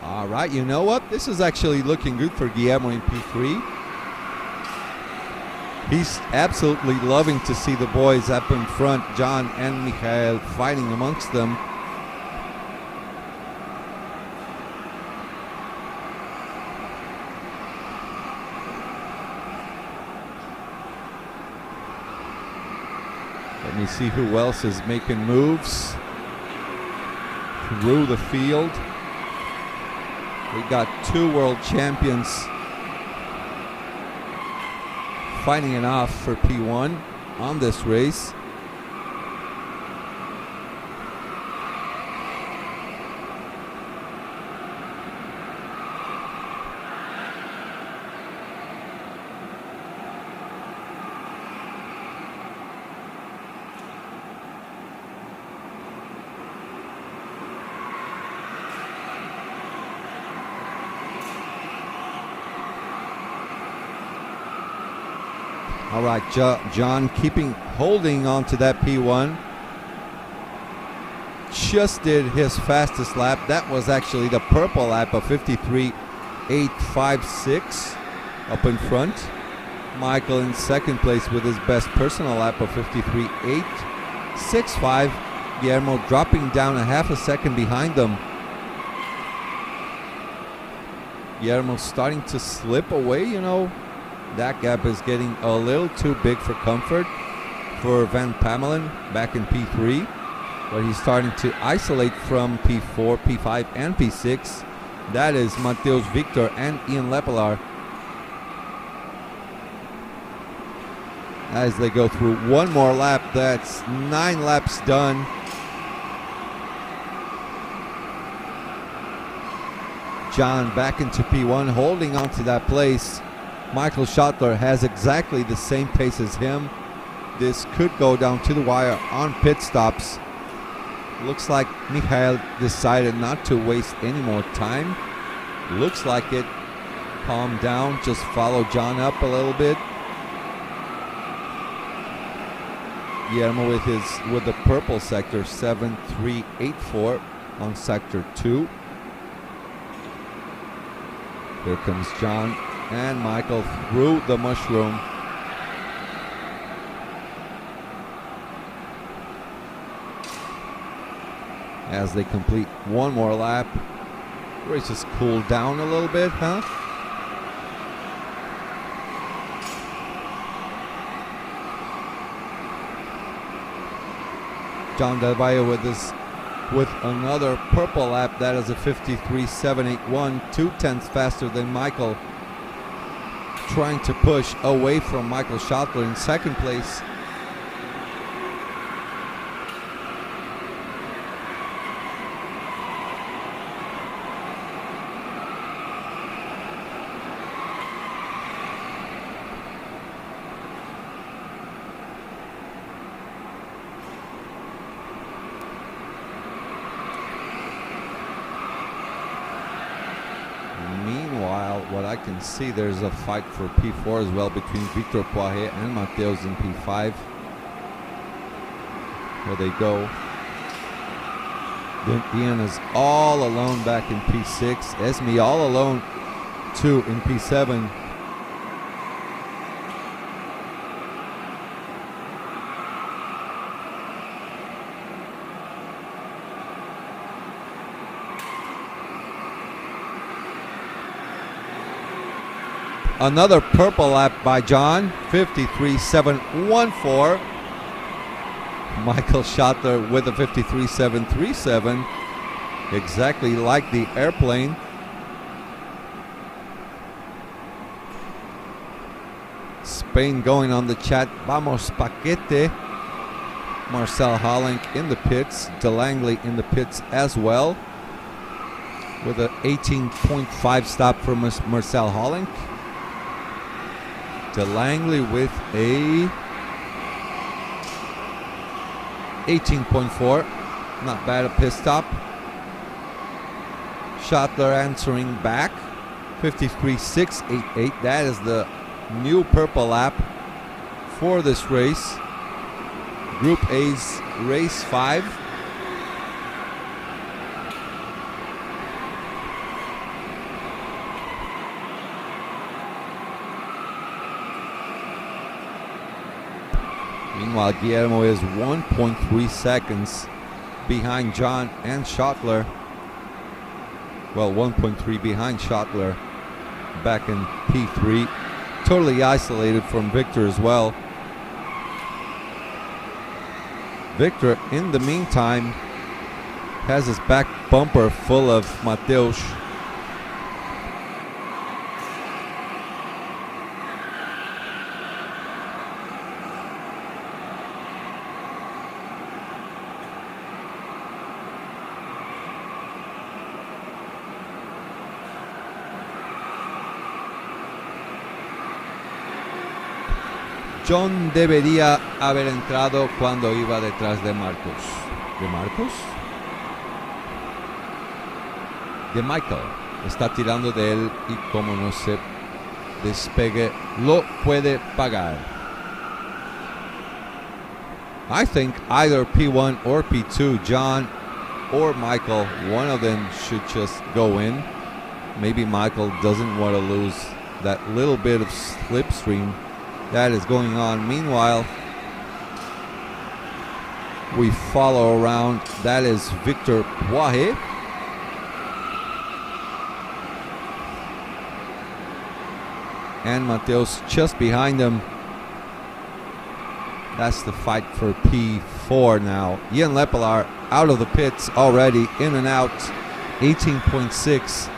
All right, you know what? This is actually looking good for Guillermo in P3. He's absolutely loving to see the boys up in front, John and Mikhail, fighting amongst them. Let me see who else is making moves through the field. We got two world champions fighting it off for P1 on this race. All right, John holding on to that P1. Just did his fastest lap. That was actually the purple lap of 53.856 up in front. Michael in second place with his best personal lap of 53.865. Guillermo dropping down a half a second behind them. Guillermo starting to slip away, you know. That gap is getting a little too big for comfort for Van Pamelen back in P3. But he's starting to isolate from P4, P5, and P6. That is Mateusz Victor and Ian Lepelaar. As they go through one more lap, that's 9 laps done. John back into P1, holding on to that place. Michael Schottler has exactly the same pace as him. This could go down to the wire on pit stops. Looks like Mikhail decided not to waste any more time. Looks like it. Calm down, just follow John up a little bit. Guillermo with the purple sector, 7.384 on sector 2. Here comes John and Michael through the mushroom. As they complete one more lap. Race just cooled down a little bit, huh? John Del Valle with another purple lap. That is a 53.781, 0.2 faster than Michael. Trying to push away from Michael Schottler in second place. What I can see, there's a fight for P4 as well between Victor Poirier and Mateusz in P5. Here they go. Then Ian is all alone back in P6. Esme all alone too in P7. Another purple lap by John, 53.714. Michael Schottler with a 53.737, exactly like the airplane. Spain going on the chat, vamos paquete. Marcel Hollink in the pits, DeLangley in the pits as well, with an 18.5 stop for Marcel Hollink. DeLangley with a 18.4, not bad a pit stop. Schottler answering back, 53.688. That is the new purple lap for this race. Group A's race 5. Meanwhile, Guillermo is 1.3 seconds behind John and Schottler. Well, 1.3 behind Schottler back in P3. Totally isolated from Victor as well. Victor, in the meantime, has his back bumper full of Mateusz. John debería haber entrado cuando iba detrás de Marcos. ¿De Marcos? De Michael. Está tirando de él y como no se despegue, lo puede pagar. I think either P1 or P2, John or Michael, one of them should just go in. Maybe Michael doesn't want to lose that little bit of slipstream that is going on. Meanwhile, we follow around. That is Victor Poirier. And Mateusz just behind him. That's the fight for P4 now. Ian Lepelaar out of the pits already, in and out. 18.6.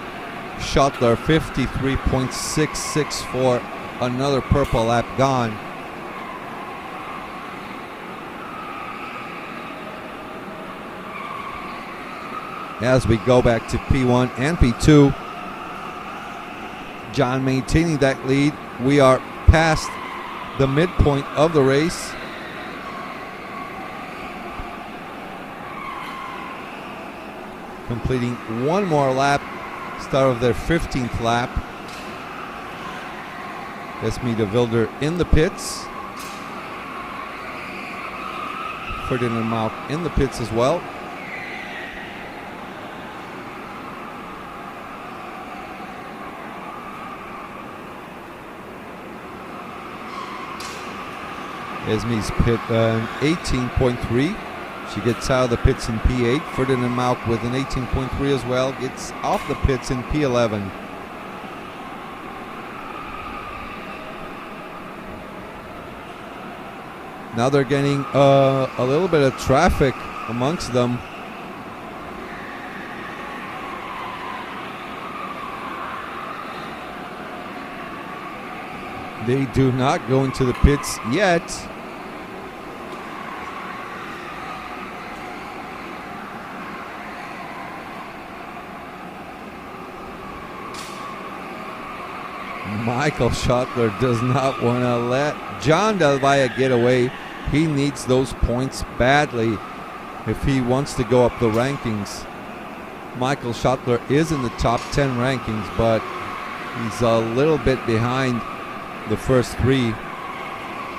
Schottler 53.664. Another purple lap gone. As we go back to P1 and P2, John maintaining that lead. We are past the midpoint of the race. Completing one more lap, start of their 15th lap. Esmida Wilder in the pits. Ferdinand Mauck in the pits as well. Esme's pit 18.3. She gets out of the pits in P8. Ferdinand Mauck with an 18.3 as well. Gets off the pits in P11. Now they're getting a little bit of traffic amongst them. They do not go into the pits yet. Michael Schottler does not want to let John Del Valle get away. He needs those points badly if he wants to go up the rankings. Michael Schottler is in the top 10 rankings, but he's a little bit behind the first three,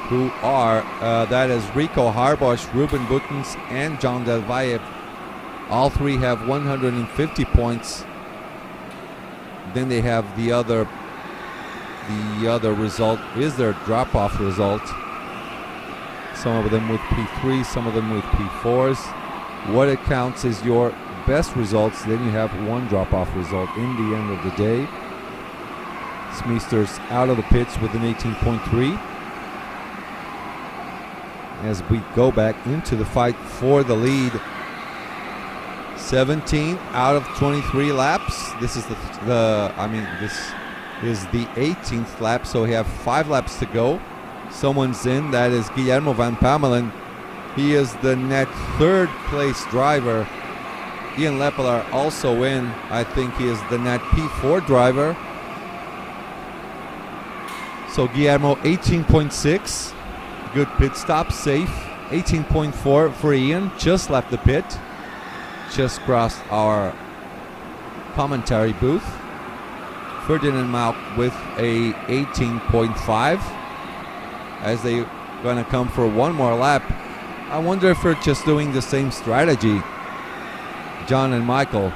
who are, that is Rico Harbosch, Ruben Buttons, and John Del Valle. All three have 150 points. Then they have the other result is their drop-off result. Some of them with P3, some of them with P4s. What it counts is your best results. Then you have one drop-off result in the end of the day. Smeester's out of the pits with an 18.3. As we go back into the fight for the lead. 17 out of 23 laps. This is this is the 18th lap, so we have 5 laps to go. Someone's in, that is Guillermo van Pamelen. He is the net 3rd place driver. Ian Lepelaar also in. I think he is the net P4 driver. So Guillermo 18.6. Good pit stop, safe. 18.4 for Ian, just left the pit. Just crossed our commentary booth. Ferdinand Mauck with a 18.5 as they gonna come for one more lap. I wonder if they're just doing the same strategy, John and Michael.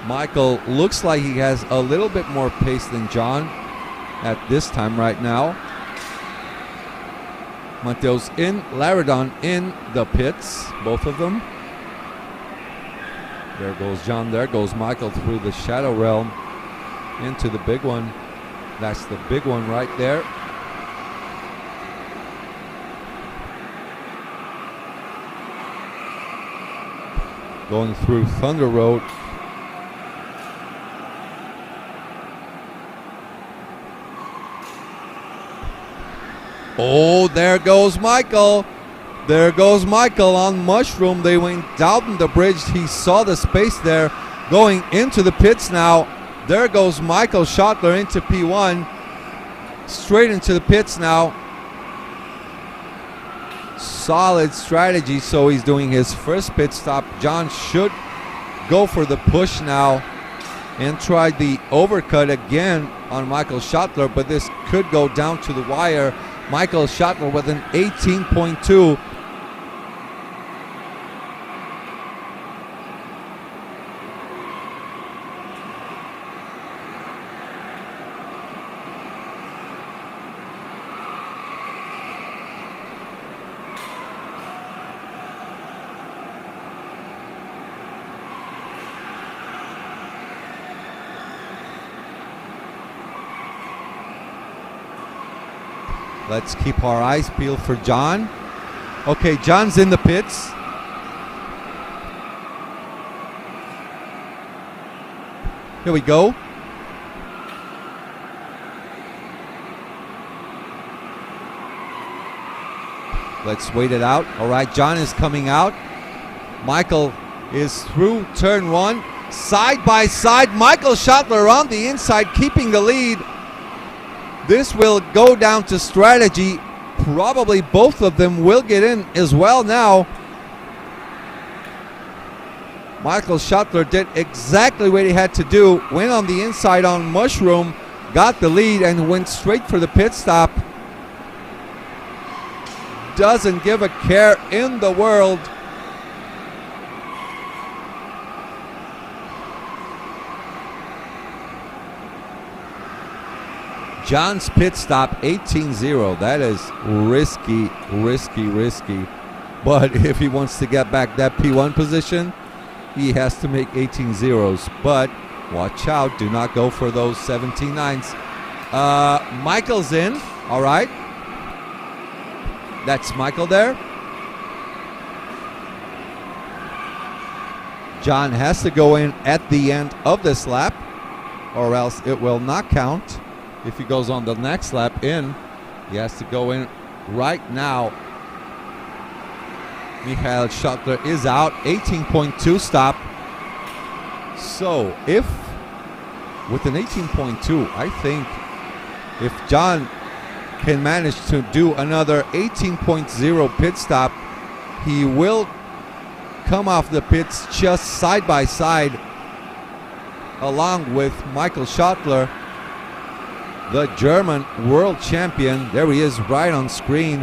Michael looks like he has a little bit more pace than John at this time right now. Mateos in, Laradon in the pits, both of them. There goes John, there goes Michael through the shadow realm into the big one. That's the big one right there. Going through Thunder Road. Oh, there goes Michael. There goes Michael on Mushroom. They went down the bridge. He saw the space there going into the pits now. There goes Michael Schottler into P1. Straight into the pits now. Solid strategy. So he's doing his first pit stop. John should go for the push now and try the overcut again on Michael Schottler, but this could go down to the wire. Michael Schottler with an 18.2. Let's keep our eyes peeled for John. Okay, John's in the pits. Here we go. Let's wait it out. All right, John is coming out. Michael is through turn one. Side by side, Michael Schottler on the inside, keeping the lead. This will go down to strategy. Probably both of them will get in as well now. Michael Schottler did exactly what he had to do. Went on the inside on Mushroom, got the lead, and went straight for the pit stop. Doesn't give a care in the world. John's pit stop, 18-0. That is risky, risky, risky. But if he wants to get back that P1 position, he has to make 18 zeros. But watch out, do not go for those 17 nines. Michael's in, all right. That's Michael there. John has to go in at the end of this lap, or else it will not count. If he goes on the next lap in, he has to go in right now. Michael Schottler is out, 18.2 stop. So if, with an 18.2, I think if John can manage to do another 18.0 pit stop, he will come off the pits just side by side along with Michael Schottler, the German world champion. There he is right on screen.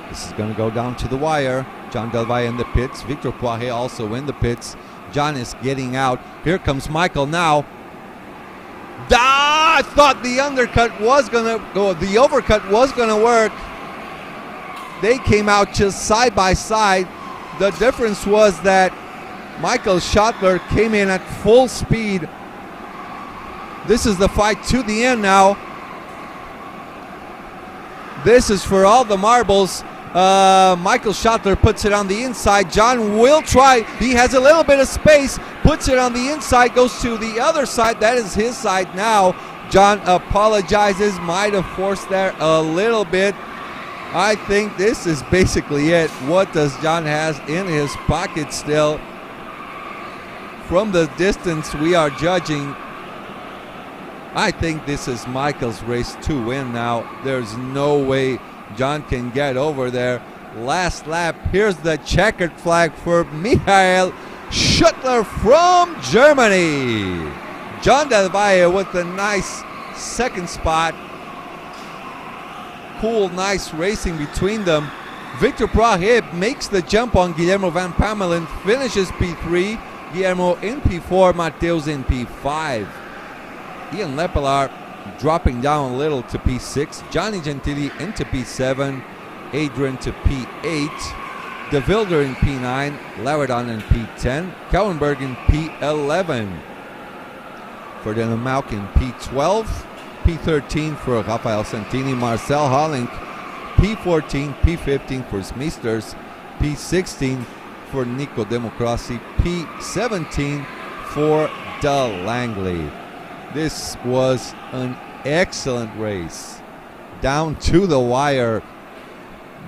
This is going to go down to the wire. John Del Valle in the pits. Victor Poirier also in the pits. John is getting out. Here comes Michael now. I thought the undercut was gonna go, the overcut was gonna work. They came out just side by side. The difference was that Michael Schottler came in at full speed. This is the fight to the end now. This is for all the marbles. Michael Schottler puts it on the inside. John will try. He has a little bit of space. Puts it on the inside. Goes to the other side. That is his side now. John apologizes. Might have forced there a little bit. I think this is basically it. What does John has in his pocket still? From the distance we are judging, I think this is Michael's race to win now. There's no way John can get over there. Last lap. Here's the checkered flag for Michael Schottler from Germany. John Del Valle with a nice second spot. cool, nice racing between them. Victor Prahib makes the jump on Guillermo Van Pamelen, finishes P3. Guillermo in P4, Mateus in P5. Ian Lepelaar dropping down a little to P6. Johnny Gentili into P7. Adrian to P8. De Wilder in P9. Laradon in P10. Kouwenberg in P11. Ferdinand Mauk in P12. P13 for Rafael Santini. Marcel Hollink P14. P15 for Smisters. P16 for Nico Democrasi. P17 for De Langley. This was an excellent race. Down to the wire.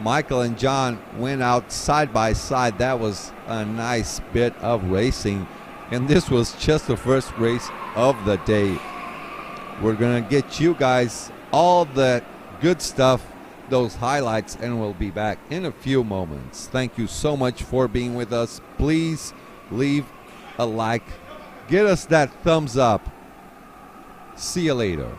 Michael and John went out side by side. That was a nice bit of racing. And this was just the first race of the day. We're going to get you guys all the good stuff, those highlights, and we'll be back in a few moments. Thank you so much for being with us. Please leave a like. Get us that thumbs up. See you later.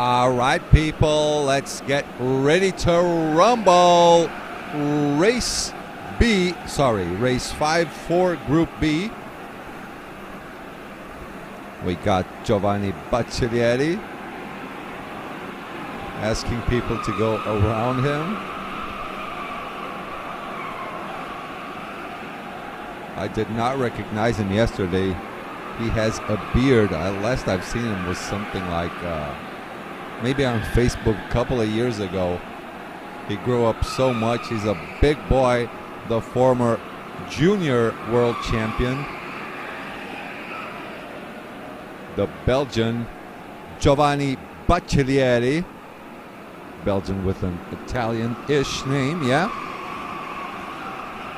All right, people, let's get ready to rumble. Race 5 for Group B. We got Giovanni Bacciglieri asking people to go around him. I did not recognize him yesterday. He has a beard. Last I've seen him was something like maybe on Facebook a couple of years ago. He grew up so much. He's a big boy, the former junior world champion, the Belgian Giovanni Bacciglieri. Belgian with an Italian-ish name, yeah?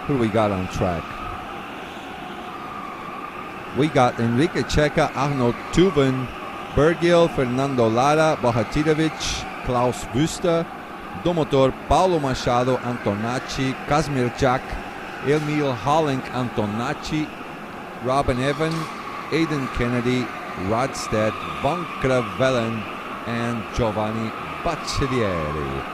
Who do we got on track? We got Enrique Checa, Arno Tuven, Bergil, Fernando Lara, Bohatirovic, Klaus Wüster, Domotor, Paulo Machado, Antonacci, Kazimir Jack, Emil Holling, Antonacci, Robin Evan, Aidan Kennedy, Rodstedt, Van Kravellen, and Giovanni Bacciglieri.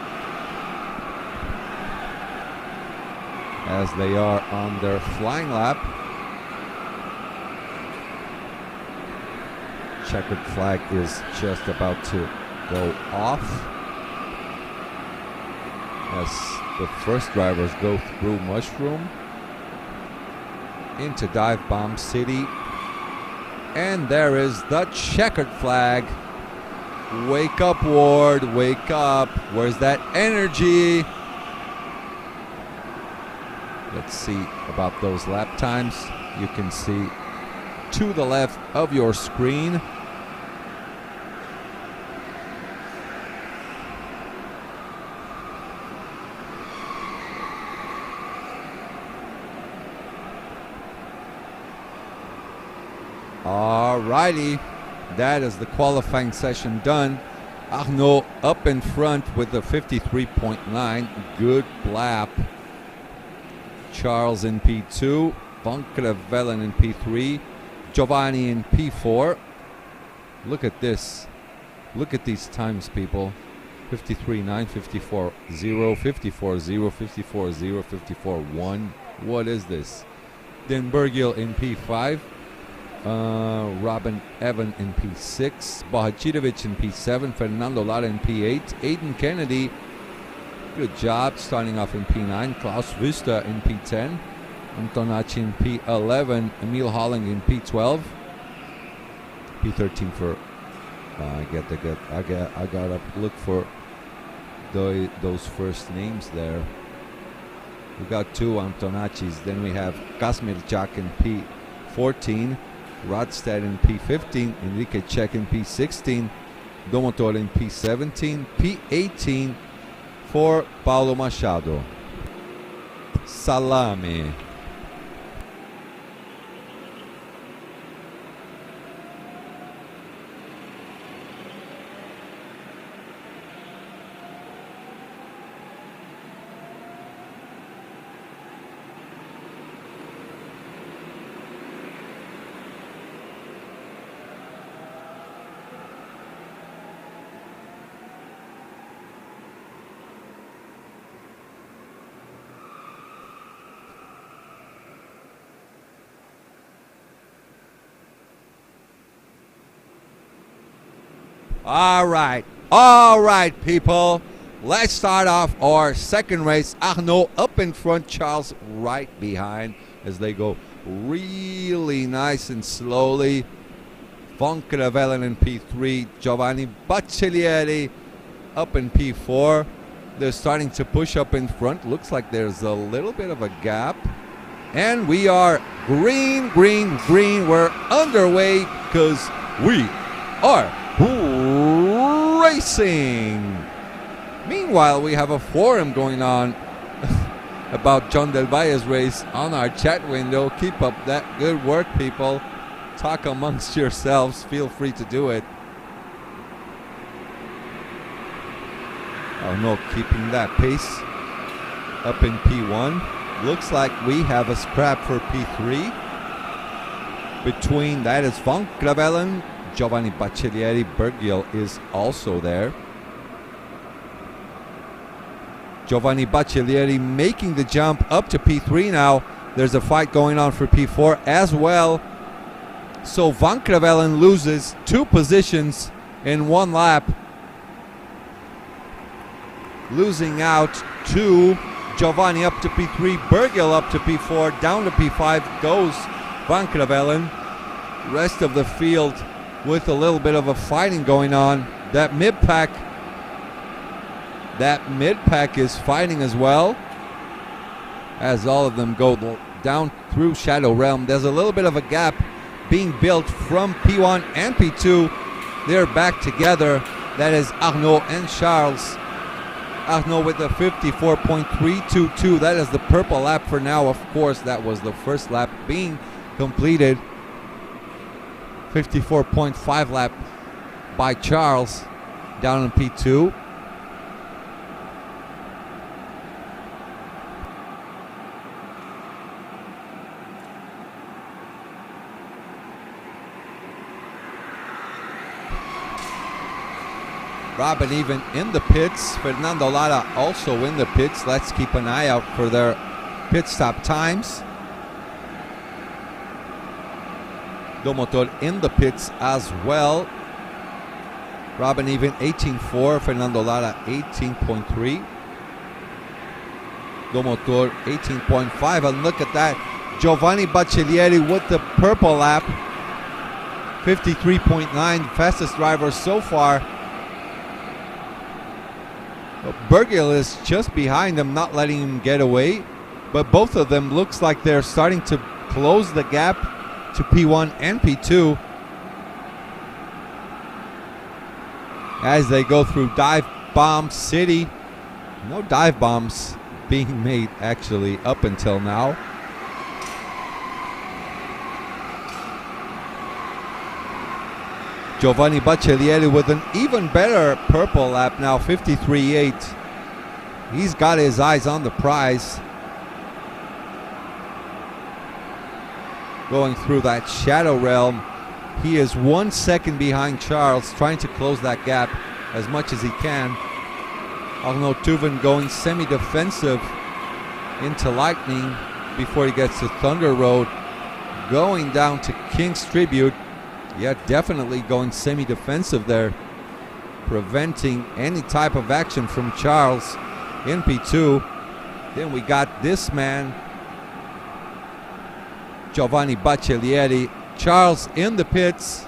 As they are on their flying lap. Checkered flag is just about to go off as the first drivers go through Mushroom into Dive Bomb City. And there is the checkered flag. Wake up, Ward, wake up. Where's that energy? Let's see about those lap times. You can see to the left of your screen. Alrighty, that is the qualifying session done. Arnaud up in front with the 53.9, good lap. Charles in P2, Van Kravellen in P3, Giovanni in P4. Look at this. Look at these times, people. 53.9, 54.0, 54.0, 54.0, 54.1. What is this? Then Bergil in P5. Robin Evan in P6, Bohatirovic in P7, Fernando Lara in P8, Aidan Kennedy, good job starting off in P9, Klaus Wüster in P10, Antonacci in P11, Emil Holling in P12, P13 for I gotta look for those first names there. We got two Antonaccis, then we have Kazimir Jack in P14, Rodstedt in P15, Enrique Check in P16, Domotor in P17, P18 for Paulo Machado. Salame. All right, people. Let's start off our second race. Arnaud up in front, Charles right behind as they go really nice and slowly. Van Kravellen in P3, Giovanni Bacciglieri up in P4. They're starting to push up in front. Looks like there's a little bit of a gap. And we are green. We're underway because we are racing. Meanwhile, we have a forum going on about John Del Valle's race on our chat window. Keep up that good work, people. Talk amongst yourselves. Feel free to do it. Oh no, keeping that pace up in P1. Looks like we have a scrap for P3. Between that is Van Kravellen, Giovanni Baccellieri. Bergiel is also there. Giovanni Baccellieri making the jump up to P3 now. There's a fight going on for P4 as well. So Van Crevelen loses 2 positions in 1 lap. Losing out to Giovanni up to P3, Bergiel up to P4, down to P5 goes Van Crevelen. Rest of the field with a little bit of a fighting going on. That mid-pack is fighting as well, as all of them go down through Shadow Realm. There's a little bit of a gap being built from P1 and P2. They're back together. That is Arnaud and Charles. Arnaud with a 54.322. That is the purple lap for now. Of course, that was the first lap being completed. 54.5 lap by Charles down in P2. Robin even in the pits. Fernando Lara also in the pits. Let's keep an eye out for their pit stop times. Domotor in the pits as well. Robin even 18.4. Fernando Lara 18.3. Domotor 18.5. And look at that. Giovanni Baccellieri with the purple lap. 53.9. Fastest driver so far. Bergiel is just behind him, not letting him get away. But both of them looks like they're starting to close the gap to P1 and P2 as they go through Dive Bomb City. No dive bombs being made actually up until now. Giovanni Baccellieri with an even better purple lap now, 53.8. He's got his eyes on the prize. Going through that Shadow Realm. He is 1 second behind Charles, trying to close that gap as much as he can. Arnaud Tuven going semi-defensive into Lightning before he gets to Thunder Road. Going down to King's Tribute. Yeah, definitely going semi-defensive there, preventing any type of action from Charles in P2. Then we got this man, Giovanni Baccellieri. Charles in the pits.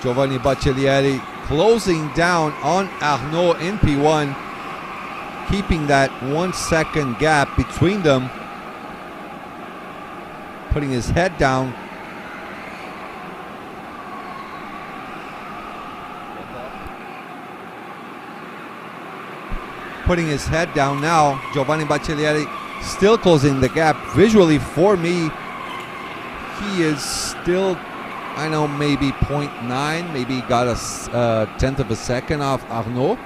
Giovanni Baccellieri closing down on Arnaud in P1. Keeping that 1 second gap between them. Putting his head down. Putting his head down now. Giovanni Baccellieri still closing the gap. Visually for me, he is still, I know, maybe 0.9. Maybe he got a tenth of a second off Arnaud.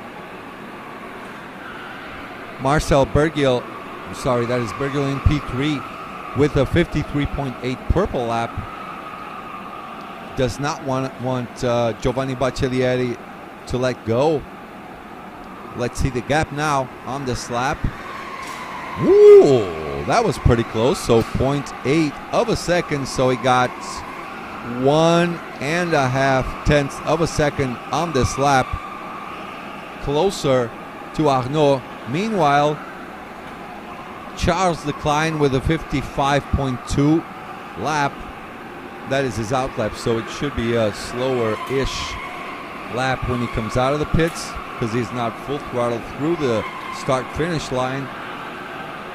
Marcel Bergiel, sorry, that is Bergiel in P3 with a 53.8 purple lap. Does not want Giovanni Baccellieri to let go. Let's see the gap now on this lap. Ooh, that was pretty close. So 0.8 of a second. So he got 1.5 tenths of a second on this lap. Closer to Arnaud. Meanwhile, Charles Leclerc with a 55.2 lap. That is his out lap, so it should be a slower-ish lap when he comes out of the pits because he's not full throttle through the start-finish line.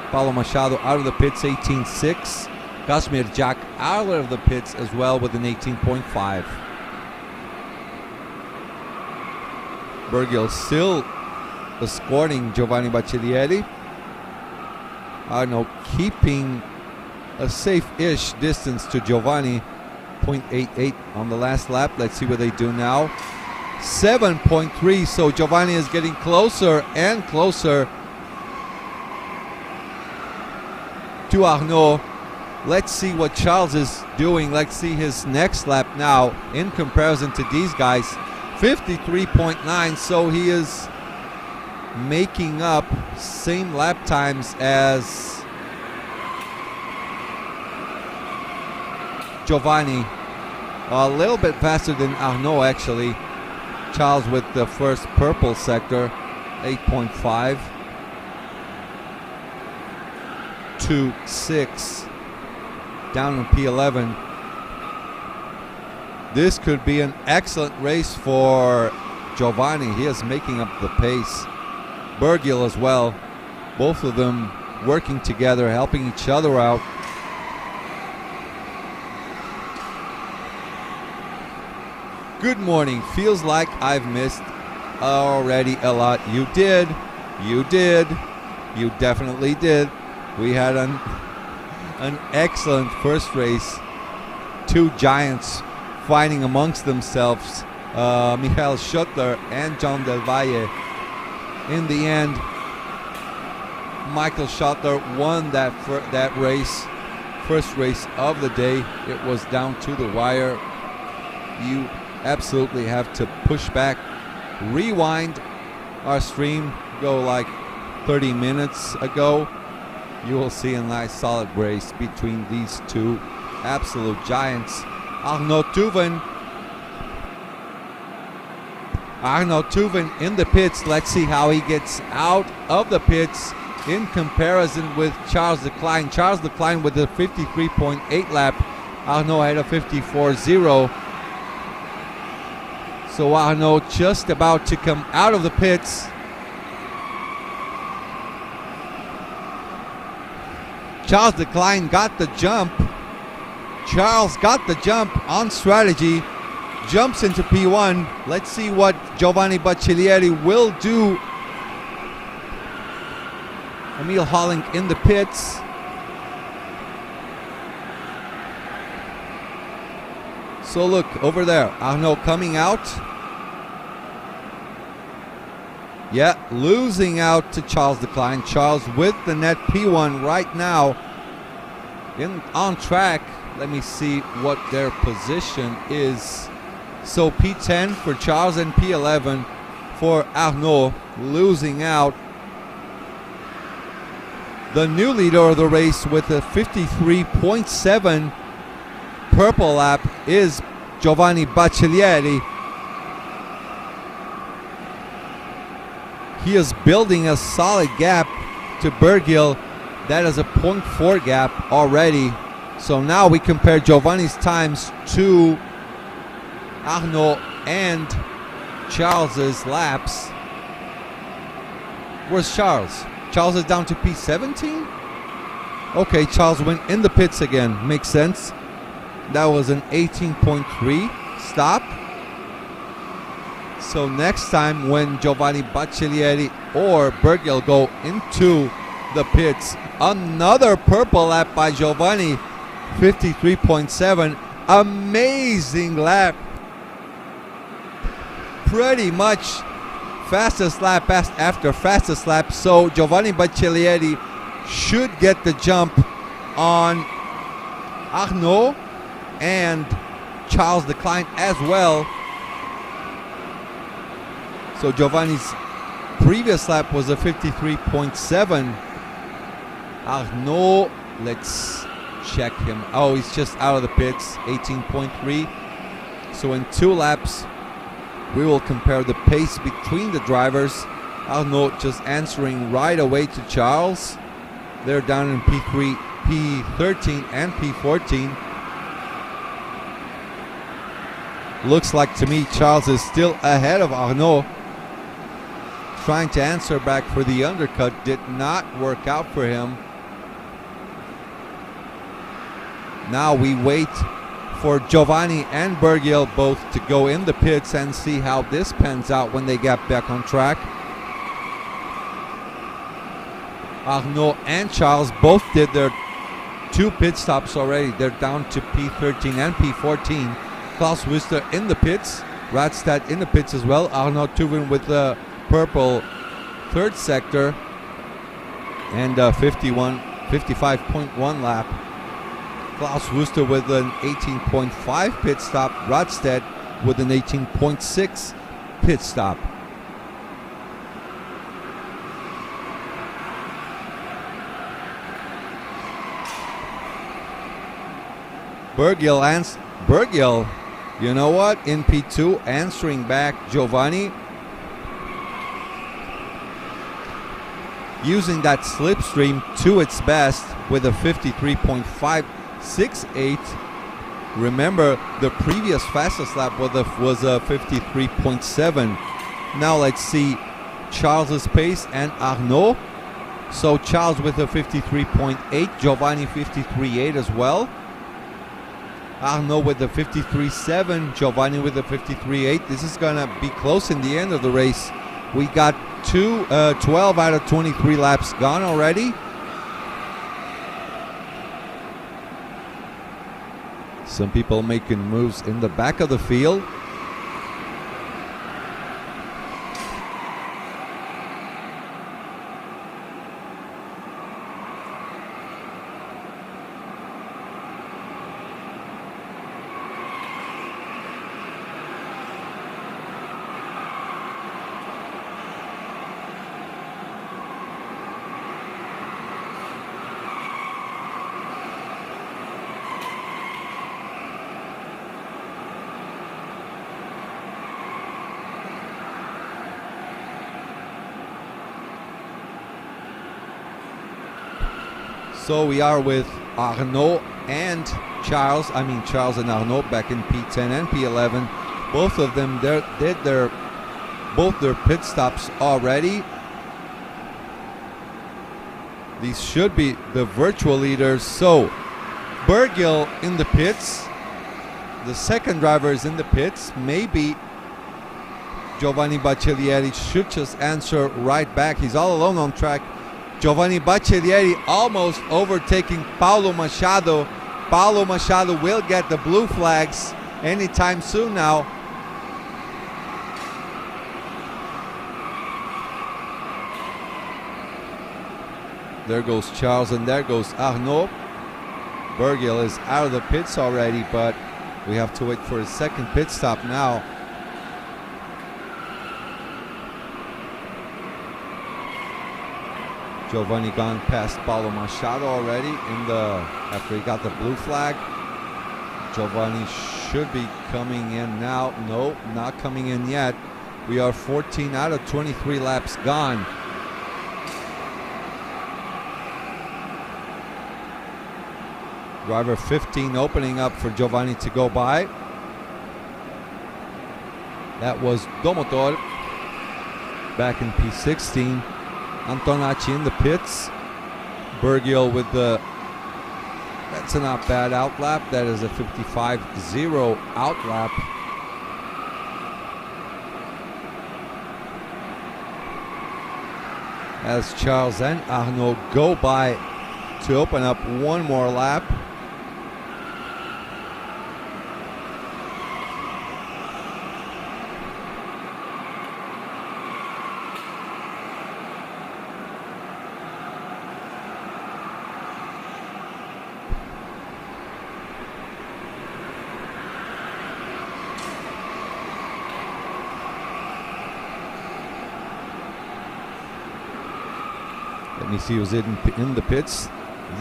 Paulo Machado out of the pits, 18.6. Casimir Jack out of the pits as well with an 18.5. Bergiel still escorting Giovanni Baccellieri. Arnaud keeping a safe-ish distance to Giovanni. 0.88 on the last lap. Let's see what they do now. 7.3, so Giovanni is getting closer and closer. to Arnaud. Let's see what Charles is doing. Let's see his next lap now in comparison to these guys. 53.9, so he is making up same lap times as Giovanni. A little bit faster than Arnaud, actually. Charles with the first purple sector, 8.5 to 6 down in P11. This could be an excellent race for Giovanni. He is making up the pace. Bergil as well. Both of them working together, helping each other out. Good morning. Feels like I've missed already a lot. You did. You did. You definitely did. We had an excellent first race. Two giants fighting amongst themselves. Michael Schottler and John Del Valle. In the end, Michael Schottler won that race. First race of the day. It was down to the wire. You absolutely have to push back, rewind our stream, go like 30 minutes ago. You will see a nice solid race between these two absolute giants. Arnaud Touven in the pits. Let's see how he gets out of the pits in comparison with Charles Leclerc. Charles Leclerc with a 53.8 lap. Arnaud had a 54.0. So Arnaud just about to come out of the pits. Charles Leclerc got the jump. Charles got the jump on strategy. Jumps into P1. Let's see what Giovanni Baccellieri will do. Emil Holling in the pits. So look over there, Arnaud coming out. Yeah, losing out to Charles Leclerc. Charles with the net P1 right now on track. Let me see what their position is. So P10 for Charles and P11 for Arnaud, losing out. The new leader of the race with a 53.7 purple lap is Giovanni Baccellieri. He is building a solid gap to Bergil. That is a 0.4 gap already. So now we compare Giovanni's times to Arnaud and Charles's laps. Where's Charles? Charles is down to P17? Okay, Charles went in the pits again. Makes sense. That was an 18.3 stop. So next time when Giovanni Baccellieri or Bergil go into the pits, another purple lap by Giovanni, 53.7. Amazing lap. Pretty much fastest lap after fastest lap. So Giovanni Baccellieri should get the jump on Arnaud and Charles Leclerc as well. So Giovanni's previous lap was a 53.7. Arnaud, let's check him. Oh, he's just out of the pits, 18.3. So in 2 laps, we will compare the pace between the drivers. Arnaud just answering right away to Charles. They're down in P3, P13 and P14. Looks like to me Charles is still ahead of Arnaud. Trying to answer back for the undercut did not work out for him. Now we wait for Giovanni and Bergil both to go in the pits and see how this pans out when they get back on track. Arnaud and Charles both did their 2 pit stops already. They're down to P13 and P14. Klaus Wüster in the pits. Radstadt in the pits as well. Arnaud Touven with the purple 3rd sector. And 51 55.1 lap. Klaus Wooster with an 18.5 pit stop. Rodstedt with an 18.6 pit stop. Bergiel, you know what? In P2, answering back Giovanni. Using that slipstream to its best with a 53.568. Remember, the previous fastest lap was a 53.7. Now let's see Charles's pace and Arnaud. So Charles with a 53.8, Giovanni 53.8 as well. Arnaud with a 53.7, Giovanni with a 53.8. This is going to be close in the end of the race. We got 12 out of 23 laps gone already. Some people making moves in the back of the field. So we are with Arnaud and Charles. I mean Charles and Arnaud back in P10 and P11. Both of them did both their pit stops already. These should be the virtual leaders. So Bergiel in the pits. The second driver is in the pits. Maybe Giovanni Baccellieri should just answer right back. He's all alone on track. Giovanni Baccellieri almost overtaking Paulo Machado. Paulo Machado will get the blue flags anytime soon now. There goes Charles and there goes Arnaud. Bergiel is out of the pits already, but we have to wait for his second pit stop now. Giovanni gone past Paulo Machado already after he got the blue flag. Giovanni should be coming in now. No, not coming in yet. We are 14 out of 23 laps gone. Driver 15 opening up for Giovanni to go by. That was Domotor back in P16. Antonacci in the pits. Bergiel with that's a not bad outlap. That is a 55.0 outlap. As Charles and Arnaud go by to open up one more lap. Let me see who's in the pits.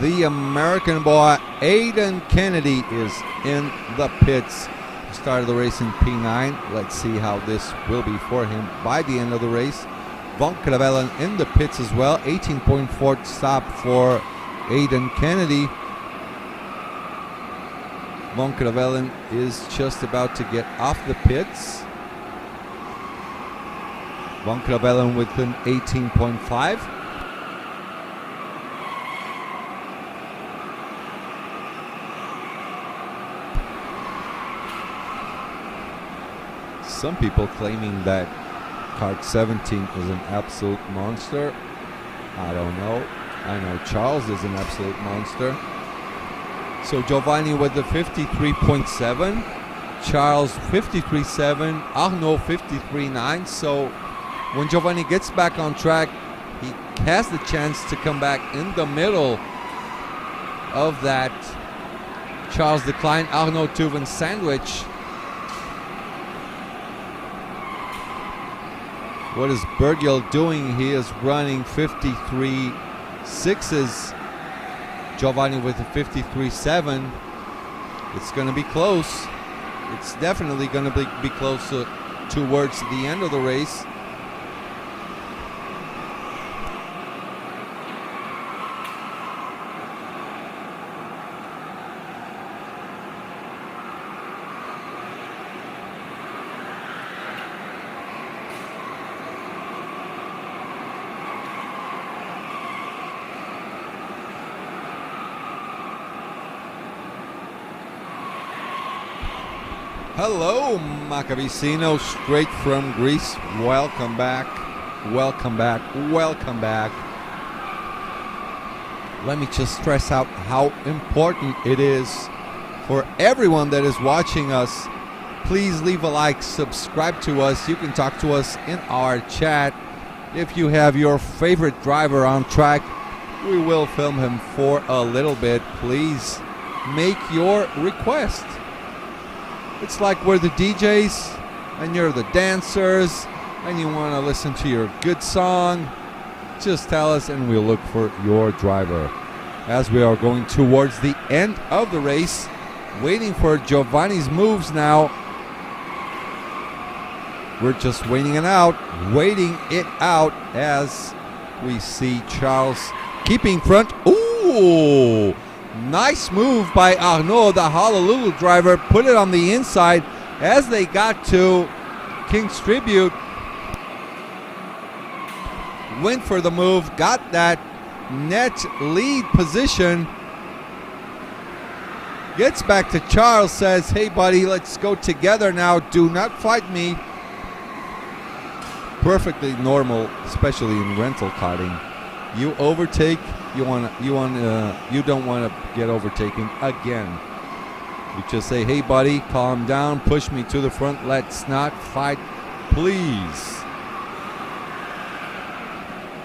The American boy, Aiden Kennedy, is in the pits. He started the race in P9. Let's see how this will be for him by the end of the race. Von Kravellen in the pits as well. 18.4 stop for Aiden Kennedy. Von Kravellen is just about to get off the pits. Von Kravellen with an 18.5. Some people claiming that Kart 17 is an absolute monster. I don't know. I know Charles is an absolute monster. So Giovanni with the 53.7, Charles 53.7, Arnaud 53.9. So when Giovanni gets back on track, he has the chance to come back in the middle of that Charles Decline Arnaud Tuven sandwich. What is Bergiel doing? He is running 53.6s. Giovanni with a 53.7. It's going to be close. It's definitely going to be close towards the end of the race. Hello, Macavicino, straight from Greece. Welcome back. Welcome back. Welcome back. Let me just stress out how important it is for everyone that is watching us. Please leave a like, subscribe to us. You can talk to us in our chat. If you have your favorite driver on track, we will film him for a little bit. Please make your request. It's like we're the DJs and you're the dancers and you want to listen to your good song. Just tell us and we'll look for your driver. As we are going towards the end of the race, waiting for Giovanni's moves now. We're just waiting it out as we see Charles keeping front. Ooh! Nice move by Arnaud, the Honolulu driver. Put it on the inside as they got to King's Tribute. Went for the move, got that net lead position. Gets back to Charles, says, hey buddy, let's go together now. Do not fight me. Perfectly normal, especially in rental karting. You overtake, you don't want to get overtaken again. You just say, hey buddy, calm down, push me to the front, let's not fight, please.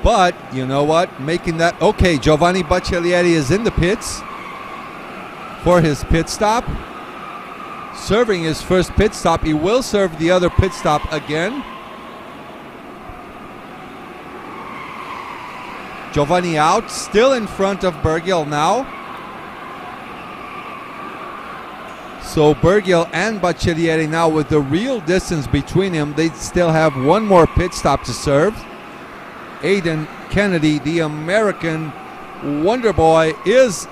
But you know what, making that, okay, Giovanni Baccellieri is in the pits for his pit stop, serving his first pit stop. He will serve the other pit stop again. Giovanni out, still in front of Bergiel now. So Bergiel and Baccellieri now with the real distance between them. They still have one more pit stop to serve. Aiden Kennedy, the American Wonder Boy, is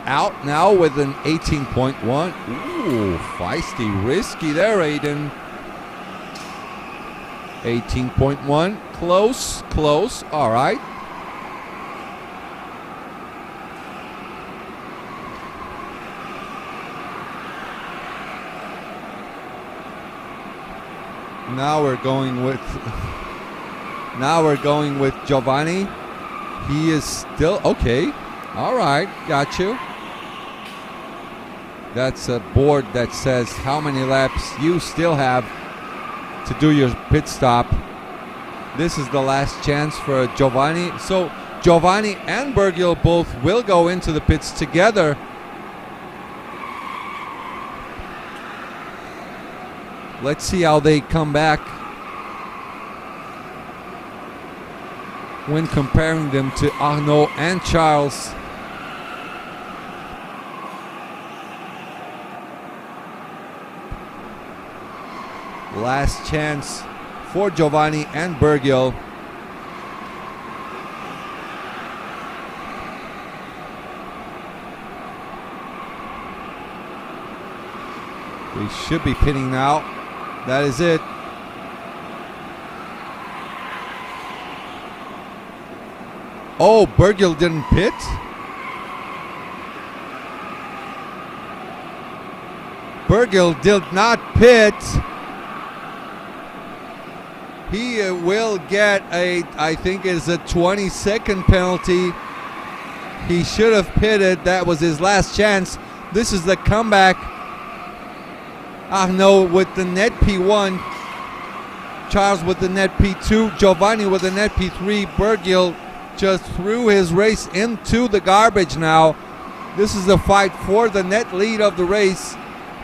out now with an 18.1. Ooh, feisty, risky there, Aiden. 18.1, close, all right. Now we're going with Giovanni. He is still okay. All right, got you. That's a board that says how many laps you still have to do your pit stop. This is the last chance for Giovanni. So Giovanni and Bergiel both will go into the pits together. Let's see how they come back when comparing them to Arnaud and Charles. Last chance for Giovanni and Bergiel. They should be pitting now. That is it. Oh, Bergiel didn't pit. Bergiel did not pit. He will get I think it's a 20-second penalty. He should have pitted. That was his last chance. This is the comeback. Arnaud with the net P1. Charles with the net P2. Giovanni with the net P3. Bergiel just threw his race into the garbage now. This is the fight for the net lead of the race.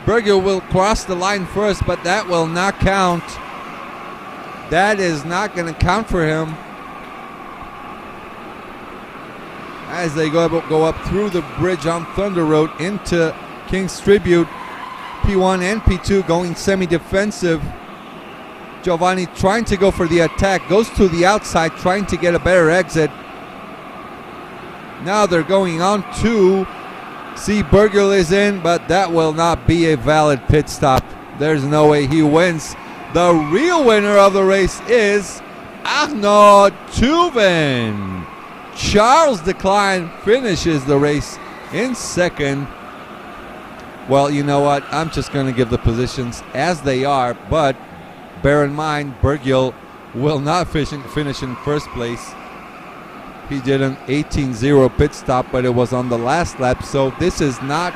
Bergiel will cross the line first, but that will not count. That is not going to count for him. As they go up through the bridge on Thunder Road into King's Tribute, P1 and P2 going semi-defensive. Giovanni trying to go for the attack, goes to the outside, trying to get a better exit. Now they're going on to see Bergiel is in, but that will not be a valid pit stop. There's no way he wins. The real winner of the race is Arnaud Tuven. Charles Decline finishes the race in second. Well, you know what? I'm just going to give the positions as they are, but bear in mind, Bergiel will not finish in first place. He did an 18-0 pit stop, but it was on the last lap, so this is not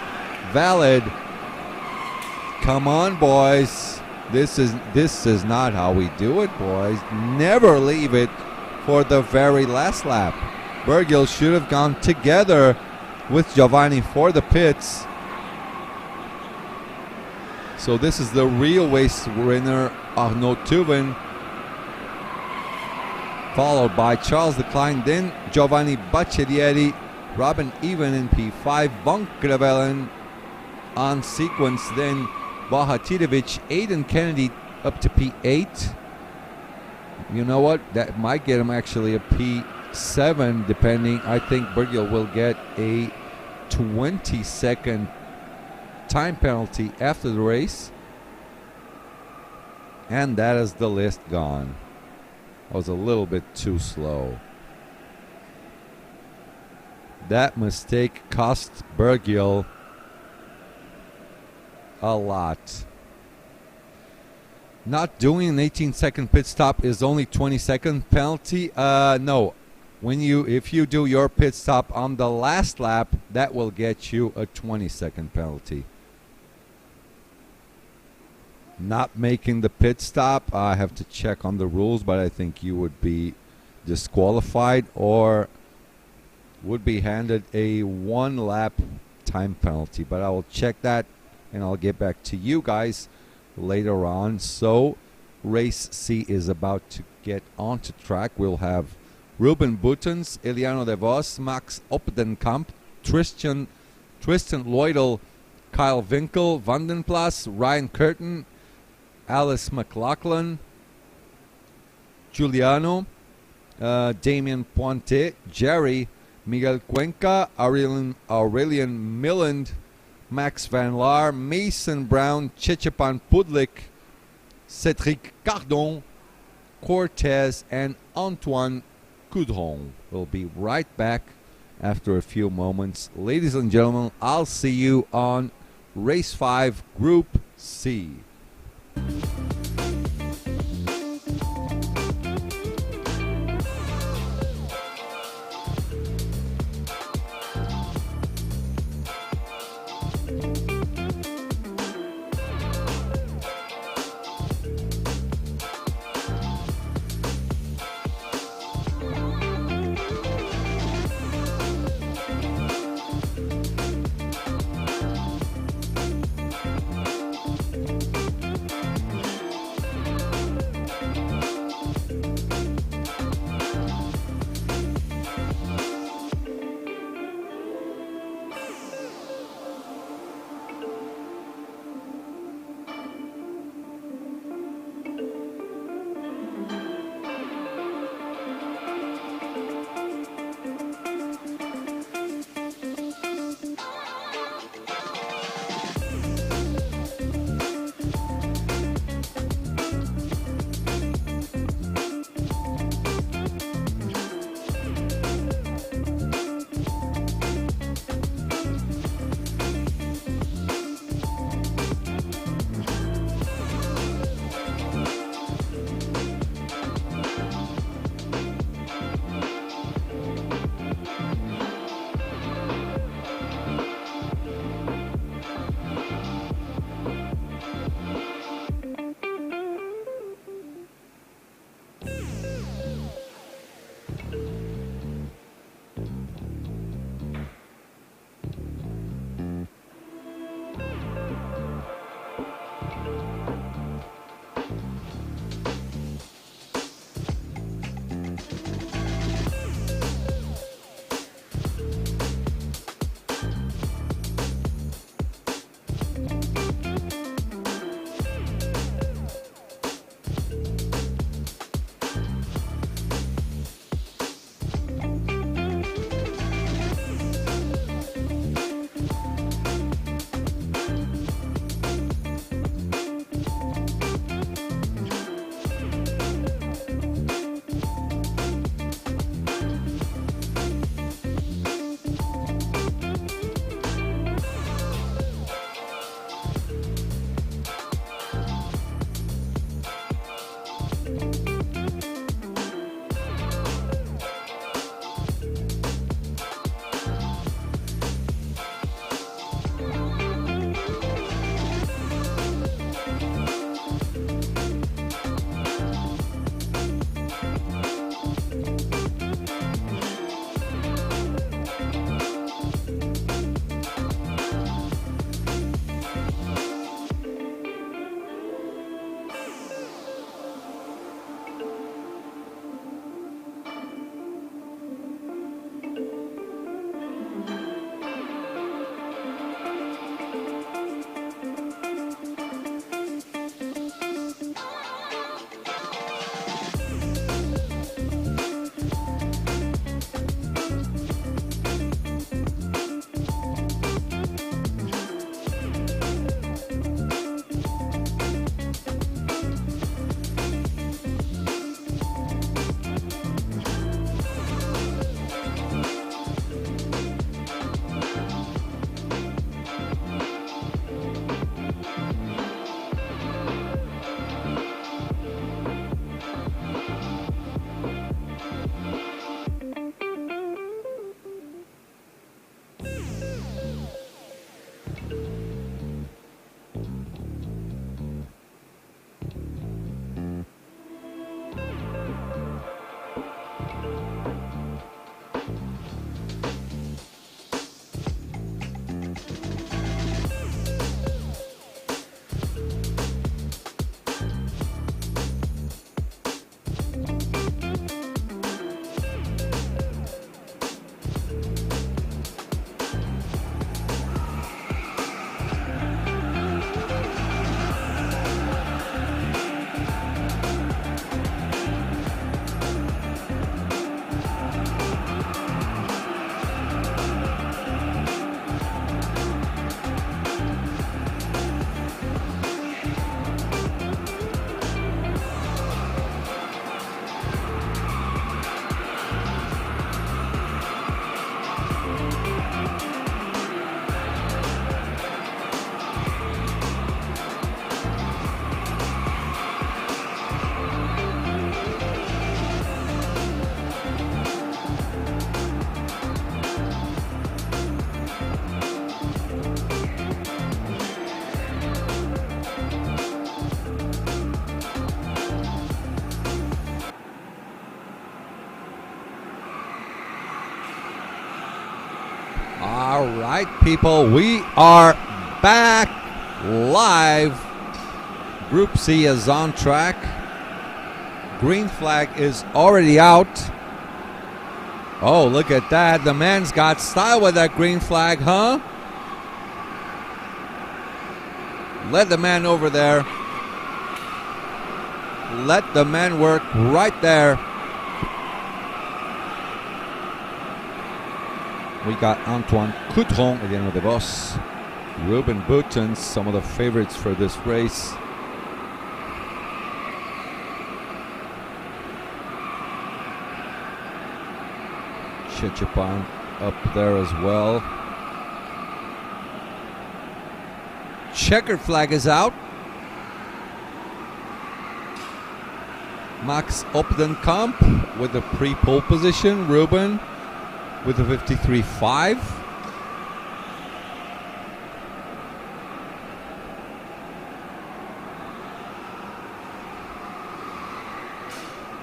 valid. Come on, boys. This is not how we do it, boys. Never leave it for the very last lap. Bergiel should have gone together with Giovanni for the pits. So this is the real race winner, Arnaud Tuven, followed by Charles Decline, then Giovanni Bacciarieri, Robin Even in P5, Von Krevelen on sequence, then Bahatirovic, Aiden Kennedy up to P8. You know what? That might get him actually a P7, depending. I think Bergiel will get a 20-second time penalty after the race. And that is the list gone. I was a little bit too slow. That mistake cost Bergiel a lot. Not doing an 18-second pit stop is only 20-second penalty. No. If you do your pit stop on the last lap, that will get you a 20-second penalty. Not making the pit stop, I have to check on the rules, but I think you would be disqualified or would be handed a 1-lap time penalty. But I will check that and I'll get back to you guys later on. So race C is about to get onto track. We'll have Ruben Buttons, Eliano De Vos, Max Opdenkamp, Tristan Lloydel, Kyle Winkel, Vandenplas, Ryan Curtin, Alice McLaughlin, Giuliano, Damien Pointe, Jerry, Miguel Cuenca, Aurelian Milland, Max Van Laar, Mason Brown, Chechepan Pudlik, Cedric Cardon, Cortez, and Antoine Coudron. We'll be right back after a few moments. Ladies and gentlemen, I'll see you on Race 5, Group C. All right, people, we are back live. Group C is on track. Green flag is already out. Oh, look at that. The man's got style with that green flag, huh? Let the man over there. Let the man work right there. We got Antoine Coudron at the end of the bus. Ruben Boutons, some of the favorites for this race. Chichipan up there as well. Checkered flag is out. Max Opdenkamp with the pre-pole position. Ruben with the 53.5.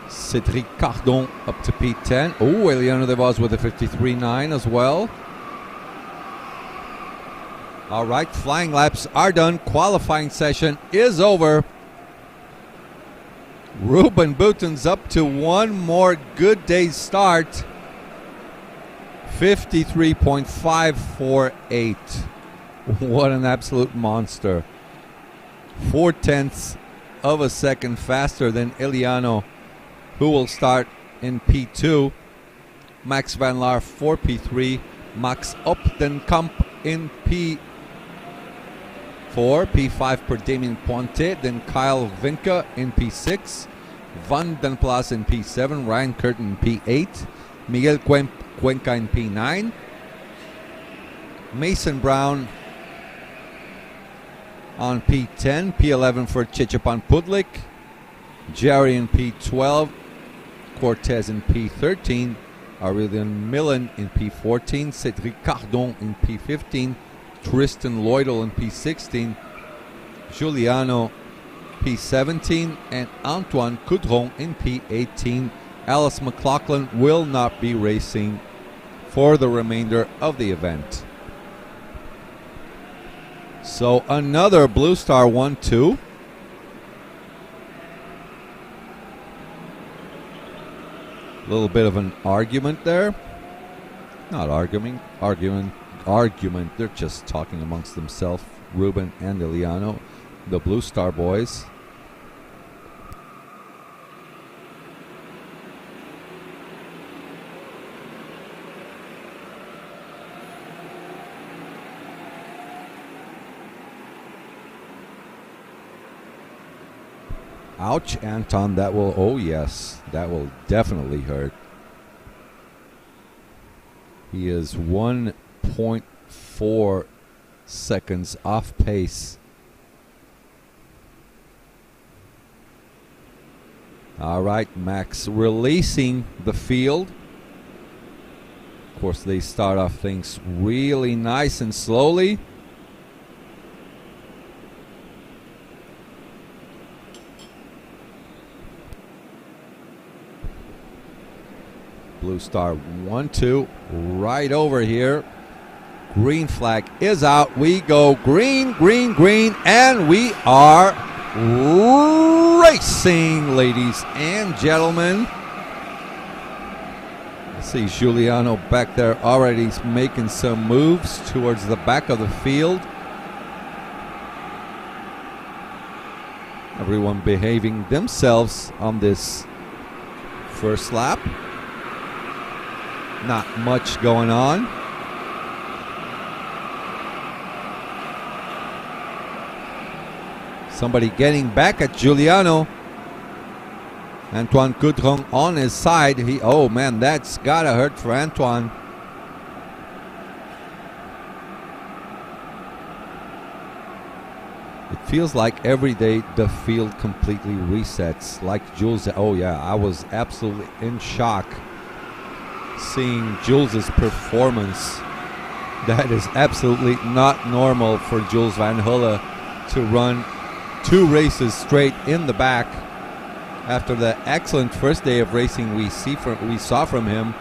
Cédric Cardon up to P10. Oh, Eliano Devos with a 53.9 as well. All right, flying laps are done. Qualifying session is over. Ruben Boutons up to one more good day's start. 53.548. What an absolute monster. 0.4 of a second faster than Eliano, who will start in P2. Max Van Laar for P3. Max Opdenkamp in P4. P5 for Damien Pointet. Then Kyle Vinca in P6. Van den Plas in P7. Ryan Curtin in P8. Miguel Cuenca in P9. Mason Brown on P10. P11 for Chichipan Pudlik. Jerry in P12. Cortez in P13. Aurelian Millen in P14. Cédric Cardon in P15. Tristan Lloydel in P16. Giuliano P17. And Antoine Coudron in P18. Alice McLaughlin will not be racing for the remainder of the event. So another Blue Star 1-2. A little bit of an argument there. Not argument. They're just talking amongst themselves. Ruben and Eliano, the Blue Star boys. Ouch, Anton, that will, oh yes, that will definitely hurt. He is 1.4 seconds off pace. All right, Max releasing the field. Of course, they start off things really nice and slowly. Blue Star 1-2 right over here. Green flag is out. We go green, green, green, and we are racing, ladies and gentlemen. I see Giuliano back there already making some moves towards the back of the field. Everyone behaving themselves on this first lap. Not much going on. Somebody getting back at Giuliano. Antoine Coudron on his side. Oh man, that's gotta hurt for Antoine. It feels like every day the field completely resets. Like Jules, oh yeah, I was absolutely in shock seeing Jules's performance. That is absolutely not normal for Jules Van Hulle to run 2 races straight in the back after the excellent first day of racing we saw from him.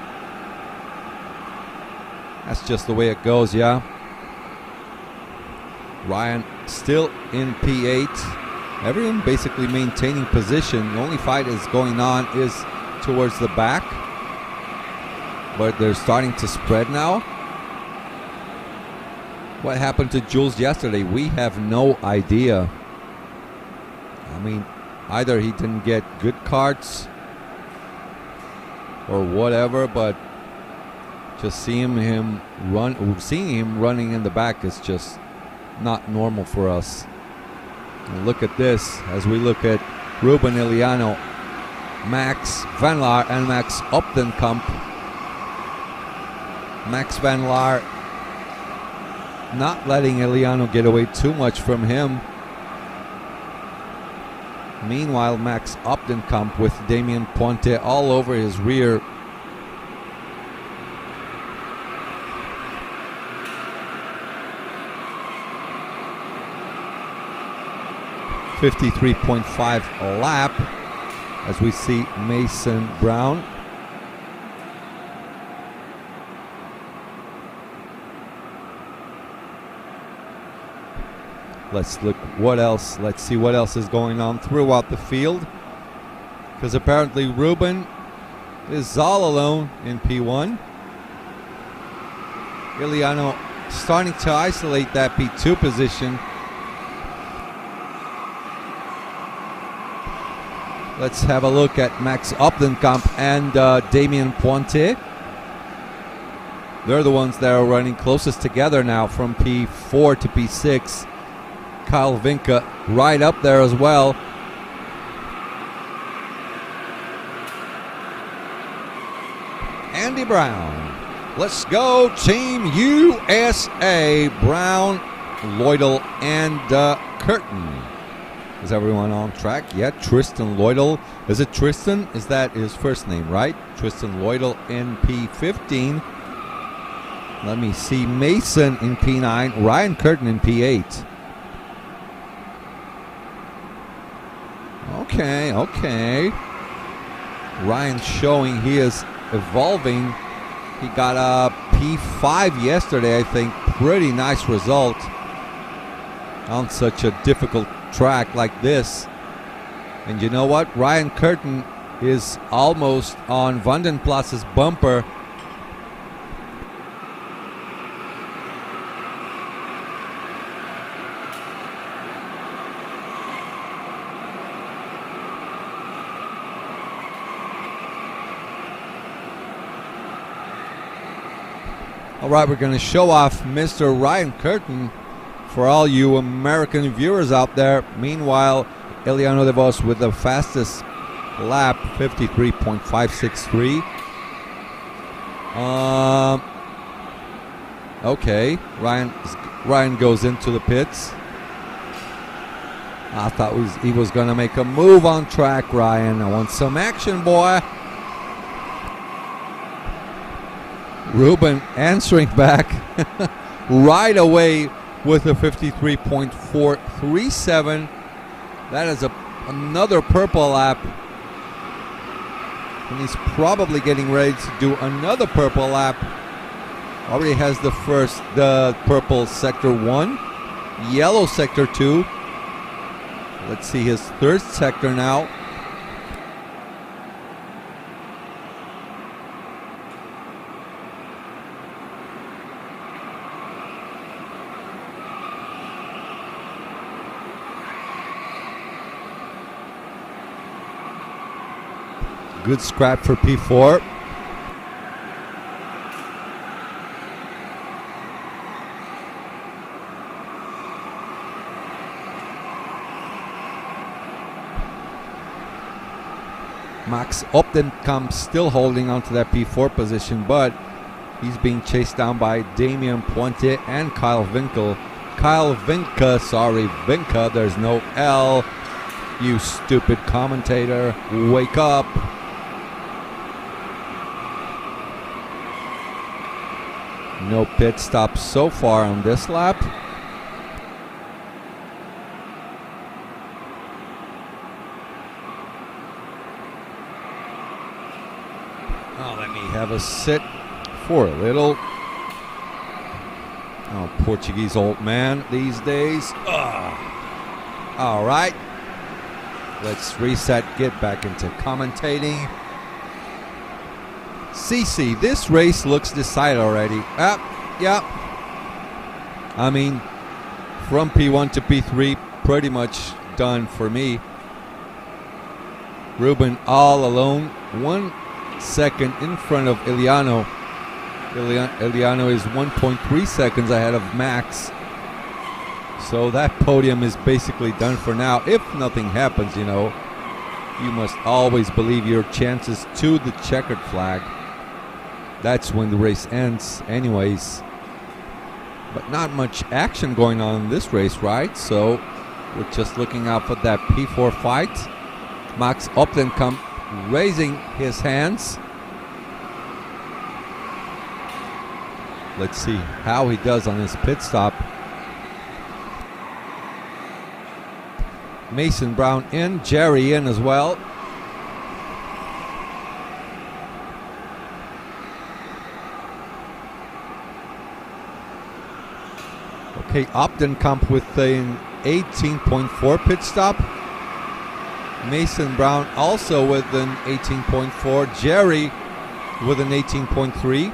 That's just the way it goes, yeah. Ryan still in P8. Everyone basically maintaining position. The only fight is going on is towards the back. But they're starting to spread now. What happened to Jules yesterday? We have no idea. I mean, either he didn't get good karts or whatever, but just seeing him running in the back is just not normal for us. And look at this as we look at Ruben Iliano, Max Van Laar, and Max Opdenkamp. Max Van Laar not letting Iliano get away too much from him. Meanwhile, Max Opdenkamp with Damien Pointe all over his rear. .5 lap as we see Mason Brown. Let's look what else. Let's see what else is going on throughout the field, because apparently Ruben is all alone in P1. Iliano starting to isolate that P2 position. Let's have a look at Max Opdenkamp and Damien Pointe. They're the ones that are running closest together now from P4 to P6. Kyle Vinca right up there as well. Andy Brown. Let's go Team USA. Brown, Lloydell, and Curtin. Is everyone on track? Yeah, Tristan Lloydell. Is it Tristan? Is that his first name, right? Tristan Lloydell in P15. Let me see. Mason in P9. Ryan Curtin in P8. Okay. Ryan showing he is evolving. He got a P5 yesterday, I think. Pretty nice result on such a difficult track like this. And you know what? Ryan Curtin is almost on Vandenplas's bumper. All right, we're going to show off Mr. Ryan Curtin for all you American viewers out there. Meanwhile, Iliano de Vos with the fastest lap, 53.563. Okay, Ryan goes into the pits. I thought he was going to make a move on track, Ryan. I want some action, boy. Ruben answering back right away with a 53.437. That is another purple lap. And he's probably getting ready to do another purple lap. Already has the purple sector 1, yellow sector 2. Let's see his third sector now. Good scrap for P4. Max Opdenkamp still holding on to that P4 position, but he's being chased down by Damien Pointe and Kyle Vinca. Vinca, there's no L. You stupid commentator, wake up. No pit stops so far on this lap. Oh, let me have a sit for a little Oh, Portuguese old man these days. All right. Let's reset, get back into commentating. CC, this race looks decided already. Yeah. I mean, from P1 to P3, pretty much done for me. Ruben all alone, 1 second in front of Eliano. Eliano is 1.3 seconds ahead of Max. So that podium is basically done for now. If nothing happens, you know, you must always believe your chances to the checkered flag. That's when the race ends anyways. But not much action going on in this race, right? So we're just looking out for that P4 fight. Max Opdenkamp raising his hands. Let's see how he does on his pit stop. Mason Brown in, Jerry in as well. Okay, Opdenkamp with an 18.4 pit stop. Mason Brown also with an 18.4. Jerry with an 18.3.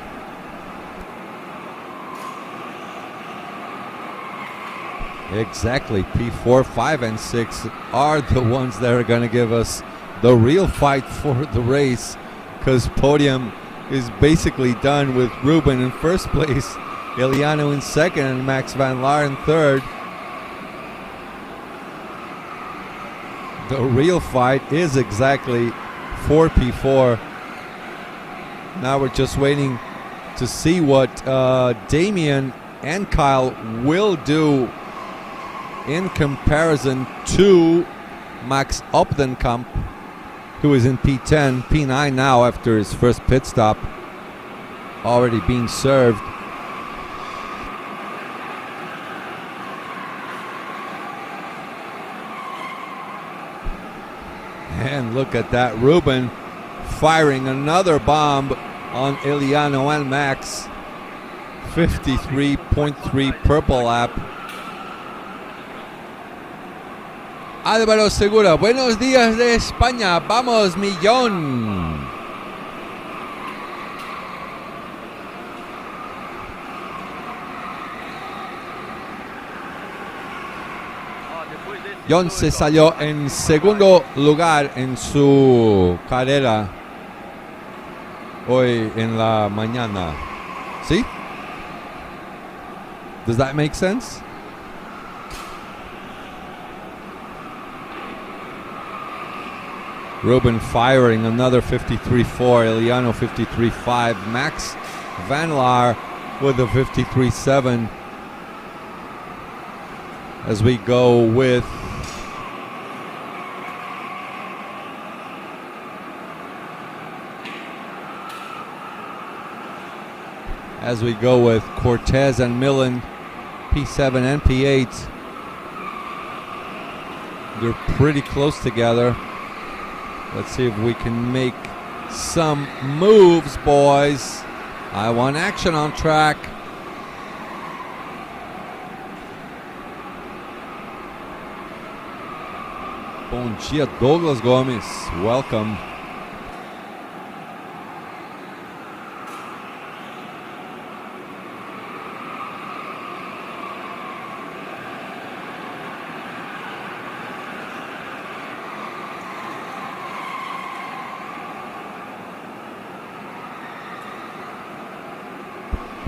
Exactly, P4, 5, and 6 are the ones that are going to give us the real fight for the race, because podium is basically done with Ruben in first place, Eliano in second, and Max Van Laar in third. The real fight is exactly for P4. Now we're just waiting to see what Damien and Kyle will do in comparison to Max Opdenkamp, who is in P10, P9 now after his first pit stop, already being served. And look at that, Ruben firing another bomb on Eliano and Max. 53.3 purple lap. Álvaro Segura, buenos días de España, vamos millón. John se salió en segundo lugar en su carrera hoy en la mañana. ¿Sí? Does that make sense? Ruben firing another 53.4, Eliano 53.5, Max Van Laar with a 53.7 as we go with Cortez and Millen, P7 and P8. They're pretty close together. Let's see if we can make some moves, boys. I want action on track. Bom dia, Douglas Gomes. Welcome.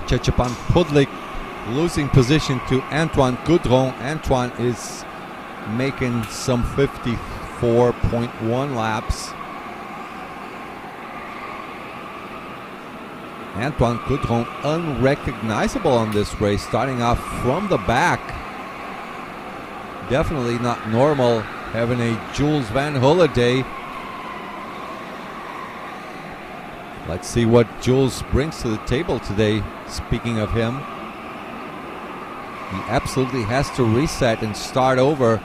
Czepan Pudlik losing position to Antoine Goudron. Antoine is making some 54.1 laps. Antoine Goudron unrecognizable on this race, starting off from the back. Definitely not normal having a Jules Van Holiday. Let's see what Jules brings to the table today. Speaking of him, he absolutely has to reset and start over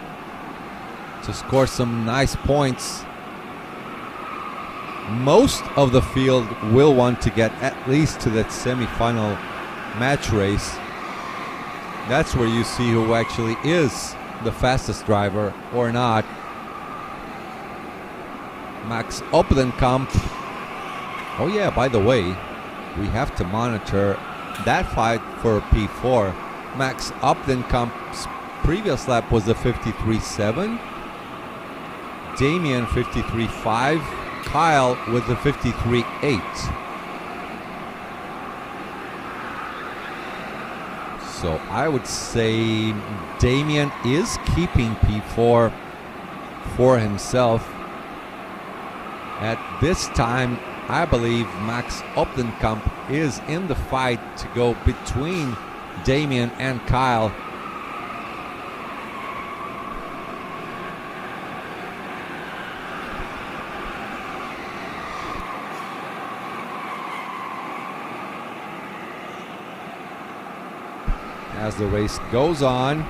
to score some nice points. Most of the field will want to get at least to that semi-final match race. That's where you see who actually is the fastest driver or not. Max Opdenkamp. Oh yeah, by the way, we have to monitor that fight for P4. Max Opdenkamp's previous lap was a 53.7. Damien 53.5. Kyle with a 53.8. So I would say Damien is keeping P4 for himself. At this time, I believe Max Opdenkamp is in the fight to go between Damien and Kyle. As the race goes on,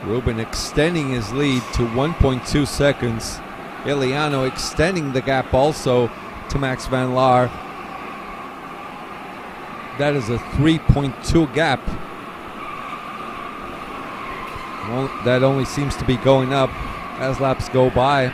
Ruben extending his lead to 1.2 seconds. Iliano extending the gap also to Max Van Laar. That is a 3.2 gap. Well, that only seems to be going up as laps go by.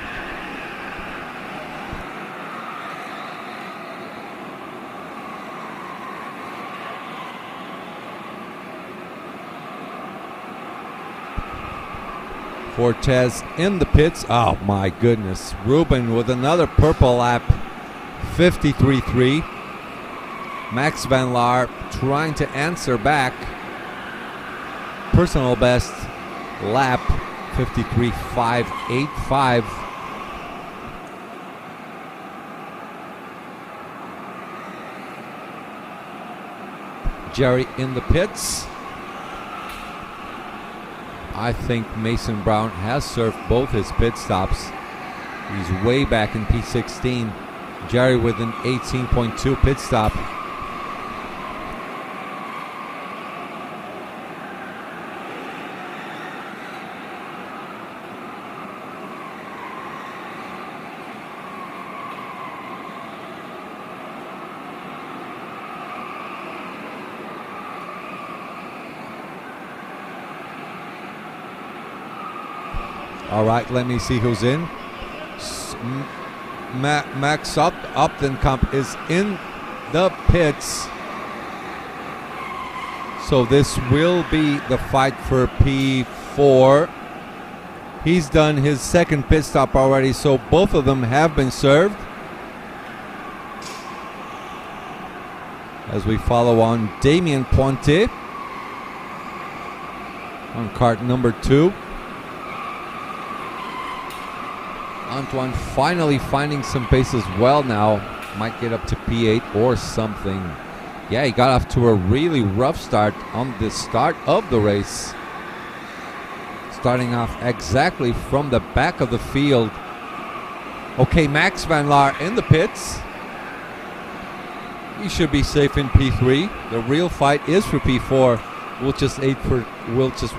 Cortez in the pits. Oh my goodness. Ruben with another purple lap. 53.3. Max Van Laar trying to answer back. Personal best lap. 53.585. Jerry in the pits. I think Mason Brown has served both his pit stops. He's way back in P16. Jerry with an 18.2 pit stop. All right, let me see who's in. Max Opdenkamp is in the pits. So this will be the fight for P4. He's done his second pit stop already, so both of them have been served. As we follow on Damien Pointe on kart number 2. Antoine finally finding some pace as well now. Might get up to P8 or something. Yeah, he got off to a really rough start on the start of the race. Starting off exactly from the back of the field. Okay, Max Van Laar in the pits. He should be safe in P3. The real fight is for P4. We'll just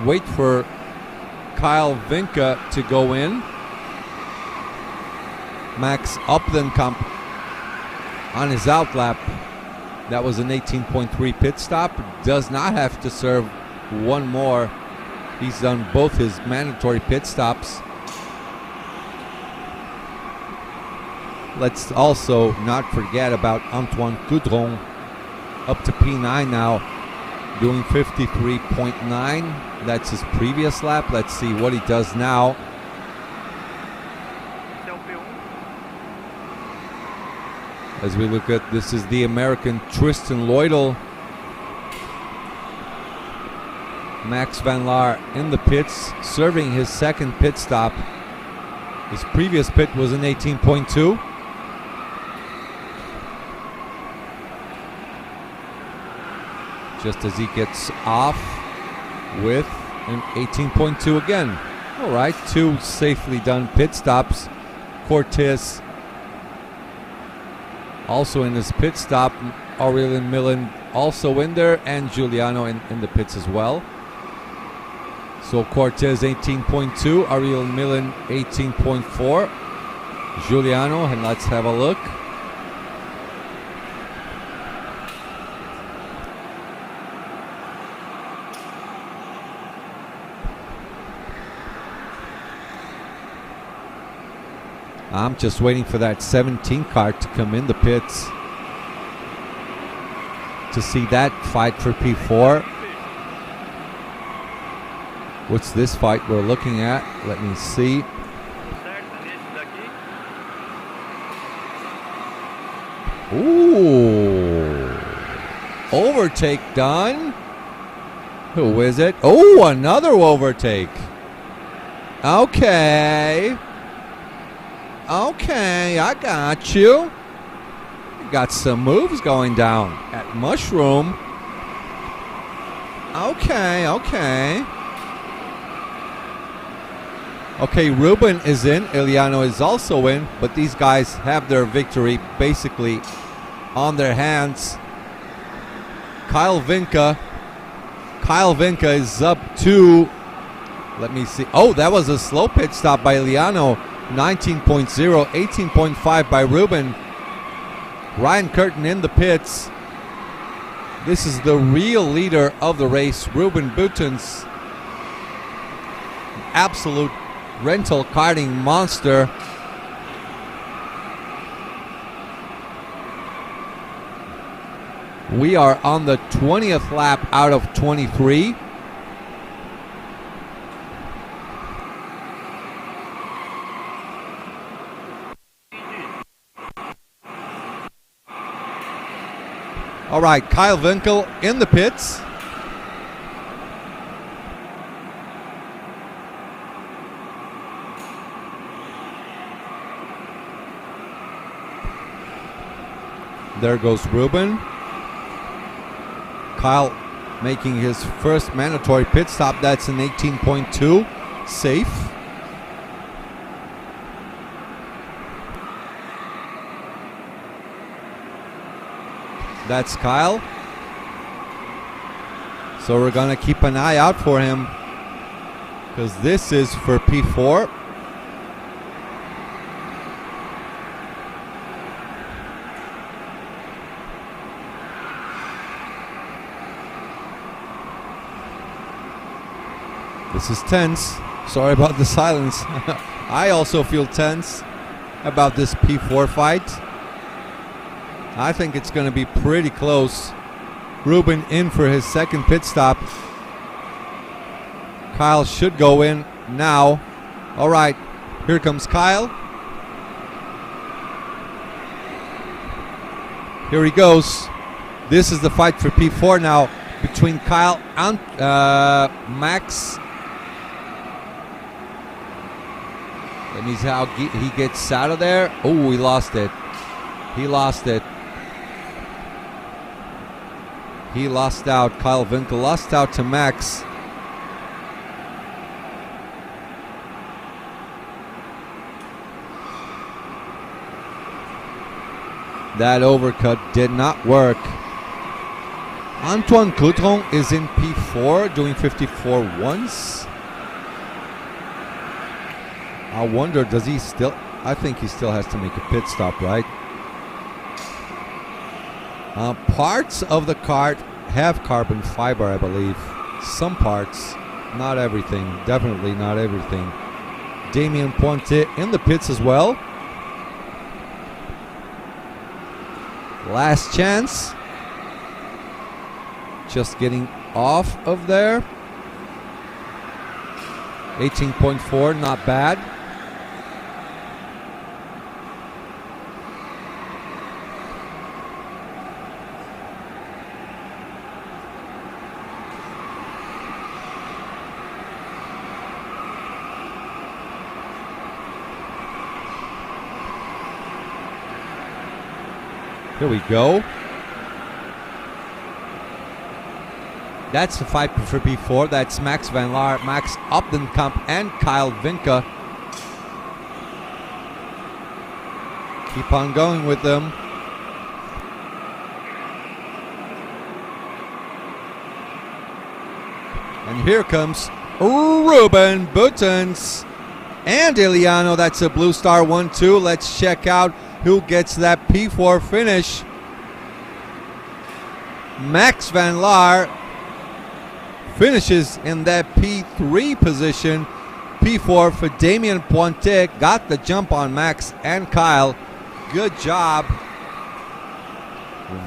wait for Kyle Vinca to go in. Max Opdenkamp on his outlap. That was an 18.3 pit stop. Does not have to serve one more. He's done both his mandatory pit stops. Let's also not forget about Antoine Coudron, up to P9 now, doing 53.9. That's his previous lap. Let's see what he does now. As we look at, this is the American Tristan Loidel. Max Van Laar in the pits, serving his second pit stop. His previous pit was an 18.2. Just as he gets off with an 18.2 again. All right, 2 safely done pit stops. Cortez also in his pit stop. Aurelien Millen also in there, and Giuliano in the pits as well. So Cortez 18.2, Aurelien Millen 18.4, Giuliano, and let's have a look. I'm just waiting for that 17 kart to come in the pits to see that fight for P4. What's this fight we're looking at? Let me see. Ooh. Overtake done. Who is it? Oh, another overtake. Okay. Okay, I got you. Got some moves going down at Mushroom. Okay, okay. Okay, Ruben is in. Iliano is also in. But these guys have their victory basically on their hands. Kyle Vinca is up 2. Let me see. Oh, that was a slow pit stop by Iliano. 19.0, 18.5 by Ruben. Ryan Curtin in the pits. This is the real leader of the race, Ruben Buttons. Absolute rental karting monster. We are on the 20th lap out of 23. All right, Kyle Winkel in the pits. There goes Ruben. Kyle making his first mandatory pit stop. That's an 18.2. Safe. That's Kyle. So we're going to keep an eye out for him because this is for P4. This is tense. Sorry about the silence. I also feel tense about this P4 fight. I think it's going to be pretty close. Ruben in for his second pit stop. Kyle should go in now. All right, here comes Kyle. Here he goes. This is the fight for P4 now between Kyle and Max. That means how he gets out of there. Oh, he lost it. He lost it. He lost out. Kyle Winkel lost out to Max. That overcut did not work. Antoine Coutron is in P4 doing 54 once. I wonder, does he still? I think he still has to make a pit stop, right? Parts of the kart have carbon fiber, I believe. Some parts, not everything. Definitely not everything. Damien Pointe in the pits as well. Last chance. Just getting off of there. 18.4, not bad. Here we go. That's the fight for P4. That's Max Van Laar, Max Opdenkamp, and Kyle Winca. Keep on going with them. And here comes Ruben Buttons and Iliano. That's a Blue Star 1-2. Let's check out who gets that P4 finish. Max Van Laar finishes in that P3 position. P4 for Damien Pointe. Got the jump on Max and Kyle. Good job.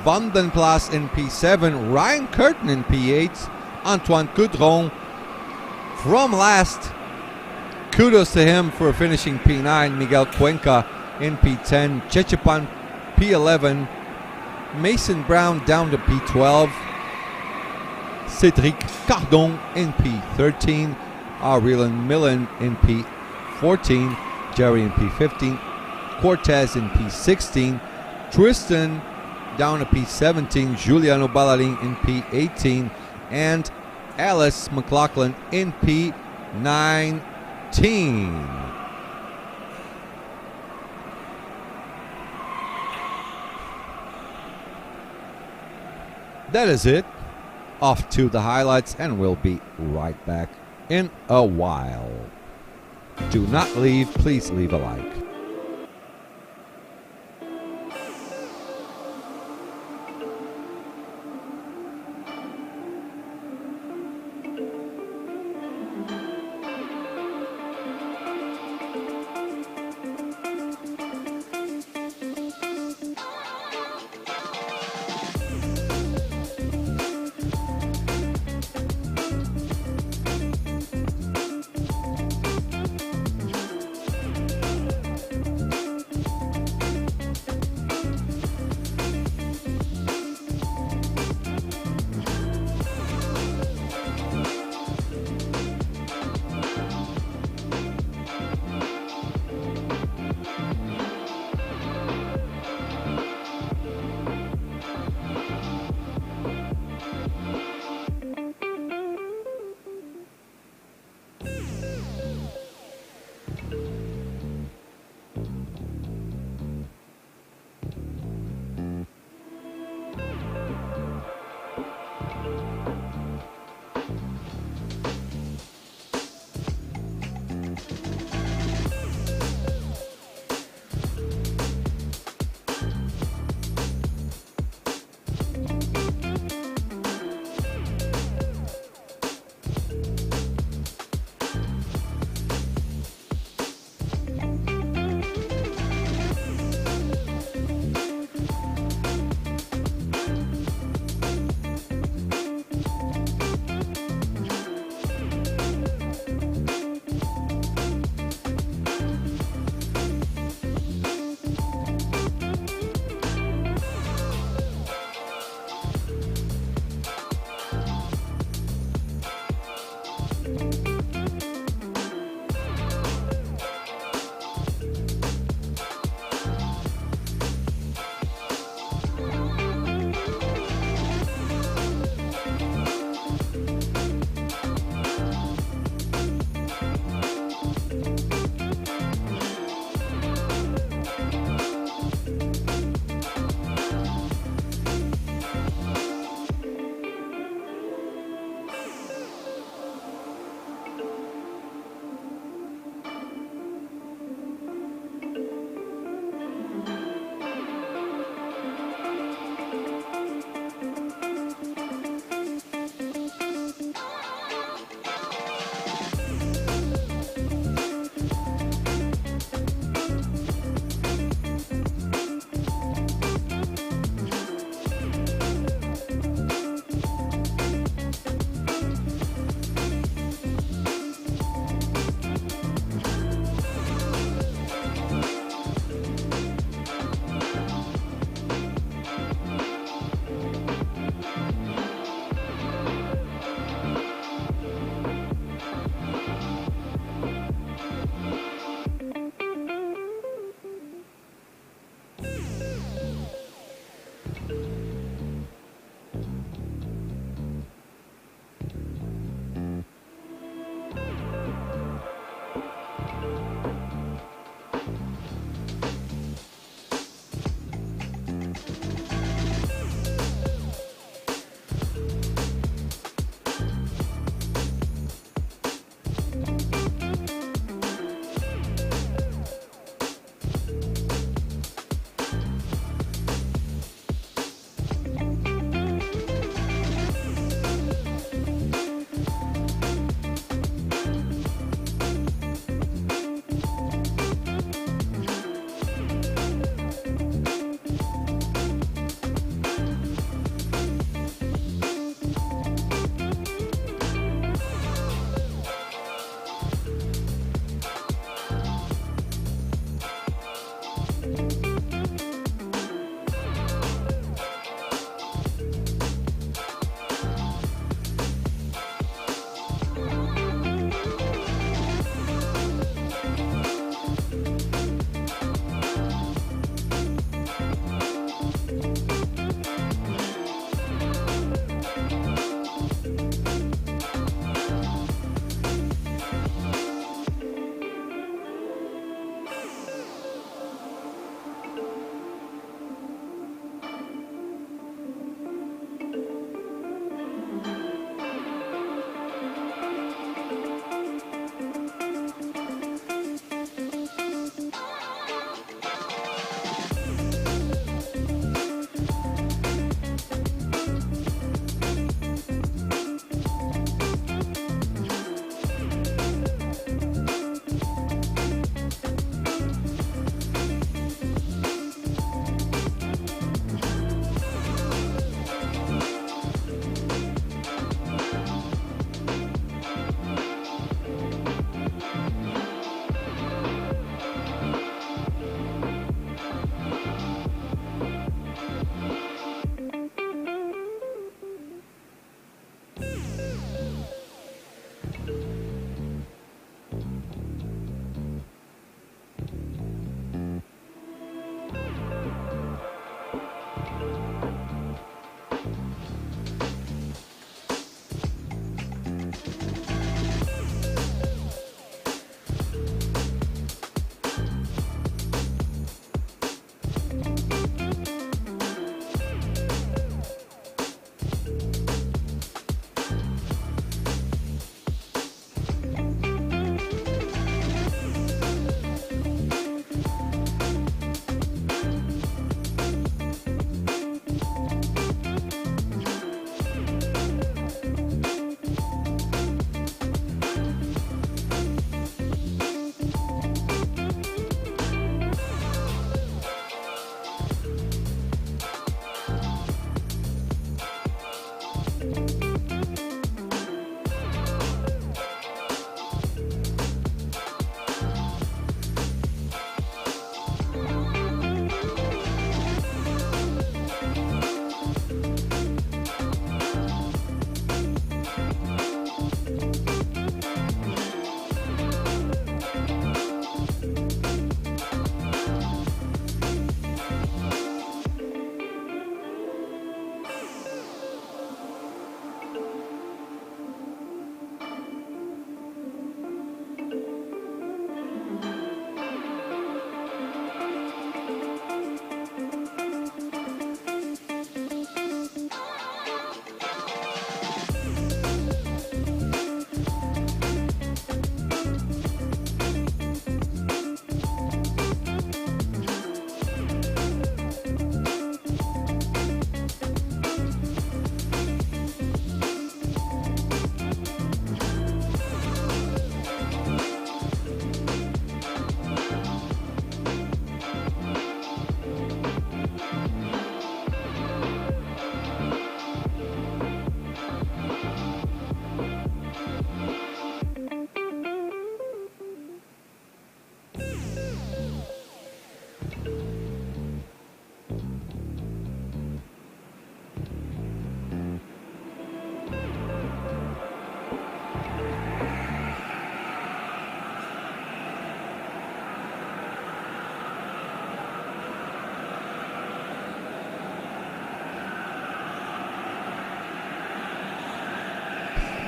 Vandenplas in P7. Ryan Curtin in P8. Antoine Coudron from last. Kudos to him for finishing P9. Miguel Cuenca in P10. Chechepan P11. Mason Brown down to P12. Cedric Cardon in P13. Aurelien Millen in P14. Jerry in P15. Cortez in P16. Tristan down to P17. Giuliano Ballarin in P18. And Alice McLaughlin in P19. That is it. Off to the highlights, and we'll be right back in a while. Do not leave. Please leave a like.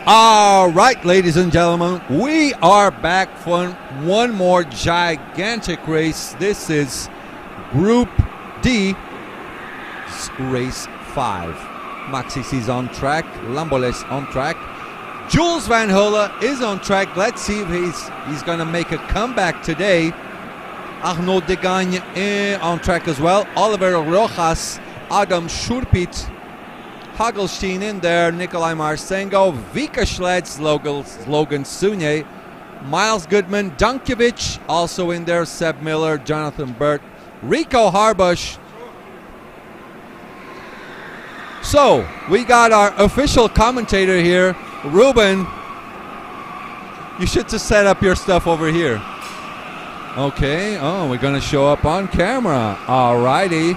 All right, ladies and gentlemen, we are back for one more gigantic race. This is Group D, Race 5. Maxi is on track, Lamboles on track. Jules Van Hulle is on track. Let's see if he's going to make a comeback today. Arnaud Degagne on track as well. Oliver Rojas, Adam Schurpit, Hagelstein in there, Nikolai Marsengo, Vika Schlitz, Logan Sunye, Miles Goodman, Dankovic also in there, Seb Miller, Jonathan Burt, Rico Harbush. So we got our official commentator here, Ruben. You should just set up your stuff over here. Okay, we're gonna show up on camera. Alrighty.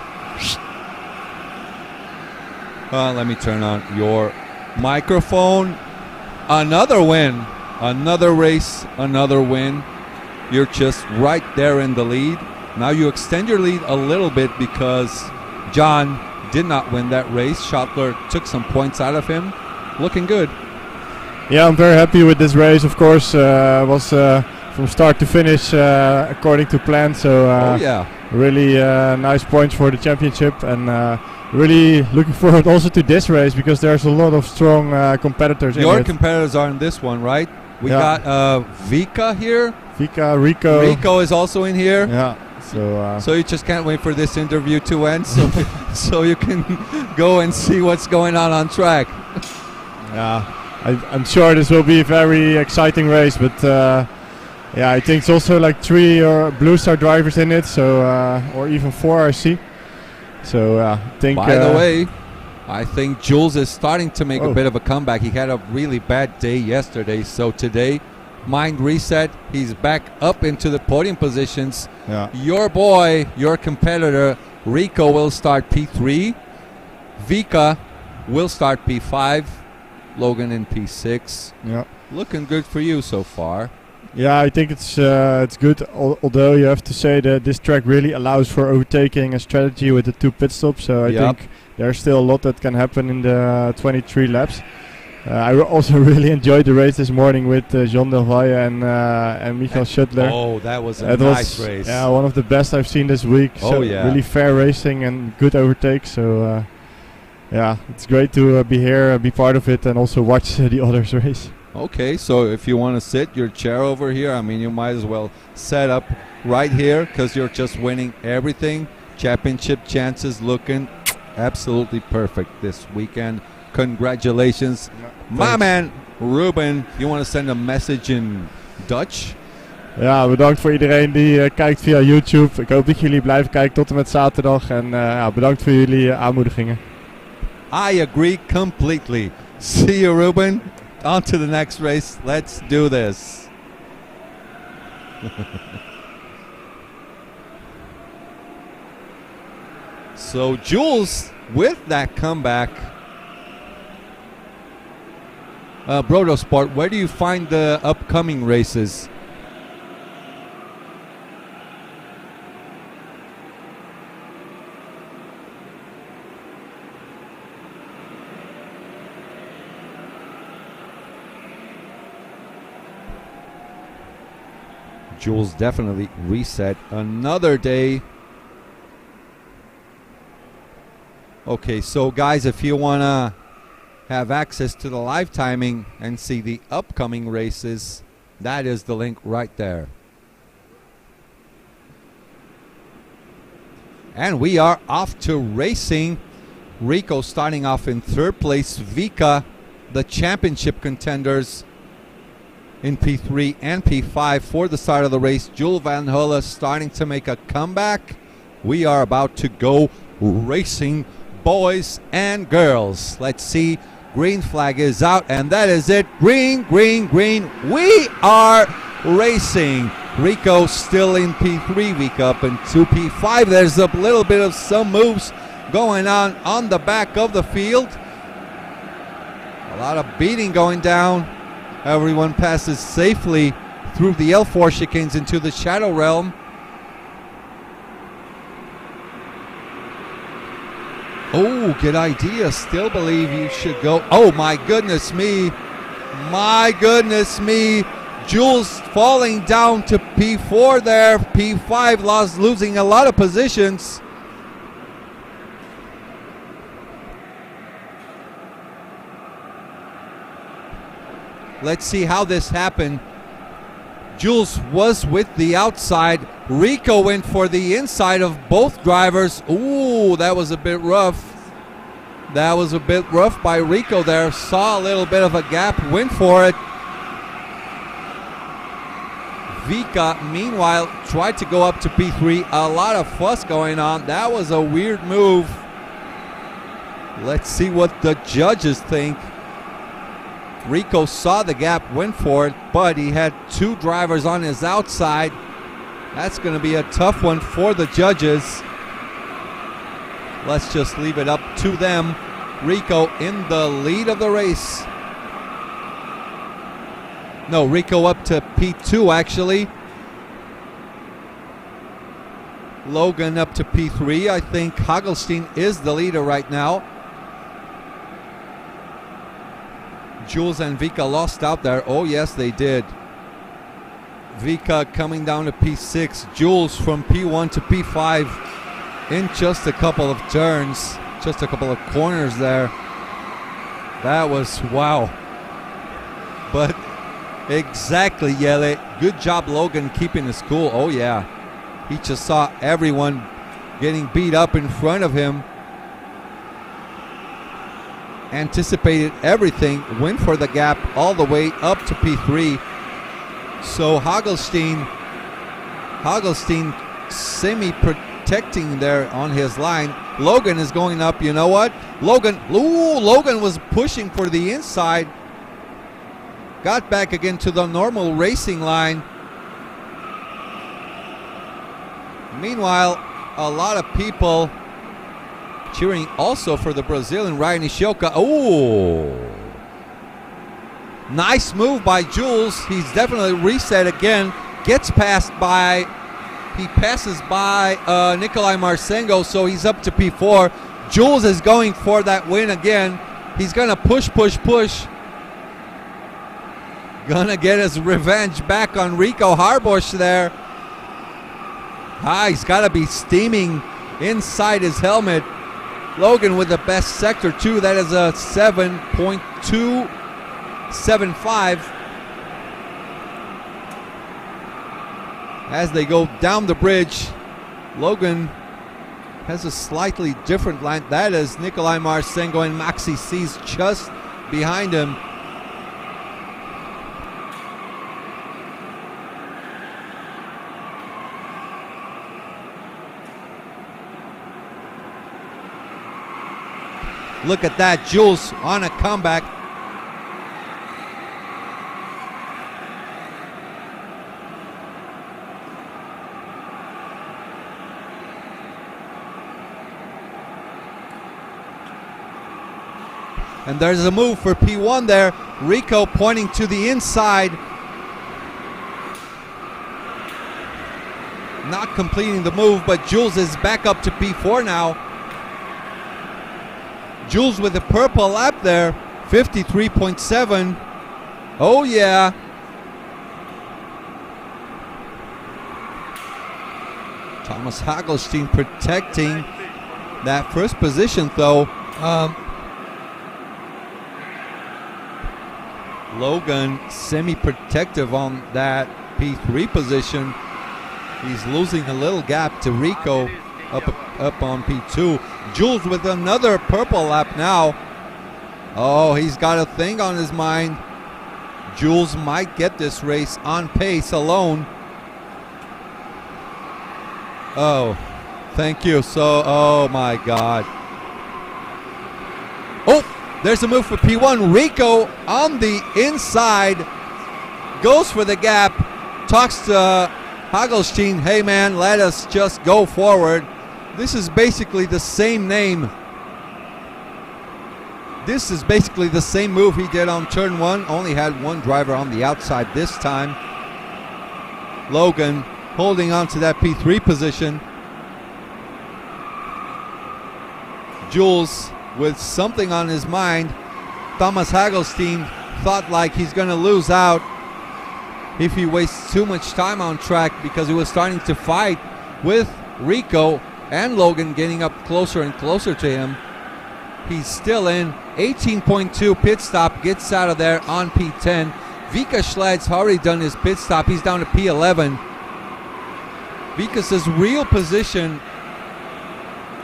Let me turn on your microphone. Another win, another race, another win. You're just right there in the lead. Now you extend your lead a little bit because John did not win that race. Schottler took some points out of him. Looking good. Yeah, I'm very happy with this race. Of course, was from start to finish according to plan. So really nice points for the championship, and really looking forward also to this race because there's a lot of strong competitors. Your competitors are in this one, right? We got Vika here. Vika, Rico. Rico is also in here. Yeah. So you just can't wait for this interview to end, so you can go and see what's going on track. Yeah, I'm sure this will be a very exciting race, but yeah, I think it's also like 3 Blue Star drivers in it, so or even 4 I see. So I think. By the way, I think Jules is starting to make a bit of a comeback. He had a really bad day yesterday, so today, mind reset. He's back up into the podium positions. Yeah. Your boy, your competitor, Rico will start P3. Vika will start P5. Logan in P6. Yeah. Looking good for you so far. Yeah, I think it's good. Although you have to say that this track really allows for overtaking a strategy with the 2 pit stops. So I think there's still a lot that can happen in the 23 laps. I also really enjoyed the race this morning with Jean Del Valle and Michael Schuttler. Oh, that was a nice race. Yeah, one of the best I've seen this week. Oh, so yeah. Really fair racing and good overtakes. So yeah, it's great to be here, be part of it, and also watch the others race. Okay, so if you want to sit your chair over here, I mean, you might as well set up right here because you're just winning everything. Championship chances looking absolutely perfect this weekend. Congratulations. My man, Ruben, you want to send a message in Dutch? Ja, bedankt voor iedereen die kijkt via YouTube. Ik hoop dat jullie blijven kijken tot en met zaterdag. En bedankt voor jullie aanmoedigingen. I agree completely. See you, Ruben. On to the next race. Let's do this. So Jules with that comeback. Brodo Sport, where do you find the upcoming races? Jules definitely reset another day. Okay, so guys, if you want to have access to the live timing and see the upcoming races, that is the link right there. And we are off to racing. Rico starting off in 3rd place. Vika, the championship contenders, in P3 and P5 for the start of the race. Jules Van Hulle starting to make a comeback. We are about to go racing, boys and girls. Let's see. Green flag is out, and that is it. Green, green, green. We are racing. Rico still in P3. Vika up into P5. There's a little bit of some moves going on the back of the field. A lot of beating going down. Everyone passes safely through the L4 chicanes into the Shadow Realm. Oh, good idea. Still believe you should go. Oh, my goodness me. My goodness me. Jules falling down to P4 there. P5 losing a lot of positions. Let's see how this happened. Jules was with the outside. Rico went for the inside of both drivers. Ooh, that was a bit rough. That was a bit rough by Rico there. Saw a little bit of a gap, went for it. Vika, meanwhile, tried to go up to P3. A lot of fuss going on. That was a weird move. Let's see what the judges think. Rico saw the gap, went for it, but he had two drivers on his outside. That's going to be a tough one for the judges. Let's just leave it up to them. Rico in the lead of the race. No, Rico up to P2 actually. Logan up to P3. I think Hagelstein is the leader right now. Jules and Vika lost out there. Oh yes, they did. Vika coming down to P6. Jules from P1 to P5 in just a couple of turns. Just a couple of corners there. That was wow. But exactly, Yele. Good job, Logan, keeping his cool. Oh yeah. He just saw everyone getting beat up in front of him. Anticipated everything, went for the gap all the way up to P3. So Hagelstein semi-protecting there on his line. Logan is going up, you know what? Logan was pushing for the inside. Got back again to the normal racing line. Meanwhile, a lot of people cheering also for the Brazilian Ryan Ishioka. Oh, nice move by Jules. He's definitely reset again. Gets passed by, he passes by Nikolai Marcengo, so he's up to P4. Jules is going for that win again. He's gonna push. Gonna get his revenge back on Rico Harbosch there. He's gotta be steaming inside his helmet. Logan with the best sector too. That is a 7.275. As they go down the bridge, Logan has a slightly different line. That is Nikolai Marcengo and Maxi C's just behind him. Look at that, Jules on a comeback. And there's a move for P1 there. Rico pointing to the inside. Not completing the move, but Jules is back up to P4 now. Jules with the purple lap there, 53.7. Oh yeah. Thomas Hagelstein protecting that first position though. Logan semi-protective on that P3 position. He's losing a little gap to Rico up on P2. Jules with another purple lap now. Oh, he's got a thing on his mind. Jules might get this race on pace alone. Oh, thank you. So, oh my God. Oh, there's a move for P1. Rico on the inside. Goes for the gap. Talks to Hagelstein. Hey man, let us just go forward. This is basically the same name. This is basically the same move he did on turn one. Only had one driver on the outside this time. Logan holding on to that P3 position. Jules with something on his mind. Thomas Hagelstein thought like he's going to lose out if he wastes too much time on track, because he was starting to fight with Rico and Logan getting up closer and closer to him. He's still in. 18.2 pit stop, gets out of there on P10. Vika Schled's already done his pit stop. He's down to P11. Vika's real position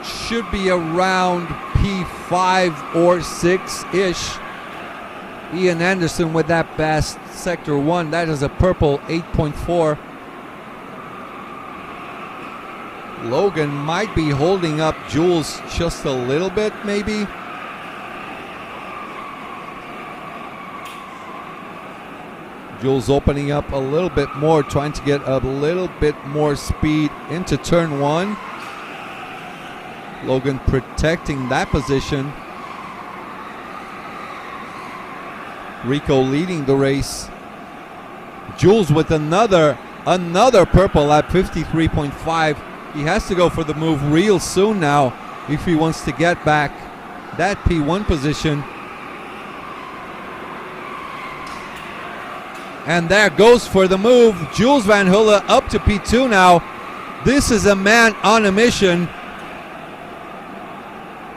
should be around P5 or 6-ish. Ian Anderson with that best sector 1. That is a purple 8.4. Logan might be holding up Jules just a little bit, maybe. Jules opening up a little bit more, trying to get a little bit more speed into turn 1. Logan protecting that position. Rico leading the race. Jules with another purple at 53.5. He has to go for the move real soon now if he wants to get back that P1 position. And there goes for the move. Jules Van Hulle up to P2 now. This is a man on a mission.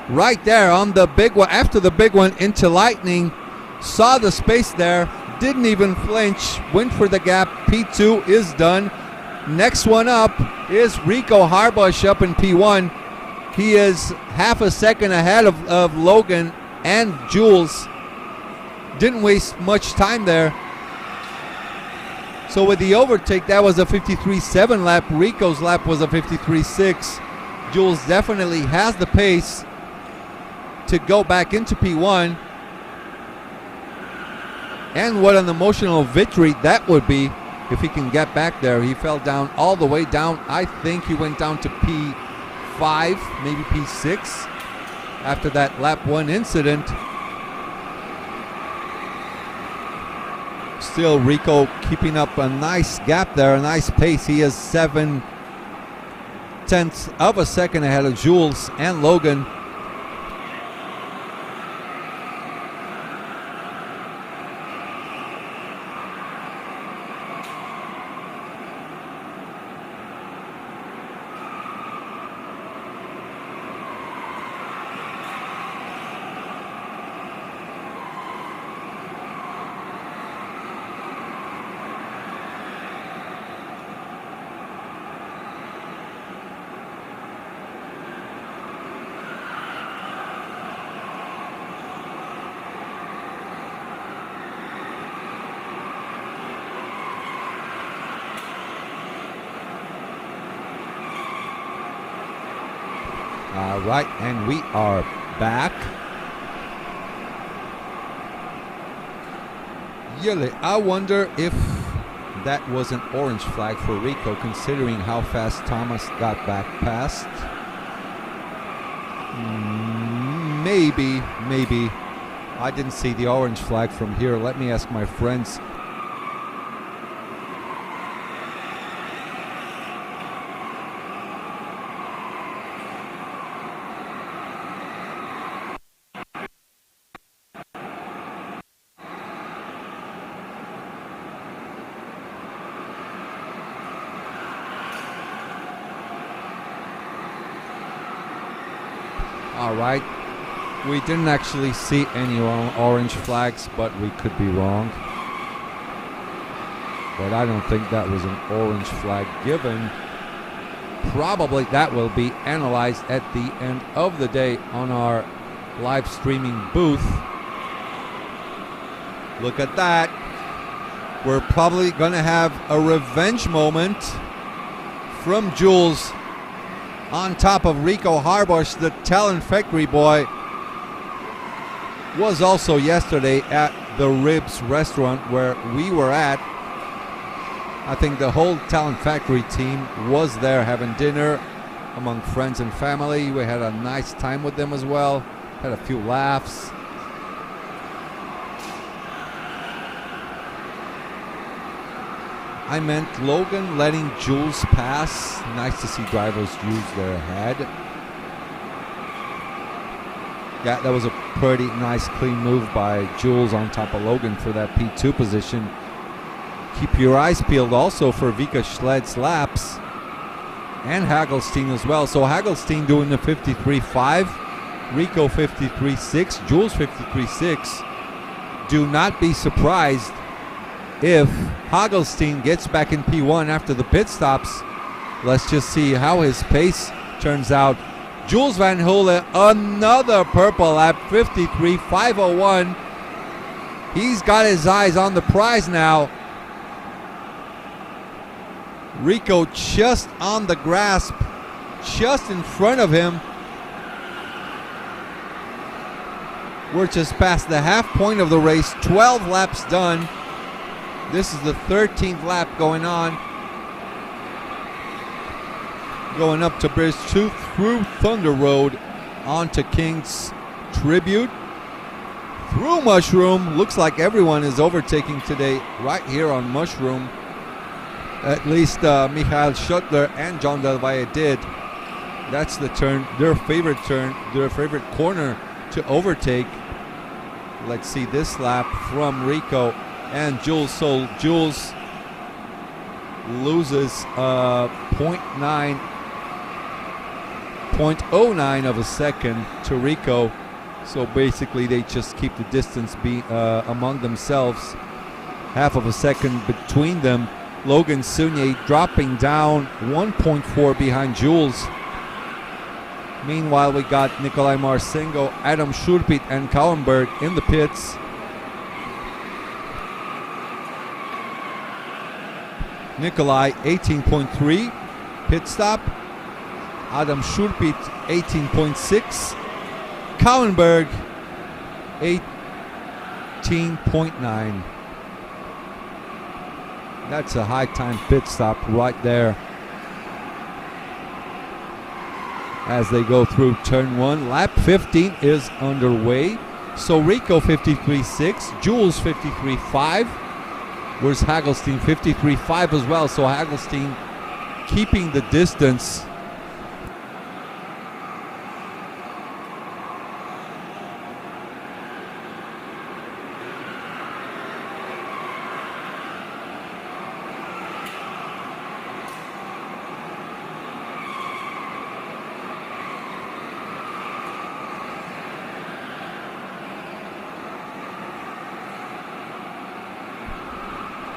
Right there on the big one, after the big one into Lightning. Saw the space there, didn't even flinch, went for the gap. P2 is done. Next one up is Rico Harbush up in P1. He is half a second ahead of Logan and Jules. Didn't waste much time there. So with the overtake, that was a 53.7 lap. Rico's lap was a 53.6. Jules definitely has the pace to go back into P1. And what an emotional victory that would be if he can get back there. He fell down all the way down. I think he went down to P5, maybe P6 after that lap 1 incident. Still Rico keeping up a nice gap there, a nice pace. He is 7/10 of a second ahead of Jules and Logan. All right, and we are back. Really, I wonder if that was an orange flag for Rico, considering how fast Thomas got back past. Maybe. I didn't see the orange flag from here. Let me ask my friends. All right, we didn't actually see any orange flags, but we could be wrong. But I don't think that was an orange flag given. Probably that will be analyzed at the end of the day on our live streaming booth. Look at that. We're probably going to have a revenge moment from Jules on top of Rico Harbush. The Talent Factory boy was also yesterday at the Ribs restaurant where we were at. I think the whole Talent Factory team was there having dinner among friends and family. We had a nice time with them as well. Had a few laughs. I meant Logan letting Jules pass. Nice to see drivers use their head. Yeah, that was a pretty nice clean move by Jules on top of Logan for that P2 position. Keep your eyes peeled also for Vika Schled's laps and Hagelstein as well. So Hagelstein doing the 53.5, Rico 53.6, Jules 53.6. Do not be surprised if Hagelstein gets back in P1 after the pit stops. Let's just see how his pace turns out. Jules Van Hole, another purple lap, 53.501. He's got his eyes on the prize now. Rico just on the grasp, just in front of him. We're just past the half point of the race, 12 laps done. This is the 13th lap going on. Going up to Bridge 2 through Thunder Road onto King's Tribute. Through Mushroom. Looks like everyone is overtaking today right here on Mushroom. At least Michael Schuttler and John Del Valle did. That's the turn, their favorite corner to overtake. Let's see this lap from Rico and Jules. So Jules loses 0.09 of a second to Rico. So basically they just keep the distance among themselves. Half of a second between them. Logan Sunier dropping down 1.4 behind Jules. Meanwhile, we got Nikolai Marcingo, Adam Schurpit, and Kauenberg in the pits. Nikolai 18.3 pit stop. Adam Schurpit 18.6. Kauenberg 18.9. That's a high time pit stop right there. As they go through turn 1, lap 15 is underway. So Rico 53.6, Jules 53.5. Where's Hagelstein 53.5 as well. So Hagelstein keeping the distance.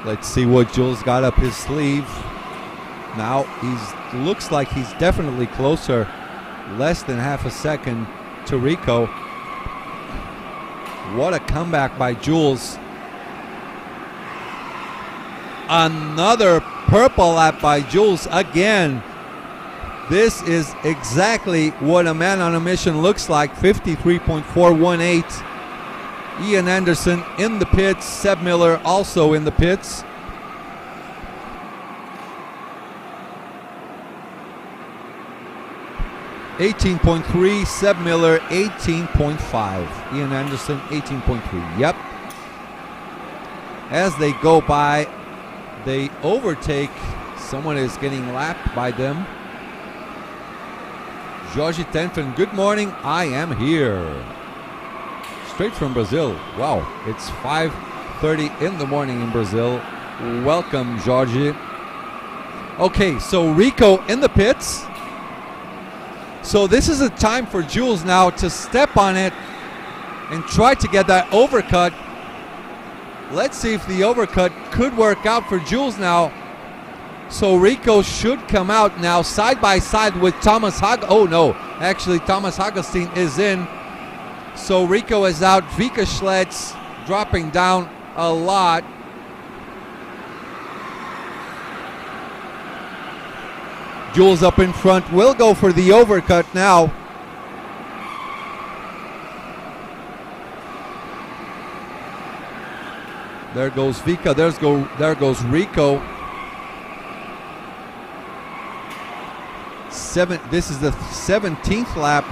Let's see what Jules got up his sleeve. Now looks like he's definitely closer, less than half a second to Rico. What a comeback by Jules. Another purple lap by Jules again. This is exactly what a man on a mission looks like, 53.418. Ian Anderson in the pits, Seb Miller also in the pits. $18.3, Seb Miller 18.5, Ian Anderson 18.3. Yep. As they go by, they overtake. Someone is getting lapped by them. Jorge Tenfen, good morning. I am here. Straight from Brazil. Wow, it's 5:30 in the morning in Brazil. Welcome, Jorge. Okay, so Rico in the pits. So this is a time for Jules now to step on it and try to get that overcut. Let's see if the overcut could work out for Jules now. So Rico should come out now side by side with Thomas Oh no, actually Thomas Hagelstein is in. So Rico is out. Vika Schled's dropping down a lot. Jules up in front will go for the overcut now. There goes Vika. There goes Rico. This is the 17th lap.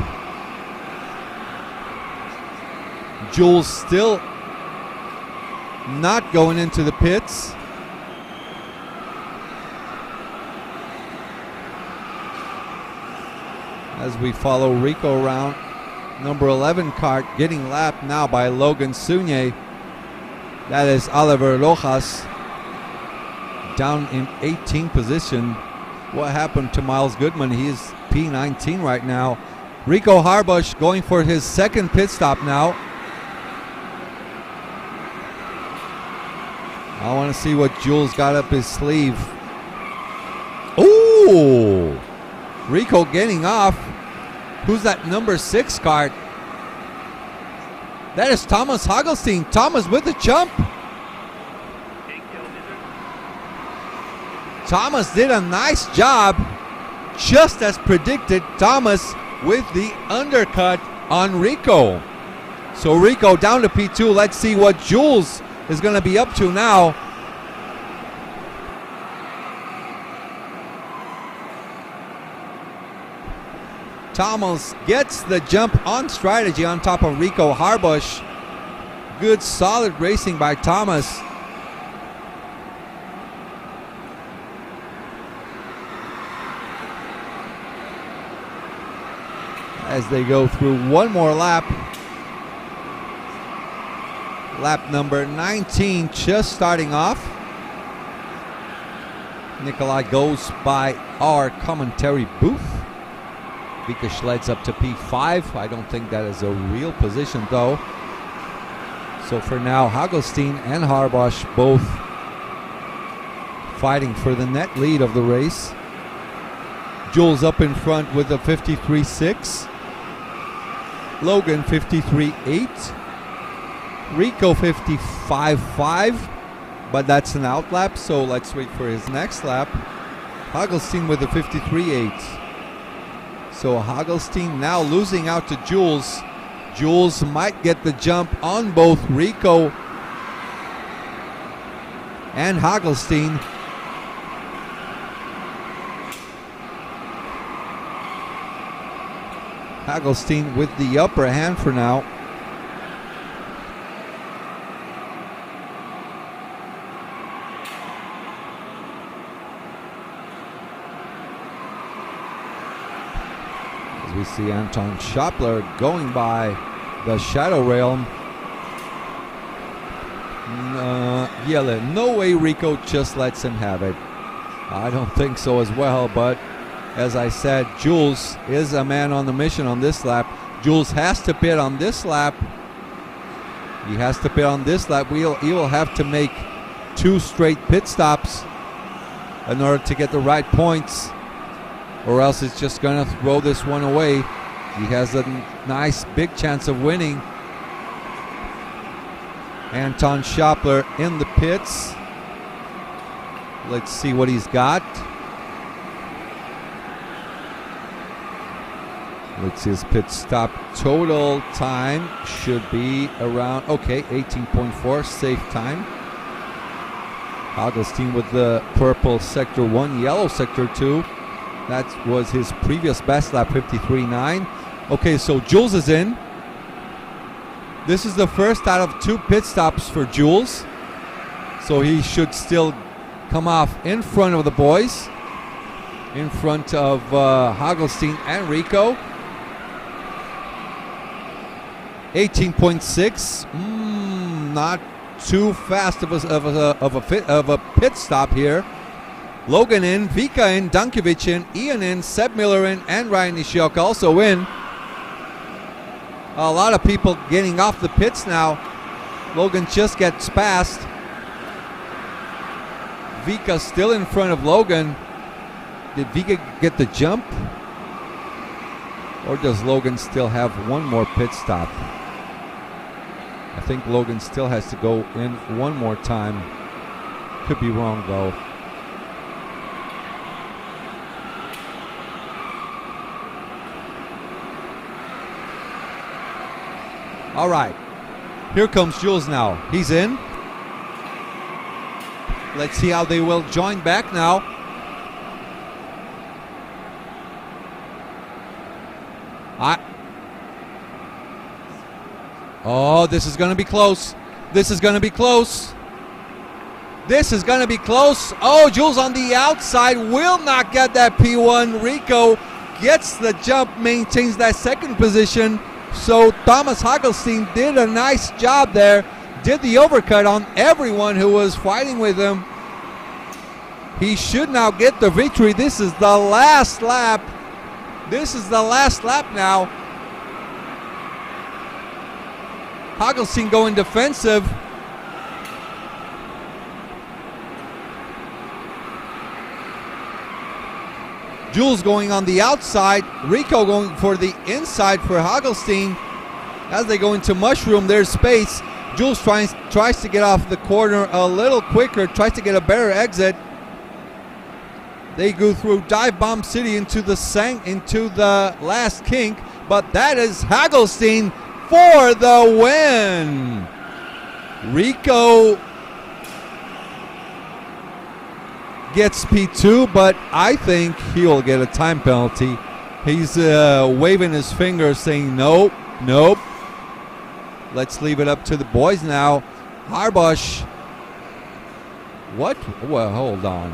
Jules still not going into the pits. As we follow Rico around. number 11 Kart getting lapped now by Logan Sunye. That is Oliver Rojas down in 18th position. What happened to Miles Goodman? He's P19 right now. Rico Harbush going for his second pit stop now. I want to see what Jules got up his sleeve. Ooh! Rico getting off. Who's that number 6 Kart? That is Thomas Hagelstein. Thomas with the jump. Thomas did a nice job. Just as predicted, Thomas with the undercut on Rico. So Rico down to P2. Let's see what Jules is going to be up to now. Thomas gets the jump on strategy on top of Rico Harbush. Good solid racing by Thomas. As they go through one more lap. Lap number 19 just starting off. Nikolai goes by our commentary booth. Vika Schleds up to P5. I don't think that is a real position though. So for now, Hagelstein and Harbush both fighting for the net lead of the race. Jules up in front with a 53.6. Logan 53.8. Rico 55.5. But that's an outlap, so let's wait for his next lap. Hagelstein with a 53.8. So Hagelstein now losing out to Jules. Jules might get the jump on both Rico and Hagelstein. Hagelstein with the upper hand for now. As we see Anton Schopler going by the shadow realm. No way Rico just lets him have it. I don't think so as well, but as I said, Jules is a man on the mission on this lap. Jules has to pit on this lap. He has to pit on this lap. He will have to make 2 straight pit stops in order to get the right points, or else it's just going to throw this one away. He has a nice big chance of winning. Anton Schopler in the pits. Let's see what he's got. Let's see his pit stop total time should be around, 18.4, safe time. Hagelstein with the purple sector 1, yellow sector 2. That was his previous best lap, 53.9. Okay, so Jules is in. This is the first out of 2 pit stops for Jules. So he should still come off in front of the boys. In front of Hagelstein and Rico. 18.6. Not too fast of a pit stop here. Logan in, Vika in, Dankovic in, Ian in, Seb Miller in, and Ryan Nishioka also in. A lot of people getting off the pits now. Logan just gets past. Vika still in front of Logan. Did Vika get the jump? Or does Logan still have one more pit stop? I think Logan still has to go in one more time. Could be wrong though. All right, here comes Jules now. He's in. Let's see how they will join back now. Oh, this is going to be close. This is going to be close. This is going to be close. Oh, Jules on the outside will not get that P1. Rico gets the jump, maintains that second position. So Thomas Hagelstein did a nice job there. Did the overcut on everyone who was fighting with him. He should now get the victory. This is the last lap. This is the last lap now. Hagelstein going defensive. Jules going on the outside. Rico going for the inside for Hagelstein. As they go into mushroom, there's space. Jules tries to get off the corner a little quicker, tries to get a better exit. They go through Dive Bomb City into the last kink, but that is Hagelstein for the win. Rico gets P2, but I think he'll get a time penalty. He's waving his finger saying nope, nope. Let's leave it up to the boys now. Harbush. What? Well, hold on.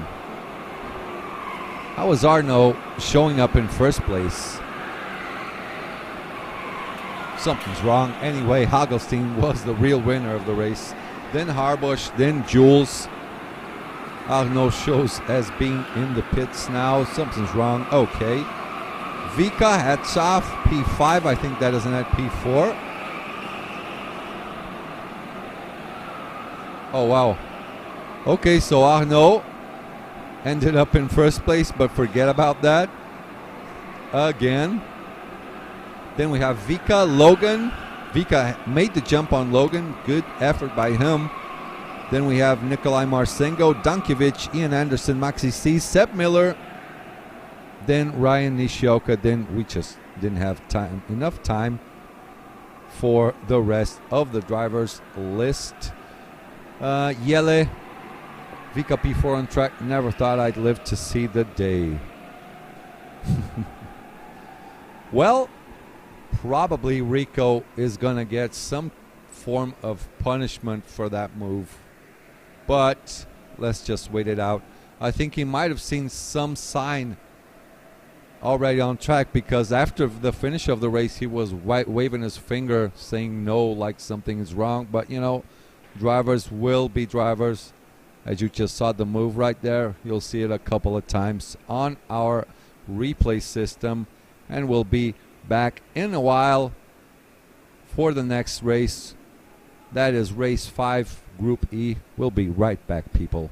How was Arno showing up in first place? Something's wrong. Anyway, Hagelstein was the real winner of the race. Then Harbush, then Jules. Arno shows as being in the pits now. Something's wrong. Okay. Vika, hats off. P5. I think that isn't at P4. Oh, wow. Okay, so Arno ended up in first place, but forget about that. Again. Then we have Vika, Logan. Vika made the jump on Logan. Good effort by him. Then we have Nikolai Marsengo, Dankiewicz, Ian Anderson, Maxi C, Seb Miller. Then Ryan Nishioka. Then we just didn't have enough time for the rest of the drivers list. Yele, Vika P4 on track. Never thought I'd live to see the day. Well, probably Rico is going to get some form of punishment for that move. But let's just wait it out. I think he might have seen some sign already on track, because after the finish of the race, he was waving his finger saying no, like something is wrong. But, you know, drivers will be drivers. As you just saw the move right there, you'll see it a couple of times on our replay system. And we'll be back in a while for the next race. That is race 5, Group E. We'll be right back, people.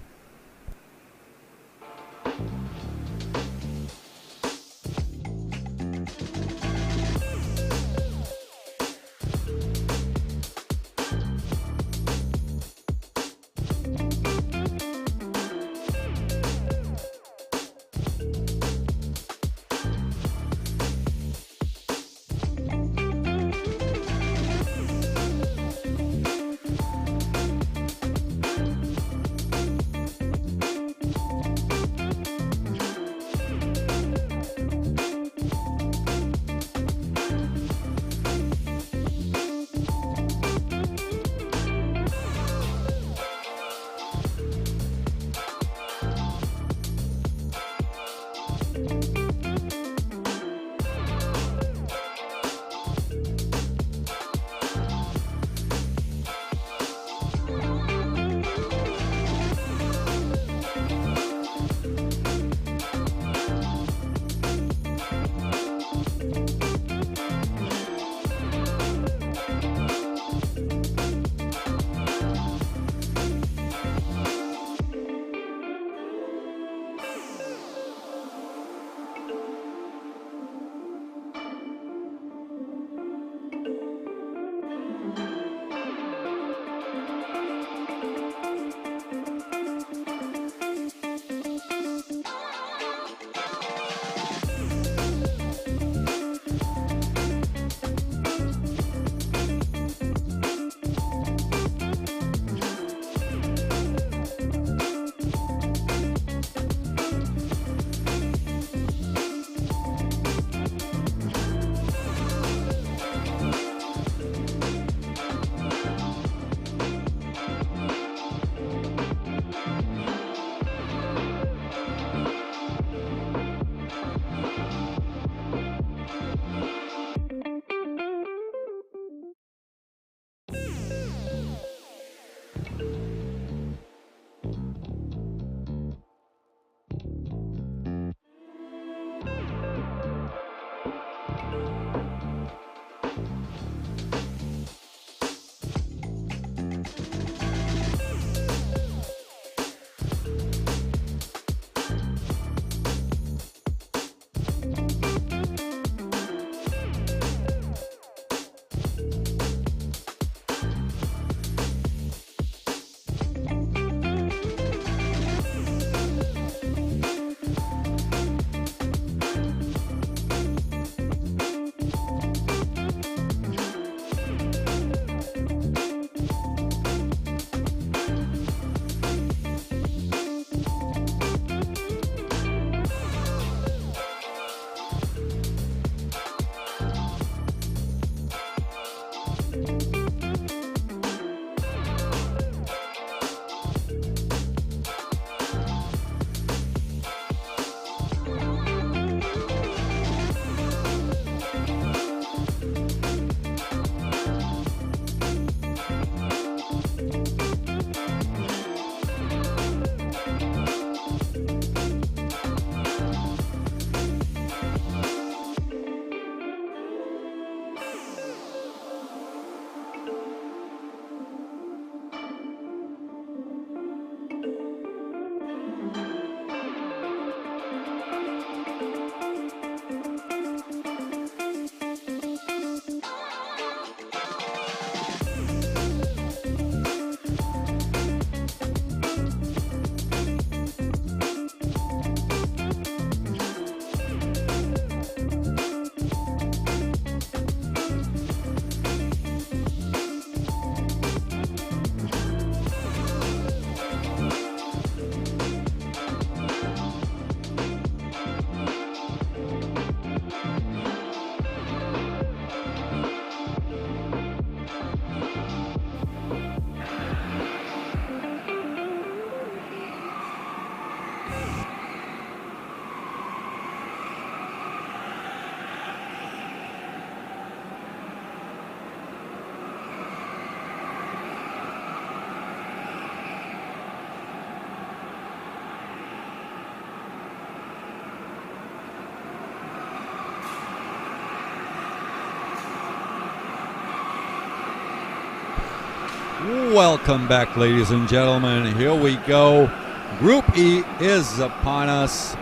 Welcome back, ladies and gentlemen. Here we go. Group E is upon us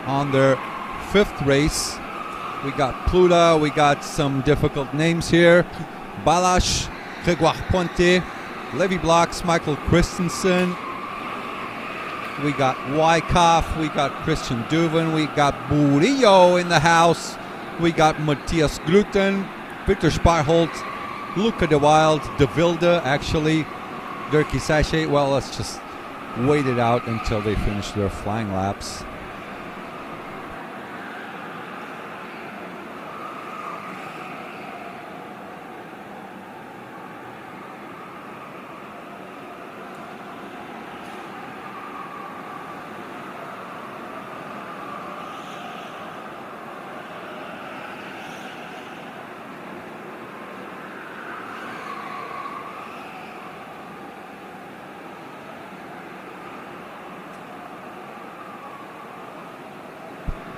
on their fifth race. We got Pluta. We got some difficult names here. Balash, Grégoire Ponte, Levi Blocks, Michael Christensen. We got Wyckoff. We got Christian Duven. We got Burillo in the house. We got Matthias Gluten, Victor Sparholt, Luca de Wild, De Wilde, actually, Dirkie Sachet. Well, let's just wait it out until they finish their flying laps.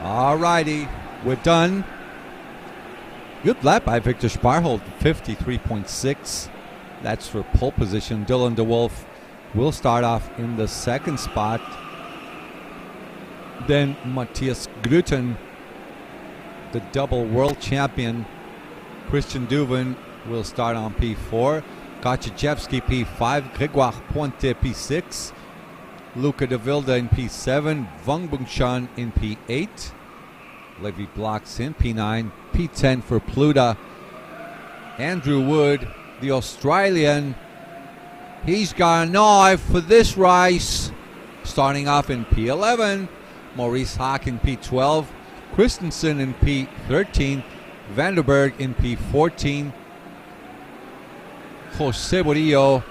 Alrighty, we're done. Good lap by Victor Sparholt, 53.6. That's for pole position. Dylan DeWolf will start off in the second spot. Then Matthias Gruten, the double world champion. Christian Duven will start on P4. Kaczewski P5. Grégoire Ponte P6. Luca de Wilde in P7. Wang Bungshan in P8. Levi Blocks in P9. P10 for Pluta. Andrew Wood, the Australian. He's got an eye for this race. Starting off in P11. Maurice Haak in P12. Christensen in P13. Vanderberg in P14. Jose Murillo,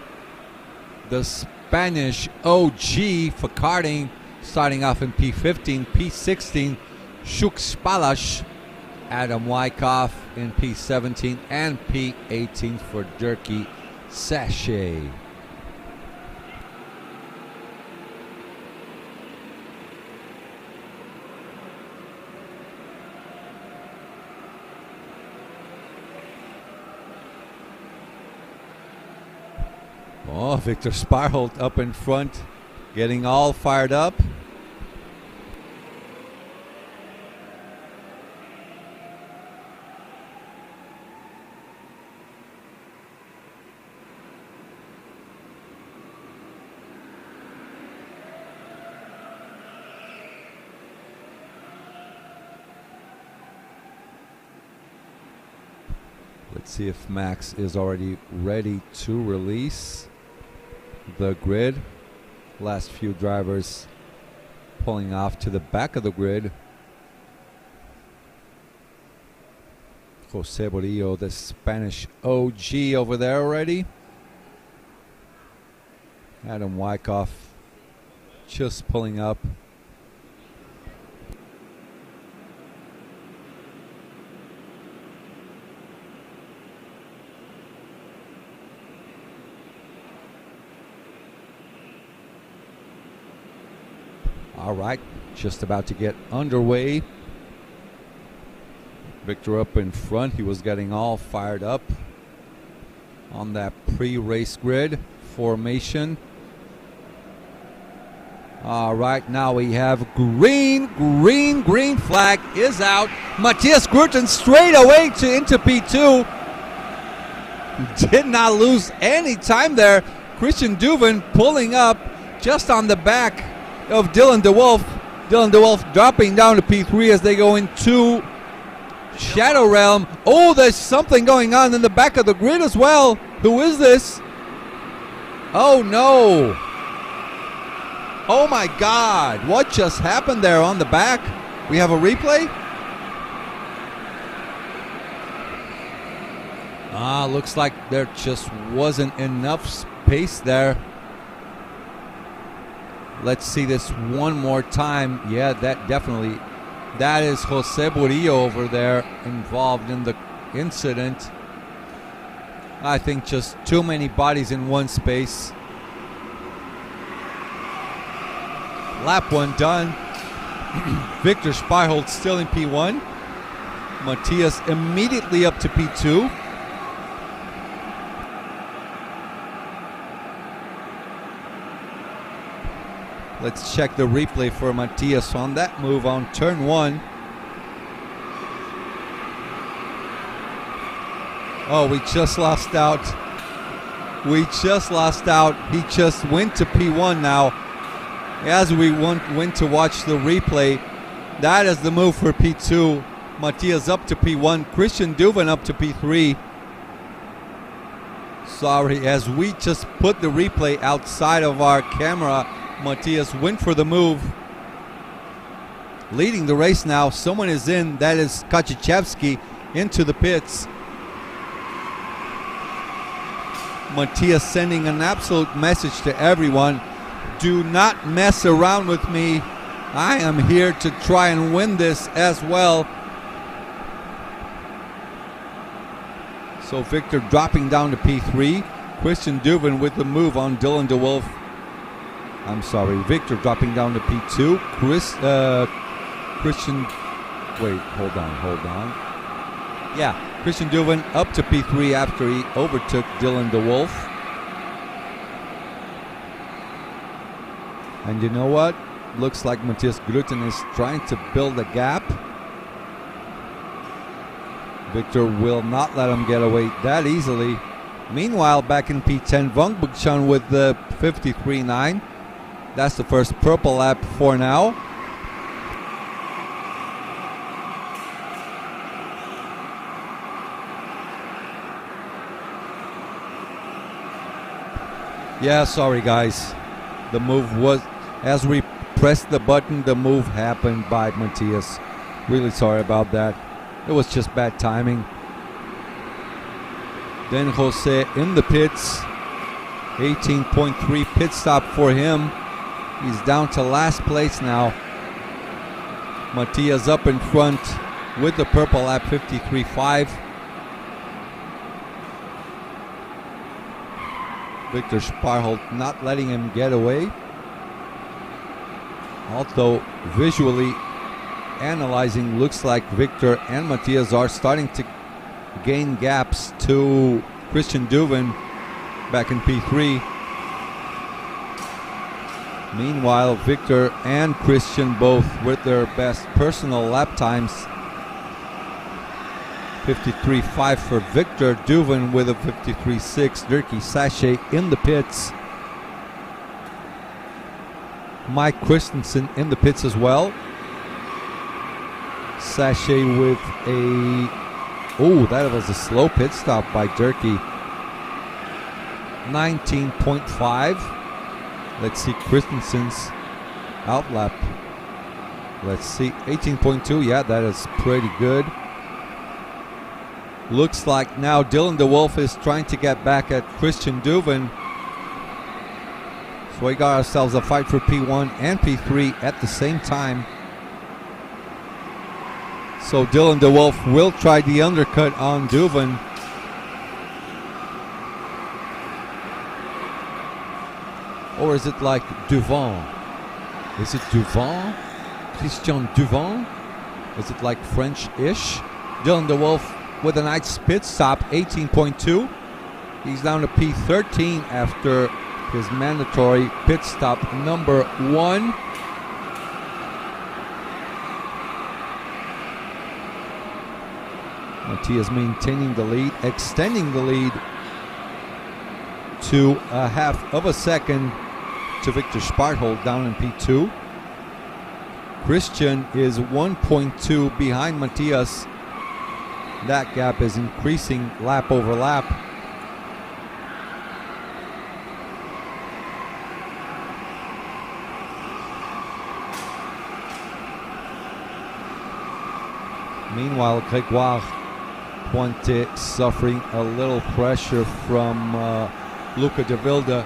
the Spanish OG for karting, starting off in P15. P16, Shuk Spalash. Adam Wyckoff in P17 and P18 for Dirkie Sachet. Oh, Victor Sparholt up in front, getting all fired up. Let's see if Max is already ready to release the grid. Last few drivers pulling off to the back of the grid. Jose Murillo, the Spanish OG, over there already. Adam Wyckoff just pulling up. All right, just about to get underway. Victor up in front. He was getting all fired up on that pre-race grid formation. All right, now we have green flag is out. Matthias Gruten straight away into P2. Did not lose any time there. Christian Duven pulling up just on the back of Dylan DeWolf. Dylan DeWolf dropping down to P3 as they go into Shadow Realm. Oh, there's something going on in the back of the grid as well. Who is this? Oh, no. Oh, my God. What just happened there on the back? We have a replay? Looks like there just wasn't enough space there. Let's see this one more time. Yeah, that is Jose Murillo over there involved in the incident. I think just too many bodies in one space. Lap one done. Victor Sparholt still in P1. Matthias immediately up to P2. Let's check the replay for Matthias on that move on turn 1. Oh, we just lost out. We just lost out. He just went to P1 now. As we went to watch the replay, that is the move for P2. Matthias up to P1. Christian Duven up to P3. Sorry, as we just put the replay outside of our camera, Matthias went for the move. Leading the race now. Someone is in. That is Kaczychewski into the pits. Matthias sending an absolute message to everyone. Do not mess around with me. I am here to try and win this as well. So Victor dropping down to P3. Christian Duven with the move on Dylan DeWolf. I'm sorry, Victor dropping down to P2. Christian, wait, hold on. Yeah, Christian Duven up to P3 after he overtook Dylan DeWolf. And you know what? Looks like Matthias Gruten is trying to build a gap. Victor will not let him get away that easily. Meanwhile, back in P10, Vong Bukchan with the 53.9. That's the first purple lap for now. Yeah, sorry guys. The move was, as we pressed the button, the move happened by Matthias. Really sorry about that. It was just bad timing. Then Jose in the pits. 18.3 pit stop for him. He's down to last place now. Matthias up in front with the purple lap 53.5. Victor Sparholt not letting him get away. Although visually analyzing, looks like Victor and Matthias are starting to gain gaps to Christian Duven back in P3. Meanwhile, Victor and Christian both with their best personal lap times. 53.5 for Victor. Duven with a 53.6. Dirkie Sachet in the pits. Mike Christensen in the pits as well. Sachet with a... Oh, that was a slow pit stop by Dirkie. 19.5. Let's see Christensen's outlap. Let's see, 18.2. Yeah, that is pretty good. Looks like now Dylan DeWolf is trying to get back at Christian Duven. So we got ourselves a fight for P1 and P3 at the same time. So Dylan DeWolf will try the undercut on Duven. Or is it like Duvant? Is it Duvant? Christian Duvant? Is it like French-ish? Dylan DeWolf with a nice pit stop, 18.2. He's down to P13 after his mandatory pit stop number 1. Matthias maintaining the lead, extending the lead to a half of a second to Victor Sparthold down in P2. Christian is 1.2 behind Matthias. That gap is increasing lap over lap. Meanwhile, Grégoire Pointet suffering a little pressure from Luca de Vilde.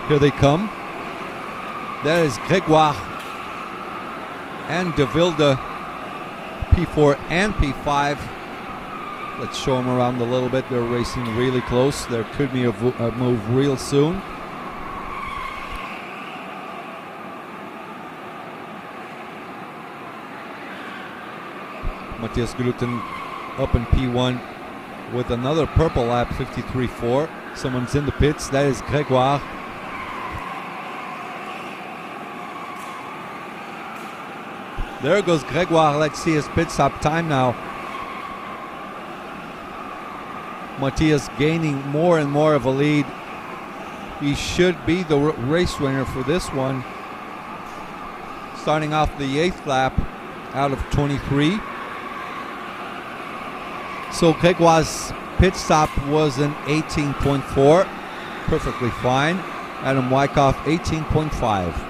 Here they come. There is Grégoire and de Vilde, P4 and P5. Let's show them around a little bit. They're racing really close. There could be a move real soon. Matthias Gluten up in P1 with another purple lap, 53.4. Someone's in the pits. That is Gregoire. There goes Gregoire. Let's see his pit stop time now. Matthias gaining more and more of a lead. He should be the race winner for this one. Starting off the 8th lap out of 23. So Gregoire's pit stop was an 18.4. Perfectly fine. Adam Wyckoff, 18.5.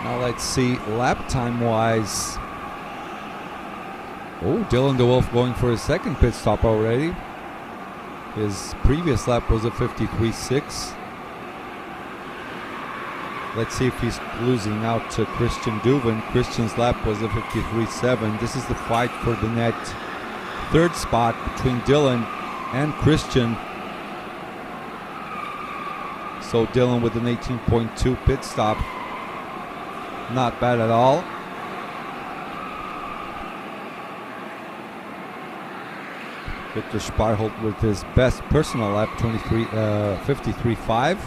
Now let's see lap time wise. Oh, Dylan DeWolf going for his second pit stop already. His previous lap was a 53.6. Let's see if he's losing out to Christian Duvin. Christian's lap was a 53.7. This is the fight for the net third spot between Dylan and Christian. So Dylan with an 18.2 pit stop. Not bad at all. Victor Sparholt with his best personal lap, 53.5.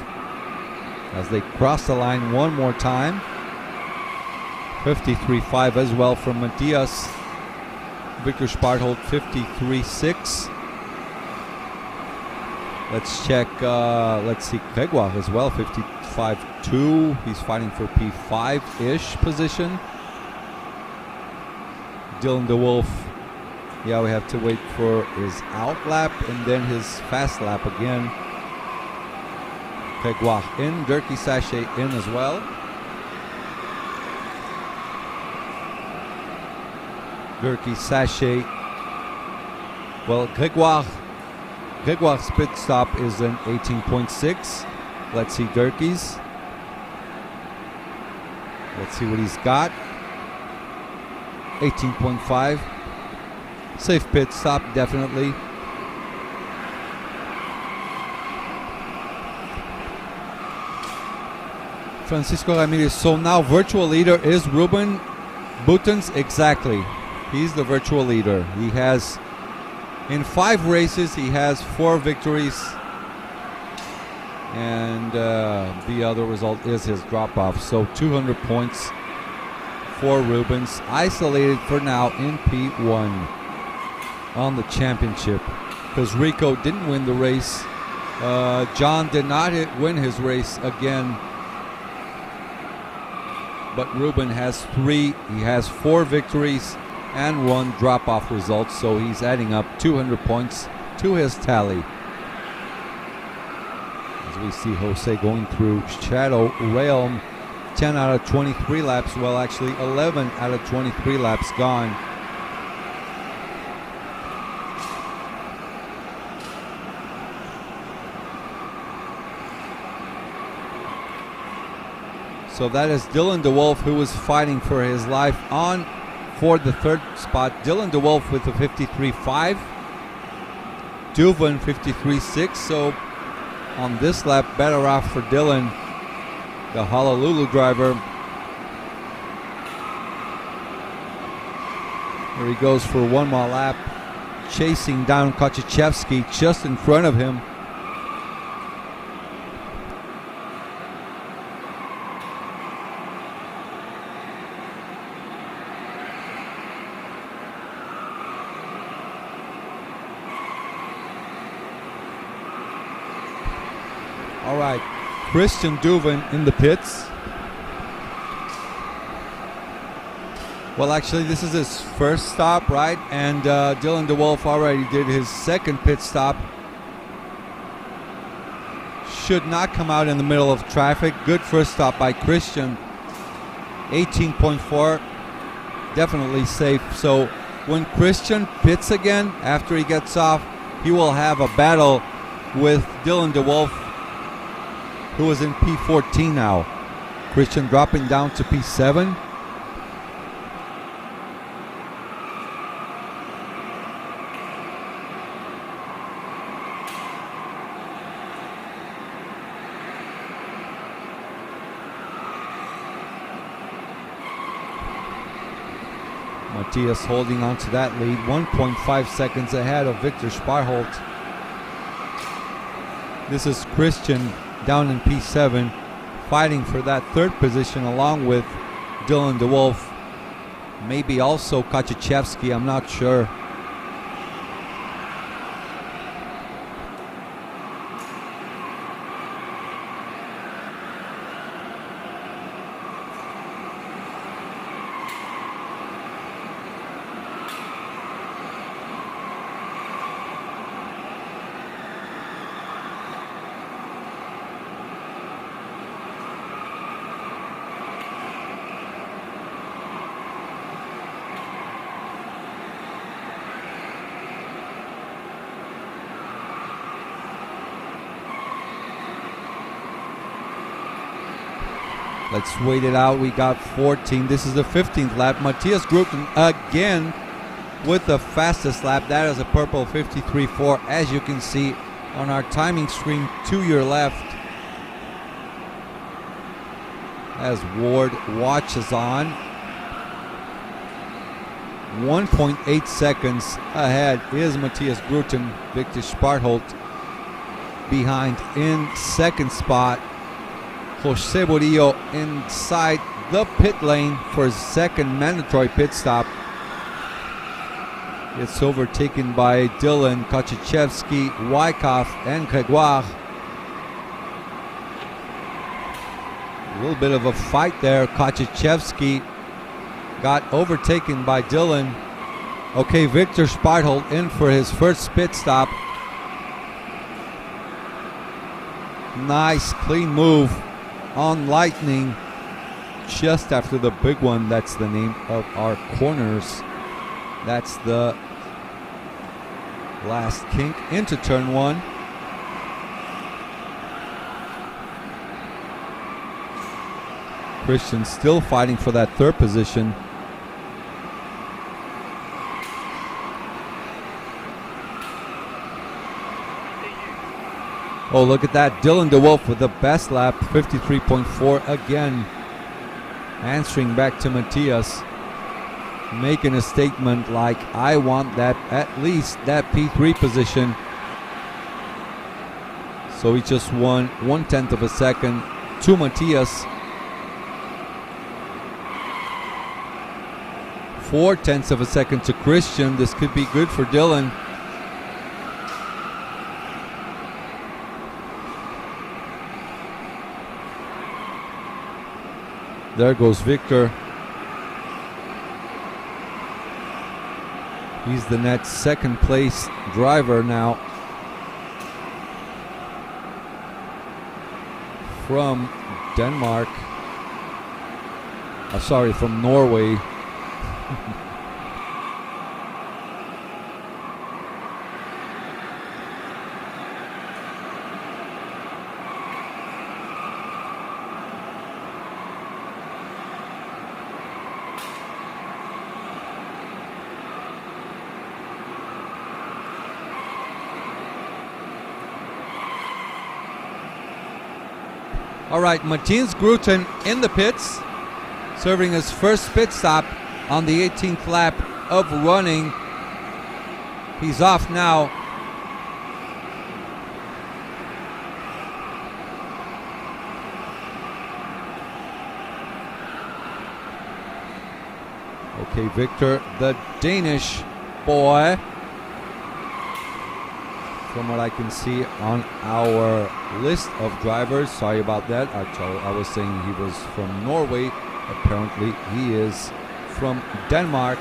As they cross the line one more time. 53.5 as well from Matthias. Victor Sparholt, 53.6. Let's check, let's see, Gregoire as well, 55.2. He's fighting for P5-ish position. Dylan DeWolf, yeah, we have to wait for his out lap and then his fast lap again. Gregoire in, Dirkie Sachet in as well. Dirkie Sachet, well, Gregoire's pit stop is an 18.6. Let's see Dirkie's. Let's see what he's got. 18.5. Safe pit stop, definitely. Francisco Ramirez. So now virtual leader is Ruben Boutens. Exactly. He's the virtual leader. He has, in 5 races, he has 4 victories. And the other result is his drop-off. So 200 points for Rubens. Isolated for now in P1 on the championship. Because Rico didn't win the race. John did not win his race again. But Ruben has 3. He has 4 victories and 1 drop-off result. So he's adding up 200 points to his tally. We see Jose going through Shadow Realm. 10 out of 23 laps. Well, actually 11 out of 23 laps gone. So that is Dylan DeWolf, who was fighting for his life on for the 3rd spot. Dylan DeWolf with a 53.5. Duvin 53.6. So on this lap, better off for Dylan, the Honolulu driver. Here he goes for one more lap, chasing down Koczyczewski just in front of him. All right, Christian Duvin in the pits. Well, actually, this is his first stop, right? And Dylan DeWolf already did his second pit stop. Should not come out in the middle of traffic. Good first stop by Christian. 18.4, definitely safe. So when Christian pits again after he gets off, he will have a battle with Dylan DeWolf, who is in P14 now. Christian dropping down to P7. Matthias holding on to that lead, 1.5 seconds ahead of Victor Sparholt. This is Christian down in P7, fighting for that third position along with Dylan DeWolf. Maybe also Kaczewski, I'm not sure. Let's wait it out. We got 14. This is the 15th lap. Matthias Gruten again with the fastest lap. That is a purple 53.4, as you can see on our timing screen to your left. As Ward watches on. 1.8 seconds ahead is Matthias Gruten. Victor Sparholt behind in second spot. Jose Murillo inside the pit lane for his second mandatory pit stop. It's overtaken by Dylan, Kaczewski, Wyckoff, and Gregoire. A little bit of a fight there. Kaczewski got overtaken by Dylan. Okay, Victor Sparholt in for his first pit stop. Nice, clean move on Lightning just after the big one. That's the name of our corners. That's the last kink into turn one. Christian still fighting for that third position. Oh, look at that. Dylan DeWolf with the best lap, 53.4 again. Answering back to Matthias. Making a statement like, I want that, at least that P3 position. So he just won 1/10 of a second to Matthias. 4/10 of a second to Christian. This could be good for Dylan. There goes Victor. He's the next second place driver now. From Denmark. Sorry, from Norway. All right, Matthias Gruten in the pits, serving his first pit stop on the 18th lap of running. He's off now. Okay, Victor, the Danish boy. From what I can see on our list of drivers, sorry about that. I was saying he was from Norway. Apparently he is from Denmark.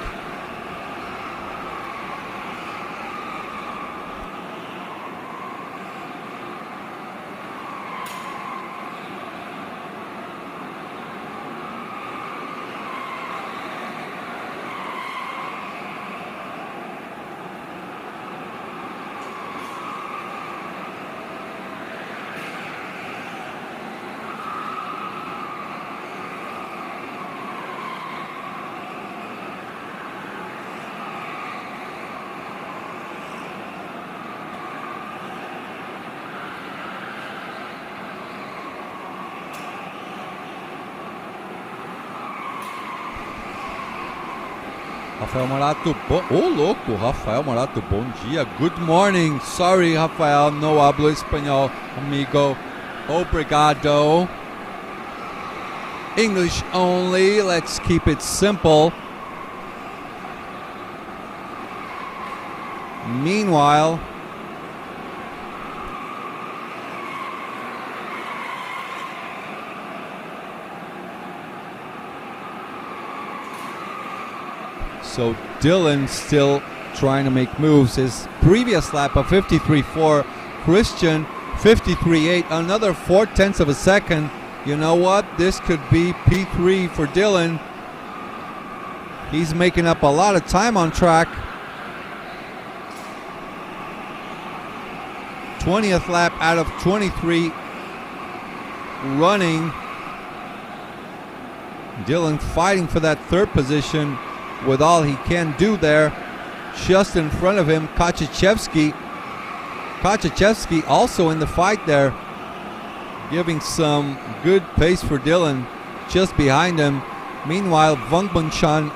Rafael Morato, louco, Rafael Morato, bom dia, good morning. Sorry, Rafael, no hablo español, amigo. Obrigado. English only, let's keep it simple. Meanwhile, so Dylan still trying to make moves. His previous lap of 53.4, Christian 53.8, another 0.4 of a second. You know what? This could be P3 for Dylan. He's making up a lot of time on track. 20th lap out of 23 running. Dylan fighting for that third position with all he can do there. Just in front of him, Kaczewski. Kaczewski also in the fight there, giving some good pace for Dylan just behind him. Meanwhile, Vangbanchan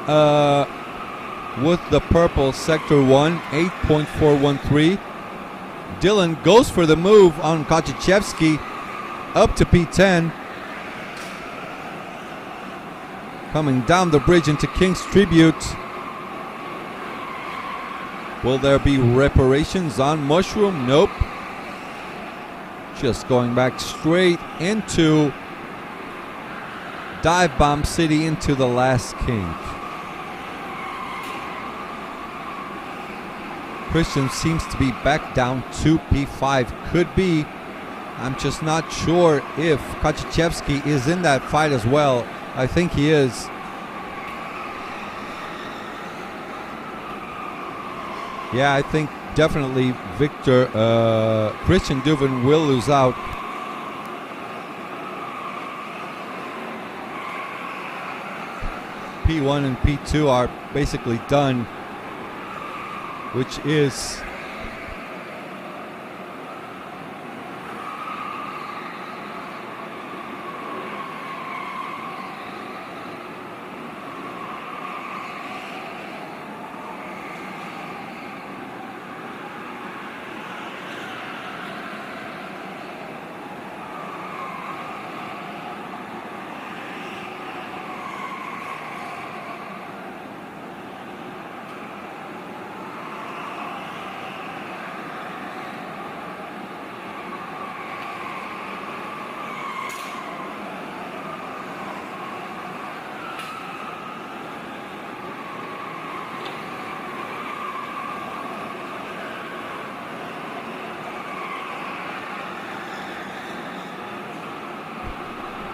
with the purple sector 1, 8.413. Dylan goes for the move on Kaczewski up to P10. Coming down the bridge into King's Tribute. Will there be reparations on Mushroom? Nope. Just going back straight into Dive Bomb City into the last kink. Christian seems to be back down to P5. Could be. I'm just not sure if Kaczewski is in that fight as well. I think he is. Yeah, I think definitely Christian Duvin will lose out. P1 and P2 are basically done, which is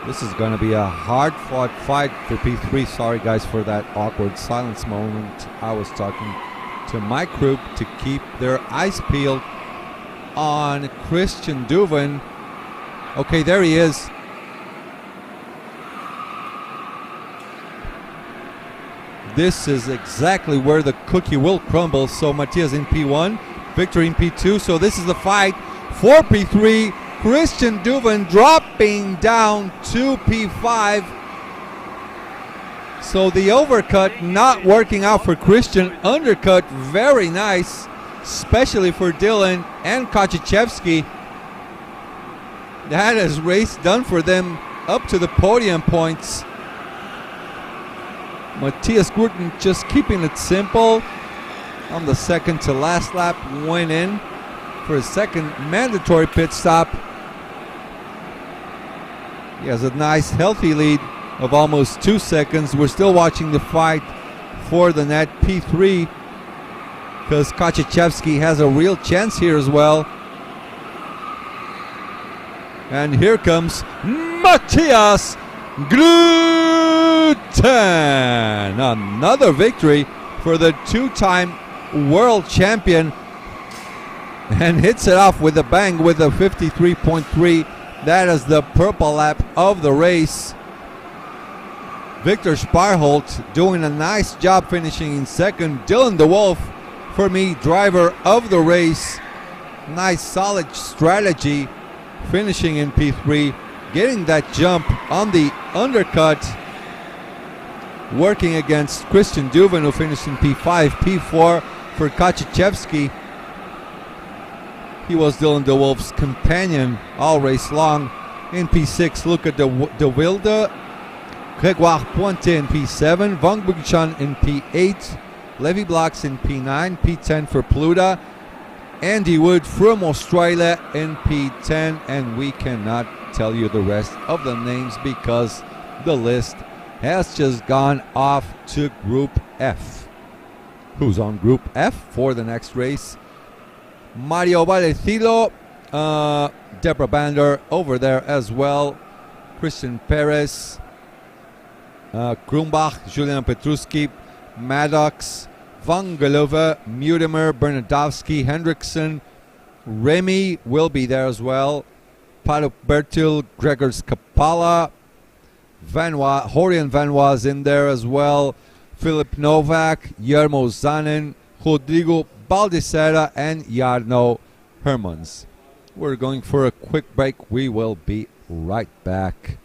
this is going to be a hard-fought fight for P3. Sorry, guys, for that awkward silence moment. I was talking to my crew to keep their eyes peeled on Christian Duvin. Okay, there he is. This is exactly where the cookie will crumble. So Matias in P1, Victor in P2. So this is the fight for P3. Christian Duvin dropping down to P5. So the overcut not working out for Christian. Undercut very nice, especially for Dylan and Kaczewski. That is race done for them up to the podium points. Matthias Gurten just keeping it simple on the second to last lap, went in for his second mandatory pit stop. He has a nice healthy lead of almost 2 seconds. We're still watching the fight for the net P3 because Kaczewski has a real chance here as well. And here comes Matthias Gurten. Another victory for the two-time world champion, and hits it off with a bang with a 53.3. That is the purple lap of the race. Victor Sparholt doing a nice job finishing in second. Dylan DeWolf, for me, driver of the race. Nice solid strategy finishing in P3, getting that jump on the undercut. working against Christian Duven, who finished in P5. P4 for Kaczewski. He was Dylan de Wolf's companion all race long. In P6, Luca de Wilde, Grégoire Pointe in P7, Van Bugchan in P8, Levi Blocks in P9, P10 for Pluta, Andy Wood from Australia in P10, and we cannot tell you the rest of the names because the list has just gone off to Group F. Who's on Group F for the next race? Mario Vallecillo, Deborah Bander over there as well, Christian Perez, Krumbach, Julian Petruski, Maddox, Van Gelove, Mutimer, Bernardowski, Hendrickson, Remy will be there as well, Paolo Bertil, Gregor Skapala, Horian Vanois in there as well, Philip Novak, Yermo Zanin, Rodrigo Baldissera, and Jarno Hermans. We're going for a quick break. We will be right back.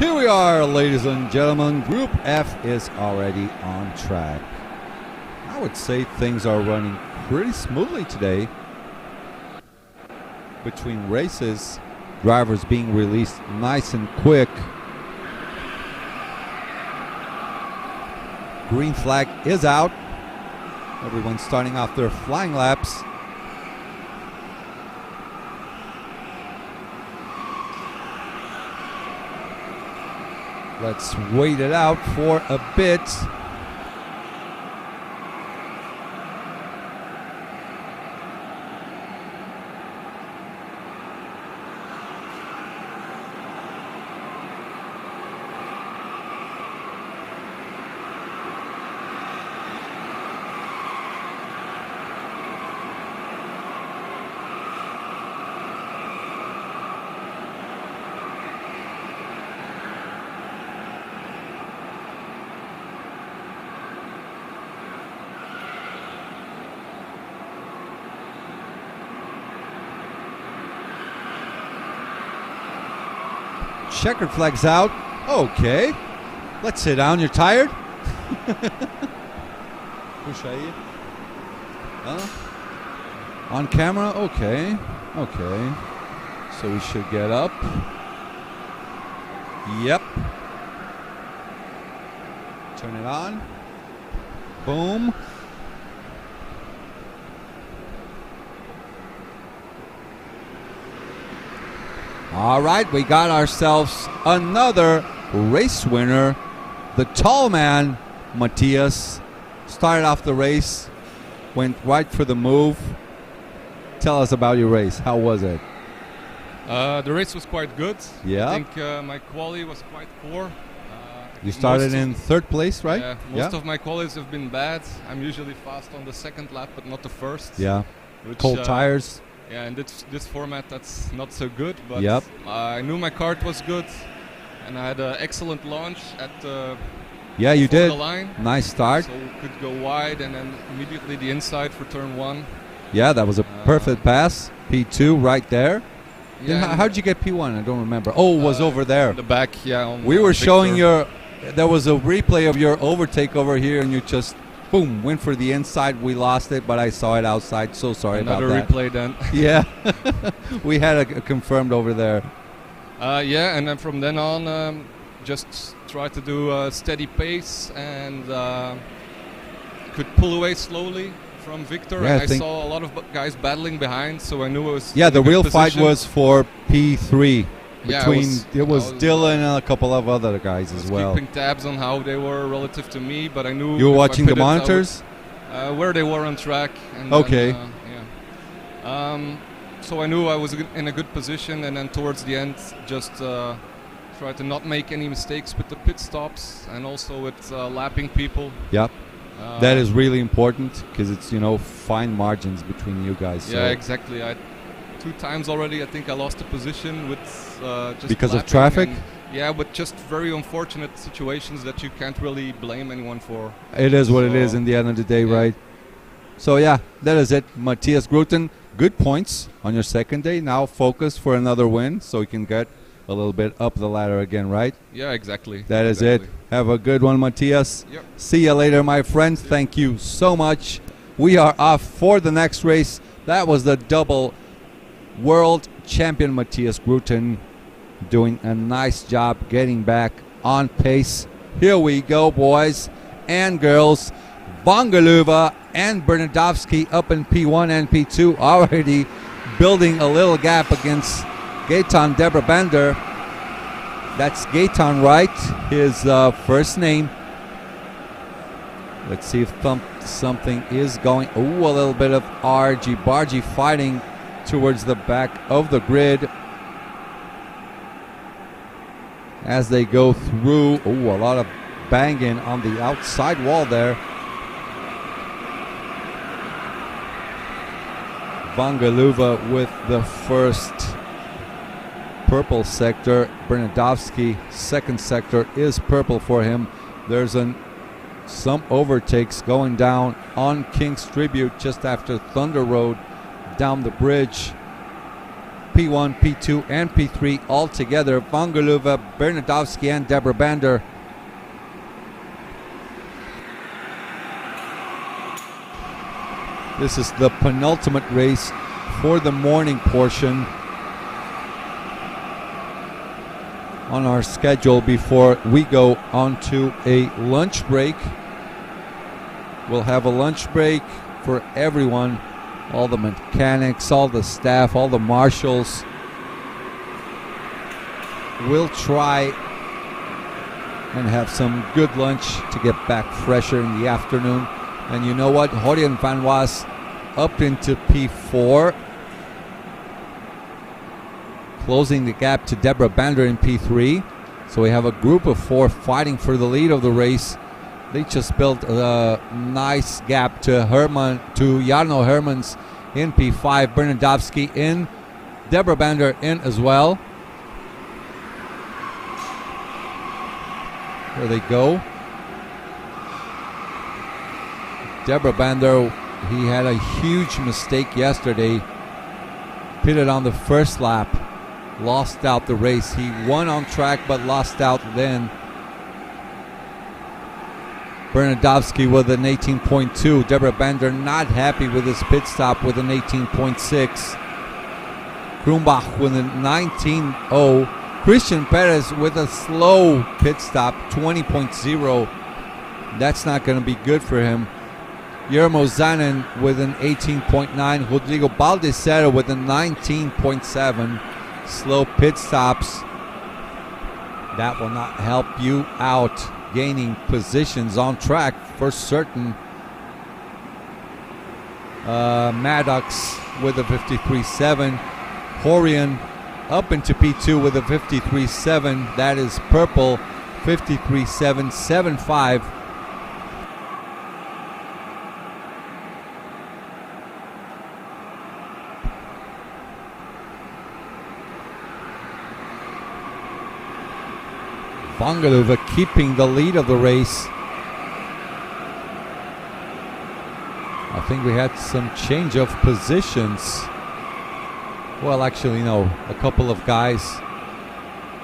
Here we are, ladies and gentlemen. Group F is already on track. I would say things are running pretty smoothly today. Between races, drivers being released nice and quick. Green flag is out. Everyone's starting off their flying laps. Let's wait it out for a bit. Checkered flag's out. Okay. Let's sit down. You're tired? Puxa aí. On camera? Okay. Okay. So we should get up. Yep. Turn it on. Boom. All right, we got ourselves another race winner. The tall man, Matthias, started off the race, went right for the move. Tell us about your race. How was it? The race was quite good. Yeah. I think my quali was quite poor. You started in third place, right? Yeah. Most of my qualies have been bad. I'm usually fast on the second lap, but not the first. Yeah. Which, Cold tires. Yeah, in this format, that's not so good. But Yep. I knew my kart was good, and I had an excellent launch at Yeah, you before did. the line. Nice start. So could go wide, and then immediately the inside for turn one. Yeah, that was a perfect pass. P2 right there. Yeah. How did you get P1? I don't remember. Oh, it was over there. In the back, yeah. On, We were Victor. showing there was a replay of your overtake over here, and you just, boom, went for the inside. We lost it, but I saw it outside. So sorry Another about that. replay then. Yeah, we had a confirmed over there. Yeah, and then from then on, just try to do a steady pace and could pull away slowly from Victor. Yeah, and I saw a lot of guys battling behind, so I knew it was. Yeah, in a the good real fight position. was for P3. Yeah, It was I was Dylan and a couple of other guys as well. Keeping tabs on how they were relative to me, but I knew You were if I watching the pitted, I would- monitors? where they were on track. And Okay. Then, yeah. So I knew I was in a good position, and then towards the end, just try to not make any mistakes with the pit stops and also with lapping people. Yep. That is really important because it's, fine margins between you guys. Yeah, so. exactly. 2 times already, I think I lost the position with just Because of lapping traffic? Yeah, but just very unfortunate situations that you can't really blame anyone for. It is what it is in the end of the day, yeah. right? So, yeah, that is it. Matthias Gruten, good points on your second day. Now focus for another win so you can get a little bit up the ladder again, right? Yeah, exactly. That is it. Have a good one, Matthias. Yep. See you later, my friends. Thank you so much. We are off for the next race. That was the double world champion Matthias Gruten doing a nice job getting back on pace. Here we go, boys and girls. Bongaluva and Bernadovsky up in P1 and P2, already building a little gap against Gaetan Debrabender. That's Gaetan, right? His first name. Let's see if something is going. Ooh, a little bit of argy-bargy fighting towards the back of the grid as they go through. Ooh, a lot of banging on the outside wall there. Bongaluva with the first purple sector. Bernadovsky, second sector, is purple for him. There's some overtakes going down on King's Tribute just after Thunder Road down the bridge. P1, P2, and P3 all together. Vangaluva, Bernadovsky, and Deborah Bander. This is the penultimate race for the morning portion on our schedule before we go on to a lunch break. We'll have a lunch break for everyone, all the mechanics, all the staff, all the marshals. We'll try and have some good lunch to get back fresher in the afternoon. And you know what? Horian Van Was up into P4, closing the gap to Deborah Bander in P3. So we have a group of 4 fighting for the lead of the race. They just built a nice gap to Jarno Hermans in P5, Bernadovsky in, Deborah Bander in as well. There they go. Deborah Bander, he had a huge mistake yesterday. Pitted on the first lap, lost out the race. He won on track but lost out then. Bernadovsky with an 18.2. Deborah Bander not happy with his pit stop with an 18.6. Krumbach with a 19.0. Christian Perez with a slow pit stop, 20.0. That's not going to be good for him. Yermo Zanin with an 18.9. Rodrigo Baldesera with a 19.7. Slow pit stops. That will not help you out gaining positions on track for certain. Maddox with a 53.7. Horian up into P2 with a 53.7. That is purple, 53.775. Vangaluva keeping the lead of the race. I think we had some change of positions. Well, actually, no. A couple of guys.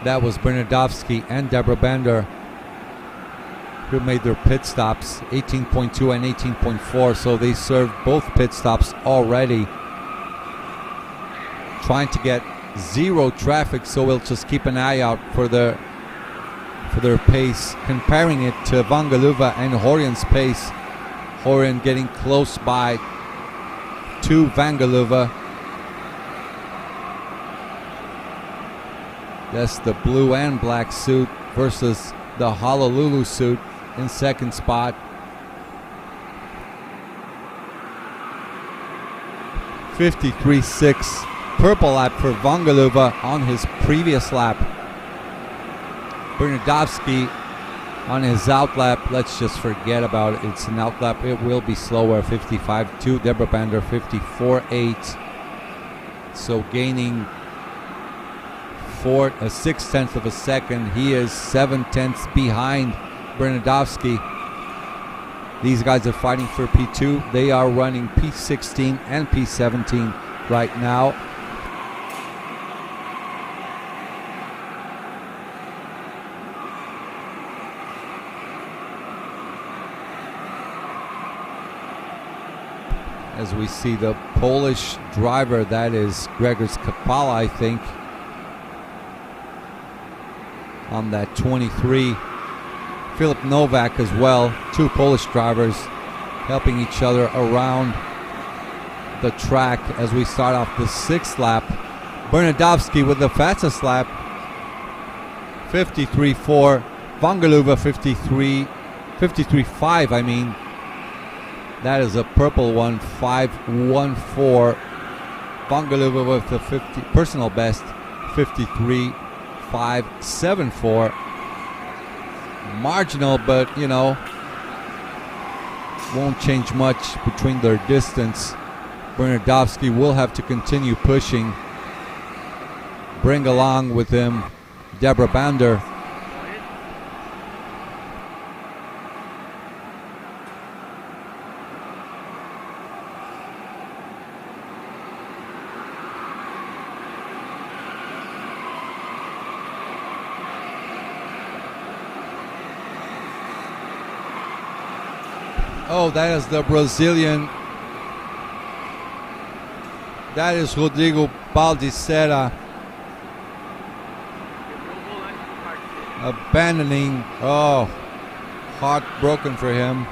That was Bernadovsky and Deborah Bander who made their pit stops, 18.2 and 18.4. So they served both pit stops already. Trying to get zero traffic, so we'll just keep an eye out for their pace, comparing it to Vangaluva and Horian's pace. Horian getting close by to Vangaluva. That's the blue and black suit versus the Honolulu suit in second spot. .53.6 purple lap for Vangaluva on his previous lap. Bernadovsky on his outlap, let's just forget about it. It's an outlap. It will be slower. 55.2. Deborah Bander 54.8. So gaining 6/10 of a second. He is 7/10 behind Bernadovsky. These guys are fighting for P2. They are running P16 and P17 right now. As we see the Polish driver, that is Gregor Kapala, I think, on that 23. Filip Novak as well, 2 Polish drivers helping each other around the track as we start off the 6th lap. Bernadovsky with the fastest lap, 53.4. Vangaluva 53.5, I mean. That is a purple one, 5.14. Vangaluva with the personal best, 53.574. Marginal, but you know, won't change much between their distance. Bernadovsky will have to continue pushing. Bring along with him Deborah Bander. Oh, that is the Brazilian. That is Rodrigo Baldissera abandoning. Oh, heartbroken for him.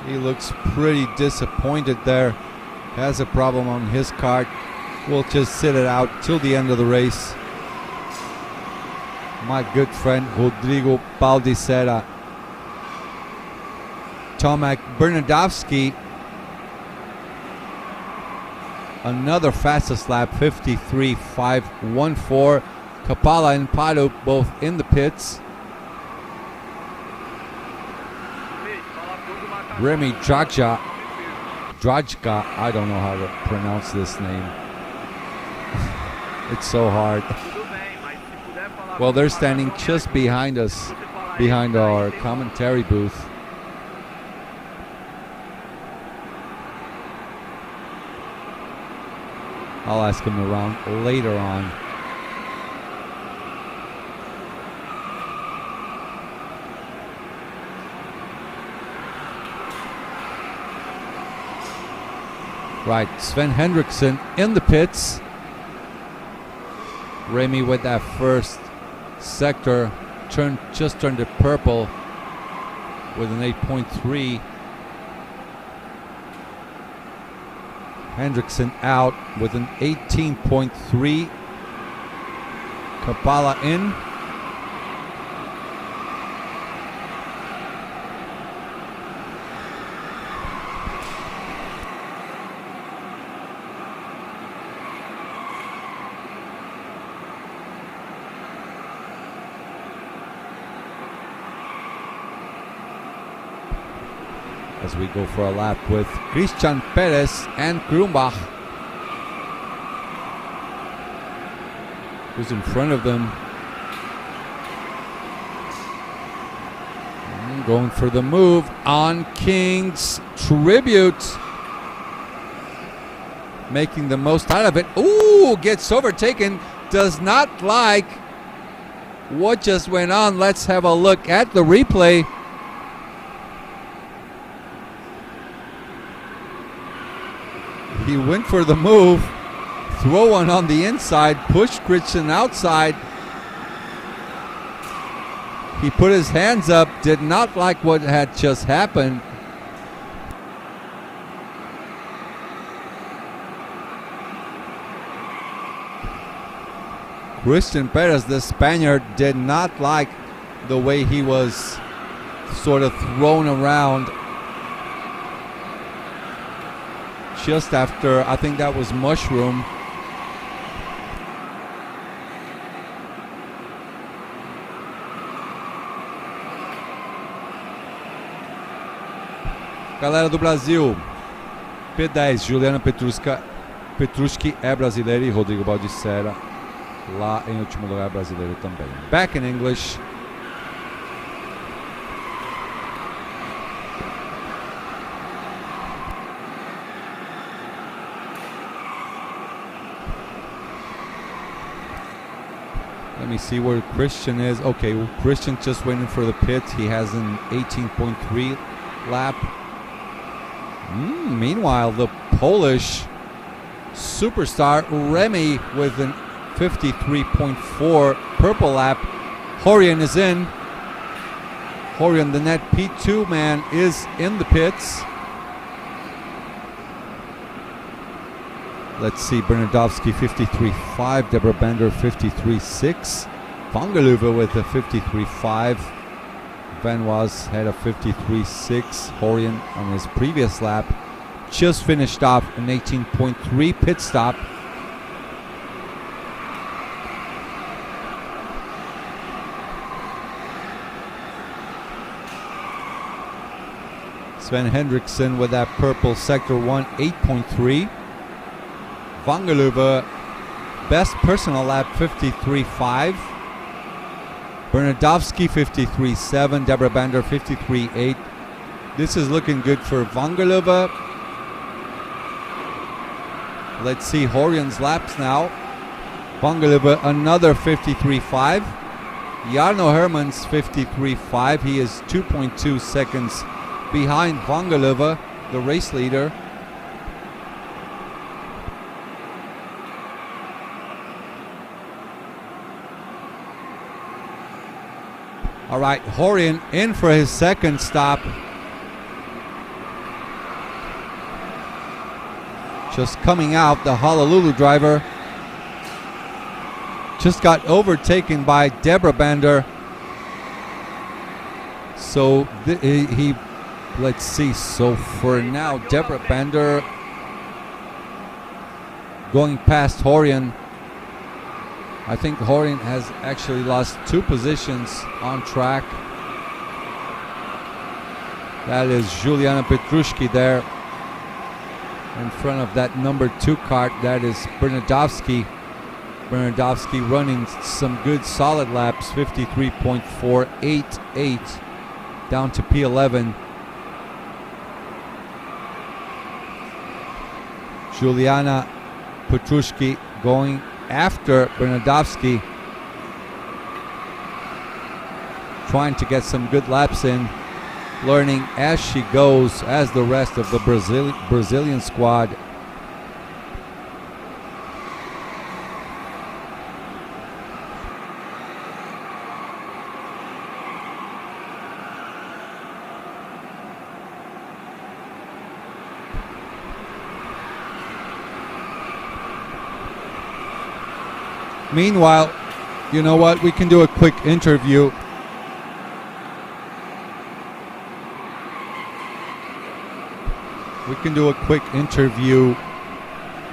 He looks pretty disappointed there. Has a problem on his kart. We'll just sit it out till the end of the race. My good friend Rodrigo Baldissera. Tomac Bernardowski, another fastest lap, 53.514. Kapala and Pado both in the pits. Remy Drajka, I don't know how to pronounce this name. It's so hard. Well, they're standing just behind us, behind our commentary booth. I'll ask him around later on. Right, Sven Hendrickson in the pits. Remy with that first sector just turned it purple with an 8.3. Hendrickson out with an 18.3. Kapala in. As we go for a lap with Christian Perez and Krumbach, who's in front of them. And going for the move on King's Tribute. Making the most out of it. Ooh, gets overtaken. Does not like what just went on. Let's have a look at the replay. He went for the move, throw one on the inside, pushed Christian outside. He put his hands up, did not like what had just happened. Christian Perez, the Spaniard, did not like the way he was sort of thrown around. Just after, I think that was Mushroom. Galera do Brasil, P10, Juliana Petruski é brasileira e Rodrigo Baldissera lá em último lugar brasileiro também. Back in English. Let me see where Christian is. Okay, well, Christian just went in for the pit. He has an 18.3 lap. Meanwhile, the Polish superstar Remy with an 53.4 purple lap. Horian is in. Horian, the net P2 man, is in the pits. Let's see, Bernardowski 53.5, Deborah Bender 53.6, Vangerleuve with a 53.5, Van Was had a 53.6, Horian on his previous lap just finished off an 18.3 pit stop. Sven Hendrickson with that purple sector 1, 8.3. Vangerleuve, best personal lap, 53.5. Bernardowski, 53.7. Deborah Bander, 53.8. This is looking good for Vangerleuve. Let's see Horian's laps now. Vangerleuve, another 53.5. Jarno Hermans, 53.5. He is 2.2 seconds behind Vangalova, the race leader. All right, Horian in for his second stop. Just coming out, the Honolulu driver just got overtaken by Deborah Bender. So let's see. So for now, Deborah Bender going past Horian. I think Horian has actually lost 2 positions on track. That is Juliana Petrushki there in front of that number 2 kart. That is Bernardovsky. Bernardovsky running some good solid laps, 53.488 down to P11. Juliana Petrushki going after Bernardovsky, trying to get some good laps in, learning as she goes, as the rest of the Brazilian squad. Meanwhile, you know what? We can do a quick interview. We can do a quick interview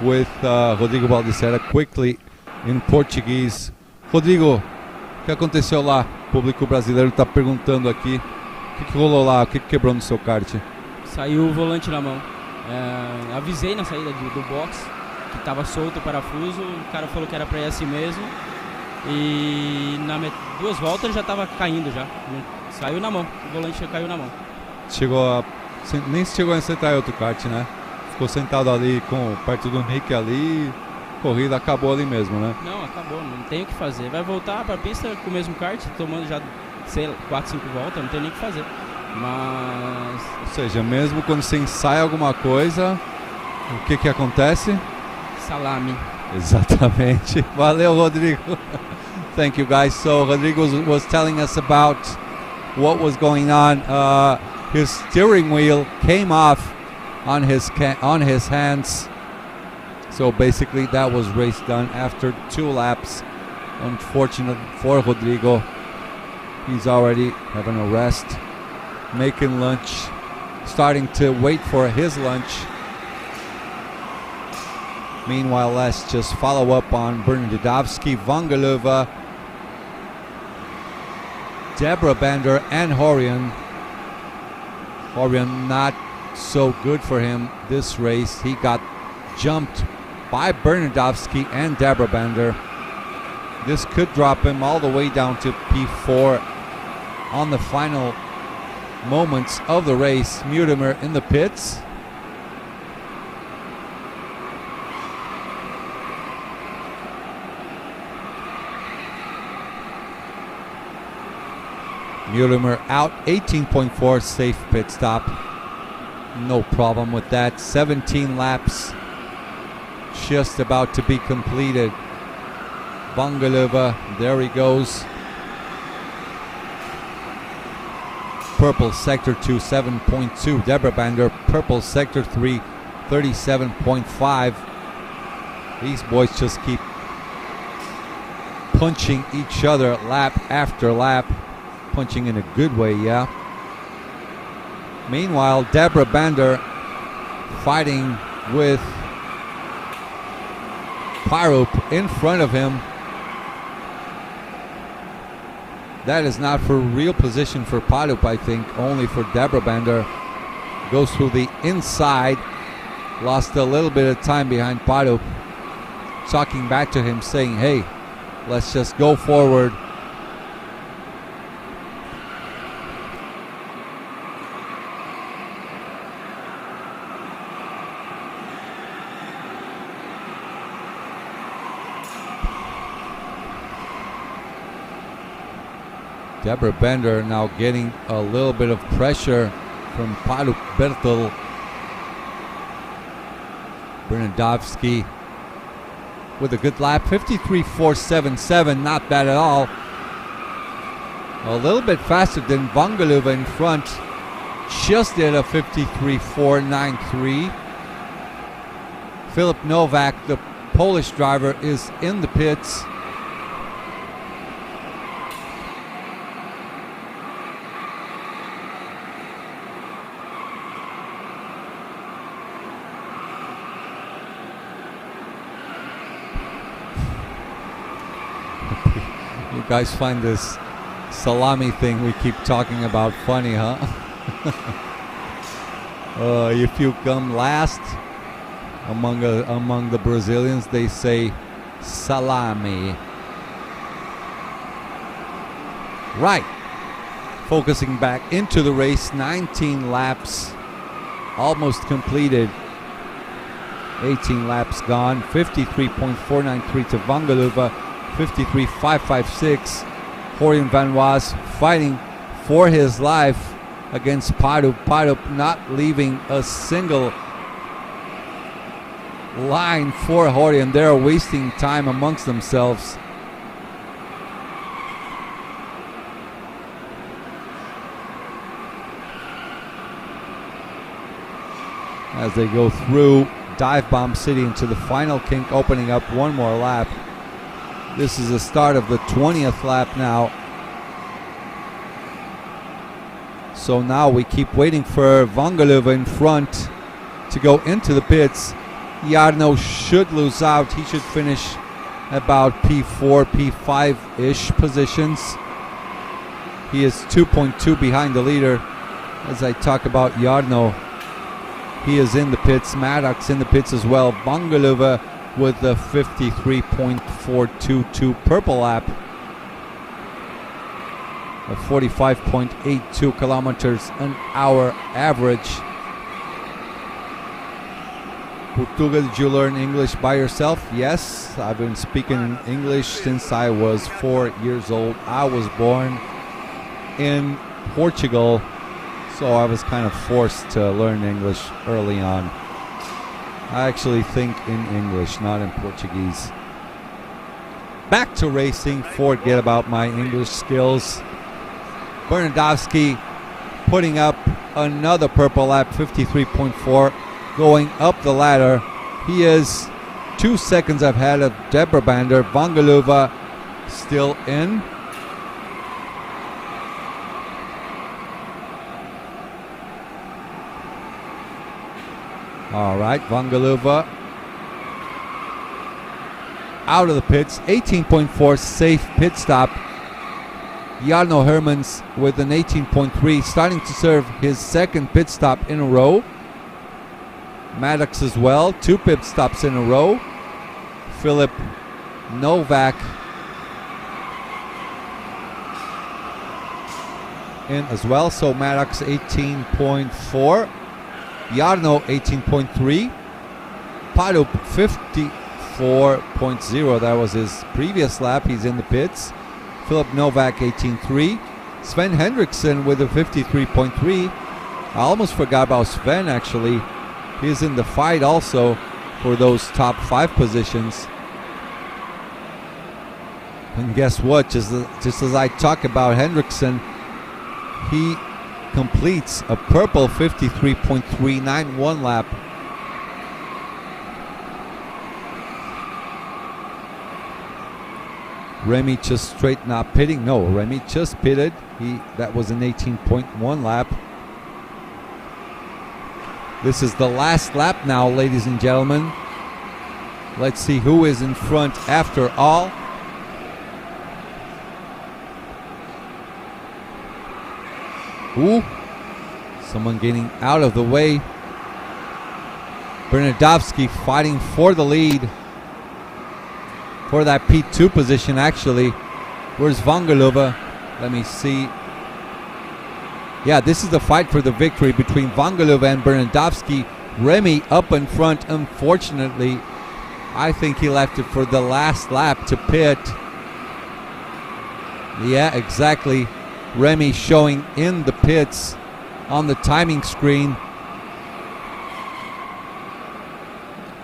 with Rodrigo Baldissera quickly in Portuguese. Rodrigo, o que aconteceu lá? O público brasileiro está perguntando aqui. O que rolou lá? O que quebrou no seu kart? Saiu o volante na mão. Avisei na saída do box que estava solto o parafuso, o cara falou que era para ir assim mesmo, e 2 voltas já estava caindo já, saiu na mão, o volante caiu na mão. Nem chegou a sentar em outro kart, né? Ficou sentado ali perto do Nick ali, corrida acabou ali mesmo, né? Não, acabou, não tem o que fazer, vai voltar para a pista com o mesmo kart, tomando já, sei lá, 4, 5 voltas, não tem nem o que fazer. Mas... Ou seja, mesmo quando você ensaia alguma coisa, o que acontece? Salame. Exatamente. Valeu, Rodrigo. Thank you, guys. So Rodrigo was telling us about what was going on. His steering wheel came off on his hands. So basically, that was race done after 2 laps. Unfortunate for Rodrigo. He's already having a rest, making lunch, starting to wait for his lunch. Meanwhile, let's just follow up on Bernardovsky, Vangalova, Deborah Bender, and Horian. Horian not so good for him this race. He got jumped by Bernardovsky and Deborah Bender. This could drop him all the way down to P4 on the final moments of the race. Mutimer in the pits. Mutimer out, 18.4, safe pit stop. No problem with that. 17 laps just about to be completed. Vangalova, there he goes. Purple sector 2, 7.2. Deborah Bender, purple sector 3, 37.5. These boys just keep punching each other lap after lap. Punching in a good way, yeah. Meanwhile, Deborah Bender fighting with Pyrup in front of him. That is not for real position for Pyrup, I think, only for Deborah Bender. Goes through the inside. Lost a little bit of time behind Pyrup. Talking back to him, saying, hey, let's just go forward. Deborah Bender now getting a little bit of pressure from Palup Bertel. Bernardovsky with a good lap, 53.477, not bad at all. A little bit faster than Vangaluva in front, just did a 53.493. Filip Novak, the Polish driver, is in the pits. You guys find this salami thing we keep talking about funny, huh? If you come last among the Brazilians, they say salami. Right. Focusing back into the race, 19 laps almost completed. 18 laps gone, 53.493 to Vangaluva, 53.556. Horian Van Was fighting for his life against Palup. Palup not leaving a single line for Horian. They're wasting time amongst themselves. As they go through Dive Bomb City into the final kink, opening up one more lap. This is the start of the 20th lap now. So now we keep waiting for Vangaluva in front to go into the pits. Jarno should lose out. He should finish about P4, P5-ish positions. He is 2.2 behind the leader. As I talk about Jarno, he is in the pits. Maddox in the pits as well. Vangaluva with the 53.422 purple lap. A 45.82 kilometers an hour average. Portuga, did you learn English by yourself? Yes, I've been speaking English since I was 4 years old. I was born in Portugal, so I was kind of forced to learn English early on. I actually think in English, not in Portuguese. Back to racing, forget about my English skills. Bernardovsky putting up another purple lap, 53.4, going up the ladder. He is 2 seconds ahead of Debrabander. Vangaluva still in. All right, Vangaluva out of the pits, 18.4 safe pit stop. Jarno Hermans with an 18.3, starting to serve his second pit stop in a row. Maddox as well, 2 pit stops in a row. Filip Novak in as well, so Maddox 18.4. Jarno 18.3, Palup 54.0, that was his previous lap, he's in the pits. Filip Novak 18.3, Sven Hendrickson with a 53.3. I almost forgot about Sven actually, he's in the fight also for those top 5 positions. And guess what, just as I talk about Hendrickson, he completes a purple 53.391 lap. Remy just straight not pitting. No, Remy just pitted. That was an 18.1 lap. This is the last lap now, ladies and gentlemen. Let's see who is in front after all. Ooh, someone getting out of the way. Bernardovsky fighting for the lead. For that P2 position, actually. Where's Vangaluva? Let me see. Yeah, this is the fight for the victory between Vangaluva and Bernardovsky. Remy up in front. Unfortunately, I think he left it for the last lap to pit. Yeah, exactly. Remy showing in the pits on the timing screen.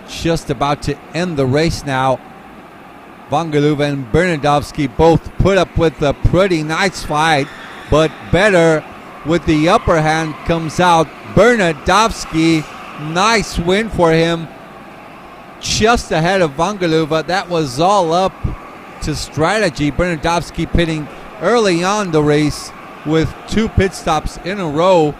Just about to end the race now. Vangaluva and Bernadovsky both put up with a pretty nice fight, but better with the upper hand comes out Bernadovsky. Nice win for him. Just ahead of Vangaluva. That was all up to strategy. Bernadovsky pitting early on the race with 2 pit stops in a row.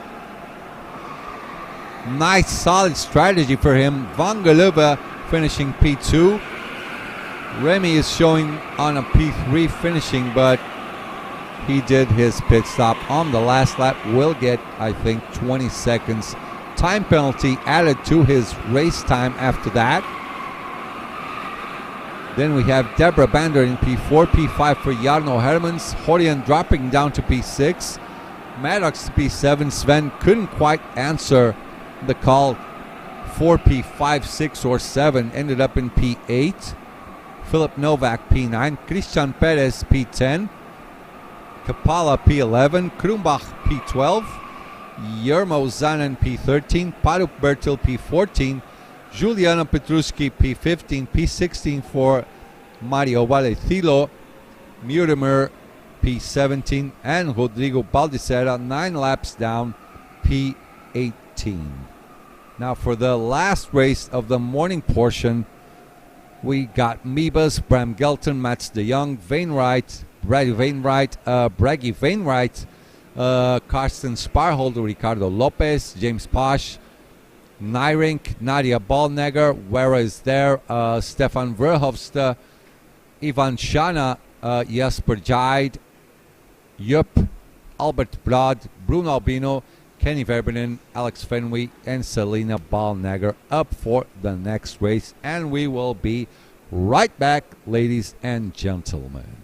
Nice solid strategy for him. Vangaluva finishing P2. Remy is showing on a P3 finishing, but he did his pit stop on the last lap. Will get, I think, 20 seconds time penalty added to his race time after that. Then we have Deborah Bander in P4, P5 for Jarno Hermans. Horian dropping down to P6. Maddox to P7. Sven couldn't quite answer the call for P5, 6, or 7. Ended up in P8. Philip Novak P9. Christian Perez P10. Kapala P11. Krumbach P12. Yermo Zanen P13. Parup Bertil P14. Juliana Petruski P15, P16 for Mario Valecilo, Murimer P17, and Rodrigo Baldicera 9 laps down, P18. Now for the last race of the morning portion, we got Mebus, Bram Gelton, Mats de Jong, Wainwright, Brady Wainwright, Braggy Wainwright, Karsten Sparholder, Ricardo Lopez, James Posh, Nyrink, Nadia Ballnegger, Wera is there, Stefan Verhofstadt, Ivan Shana, Jesper Jide, Jupp, Albert Blad, Bruno Albino, Kenny Verbernen, Alex Fenway, and Selena Ballnegger up for the next race. And we will be right back, ladies and gentlemen.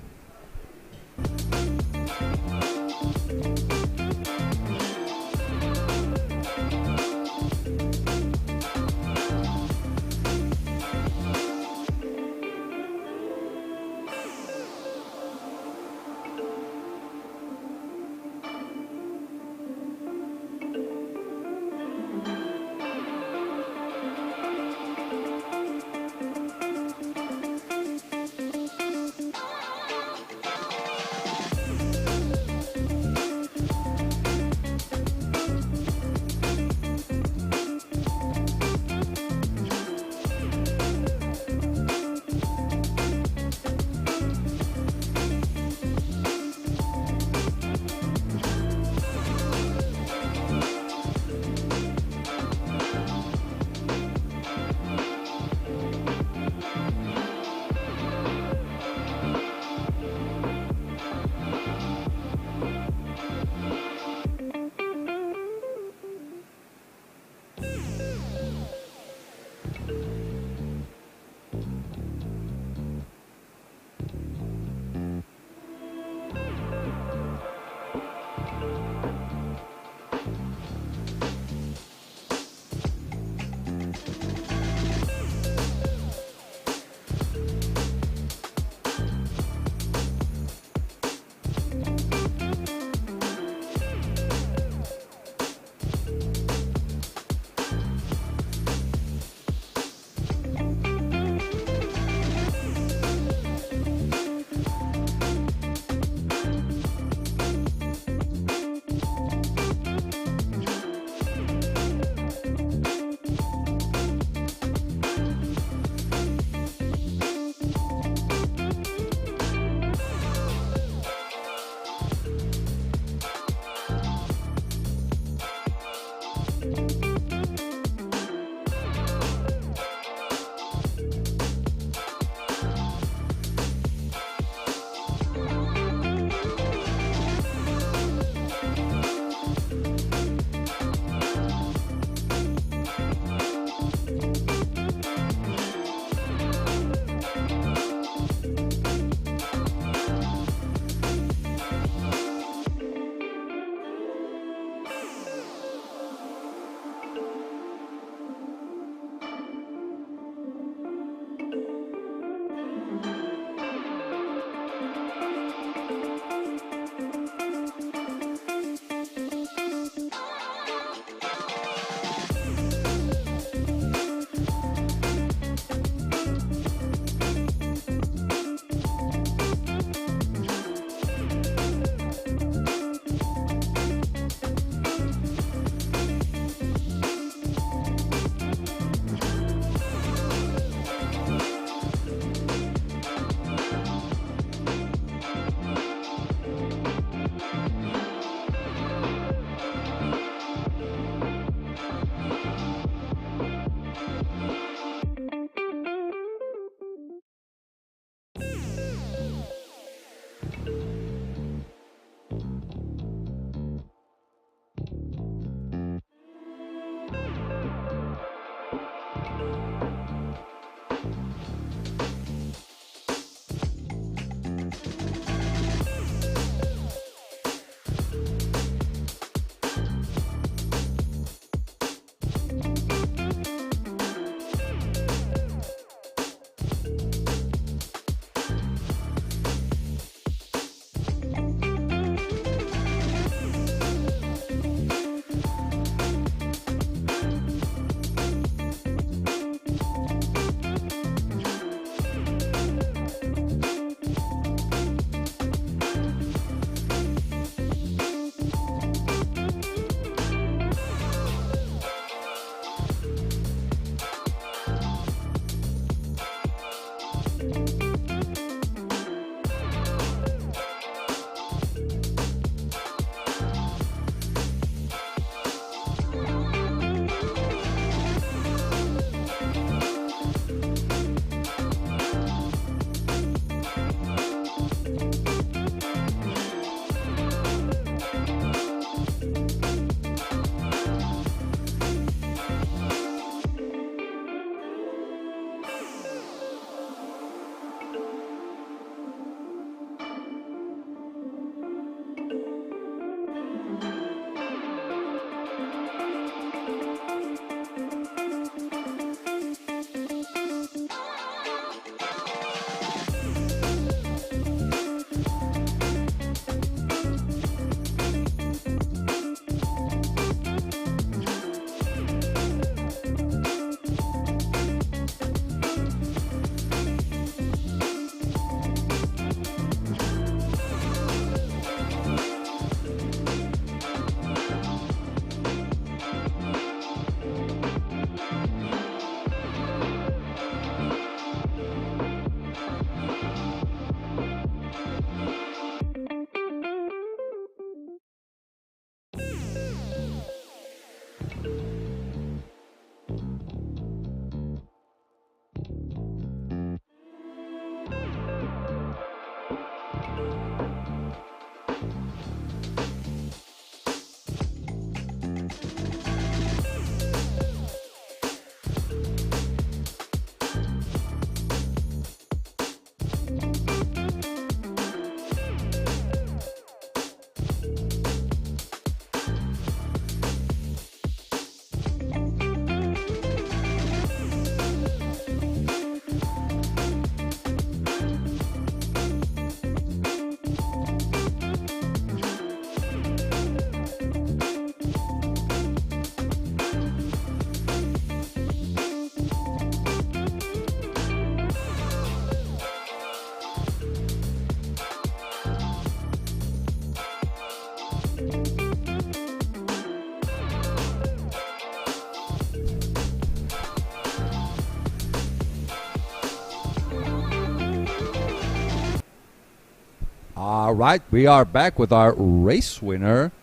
All right, we are back with our race winner,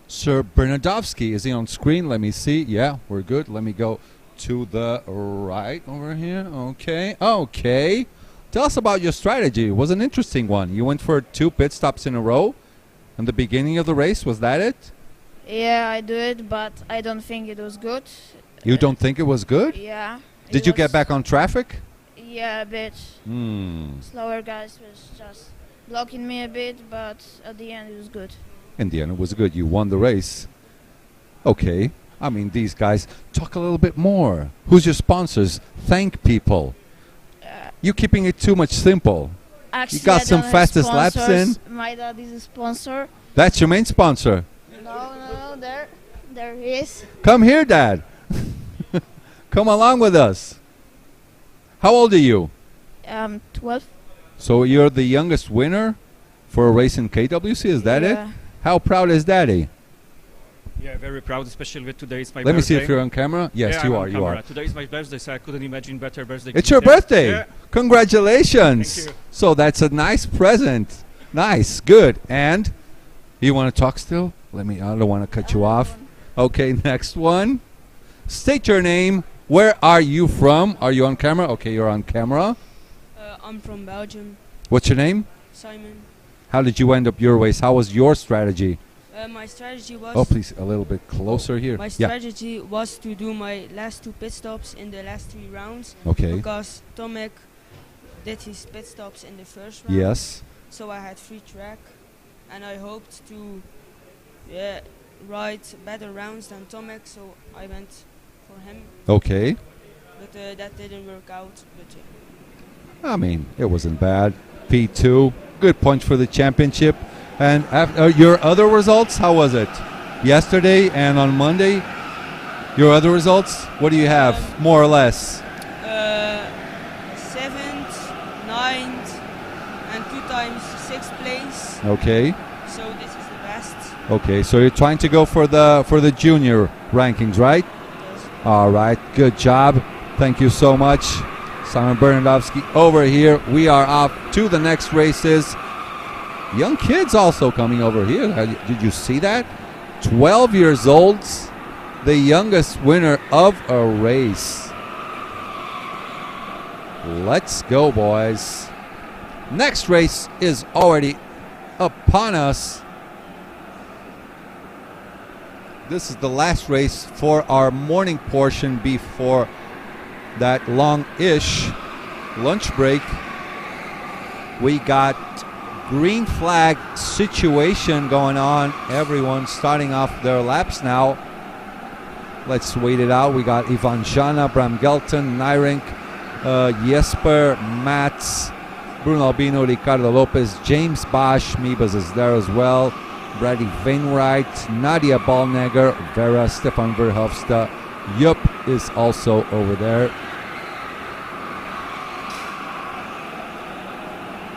Sir Bernardovsky. Is he on screen? Let me see. Yeah, we're good. Let me go to the right over here. Okay. Tell us about your strategy. It was an interesting one. You went for 2 pit stops in a row in the beginning of the race. Was that it? Yeah, I do it, but I don't think it was good. You don't think it was good? Yeah. Did you get back on traffic? Yeah, a bit. Slower guys was just blocking me a bit, but at the end it was good. In the end, it was good. You won the race. Okay. I mean, these guys, talk a little bit more. Who's your sponsors? Thank people. You're keeping it too much simple. Actually, You got I some don't have fastest laps sponsors. in? My dad is a sponsor. That's your main sponsor. No, there he is. Come here, Dad. Come along with us. How old are you? 12. So you're the youngest winner for a race in KWC, is that it? Yeah. How proud is Daddy? Yeah, very proud, especially with today is my Let birthday. me see if you're on camera. Yes, Yeah, you I'm are, on you camera. are. Today is my birthday, so I couldn't imagine better birthday It's gift your there. birthday. Yeah. Congratulations. Thank you. So that's a nice present. Nice, good. And you want to talk still? I don't want to cut you off. Okay, next one. State your name. Where are you from? Are you on camera? Okay, you're on camera. I'm from Belgium. What's your name? Simon. How did you end up your race? How was your strategy? My strategy was. Oh, please, a little bit closer here. My strategy was to do my last 2 pit stops in the last 3 rounds. Okay. Because Tomek did his pit stops in the first round. Yes. So I had free track, and I hoped to ride better rounds than Tomek. So I went for him. Okay. But that didn't work out. But I mean, it wasn't bad. P2, good points for the championship. And your other results, how was it? Yesterday and on Monday, your other results, what do you have, more or less? 7th, 9th, and 2 times 6th place. Okay. So this is the best. Okay, so you're trying to go for the junior rankings, right? Yes. All right, good job. Thank you so much. Simon Bernardovsky over here. We are off to the next races. Young kids also coming over here. Did you see that? 12 years old, the youngest winner of a race. Let's go, boys. Next race is already upon us. This is the last race for our morning portion before that long-ish lunch break. We got green flag situation going on. Everyone's starting off their laps now. Let's wait it out. We got Ivan Jana, Bram Gelton, Nyrink, Jesper, Mats, Bruno Albino, Ricardo Lopez, James Bosch, Mibas is there as well, Brady Wainwright, Nadia Ballnegger, Vera, Stefan Verhofstadt, Yup is also over there.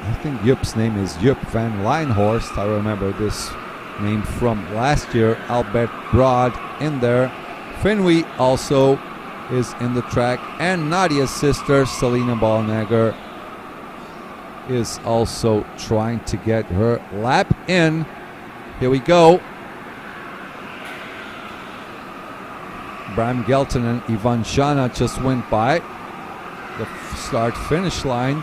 I think Yup's name is Yup van Lijnhorst. I remember this name from last year. Albert Broad in there. Finwee also is in the track. And Nadia's sister, Selena Ballnegger, is also trying to get her lap in. Here we go. Bram Gelton and Ivan Jana just went by the start-finish line.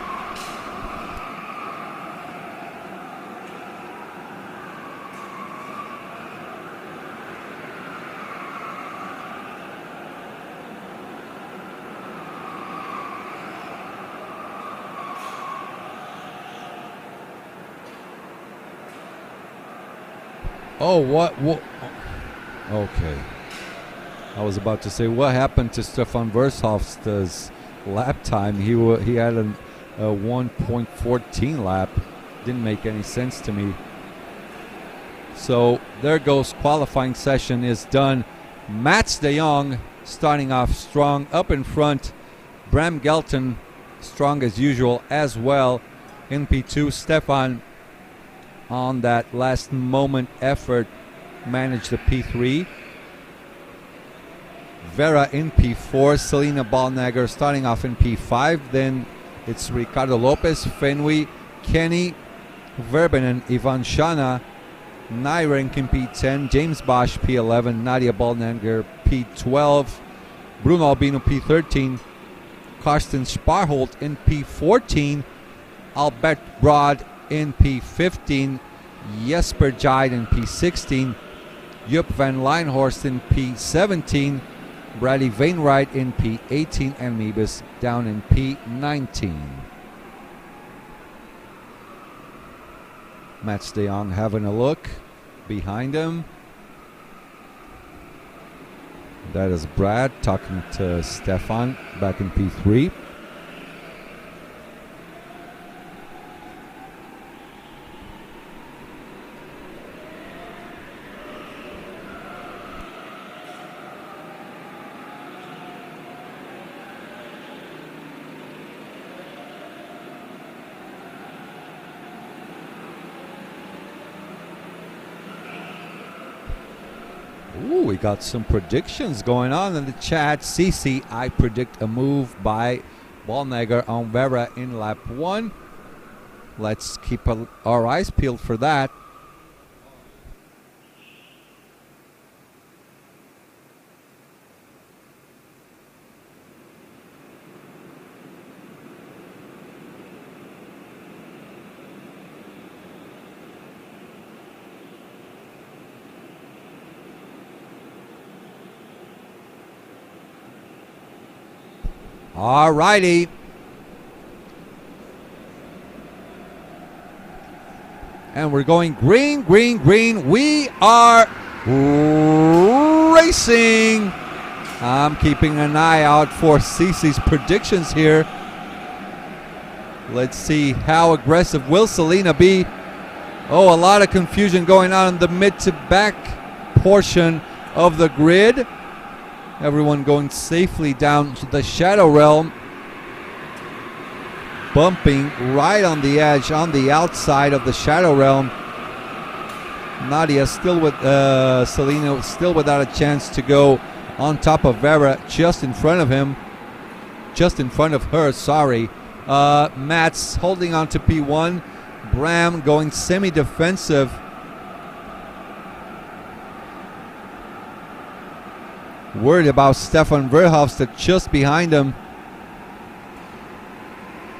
Oh, what? Okay. I was about to say, what happened to Stefan Verhofstadt's lap time? He had a 1.14 lap. Didn't make any sense to me. So there goes, qualifying session is done. Mats de Jong starting off strong up in front. Bram Gelton strong as usual as well in P2. Stefan on that last moment effort managed the P3. Vera in P4, Selena Ballnegger starting off in P5. Then it's Ricardo Lopez, Fenway, Kenny, Verben and Ivan Shana. Naira in P10, James Bosch P11, Nadia Ballnanger P12, Bruno Albino P13, Karsten Sparholt in P14, Albert Broad in P15, Jesper Jide in P16, Jupp van Leinhorst in P17, Bradley Wainwright in P18, and Meebus down in P19. Mats de Jong having a look behind him. That is Brad talking to Stefan back in P3. Ooh, we got some predictions going on in the chat. CC, I predict a move by Ballnager on Vera in lap 1. Let's keep our eyes peeled for that. All righty. And we're going green, green, green. We are racing. I'm keeping an eye out for CC's predictions here. Let's see how aggressive will Selena be. Oh, a lot of confusion going on in the mid to back portion of the grid. Everyone going safely down to the Shadow Realm. Bumping right on the edge, on the outside of the Shadow Realm. Nadia still with Selena still without a chance to go on top of Vera, just in front of him. Just in front of her, sorry. Mats holding on to P1. Bram going semi-defensive. Worried about Stefan Verhofstadt just behind him.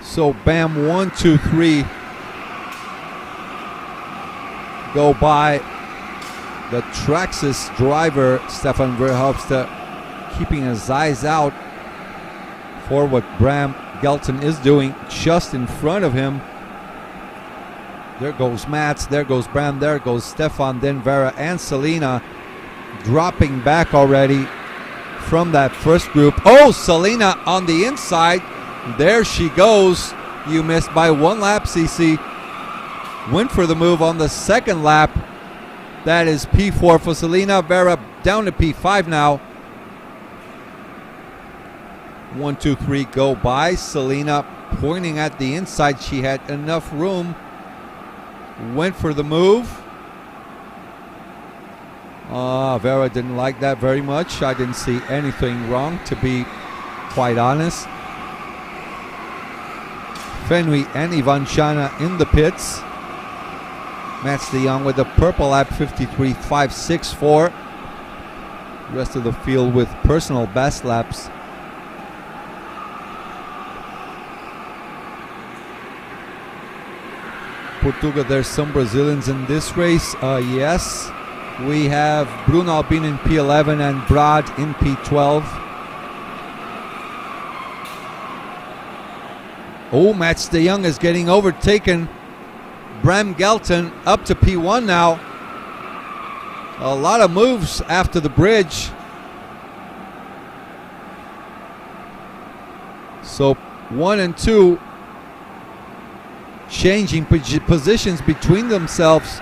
So Bam 1, 2, 3 go by the Traxxas driver Stefan Verhofstadt, keeping his eyes out for what Bram Gelton is doing just in front of him. There goes Mats, there goes Bram, there goes Stefan, then Vera and Selena dropping back already from that first group. Oh, Selena on the inside. There she goes. You missed by 1 lap, CC. Went for the move on the second lap. That is P4 for Selena. Vera down to P5 now. 1, 2, 3 go by. Selena pointing at the inside. She had enough room. Went for the move. Vera didn't like that very much. I didn't see anything wrong, to be quite honest. Fenway and Ivan Shana in the pits. Mats de Jong with the purple lap 53.564. Rest of the field with personal best laps. Portugal, there's some Brazilians in this race. Yes. We have Bruno Albin in P11 and Brad in P12. Oh, Mats de Jong is getting overtaken. Bram Gelton up to P1 now. A lot of moves after the bridge. So 1 and 2 changing positions between themselves.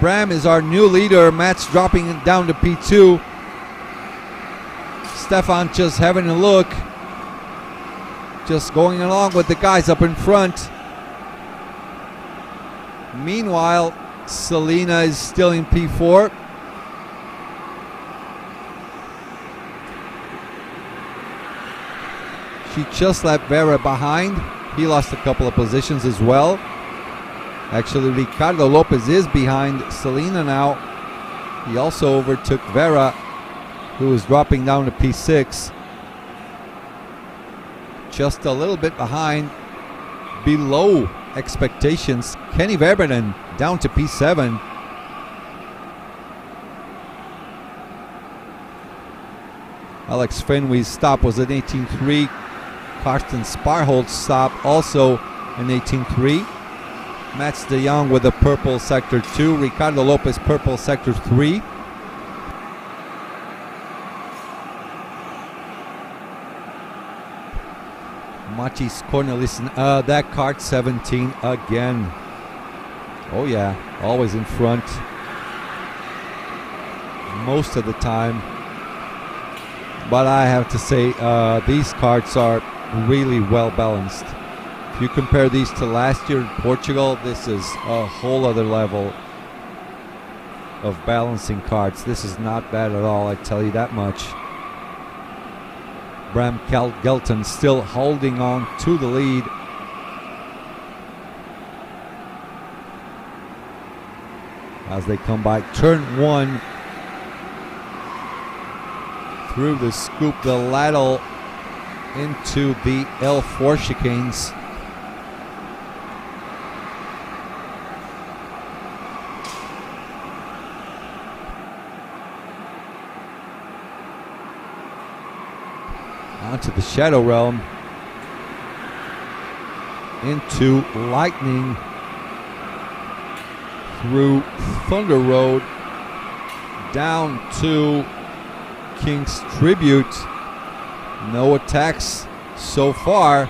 Bram is our new leader. Mats dropping down to P2. Stefan just having a look. Just going along with the guys up in front. Meanwhile, Selena is still in P4. She just left Vera behind. He lost a couple of positions as well. Actually, Ricardo Lopez is behind Selena now. He also overtook Vera, who is dropping down to P6. Just a little bit behind, below expectations. Kenny Verberden down to P7. Alex Fenway's stop was an 18.3. Karsten Sparholt's stop also an 18.3. Mats de Jong with a purple sector 2. Ricardo Lopez purple sector 3. Matis Cornelissen, that Kart 17 again. Oh yeah, always in front. Most of the time. But I have to say, these karts are really well balanced. If you compare these to last year in Portugal, this is a whole other level of balancing karts. This is not bad at all, I tell you that much. Bram Gelton still holding on to the lead. As they come by turn 1 through the scoop, the ladle into the L4 chicanes. Onto the Shadow Realm, into Lightning, through Thunder Road, down to King's Tribute. No attacks so far.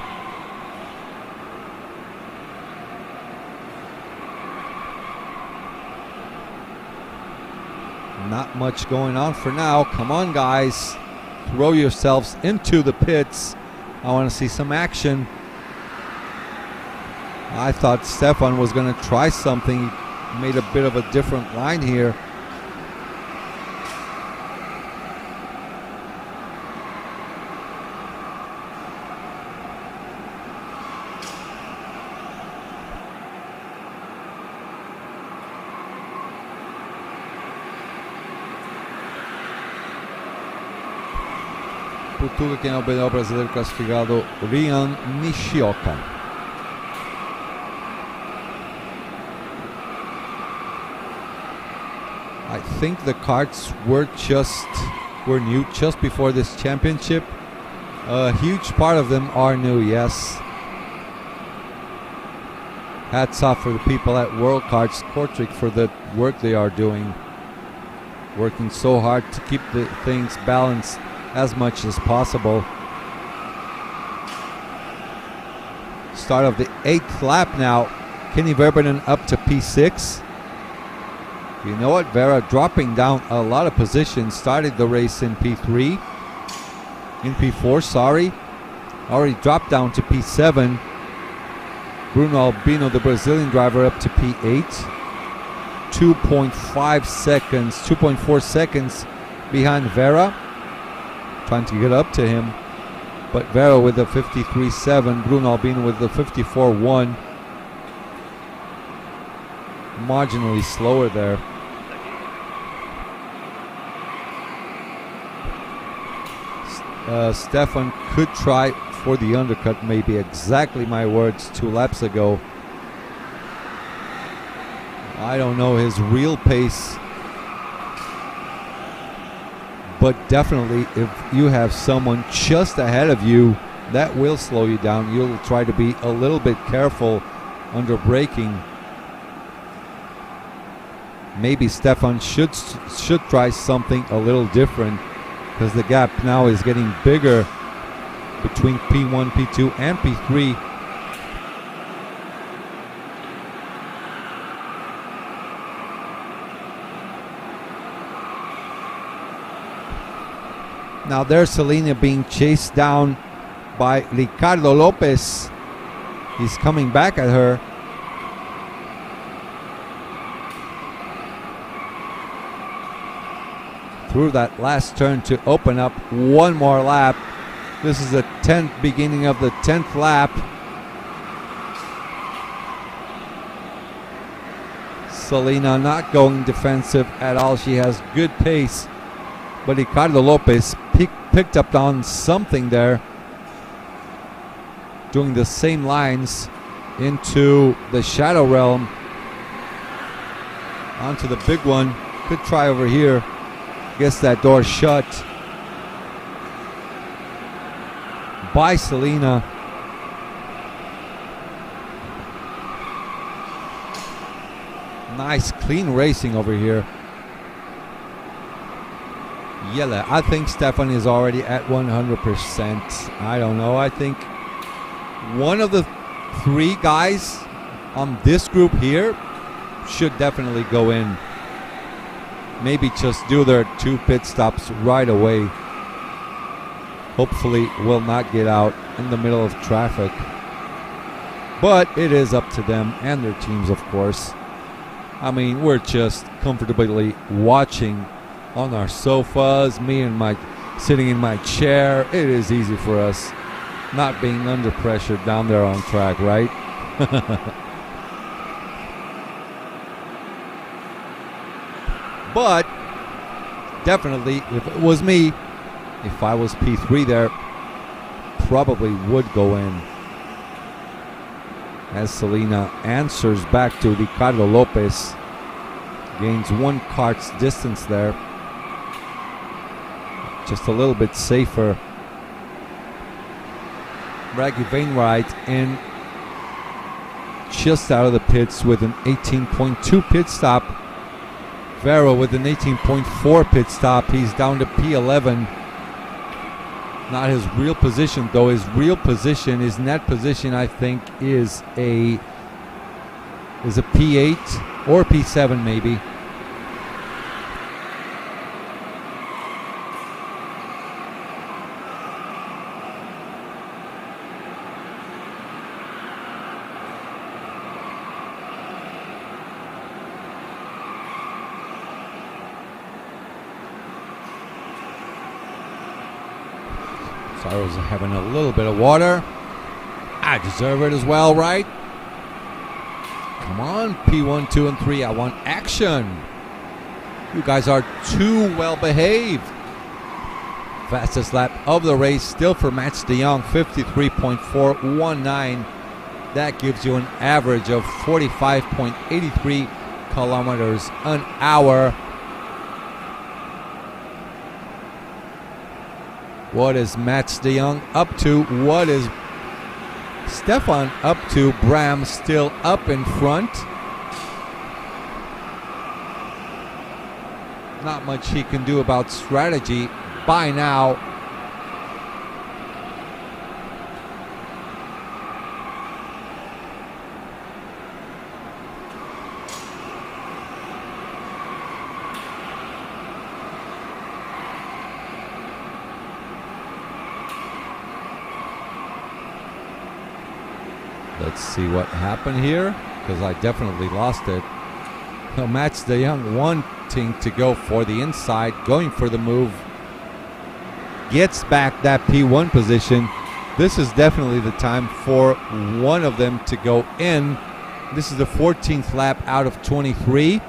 Not much going on for now. Come on, guys. Throw yourselves into the pits. I want to see some action. I thought Stefan was going to try something. He made a bit of a different line here. Portugal, quem é o melhor brasileiro classificado? Rian Nishioka. I think the karts were new just before this championship. A huge part of them are new, yes. Hats off for the people at World Karts Kortrijk for the work they are doing. Working so hard to keep the things balanced as much as possible. Start of the 8th lap now. Kenny Verberden up to P6. You know what? Vera dropping down a lot of positions. Started the race in P3. In P4, sorry. Already dropped down to P7. Bruno Albino, the Brazilian driver, up to P8. 2.5 seconds, 2.4 seconds behind Vera. Trying to get up to him, but Vera with the 53.7, Bruno Albino with the 54.1, marginally slower there. Stefan could try for the undercut, maybe, exactly my words 2 laps ago. I don't know his real pace, but definitely if you have someone just ahead of you, that will slow you down. You'll try to be a little bit careful under braking. Maybe Stefan should try something a little different, because the gap now is getting bigger between P1, P2, and P3. Now there's Selena being chased down by Ricardo Lopez. He's coming back at her. Through that last turn to open up one more lap. This is the beginning of the 10th lap. Selena not going defensive at all. She has good pace. But Ricardo Lopez picked up on something there, doing the same lines into the shadow realm. Onto the big one. Good try over here. Gets that door shut by Selena. Nice clean racing over here. Yeah, I think Stefan is already at 100%. I don't know. I think one of the three guys on this group here should definitely go in. Maybe just do their 2 pit stops right away. Hopefully will not get out in the middle of traffic. But it is up to them and their teams, of course. I mean, we're just comfortably watching on our sofas, me and Mike sitting in my chair. It is easy for us not being under pressure down there on track, right? But definitely, if it was me, if I was P3 there, probably would go in. As Selena answers back to Ricardo Lopez, gains 1 kart's distance there. Just a little bit safer. Raggy Wainwright in just out of the pits with an 18.2 pit stop. Vero with an 18.4 pit stop. He's down to P11. Not his real position, though. His real position, his net position, I think, is a P8 or P7 maybe. I was having a little bit of water. I deserve it as well, right? Come on, P1, 2, and 3. I want action. You guys are too well behaved. Fastest lap of the race still for Mats de Jong, 53.419. That gives you an average of 45.83 kilometers an hour. What is Mats de Jong up to? What is Stefan up to? Bram still up in front. Not much he can do about strategy by now. Let's see what happened here, because I definitely lost it. Mats de Jong wanting to go for the inside, going for the move. Gets back that P1 position. This is definitely the time for one of them to go in. This is the 14th lap out of 23.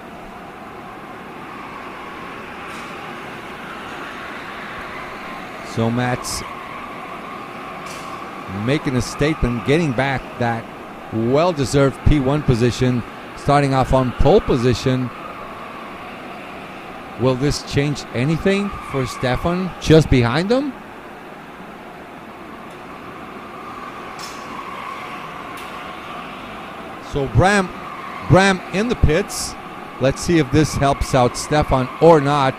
So Mats making a statement, getting back that well-deserved P1 position, starting off on pole position. Will this change anything for Stefan just behind him? So Bram in the pits. Let's see if this helps out Stefan or not.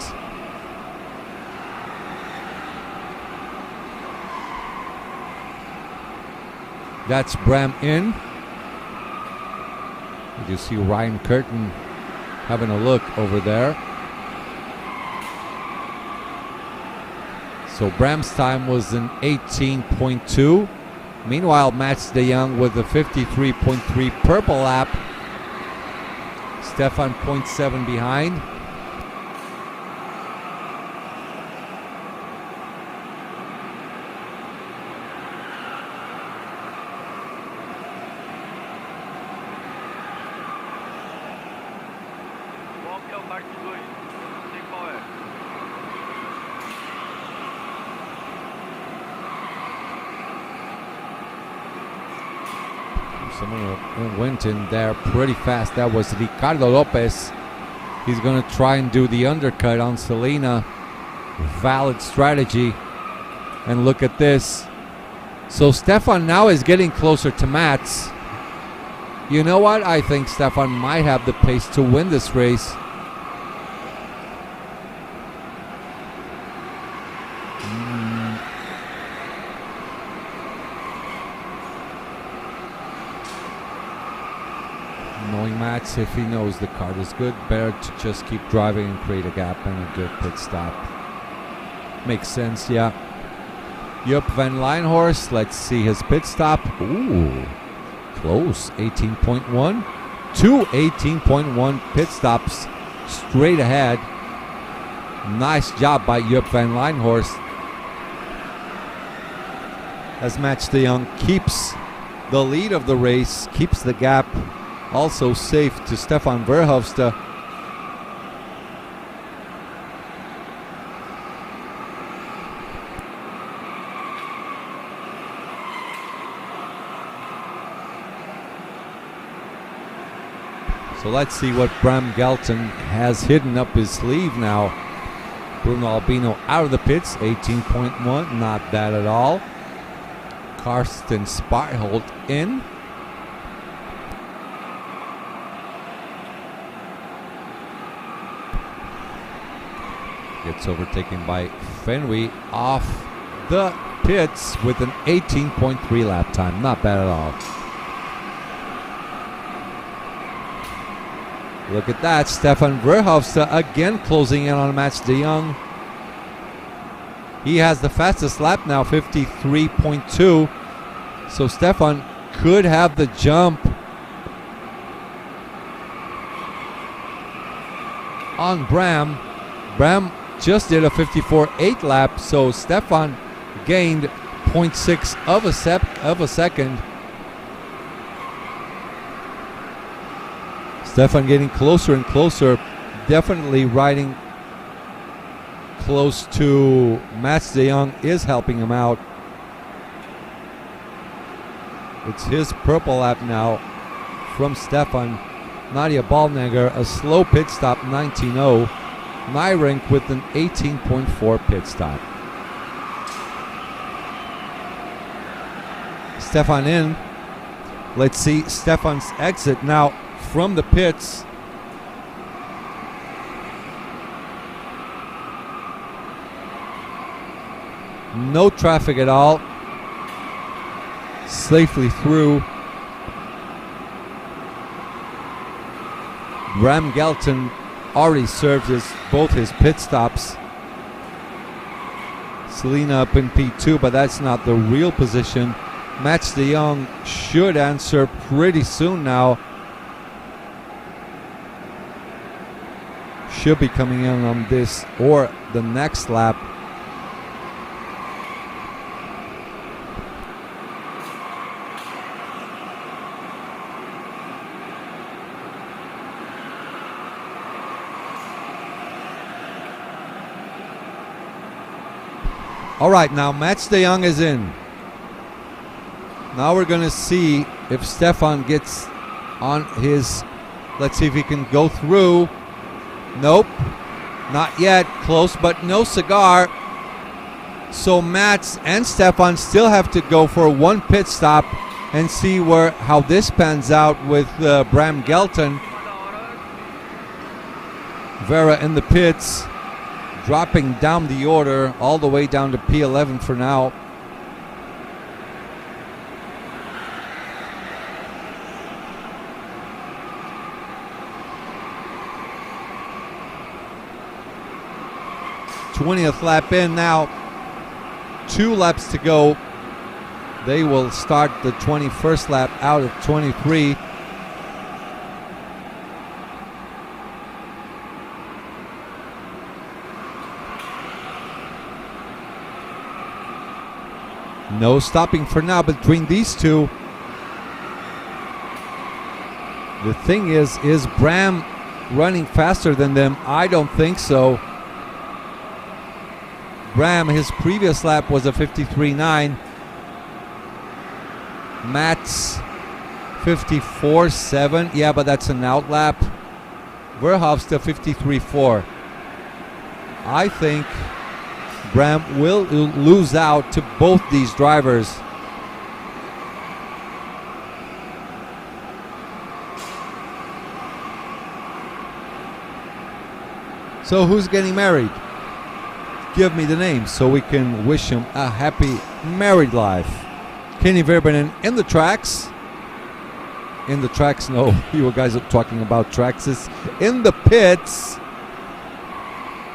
That's Bram in. You see Ryan Curtin having a look over there. So Bram's time was an 18.2. Meanwhile, Mats de Jong with a 53.3 purple lap. Stefan 0.7 behind. Someone went in there pretty fast. That was Ricardo Lopez. He's going to try and do the undercut on Selena. Valid strategy. And look at this. So Stefan now is getting closer to Mats. You know what? I think Stefan might have the pace to win this race. Knowing Mats, if he knows the Kart is good, better to just keep driving and create a gap and a good pit stop. Makes sense, yeah. Jupp van Lijnhorst, let's see his pit stop. Ooh, close. 18.1. 18.1 pit stops straight ahead. Nice job by Jupp van Lijnhorst. As Mats de Jong keeps the lead of the race, keeps the gap also safe to Stefan Verhofstadt. So let's see what Bram Gelton has hidden up his sleeve now. Bruno Albino out of the pits, 18.1, not bad at all. Karsten Spyholt in. Gets overtaken by Fenway off the pits with an 18.3 lap time. Not bad at all. Look at that. Stefan Verhofstadt again closing in on Mats de Jong. He has the fastest lap now, 53.2. So Stefan could have the jump on Bram. Bram just did a 54.8 lap, so Stefan gained 0.6 of a second. Stefan getting closer and closer, definitely riding close to Mats de Jong is helping him out. It's his purple lap now from Stefan. Nadia Ballnegger, a slow pit stop, 19.0. Nyrink with an 18.4 pit stop. Stefan in. Let's see Stefan's exit now from the pits. No traffic at all. Safely through. Bram Gelton already served both his pit stops. Selena up in P2, but that's not the real position. Mats de Jong should answer pretty soon now. Should be coming in on this or the next lap. All right, now Mats de Jong is in. Now we're going to see if Stefan gets on his... Let's see if he can go through. Nope, not yet. Close, but no cigar. So Mats and Stefan still have to go for one pit stop and see how this pans out with Bram Gelton. Vera in the pits, dropping down the order all the way down to P11 for now. th lap in now. 2 laps to go. They will start the 21st lap out of 23. No stopping for now between these two. The thing is Bram running faster than them? I don't think so. Bram, his previous lap was a 53.9. Mats 54.7. Yeah, but that's an outlap. Verhofstadt 53.4. I think Bram will lose out to both these drivers. So who's getting married? Give me the name so we can wish him a happy married life. Kenny Verbanen in the tracks. In the tracks, no, you guys are talking about tracks. It's in the pits.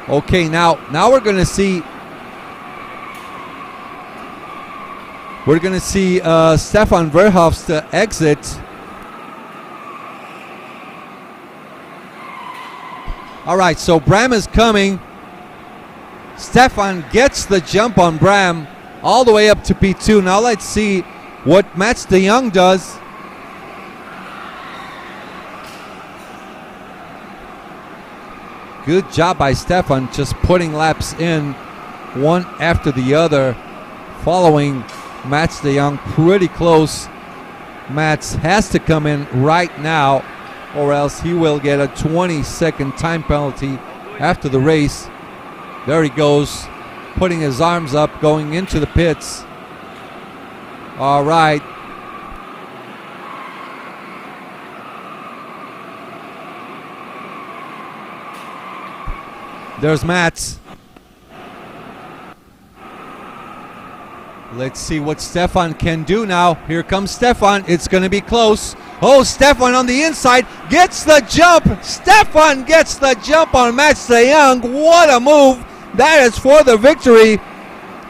Okay, now we're gonna see. We're gonna see Stefan Verhofstadt exit. All right, so Bram is coming. Stefan gets the jump on Bram all the way up to P2. Now let's see what Mats de Jong does. Good job by Stefan, just putting laps in one after the other, following Mats de Jong pretty close. Mats has to come in right now, or else he will get a 20-second time penalty after the race. There he goes, putting his arms up, going into the pits. All right. There's Mats. Let's see what Stefan can do now. Here comes Stefan. It's going to be close. Oh, Stefan on the inside gets the jump. Stefan gets the jump on Mats de Jong. What a move. That is for the victory.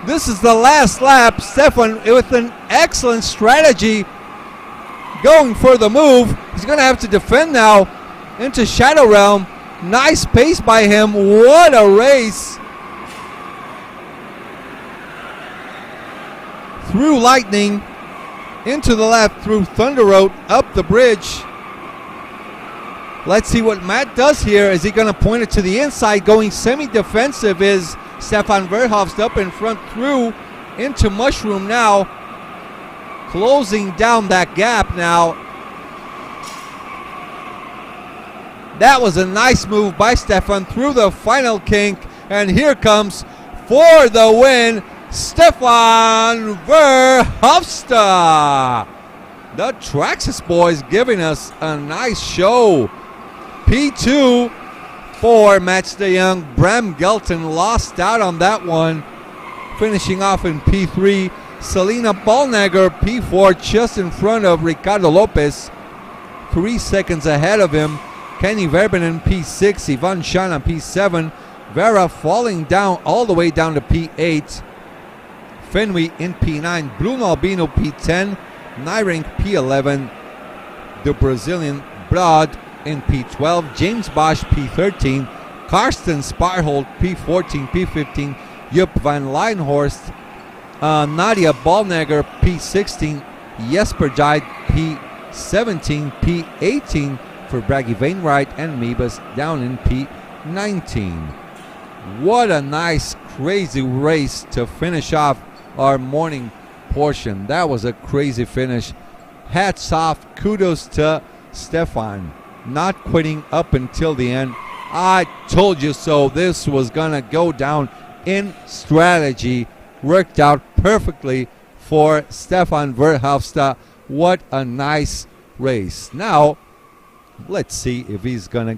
This is the last lap. Stefan with an excellent strategy going for the move. He's going to have to defend now into Shadow Realm. Nice pace by him. What a race. Through Lightning, into the left, through Thunder Road, up the bridge. Let's see what Matt does here. Is he going to point it to the inside? Going semi-defensive is Stefan Verhofstadt up in front through into Mushroom now. Closing down that gap now. That was a nice move by Stefan through the final kink. And here comes, for the win, Stefan Verhofstadt. The Traxxas boys giving us a nice show. P2 for Mats de Jong. Bram Gelton lost out on that one. Finishing off in P3. Selena Ballnagger, P4, just in front of Ricardo Lopez. 3 seconds ahead of him. Kenny Verbanen, P6. Ivan Shana, P7. Vera falling down all the way down to P8. Fenway in P9. Bruno Albino, P10. Nyrink, P11. The Brazilian Broad in P12. James Bosch, P13. Karsten Sparhold, P14, P15. Jupp van Leinhorst. Nadia Ballnagger, P16. Jesper Jide, P17. P18 for Braggy Wainwright, and Mebus down in P19. What a nice, crazy race to finish off our morning portion. That was a crazy finish. Hats off, kudos to Stefan. Not quitting up until the end. I told you so. This was gonna go down in strategy. Worked out perfectly for Stefan Verhofstadt. What a nice race. Now, let's see if he's gonna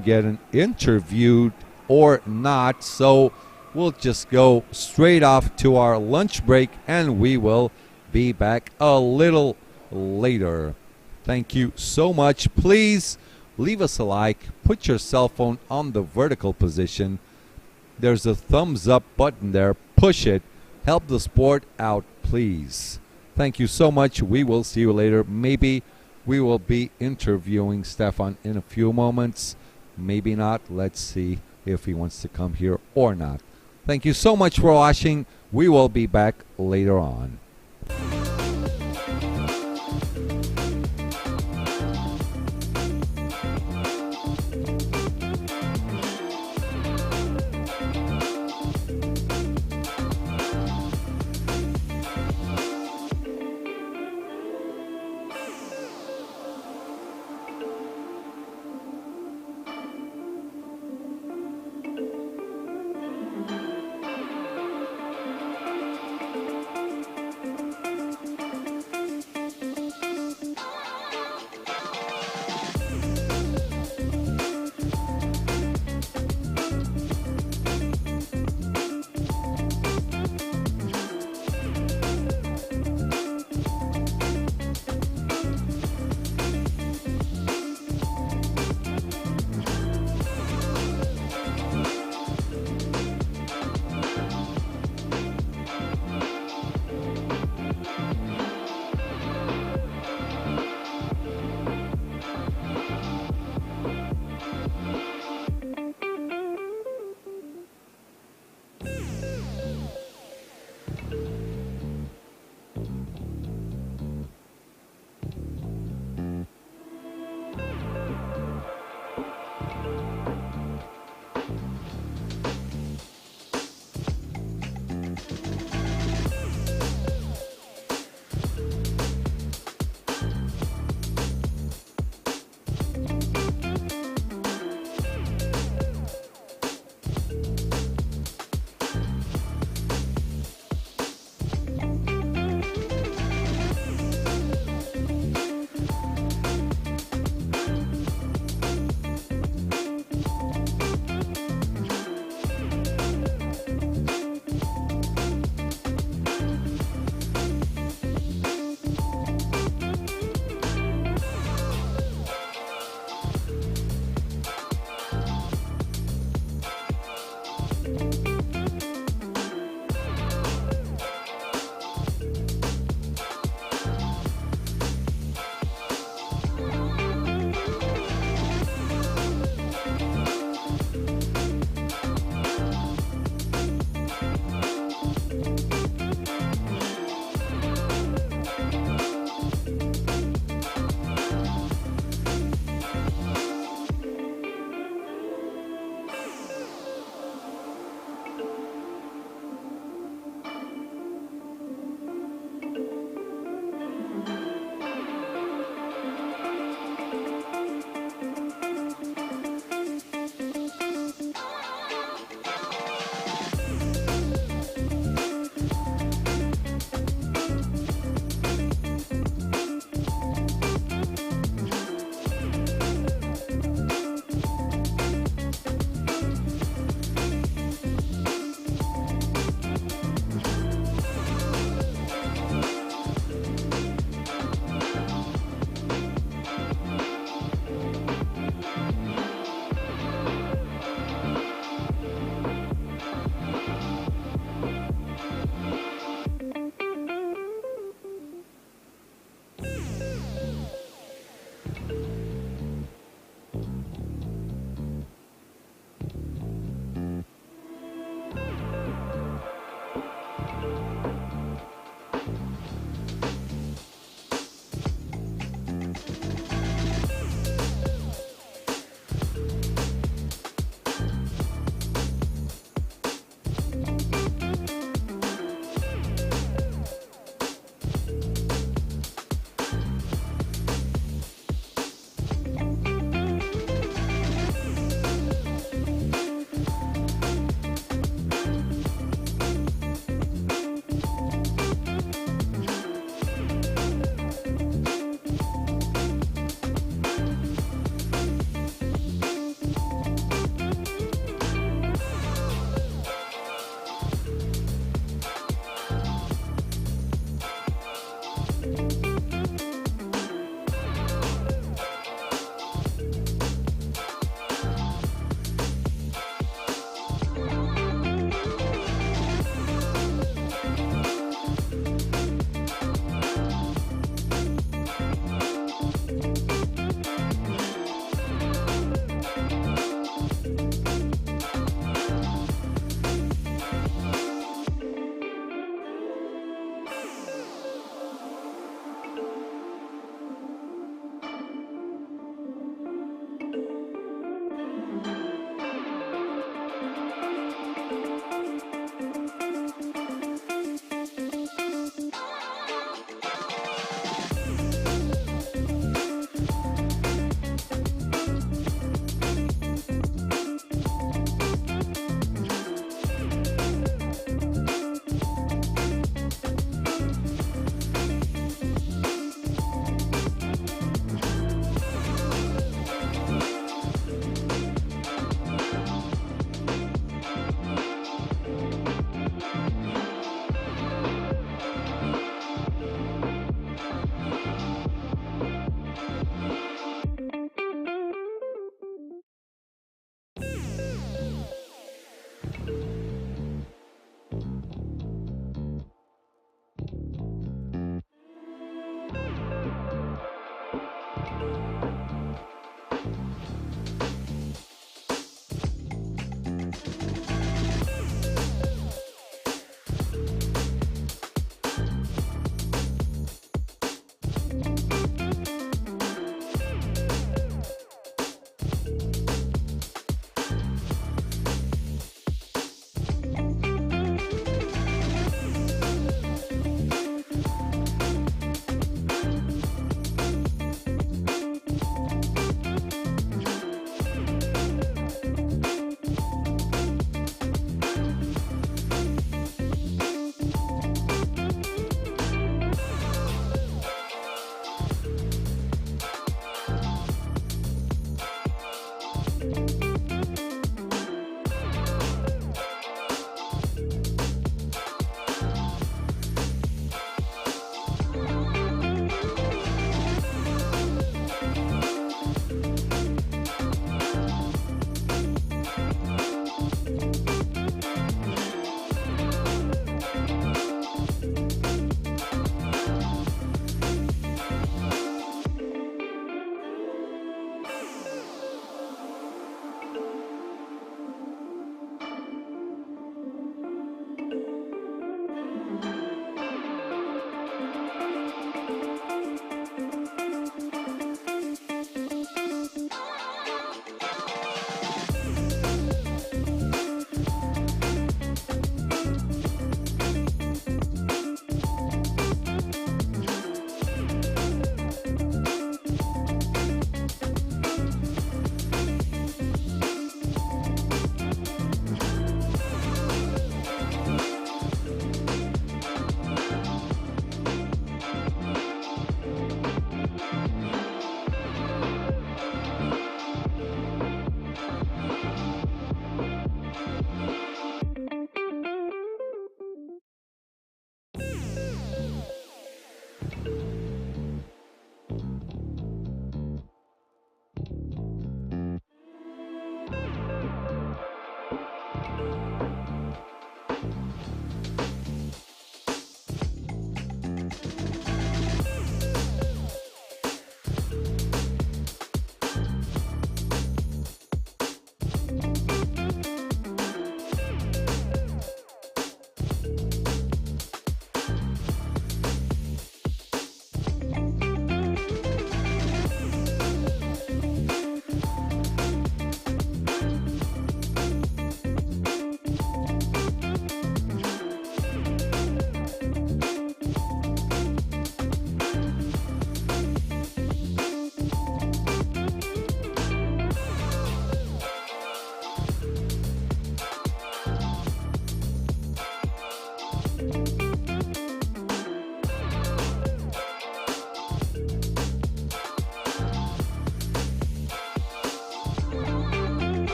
get an interview or not. So we'll just go straight off to our lunch break, and we will be back a little later. Thank you so much. Please leave us a like. Put your cell phone on the vertical position. There's a thumbs up button there. Push it. Help the sport out, please. Thank you so much. We will see you later. Maybe we will be interviewing Stefan in a few moments. Maybe not. Let's see if he wants to come here or not. Thank you so much for watching. We will be back later on.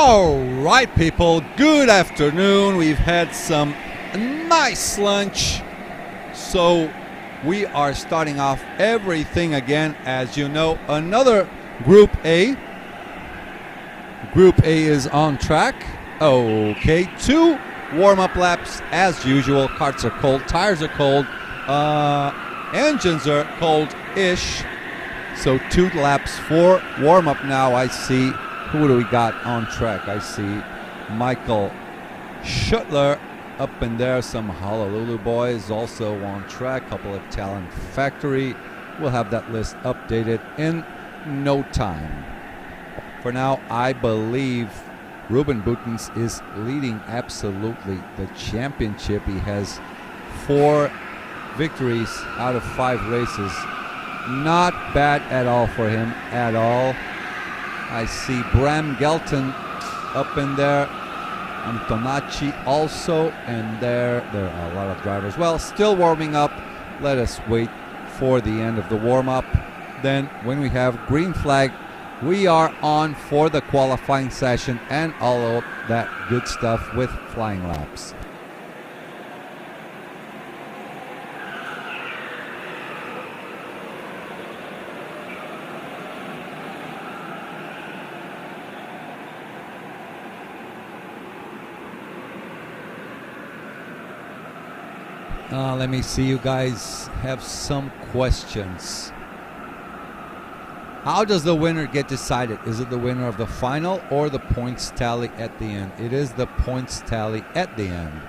All right, people, good afternoon. We've had some nice lunch. So we are starting off everything again. As you know, another Group A. Group A is on track. Okay, 2 warm-up laps as usual. Karts are cold, tires are cold, engines are cold-ish. So 2 laps for warm-up now. I see. Who do we got on track? I see Michael Schuttler up in there. Some Honolulu boys also on track. Couple of Talent Factory. We'll have that list updated in no time. For now, I believe Ruben Boutens is leading absolutely the championship. He has 4 victories out of 5 races. Not bad at all for him, at all. I see Bram Gelton up in there. Antonacci also. And there are a lot of drivers. Well, still warming up. Let us wait for the end of the warm-up. Then when we have green flag, we are on for the qualifying session and all of that good stuff with flying laps. Let me see, you guys have some questions. How does the winner get decided? Is it the winner of the final or the points tally at the end? It is the points tally at the end.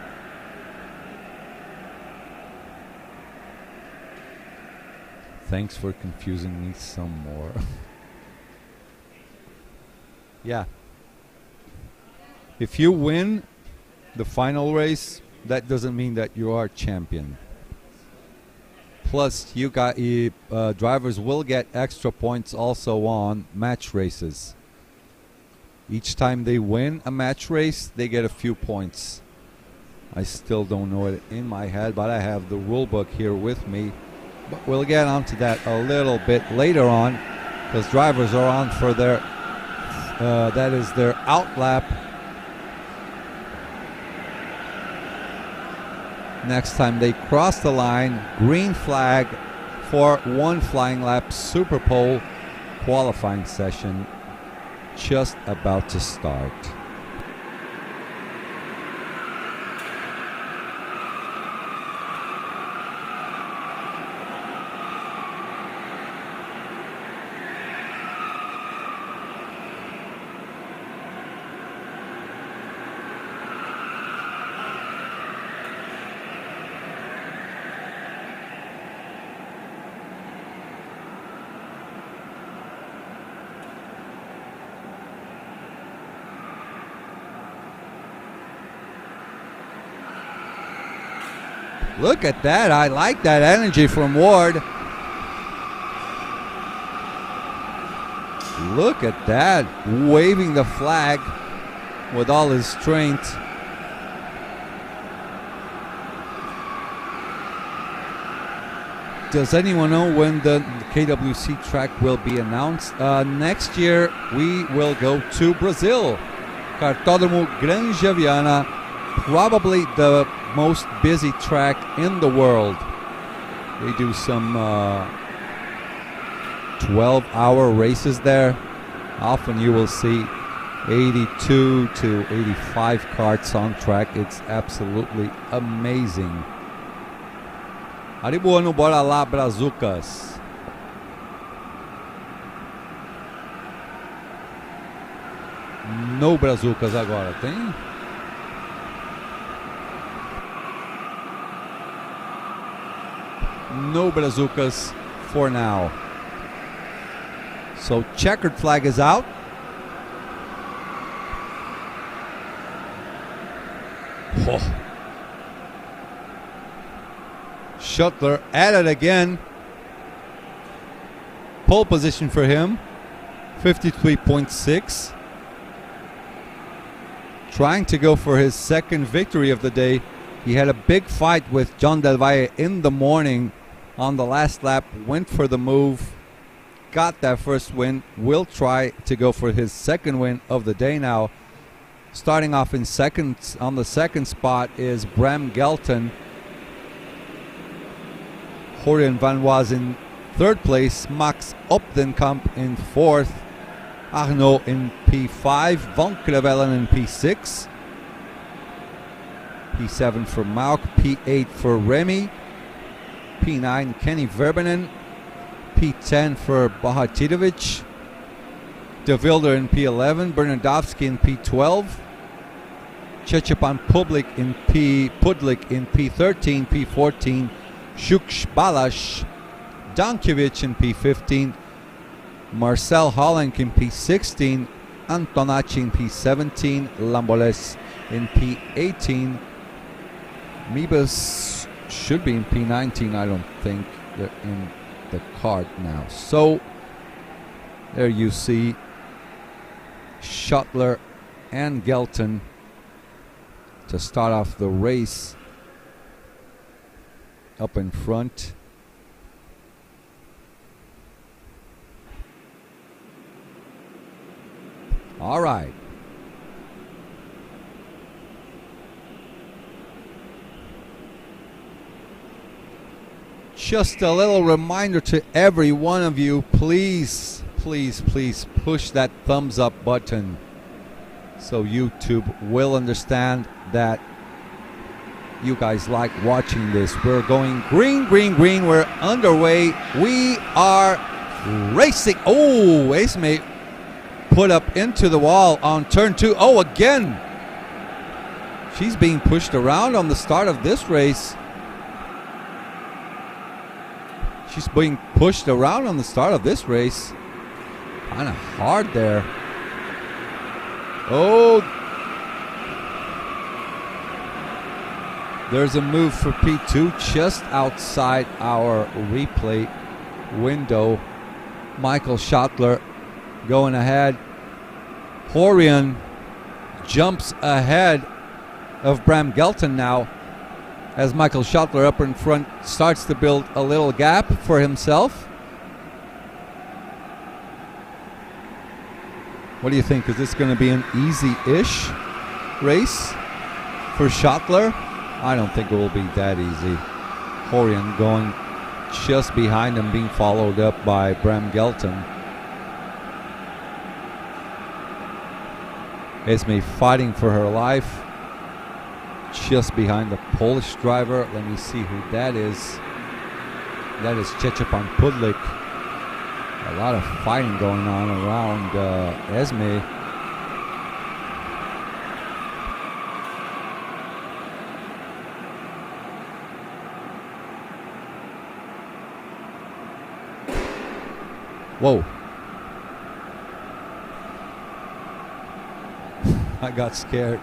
Thanks for confusing me some more. Yeah. If you win the final race, that doesn't mean that you are champion. Plus, you got drivers will get extra points also on match races. Each time they win a match race, they get a few points. I still don't know it in my head, but I have the rule book here with me. But we'll get onto that a little bit later on, because drivers are on for their that is their out lap. Next time they cross the line, green flag for 1 flying lap Super Pole qualifying session just about to start. Look at that. I like that energy from Ward. Look at that. Waving the flag with all his strength. Does anyone know when the KWC track will be announced? Next year, we will go to Brazil. Kartódromo Granja Viana. Probably the most busy track in the world. They do some 12-hour races there. Often you will see 82 to 85 karts on track. It's absolutely amazing. Aribuano, bora lá, Brazucas. No Brazucas agora, tem? No Brazucas for now. So checkered flag is out. Oh. Schuttler at it again. Pole position for him. 53.6. Trying to go for his second victory of the day. He had a big fight with John Del Valle in the morning on the last lap. Went for the move. Got that first win. Will try to go for his second win of the day now. Starting off in second, on the second spot is Bram Gelton. Horian van Was in third place. Max Opdenkamp in fourth. Arnaud in P5. Van Krevelen in P6. P7 for Mauk. P8 for Remy. P9 Kenny Verbenen. P10 for Bahatidovic. De Wilder in P11. Bernardovsky in P12. Chechepan Pudlik in P13. P14 Shuksh Balash. Dankiewicz in P15. Marcel Hollenk in P16. Antonacci in P17. Lamboles in P18. Mibus should be in P19. I don't think they're in the Kart now. So there you see Schottler and Gelton to start off the race up in front. All right. Just a little reminder to every one of you, please, please, please push that thumbs up button so YouTube will understand that you guys like watching this. We're going green, green, green. We're underway. We are racing. Oh, Esme put up into the wall on turn 2. Oh, again. She's being pushed around on the start of this race. She's being pushed around on the start of this race. Kind of hard there. Oh. There's a move for P2 just outside our replay window. Michael Schottler going ahead. Horian jumps ahead of Bram Gelton now, as Michael Schottler up in front starts to build a little gap for himself. What do you think? Is this going to be an easy-ish race for Schottler? I don't think it will be that easy. Horian going just behind him, being followed up by Bram Gelton. Esme fighting for her life. Just behind the Polish driver. Let me see who that is. That is Chechepan Pudlik. A lot of fighting going on around Esme. Whoa. I got scared.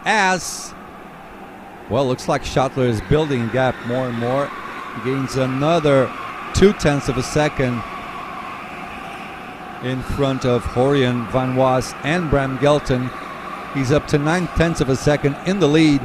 As well, looks like Schottler is building a gap more and more. Gains another 0.2 of a second in front of Horian van Was and Bram Gelton. He's up to 0.9 of a second in the lead.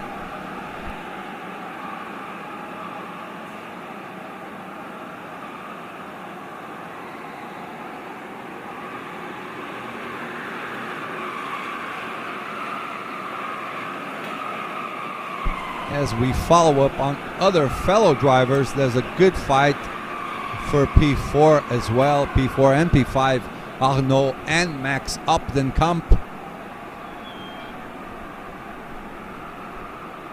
As we follow up on other fellow drivers, there's a good fight for P4 as well. P4 and P5, Arnaud and Max Opdenkamp.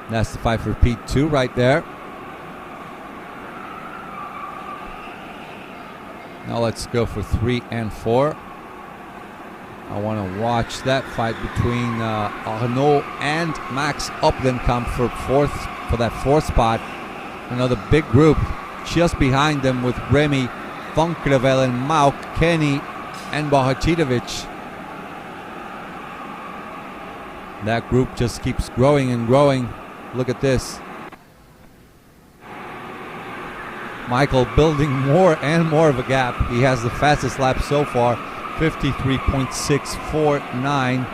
That's the fight for P2 right there. Now let's go for 3 and 4. I want to watch that fight between Arnaud and Max Opdenkamp for that fourth spot. Another big group just behind them with Remy, Van Krevelen, Mauk, Kenny, and Bahatidovic. That group just keeps growing and growing. Look at this. Michael building more and more of a gap. He has the fastest lap so far. 53.649.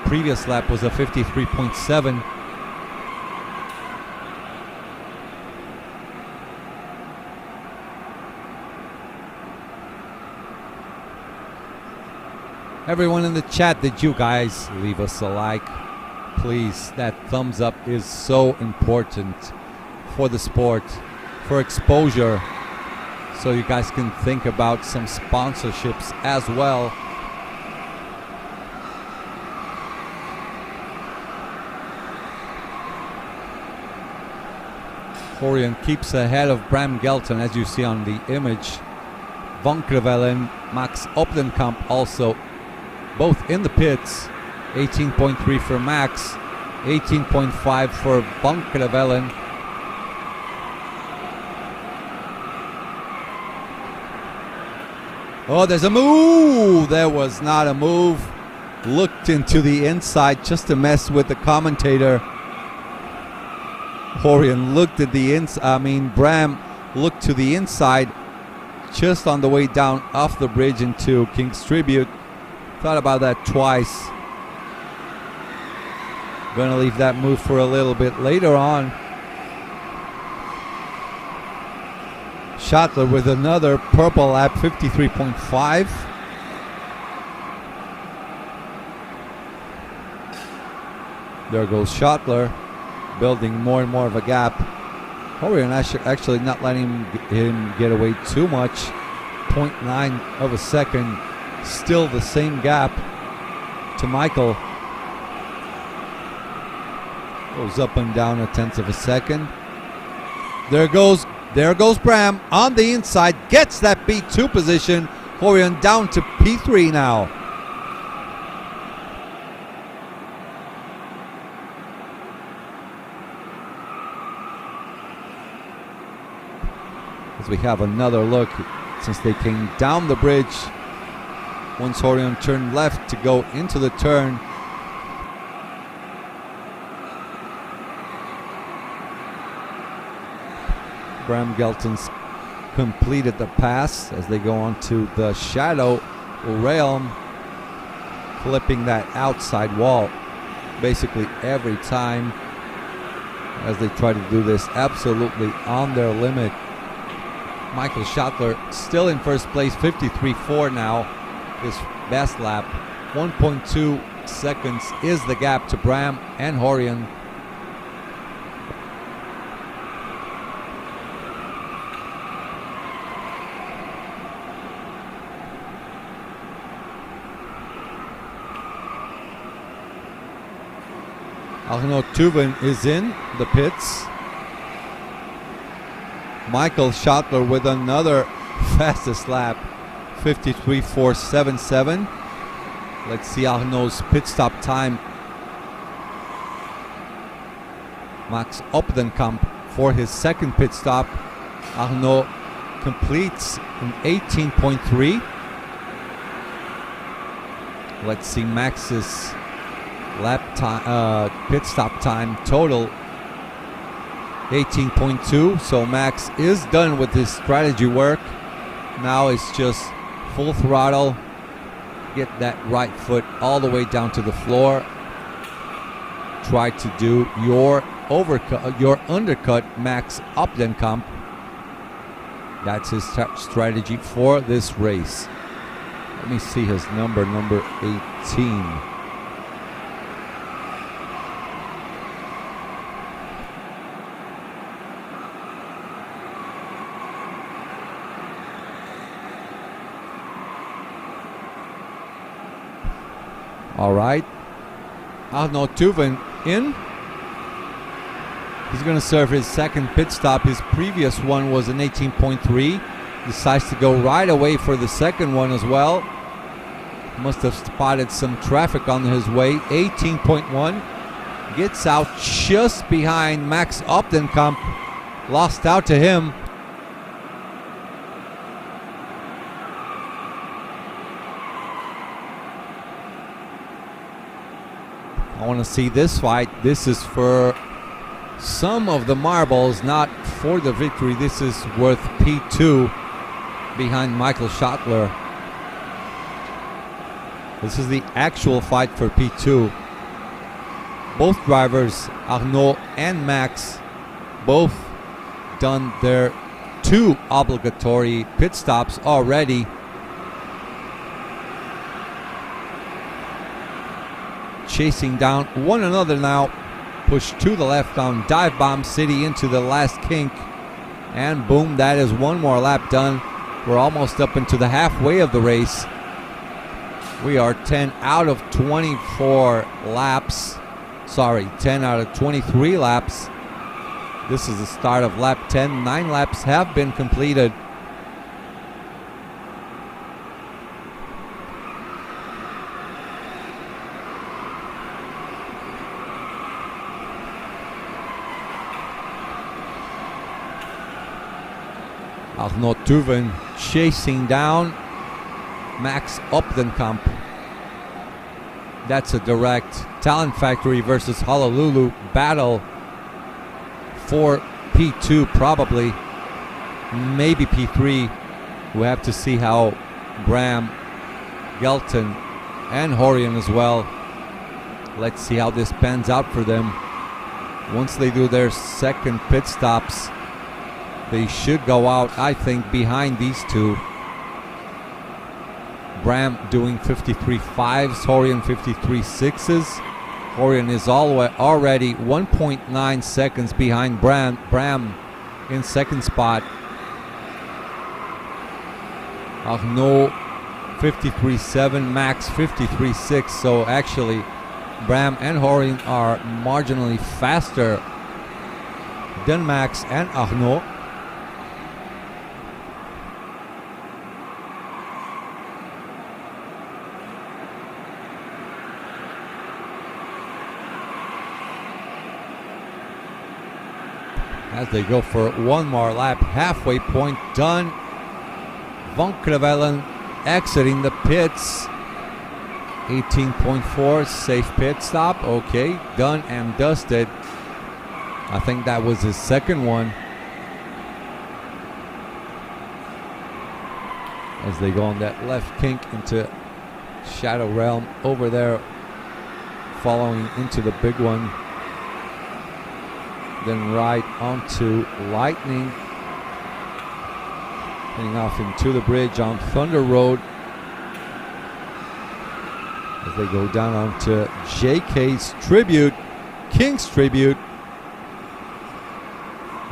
Previous lap was a 53.7. Everyone in the chat, did you guys leave us a like? Please, that thumbs up is so important for the sport, for exposure, so you guys can think about some sponsorships as well. Horian keeps ahead of Bram Gelton, as you see on the image. Van Krevelen, Max Opdenkamp also both in the pits. 18.3 for Max, 18.5 for Van Krevelen. Oh, there's a move! There was not a move. Looked into the inside just to mess with the commentator. Horian looked at the inside. Bram looked to the inside just on the way down off the bridge into King's Tribute. Thought about that twice. Gonna leave that move for a little bit later on. Schottler with another purple lap, 53.5. There goes Schottler, building more and more of a gap. Horian actually not letting him get away too much. 0.9 of a second. Still the same gap to Michael. Goes up and down a tenth of a second. There goes Bram on the inside. Gets that P2 position. Horian down to P3 now. As we have another look, since they came down the bridge, once Horian turned left to go into the turn, Bram Gelton's completed the pass as they go onto the shadow realm, flipping that outside wall basically every time as they try to do this absolutely on their limit. Michael Schottler still in first place, 53.4 now, his best lap. 1.2 seconds is the gap to Bram and Horian. Arnaud Tuven is in the pits. Michael Schottler with another fastest lap, 53.477. Let's see Arnaud's pit stop time. Max Opdenkamp for his second pit stop. Arnaud completes in 18.3. Let's see Max's lap time, pit stop time total, 18.2. So Max is done with his strategy work. Now it's just full throttle, get that right foot all the way down to the floor. Try to do your undercut Max Opdenkamp. That's his strategy for this race. Let me see his number 18. All right, Arnaud Tuven in. He's going to serve his second pit stop. His previous one was an 18.3. Decides to go right away for the second one as well. Must have spotted some traffic on his way. 18.1. Gets out just behind Max Opdenkamp. Lost out to him. I want to see this fight. This is for some of the marbles, not for the victory. This is worth P2 behind Michael Schottler. This is the actual fight for P2. Both drivers, Arnaud and Max, both done their 2 obligatory pit stops already. chasing down one another now. Push to the left on Dive Bomb City into the last kink. And boom, that is one more lap done. We're almost up into the halfway of the race. We are 10 out of 24 laps. Sorry, 10 out of 23 laps. This is the start of lap 10. 9 laps have been completed. Arnaud Tuven chasing down Max Opdenkamp. That's a direct Talent Factory versus Honolulu battle for P2, probably, maybe P3. We'll have to see how Bram, Gelton, and Horian as well. Let's see how this pans out for them. Once they do their second pit stops, they should go out, I think, behind these two. Bram doing 53.5s, Horian 53.6s. Horian is already 1.9 seconds behind Bram in second spot. Arnaud 53.7, Max 53.6. So actually, Bram and Horian are marginally faster than Max and Arnaud. As they go for one more lap, halfway point done. Van Crevellen exiting the pits. 18.4, safe pit stop. Okay, done and dusted. I think that was his second one. As they go on that left kink into Shadow Realm over there, following into the big one. Then right onto Lightning, heading off into the bridge on Thunder Road as they go down onto JK's Tribute, King's Tribute.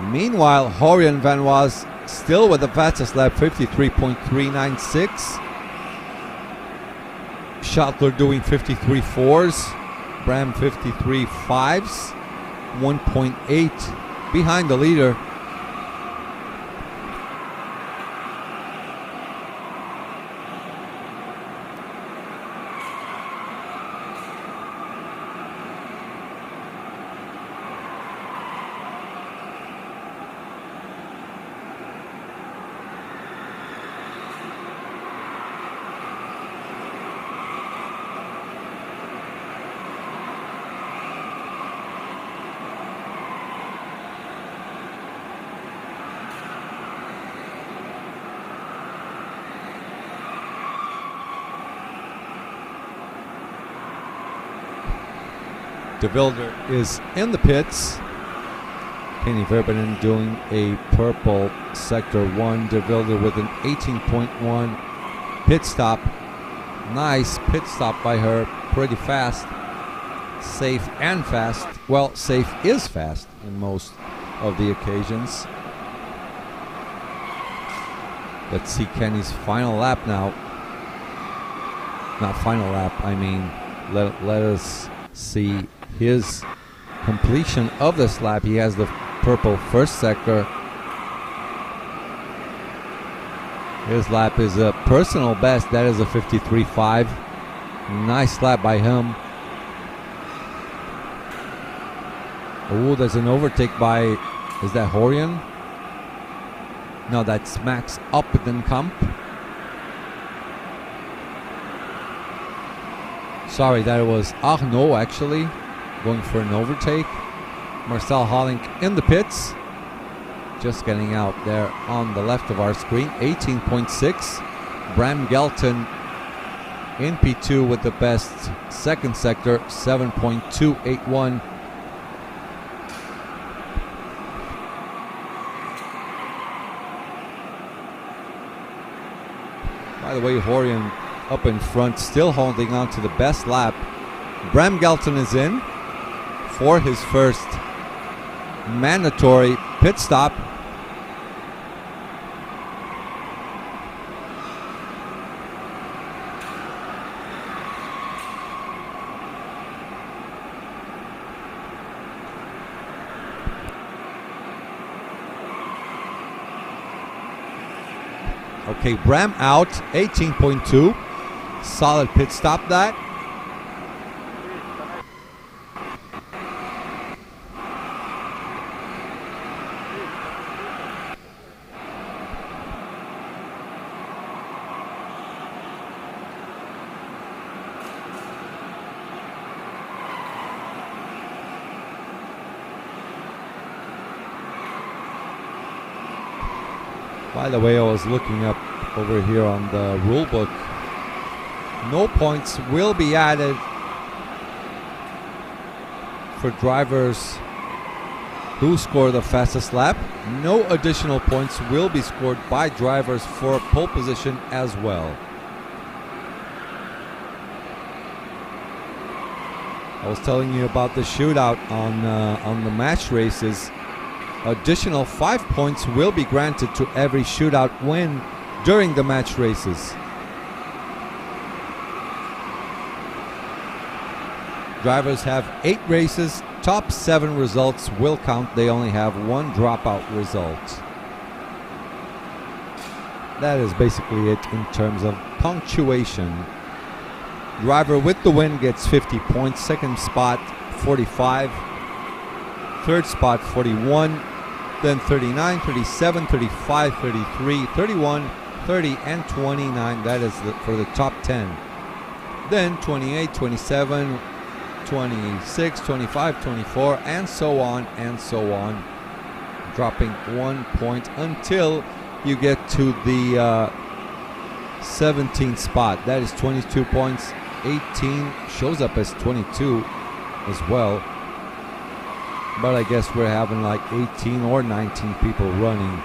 Meanwhile, Horian Van Was still with the fastest lap, 53.396. Schottler doing 53.4s, Bram 53.5s. 1.8 behind the leader. De Wilder is in the pits. Penny Verbanen doing a purple sector 1. De Wilder with an 18.1 pit stop. Nice pit stop by her. Pretty fast. Safe and fast. Well, safe is fast in most of the occasions. Let's see Kenny's final lap now. Not final lap, I mean, let us see his completion of this lap. He has the purple first sector. His lap is a personal best. That is a 53.5. Nice lap by him. Oh, there's an overtake by, is that Horian? No, that's Max Opdenkamp. Sorry, that was Arnaud actually going for an overtake. Marcel Hollink in the pits. Just getting out there on the left of our screen. 18.6. Bram Gelton in P2 with the best second sector. 7.281. By the way, Horian up in front, still holding on to the best lap Bram Gelton is in for his first mandatory pit stop. Okay, Bram out, 18.2. Solid pit stop that. By the way, I was looking up over here on the rule book. No points will be added for drivers who score the fastest lap. No additional points will be scored by drivers for pole position as well. I was telling you about the shootout on the match races. Additional 5 points will be granted to every shootout win during the match races. Drivers have 8 races. Top 7 results will count. They only have 1 dropout result. That is basically it in terms of punctuation. Driver with the win gets 50 points. Second spot, 45. Third spot, 41. Then 39, 37, 35, 33, 31, 30, and 29. That is for the top 10. Then 28, 27, 26, 25, 24, and so on, dropping 1 point until you get to the 17th spot. That is 22 points. 18 shows up as 22 as well. But I guess we're having like 18 or 19 people running,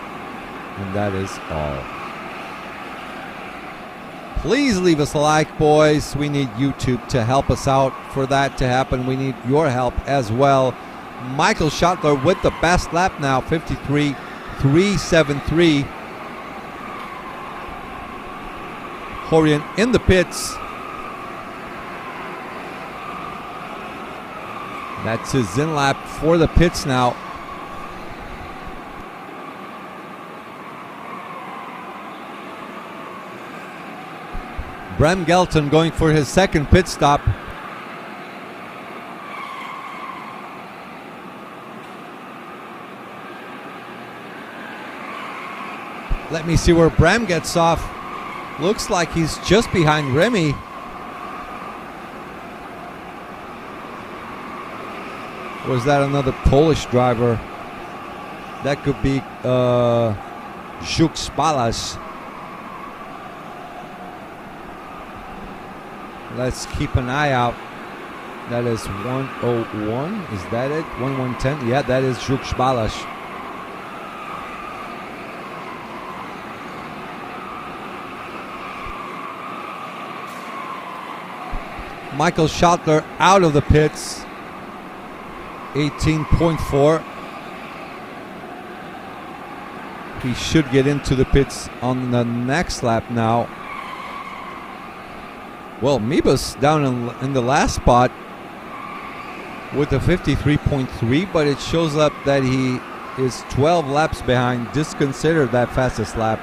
and that is all. Please leave us a like, boys. We need YouTube to help us out. For that to happen, we need your help as well. Michael Schottler with the best lap now, 53.373. Horian in the pits. That's his in lap for the pits now. Bram Gelton going for his second pit stop. Let me see where Bram gets off. Looks like he's just behind Remy. Was that another Polish driver? That could be Zuk Balas. Let's keep an eye out. That is 101. Is that it? 1110? Yeah, that is Zuk Balas. Michael Schottler out of the pits. 18.4. He should get into the pits on the next lap now. Well, Mibus down in the last spot with a 53.3, but it shows up that he is 12 laps behind. Disconsider that fastest lap.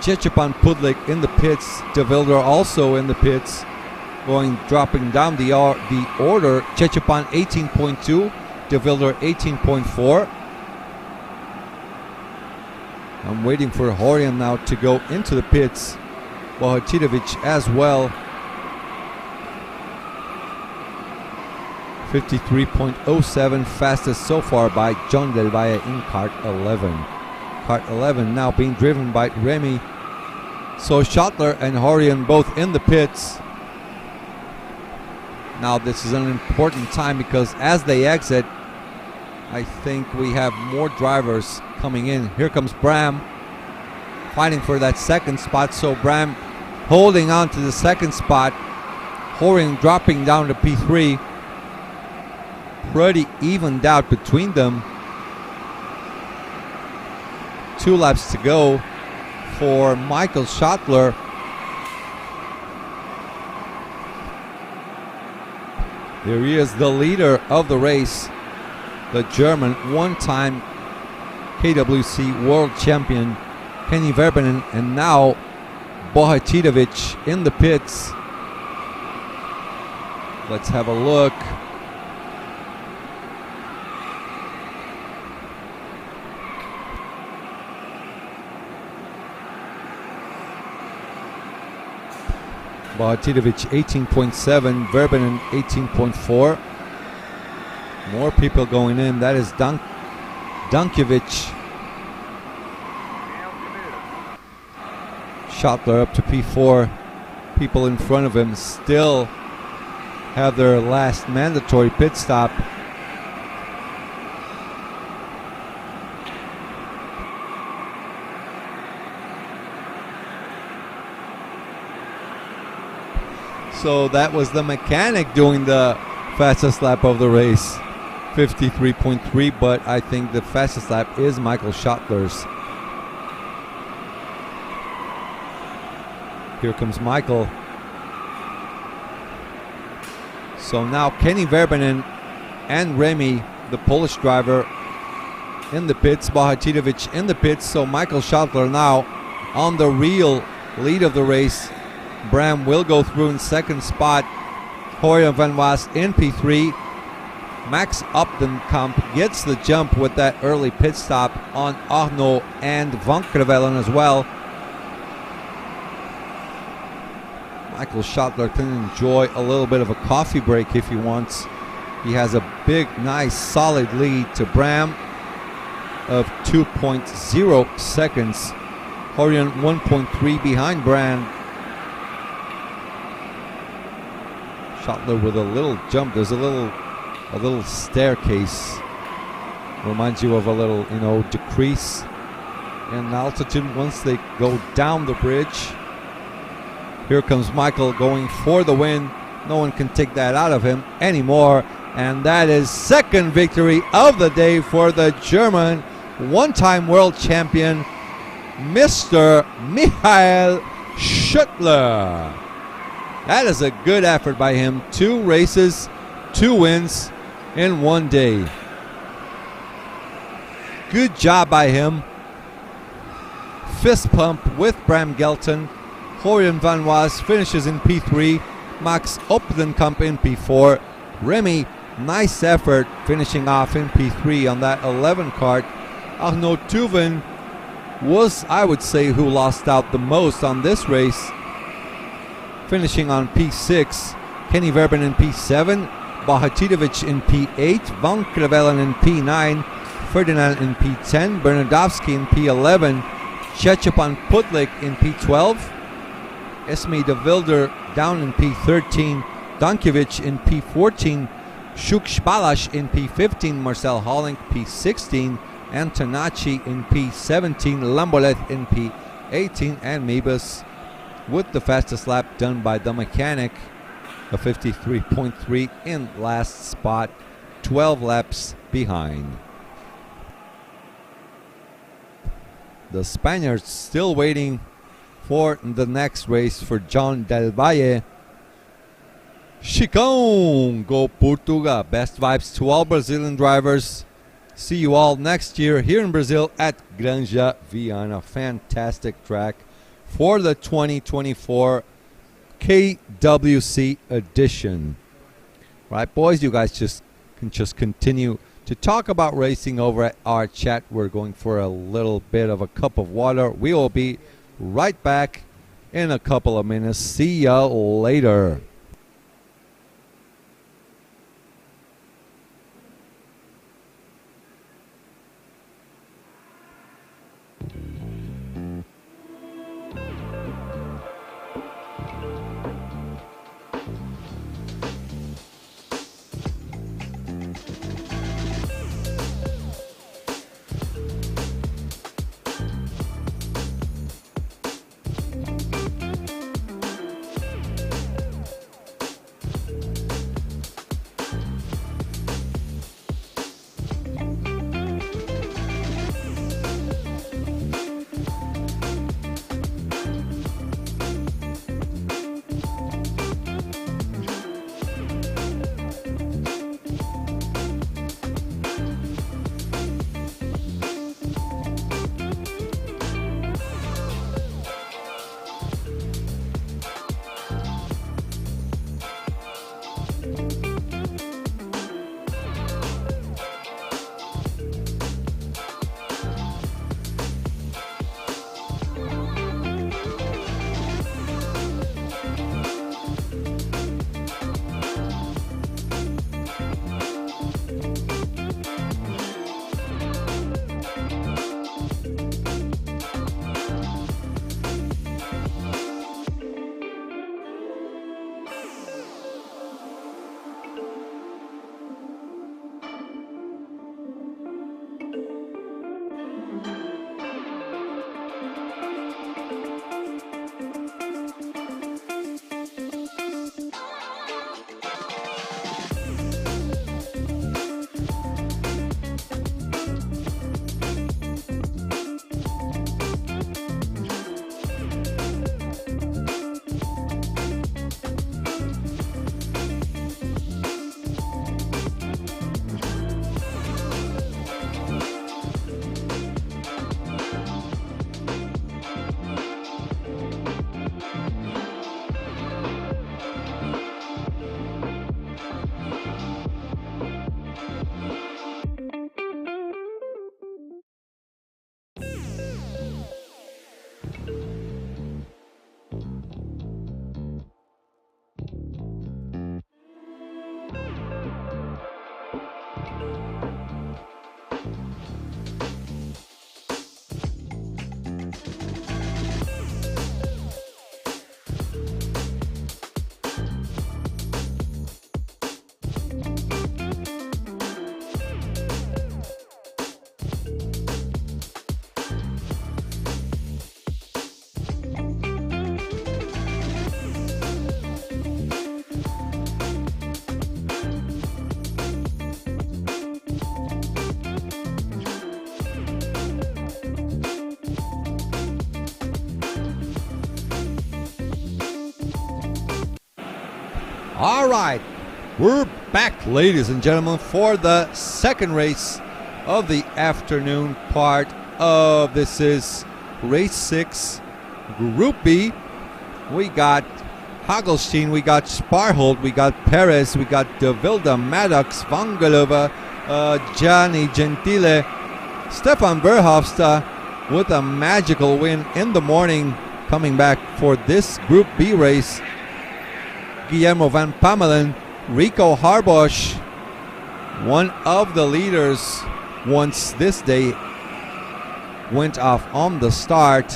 Czechipan Pudlik in the pits. De Wilder also in the pits. Dropping down the order. Czechipan 18.2, De Wilder 18.4. I'm waiting for Horian now to go into the pits. Bohatirovic as well. 53.07, fastest so far by John Del Valle in Kart 11. Kart 11 now being driven by Remy. So Schottler and Horian both in the pits. Now this is an important time because as they exit, I think we have more drivers coming in. Here comes Bram fighting for that second spot. So Bram holding on to the second spot. Horian dropping down to P3. Pretty evened out between them. 2 laps to go for Michael Schottler. There he is, the leader of the race, the German one-time KWC world champion, Kenny Verbanen, and now Bohatidovic in the pits. Let's have a look. Bohatidovic 18.7, Verbanen 18.4. More people going in. That is Dankovic. Schottler up to P4. People in front of him still have their last mandatory pit stop. So that was the mechanic doing the fastest lap of the race, 53.3, but I think the fastest lap is Michael Schottler's. Here comes Michael. So now Kenny Verbanen and Remy, the Polish driver, in the pits, Bohatidovic in the pits, so Michael Schottler now on the real lead of the race. Bram will go through in second spot. Hoyer van Was in P3. Max Opdenkamp gets the jump with that early pit stop on Arnaud and Van Krevelen as well. Michael Schottler can enjoy a little bit of a coffee break if he wants. He has a big, nice, solid lead to Bram of 2.0 seconds. Horian 1.3 behind Bram. Schottler with a little jump. There's a little staircase. Reminds you of a little, decrease in altitude once they go down the bridge. Here comes Michael going for the win. No one can take that out of him anymore. And that is second victory of the day for the German one-time world champion, Mr. Michael Schottler. That is a good effort by him. 2 races, 2 wins in one day. Good job by him. Fist pump with Bram Gelton. Horian van Was finishes in P3. Max Opdenkamp in P4. Remy, nice effort finishing off in P3 on that 11 kart. Arnaud Tuven was, I would say, who lost out the most on this race, finishing on P6. Kenny Verben in P7. Bohatidovic in P8. Van Krevelen in P9. Ferdinand in P10. Bernardowski in P11. Szczepan Putlik in P12. Esme de Wilder down in P13. Dankovic in P14. Shuk Spalash in P15. Marcel Hollink P16. Antonacci in P17. Lamboleth in P18. And Mebus with the fastest lap done by the mechanic, a 53.3 in last spot, 12 laps behind. The Spaniards still waiting for the next race for John Del Valle. Chicão, go Portugal. Best vibes to all Brazilian drivers. See you all next year here in Brazil at Granja Viana. Fantastic track for the 2024 KWC edition. Right, boys, you guys can continue to talk about racing over at our chat. We're going for a little bit of a cup of water. We will be right back in a couple of minutes. See ya later. All right, we're back, ladies and gentlemen, for the second race of the afternoon part of this is race 6, Group B. We got Hagelstein, we got Sparhold, we got Perez, we got De Wilde, Maddox, Vangelova, Gianni Gentile, Stefan Verhofstadt with a magical win in the morning, coming back for this Group B race. Guillermo van Pamelen, Rico Harbosch, one of the leaders once this day went off on the start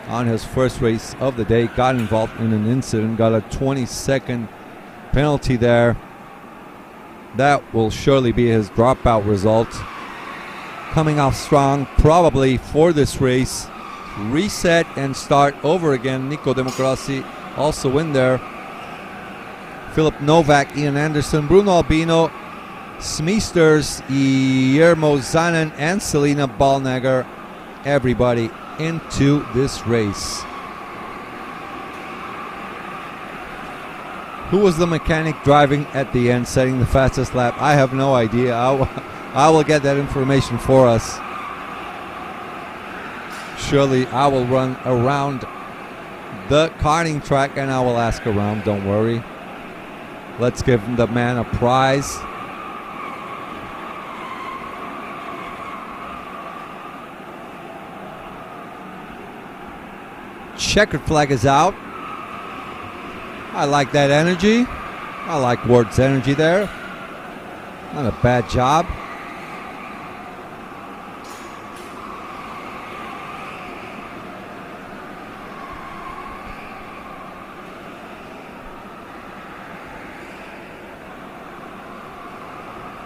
on his first race of the day, got involved in an incident, got a 20-second penalty there. That will surely be his dropout result. Coming off strong probably for this race. Reset and start over again. Nico Democrasi also in there. Philip Novak, Ian Anderson, Bruno Albino, Smeesters, Guillermo Zanen, and Selena Ballnagger. Everybody into this race. Who was the mechanic driving at the end, setting the fastest lap? I have no idea. I will get that information for us. Surely I will run around the karting track and I will ask around, don't worry. Let's give the man a prize. Checkered flag is out. I like that energy. I like Ward's energy there. Not a bad job.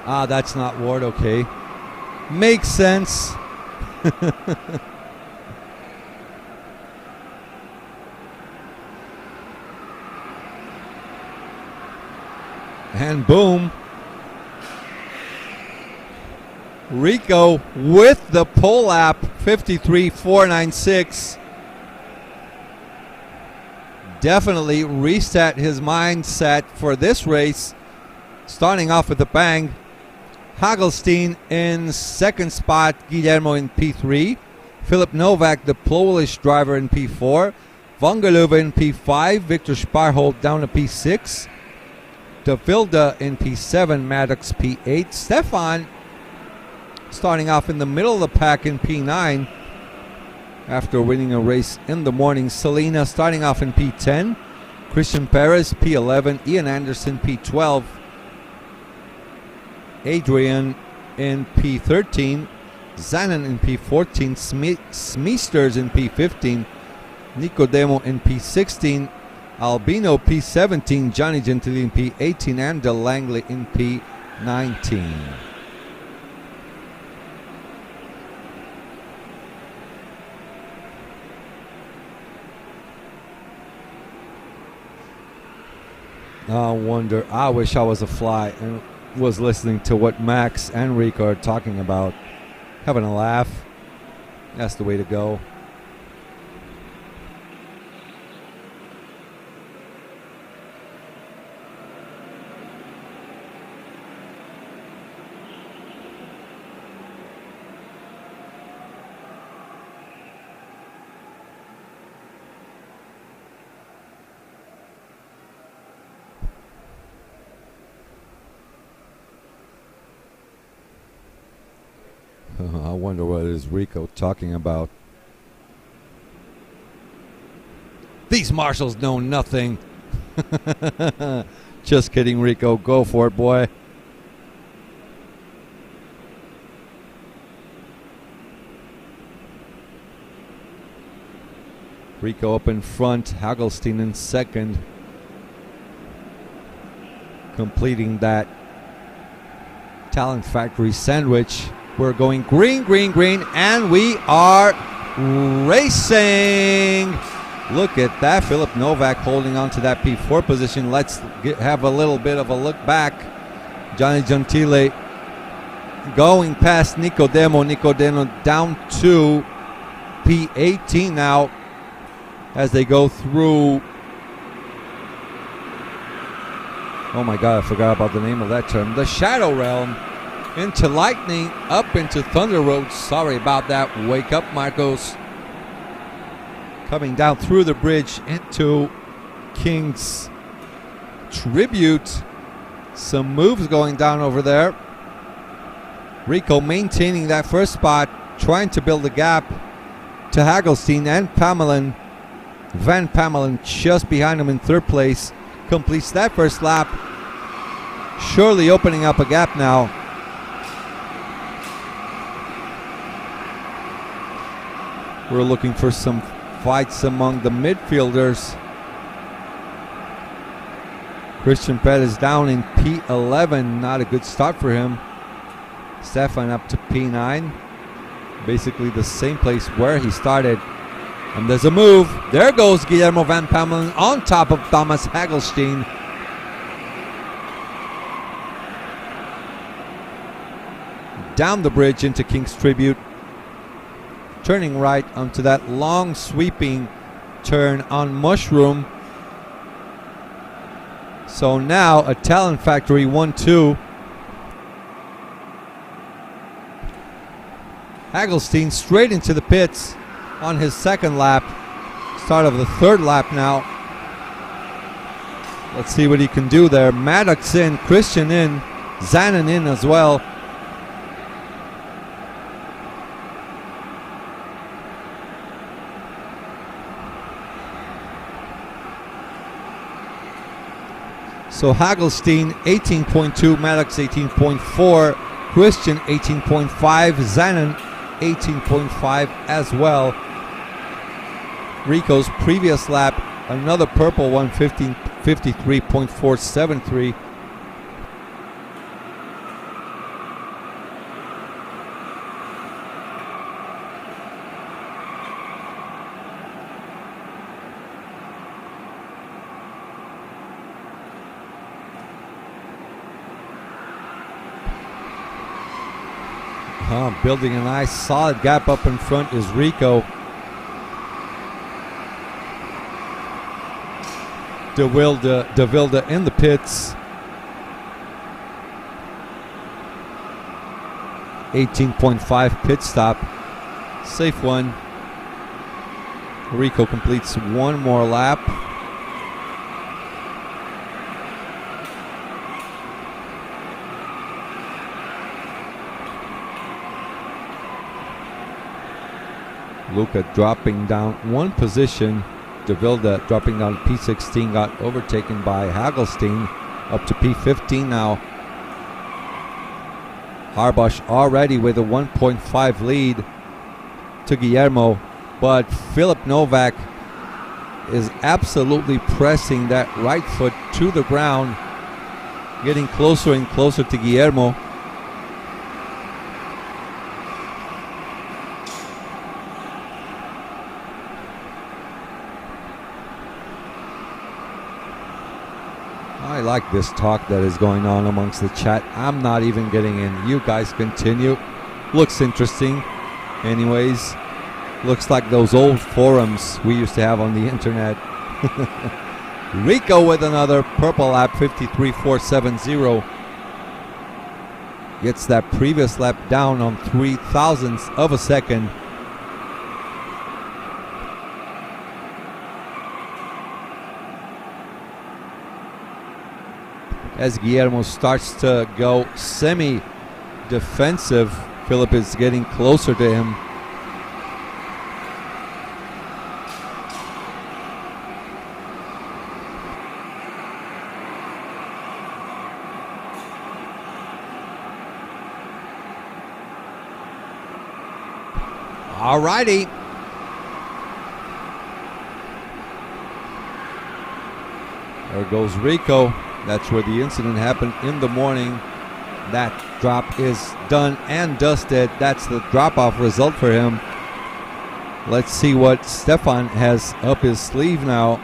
Ah, that's not Ward, okay. Makes sense. And boom. Rico with the pole lap, 53.496. Definitely reset his mindset for this race. Starting off with a bang. Hagelstein in second spot, Guillermo in P3. Philip Novak, the Polish driver, in P4. Vangelova in P5. Victor Sparhold down to P6. De Wilde in P7. Maddox P8. Stefan starting off in the middle of the pack in P9 after winning a race in the morning. Selena starting off in P10. Christian Perez P11. Ian Anderson P12. Adrian in P13, Zanen in P14, Smeesters in P15, Nicodemo in P16, Albino P17, Johnny Gentili in P18, and De Langley in P19. I wonder, I wish I was a fly and was listening to what Max and Rico are talking about. Having a laugh. That's the way to go. I wonder what is Rico talking about. These marshals know nothing. Just kidding, Rico. Go for it, boy. Rico up in front. Hagelstein in second. Completing that Talent Factory sandwich. We're going green, green, green, and we are racing. Look at that. Philip Novak holding on to that P4 position. Let's have a little bit of a look back. Johnny Gentile going past Nicodemo. Nicodemo down to P18 now as they go through Oh my God, I forgot about the name of that term. The Shadow Realm into Lightning, up into Thunder Road. Sorry about that. Wake up, Marcos. Coming down through the bridge into King's Tribute. Some moves going down over there. Rico maintaining that first spot, trying to build a gap to Hagelstein and Pamelin. Van Pamelin just behind him in third place. Completes that first lap. Surely opening up a gap now. We're looking for some fights among the midfielders. Christian Pettis down in P11. Not a good start for him. Stefan up to P9. Basically the same place where he started. And there's a move. There goes Guillermo Van Pamelin on top of Thomas Hagelstein. Down the bridge into King's Tribute. Turning right onto that long sweeping turn on Mushroom. So now a Talent Factory 1-2. Hagelstein straight into the pits on his second lap. Start of the third lap now. Let's see what he can do there. Maddox in, Christian in, Zanin in as well. So Hagelstein 18.2, Maddox 18.4, Christian 18.5, Zanin 18.5 as well. Rico's previous lap, another purple one, 53.473. Building a nice solid gap up in front is Rico. De Wilde in the pits. 18.5 pit stop. Safe one. Rico completes one more lap. Luca dropping down one position. De Wilde dropping down P16, got overtaken by Hagelstein, up to P15 now. Harbosch already with a 1.5 lead to Guillermo, but Philip Novak is absolutely pressing that right foot to the ground, getting closer and closer to Guillermo. I like this talk that is going on amongst the chat. I'm not even getting in. You guys continue. Looks interesting. Anyways, looks like those old forums we used to have on the internet. Rico with another purple lap, 53.470. Gets that previous lap down on 0.003 of a second. As Guillermo starts to go semi-defensive, Philip is getting closer to him. All righty. There goes Rico. That's where the incident happened in the morning. That drop is done and dusted. That's the drop-off result for him. Let's see what Stefan has up his sleeve now.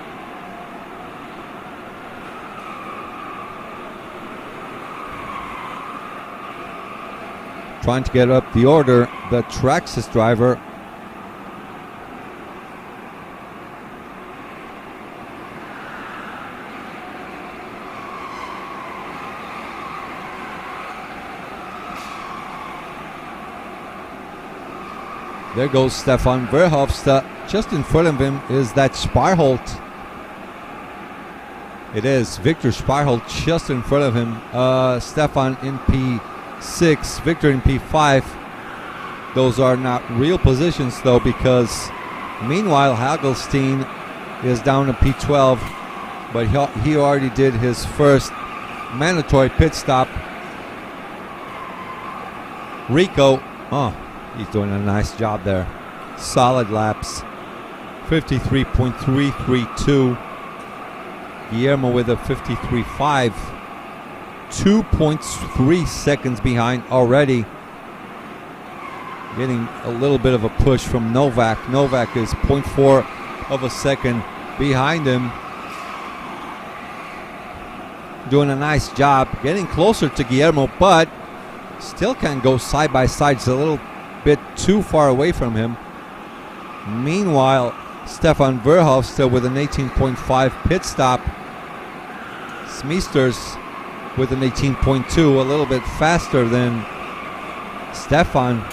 Trying to get up the order, the Traxxas driver. There goes Stefan Verhofstadt. Just in front of him is that Sparholt. It is Victor Sparholt just in front of him. Stefan in P6, Victor in P5. Those are not real positions though, because meanwhile Hagelstein is down to P12, but he already did his first mandatory pit stop. Rico, he's doing a nice job there. Solid laps. 53.332. Guillermo with a 53.5. 2.3 seconds behind already. Getting a little bit of a push from Novak. Novak is 0.4 of a second behind him. Doing a nice job. Getting closer to Guillermo, but still can't go side by side. It's a little bit too far away from him. Meanwhile, Stefan Verhofstadt with an 18.5 pit stop. Smeesters with an 18.2, a little bit faster than Stefan.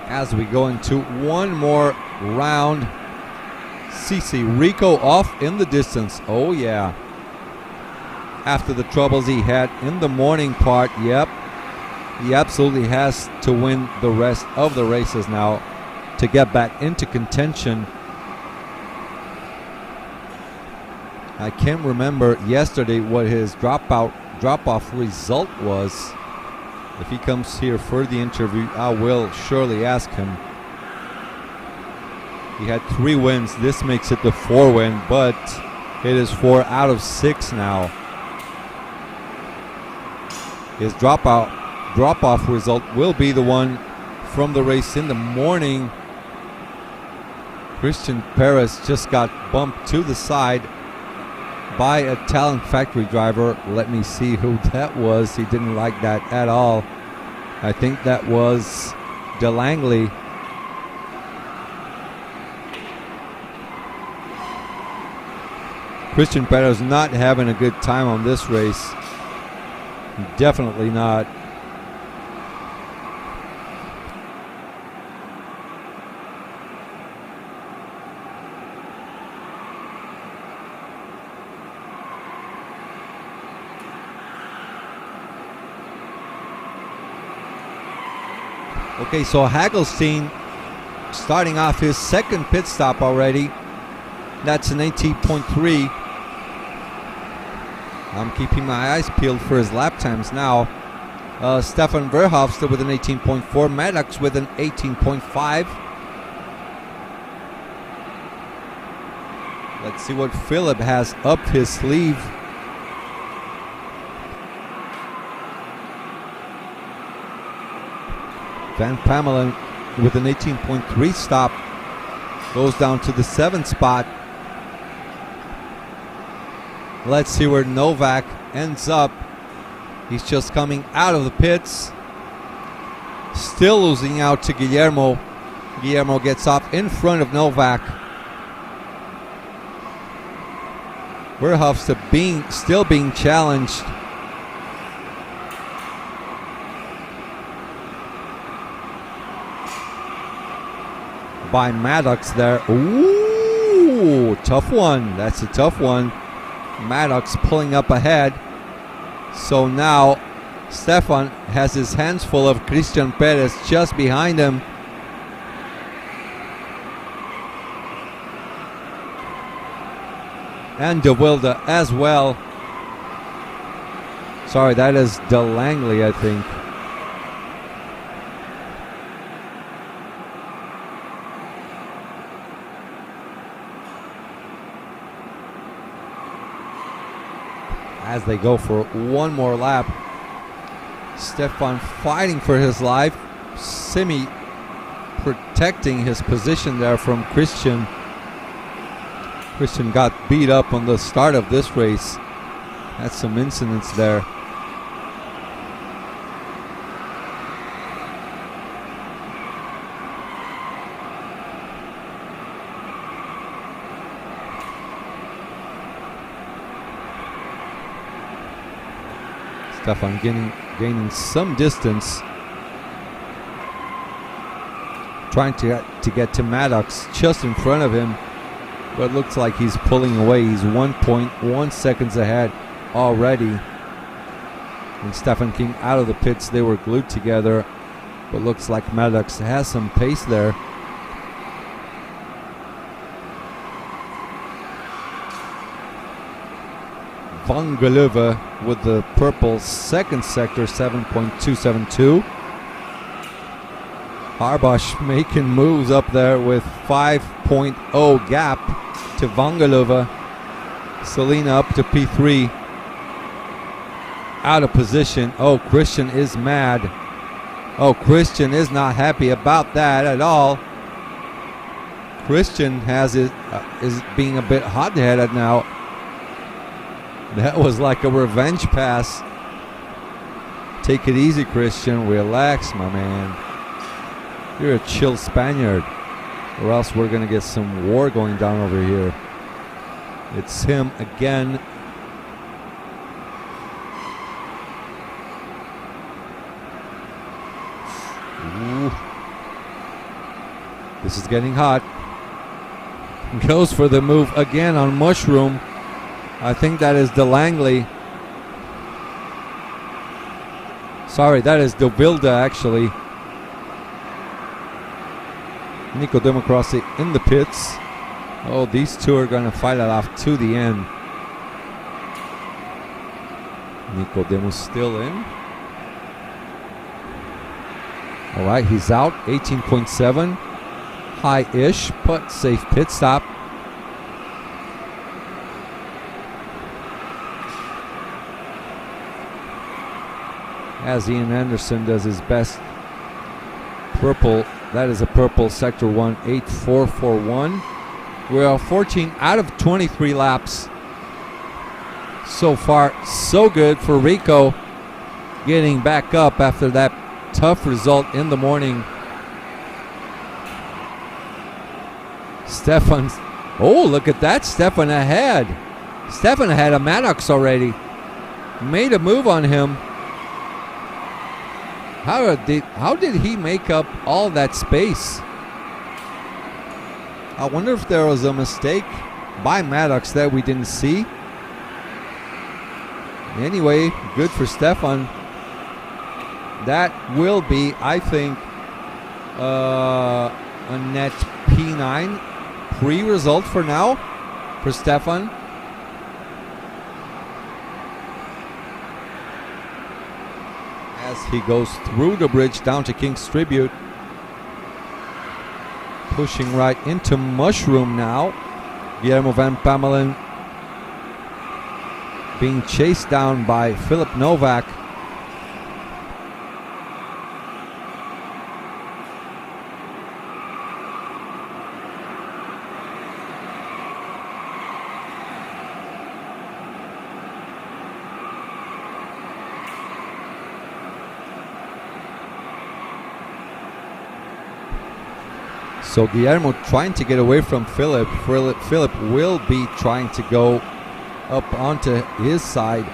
As we go into one more round, CC Rico off in the distance. Oh yeah. After the troubles he had in the morning part, yep. He absolutely has to win the rest of the races now to get back into contention. I can't remember yesterday what his drop-off result was. If he comes here for the interview, I will surely ask him. He had 3 wins. This makes it the 4 win, but it is 4 out of 6 now. His drop-off result will be the one from the race in the morning. Christian Perez just got bumped to the side by a Talent Factory driver. Let me see who that was. He didn't like that at all. I think that was DeLangley. Christian Perez not having a good time on this race. Definitely not. Okay, so Hagelstein starting off his second pit stop already. That's an 18.3. I'm keeping my eyes peeled for his lap times now. Stefan Verhofstadt with an 18.4. Maddox with an 18.5. Let's see what Philip has up his sleeve. Van Pamelen with an 18.3 stop goes down to the 7th spot. Let's see where Novak ends up. He's just coming out of the pits. Still losing out to Guillermo. Guillermo gets off in front of Novak. Verhofstadt still being challenged. By Maddox there. Ooh, tough one. That's a tough one. Maddox pulling up ahead. So now Stefan has his hands full of Christian Perez just behind him. And De Wilde as well. Sorry, that is DeLangley, I think. As they go for one more lap, Stefan fighting for his life. Simi protecting his position there from Christian. Christian got beat up on the start of this race. Had some incidents there. Stefan gaining some distance. Trying to get to Maddox just in front of him. But it looks like he's pulling away. He's 1.1 seconds ahead already. And Stefan King out of the pits. They were glued together. But looks like Maddox has some pace there. Vangelöve with the purple second sector, 7.272. Harbash making moves up there with 5.0 gap to Vangelöve. Selina up to P3. Out of position. Oh, Christian is mad. Oh, Christian is not happy about that at all. Christian is being a bit hot-headed now. That was like a revenge pass. Take it easy, Christian. Relax, my man. You're a chill Spaniard. Or else we're going to get some war going down over here. It's him again. Ooh. This is getting hot. Goes for the move again on Mushroom. I think that is De Langley. Sorry, that is De Wilde actually. Nico Democrasi in the pits. Oh, these two are going to fight it off to the end. Nico Demos still in. All right, he's out. 18.7. High-ish, but safe pit stop. As Ian Anderson does his best. Purple, that is a purple sector 18441. We're 14 out of 23 laps. So far, so good for Rico. Getting back up after that tough result in the morning. Stefan, oh, look at that. Stefan ahead. Stefan had a Maddox already. Made a move on him. How did he make up all that space? I wonder if there was a mistake by Maddox that we didn't see. Anyway, good for Stefan. That will be, I think, a net P9 pre-result for now for Stefan. As he goes through the bridge down to King's Tribute. Pushing right into Mushroom now. Guillermo van Pamelen being chased down by Philip Novak. So Guillermo trying to get away from Philip. Philip will be trying to go up onto his side.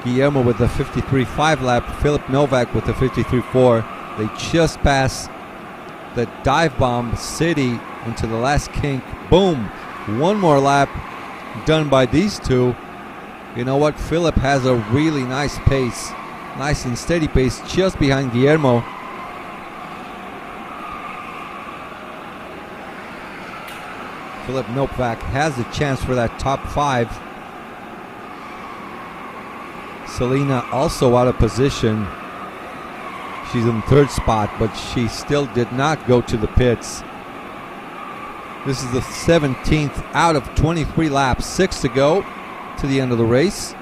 Guillermo with the 53.5 lap. Philip Novak with the 53.4. They just pass the dive bomb city into the last kink. Boom. One more lap done by these two. You know what? Philip has a really nice pace. Nice and steady pace just behind Guillermo. Philip Novak has a chance for that top 5. Selina also out of position. She's in third spot, but she still did not go to the pits. This is the 17th out of 23 laps. 6 to go to the end of the race.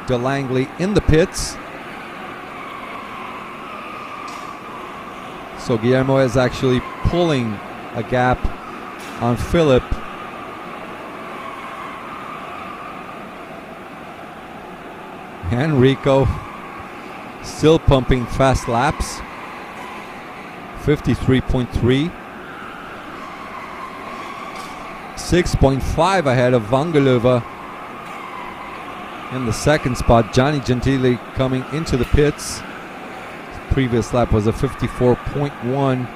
De Langley in the pits. So Guillermo is actually pulling a gap on Philip. Enrico still pumping fast laps. 53.3. 6.5 ahead of Vangelöve. in the second spot. Johnny Gentili coming into the pits. His previous lap was a 54.1.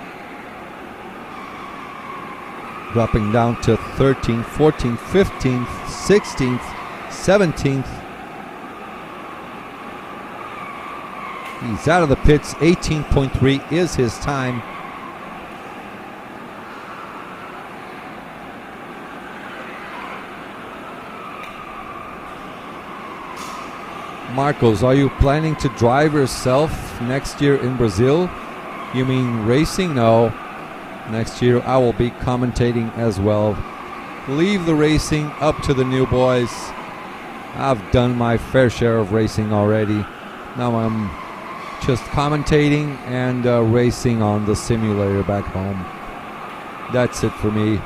Dropping down to 13th, 14th, 15th, 16th, 17th. He's out of the pits. 18.3 is his time. Marcos, are you planning to drive yourself next year in Brazil? You mean racing? No. Next year I will be commentating as well. Leave the racing up to the new boys. I've done my fair share of racing already. Now I'm just commentating and racing on the simulator back home. That's it for me.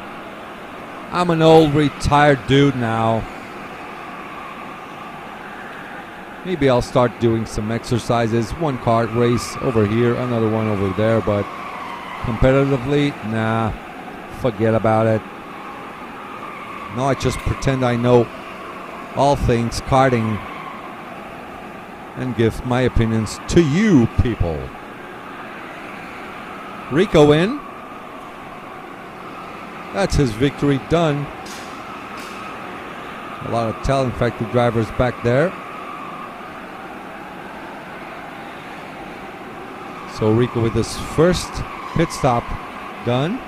I'm an old retired dude now. Maybe I'll start doing some exercises. One kart race over here, another one over there, but competitively, nah, forget about it. No, I just pretend I know all things karting and give my opinions to you people. Rico in. That's his victory done. A lot of Talent Factory drivers back there. So Rico with his first pit stop done.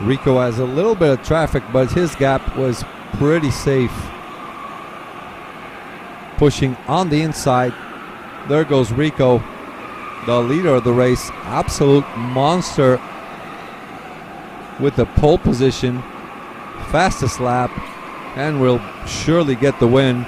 Rico has a little bit of traffic, but his gap was pretty safe. Pushing on the inside. There goes Rico, the leader of the race. Absolute monster with the pole position. Fastest lap, and will surely get the win.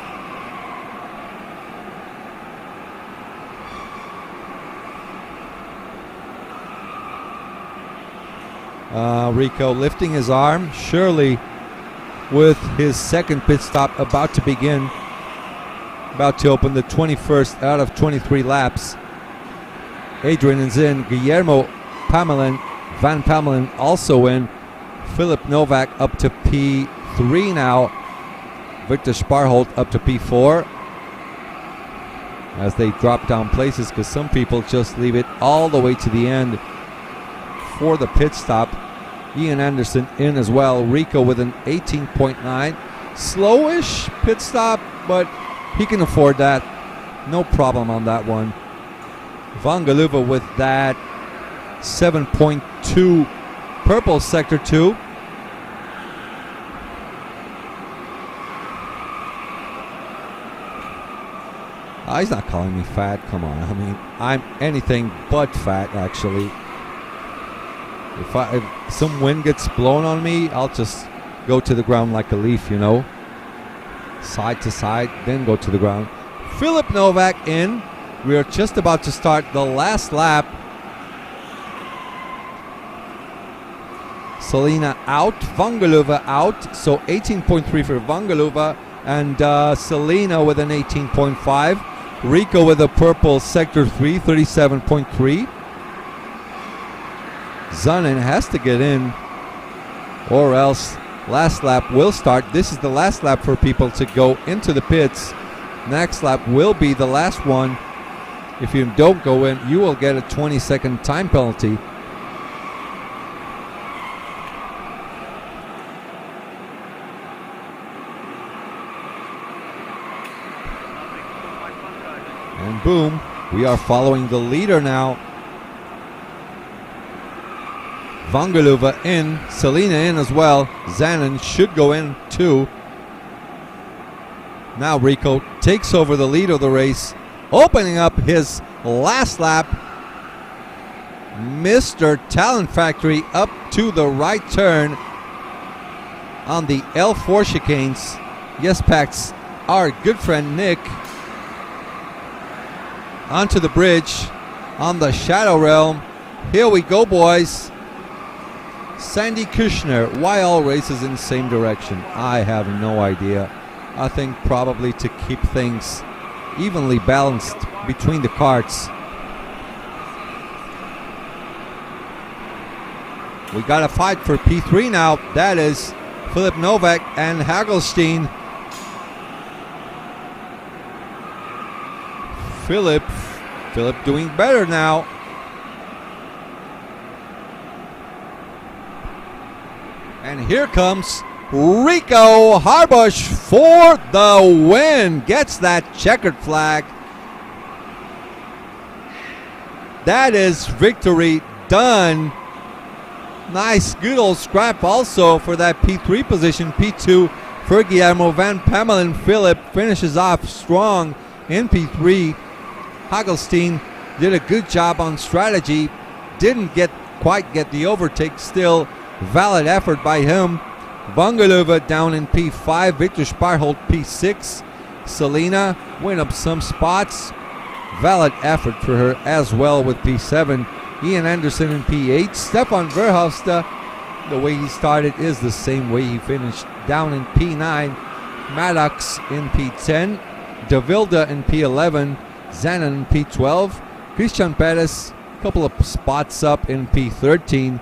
Rico lifting his arm, surely with his second pit stop about to begin. About to open the 21st out of 23 laps. Adrian is in, Guillermo Pamelin, Van Pamelin also in. Philip Novak up to P3 now. Victor Sparholt up to P4. As they drop down places, because some people just leave it all the way to the end for the pit stop. Ian Anderson in as well. Rico with an 18.9. Slowish pit stop, but he can afford that. No problem on that one. Vangaluva with that 7.2. Purple sector 2. He's not calling me fat. Come on. I mean, I'm anything but fat, actually. If some wind gets blown on me, I'll just go to the ground like a leaf, you know. Side to side, then go to the ground. Philip Novak in. We are just about to start the last lap. Selena out, Vangaluva out, so 18.3 for Vangaluva, and Selena with an 18.5. Rico with a purple sector 3, 37.3. Zanin has to get in, or else last lap will start. This is the last lap for people to go into the pits. Next lap will be the last one. If you don't go in, you will get a 20-second time penalty. And boom, we are following the leader now. Vangaluva in, Selena in as well. Zanin should go in too. Now Rico takes over the lead of the race, opening up his last lap. Mr. Talent Factory up to the right turn on the L4 chicanes. Yes, Pax, our good friend Nick onto the bridge on the Shadow Realm. Here we go, boys. Sandy Kushner, why all races in the same direction? I have no idea. I think probably to keep things evenly balanced between the karts. We got a fight for P3 now. That is Philip Novak and Hagelstein. Philip doing better now. And here comes Rico Harbush for the win. Gets that checkered flag. That is victory done. Nice, good old scrap also for that P3 position. P2 for Guillermo Van Pamelen. Philip finishes off strong in P3. Hagelstein did a good job on strategy. Didn't quite get the overtake. Still valid effort by him. Vangelova down in P5. Victor Sparhold P6. Selena went up some spots. Valid effort for her as well with P7. Ian Anderson in P8. Stefan Verhofstadt, the way he started is the same way he finished, down in P9. Maddox in P10. De Wilde in P11. Zanon in P12. Christian Perez, a couple of spots up in P13.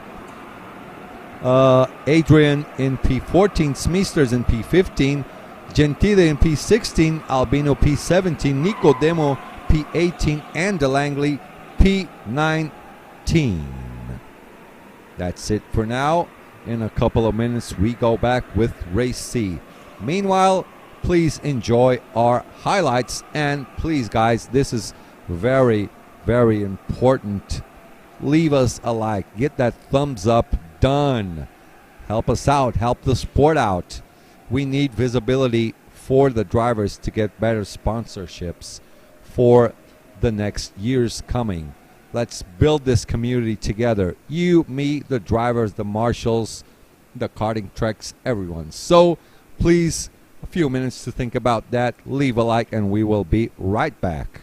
Adrian in P14. Smisters in P15. Gentile in P16. Albino P17. Nico Demo P18. And DeLangley P19. That's it for now. In a couple of minutes, we go back with Race C. Meanwhile, please enjoy our highlights. And please, guys, this is very, very important. Leave us a like. Get that thumbs up done. Help us out. Help the sport out. We need visibility for the drivers to get better sponsorships for the next years coming. Let's build this community together. You, me, the drivers, the marshals, the karting treks, everyone. So please, a few minutes to think about that. Leave a like and we will be right back.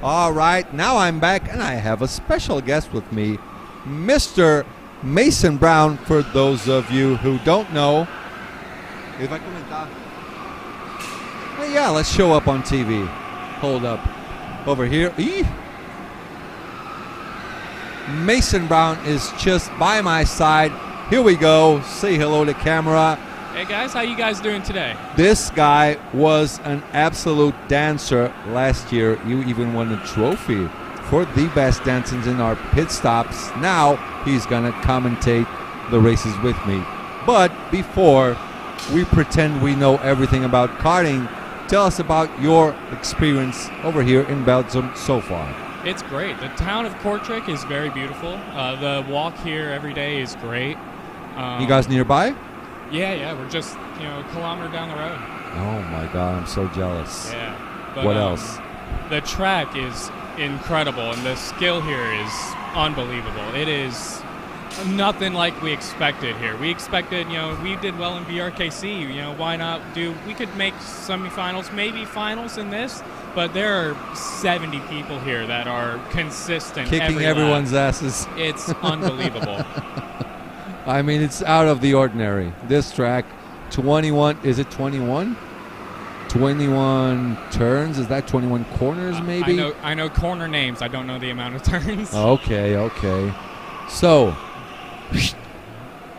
All right, now I'm back, and I have a special guest with me, Mr. Mason Brown. For those of you who don't know, well, yeah, let's show up on TV. Hold up. Over here. Mason Brown is just by my side. Here we go. Say hello to camera. Hey guys, how you guys doing today? This guy was an absolute dancer last year. You even won a trophy for the best dancers in our pit stops. Now he's gonna commentate the races with me. But before we pretend we know everything about karting, tell us about your experience over here in Belgium so far. It's great. The town of Kortrijk is very beautiful. The walk here every day is great. You guys nearby? Yeah, we're just a kilometer down the road. Oh my God, I'm so jealous. Yeah. But, what else? The track is incredible, and the skill here is unbelievable. It is nothing like we expected here. We expected, we did well in BRKC. Why not we could make semifinals, maybe finals in this, but there are 70 people here that are consistent. Kicking everyone's asses. It's unbelievable. I mean, it's out of the ordinary. This track, 21, is it 21? 21 turns? Is that 21 corners maybe? I know corner names. I don't know the amount of turns. Okay. So,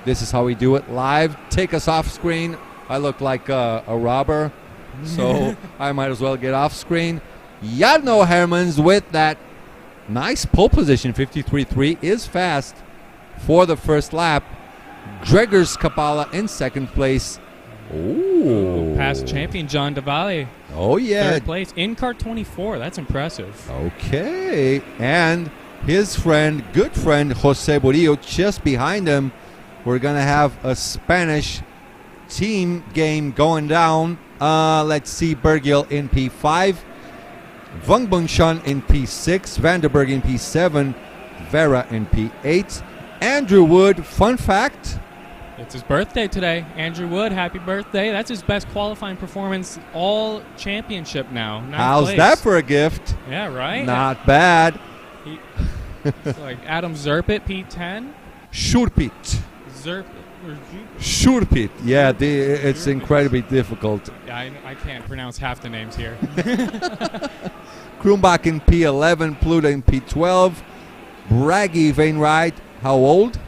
this is how we do it live. Take us off screen. I look like a robber, so I might as well get off screen. Jarno Hermans with that nice pole position. 53.3 is fast for the first lap. Gregor Skapala in second place. Ooh. Past champion John DeValle. Oh, yeah. Third place in Kart 24. That's impressive. Okay. And his good friend, Jose Borillo, just behind him. We're going to have a Spanish team game going down. Let's see. Bergil in P5. Vung Bungshan in P6. Vanderberg in P7. Vera in P8. Andrew Wood, fun fact. It's his birthday today. Andrew Wood, happy birthday. That's his best qualifying performance all championship now. How's place. that for a gift? Yeah, right? Not bad. It's like Adam Zerpit, P10. Shurpit. Shurpit. Yeah, it's incredibly difficult. Yeah, I can't pronounce half the names here. Krumbach in P11. Pluta in P12. Braggy Wainwright. How old?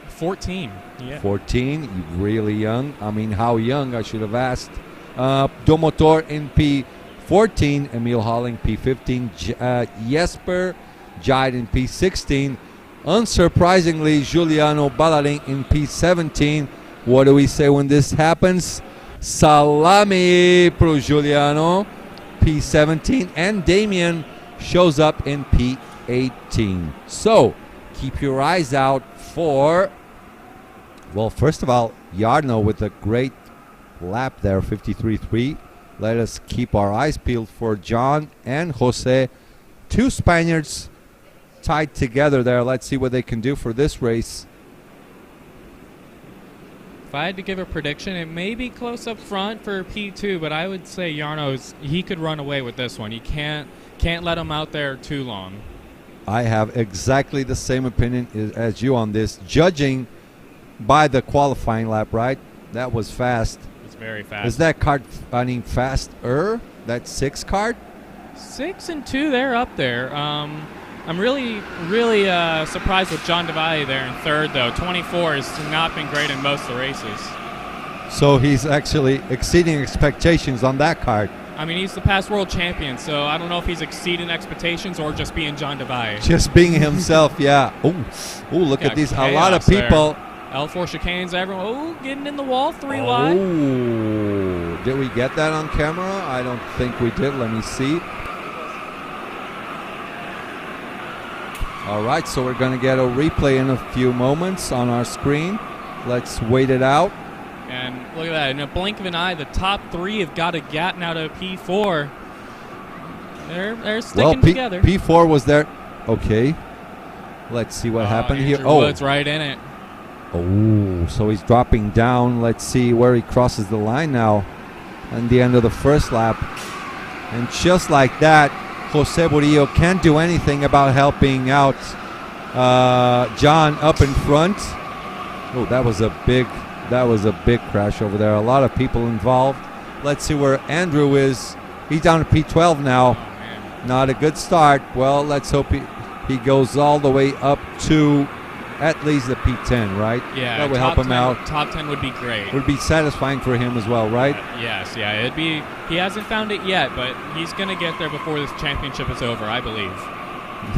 14. Yeah. 14. Really young. I mean, how young, I should have asked. Domotor in P14. Emil Halling P15. Jesper Jide in P16. Unsurprisingly, Giuliano Ballarin in P17. What do we say when this happens? Salami pro Giuliano. P17. And Damien shows up in P18. So, keep your eyes out for, well, first of all, Jarno with a great lap there, 53.3. Let us keep our eyes peeled for John and Jose. Two Spaniards tied together there. Let's see what they can do for this race. If I had to give a prediction, it may be close up front for P2, but I would say he could run away with this one. You can't let him out there too long. I have exactly the same opinion as you on this, judging by the qualifying lap, right? That was fast. It's very fast. Is that kart running faster? That 6 kart? 6 and 2, they're up there. I'm really surprised with John DeValle there in third, though. 24 has not been great in most of the races. So he's actually exceeding expectations on that kart. I mean, he's the past world champion, so I don't know if he's exceeding expectations or just being John DeValle. Just being himself, yeah. Oh, look at these. A lot of people. L4 chicanes, everyone. Getting in the wall, 3 wide. Oh, did we get that on camera? I don't think we did. Let me see. All right, so we're going to get a replay in a few moments on our screen. Let's wait it out. And look at that. In a blink of an eye, the top 3 have got a gap now to P4. They're sticking together. P4 was there. Okay. Let's see what happened here. Wood's right in it. Oh, so he's dropping down. Let's see where he crosses the line now. And the end of the first lap. And just like that, Jose Murillo can't do anything about helping out John up in front. Oh, that was a big crash over there. A lot of people involved. Let's see where Andrew is. He's down to P12 now. Not a good start. Well, let's hope he goes all the way up to at least the P10, right? Yeah, that would help him out. Top 10 would be great. Would be satisfying for him as well, right? Yes, yeah. It'd be. He hasn't found it yet, but he's gonna get there before this championship is over, I believe.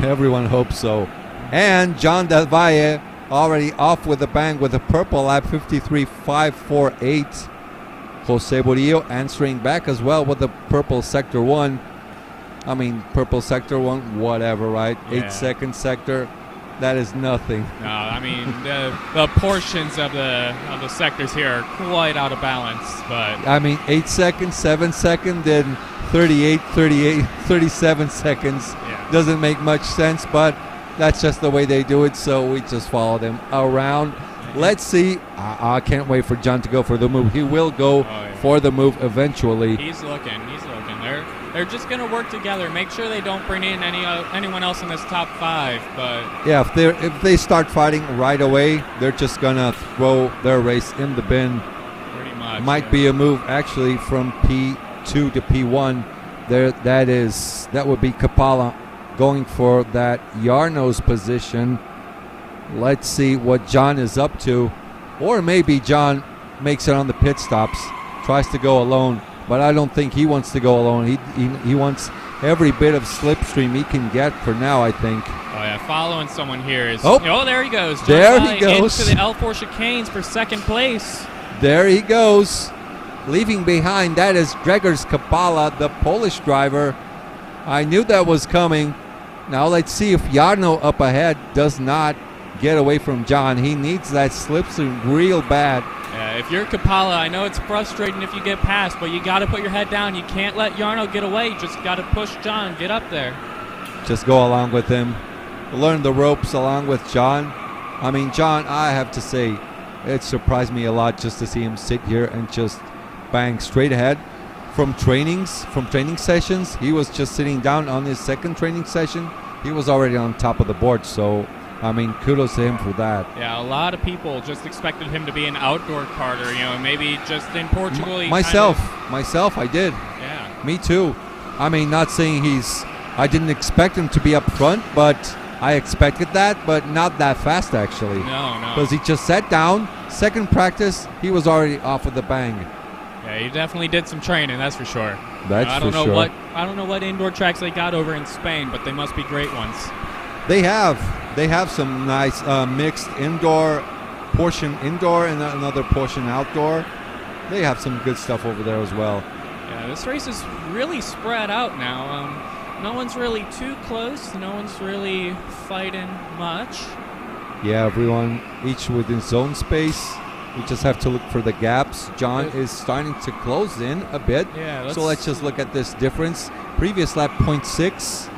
Everyone hopes so. And John Del Valle already off with a bang with a purple lap, 53.548. Jose Murillo answering back as well with the purple sector 1. I mean, purple sector 1, whatever, right? Yeah. 8-second sector. That is nothing. No, I mean the portions of the sectors here are quite out of balance, but I mean 8 seconds, 7 seconds, then 38, 37 seconds. Yeah. Doesn't make much sense, but that's just the way they do it, so we just follow them around. Let's see. I can't wait for John to go for the move. He will go for the move eventually. He's looking. They're just going to work together. Make sure they don't bring in anyone else in this top 5. But yeah, if they start fighting right away, they're just going to throw their race in the bin. Pretty much. Might be a move actually from P2 to P1. That would be Kapala going for that Yarno's position. Let's see what John is up to. Or maybe John makes it on the pit stops, tries to go alone. But I don't think he wants to go alone. He wants every bit of slipstream he can get for now, I think. Oh, yeah, following someone here is... Oh, there he goes. There he goes. Into the L4 chicanes for second place. There he goes. Leaving behind, that is Gregors Kapala, the Polish driver. I knew that was coming. Now let's see if Jarno up ahead does not get away from John. He needs that slipstream real bad. Yeah, if you're Kapala, I know it's frustrating if you get past, but you got to put your head down. You can't let Jarno get away. You just got to push John. Get up there. Just go along with him. Learn the ropes along with John. I mean, John, I have to say, it surprised me a lot just to see him sit here and just bang straight ahead. From training sessions, he was just sitting down on his second training session. He was already on top of the board, so I mean, kudos to him for that. Yeah, a lot of people just expected him to be an outdoor karter, maybe just in Portugal. Myself, I did. Yeah. Me too. I mean, not saying I didn't expect him to be up front, but I expected that, but not that fast actually. No. Because he just sat down, second practice, he was already off with the bang. Yeah, he definitely did some training, that's for sure. I don't know what indoor tracks they got over in Spain, but they must be great ones. They have some nice mixed indoor portion indoor and another portion outdoor. They have some good stuff over there as well. Yeah, this race is really spread out now. No one's really too close. No one's really fighting much. Yeah, everyone each within his own space. We just have to look for the gaps. John is starting to close in a bit. Yeah, so let's just look at this difference. Previous lap 0.6.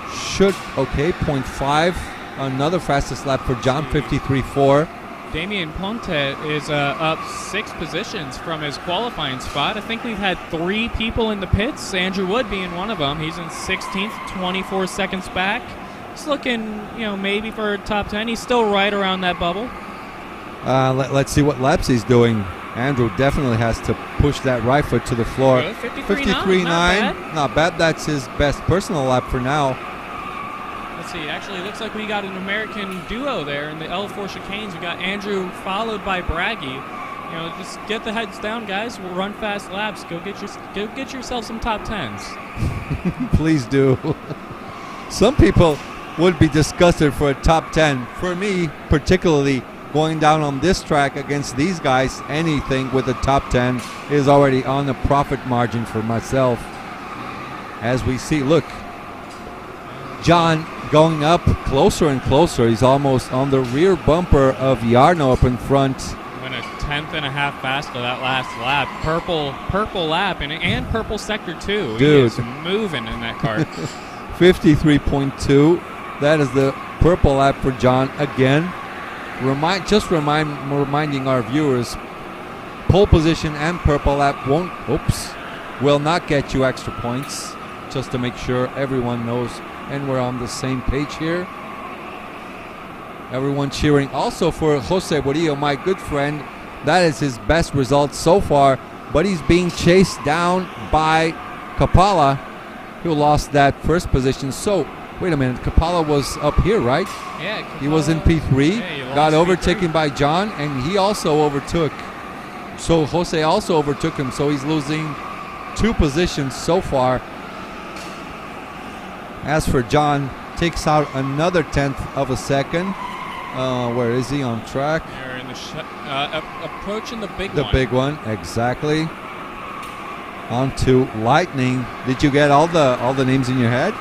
0.5. Another fastest lap for John, 53.4. Damian Ponte is up 6 positions from his qualifying spot. I think we've had 3 people in the pits, Andrew Wood being one of them. He's in 16th, 24 seconds back. He's looking, maybe for a top 10. He's still right around that bubble. Let's see what laps he's doing. Andrew definitely has to push that right foot to the floor. 53.9. Not bad. That's his best personal lap for now. Let's see. Actually, it looks like we got an American duo there in the L4 chicanes. We got Andrew followed by Braggy. Just get the heads down, guys. We'll run fast laps. Go get yourself some top 10s. Please do. Some people would be disgusted for a top 10. For me, particularly, going down on this track against these guys, anything with a top 10 is already on the profit margin for myself. As we see, look, John going up closer and closer. He's almost on the rear bumper of Jarno up in front. Went a 10th and a half faster that last lap. Purple lap and purple sector too. Dude. He is moving in that car. 53.2. That is the purple lap for John again. Reminding our viewers, pole position and purple lap will not get you extra points. just to make sure everyone knows and we're on the same page here. Everyone cheering also for Jose Borillo, my good friend. That is his best result so far, but he's being chased down by Kapala, who lost that first position. So, wait a minute, Kapala was up here, right? Yeah, Kapala, he was in P3, he got lost overtaken P3. by John, and he also overtook. So Jose also overtook him, so he's losing 2 positions so far. As for John, takes out another 1/10 of a second. Where is he on track? They're in the approaching the big one. The big one, exactly. On to Lightning. Did you get all the names in your head?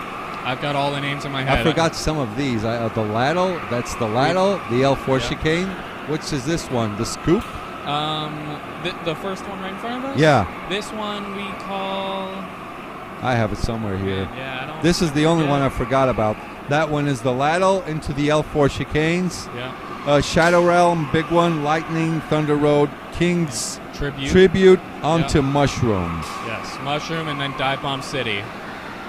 I've got all the names in my head. I forgot some of these. The Ladle, that's the Ladle. The L4 chicane. Which is this one? The Scoop? The first one right in front of us? Yeah. This one we call... I have it somewhere here. Yeah, I don't... This is the only one I forgot about. That one is the Ladle into the L4 chicanes. Yeah. Shadow Realm, big one. Lightning, Thunder Road, King's Tribute onto Mushroom. Yes, Mushroom and then Dive Bomb City.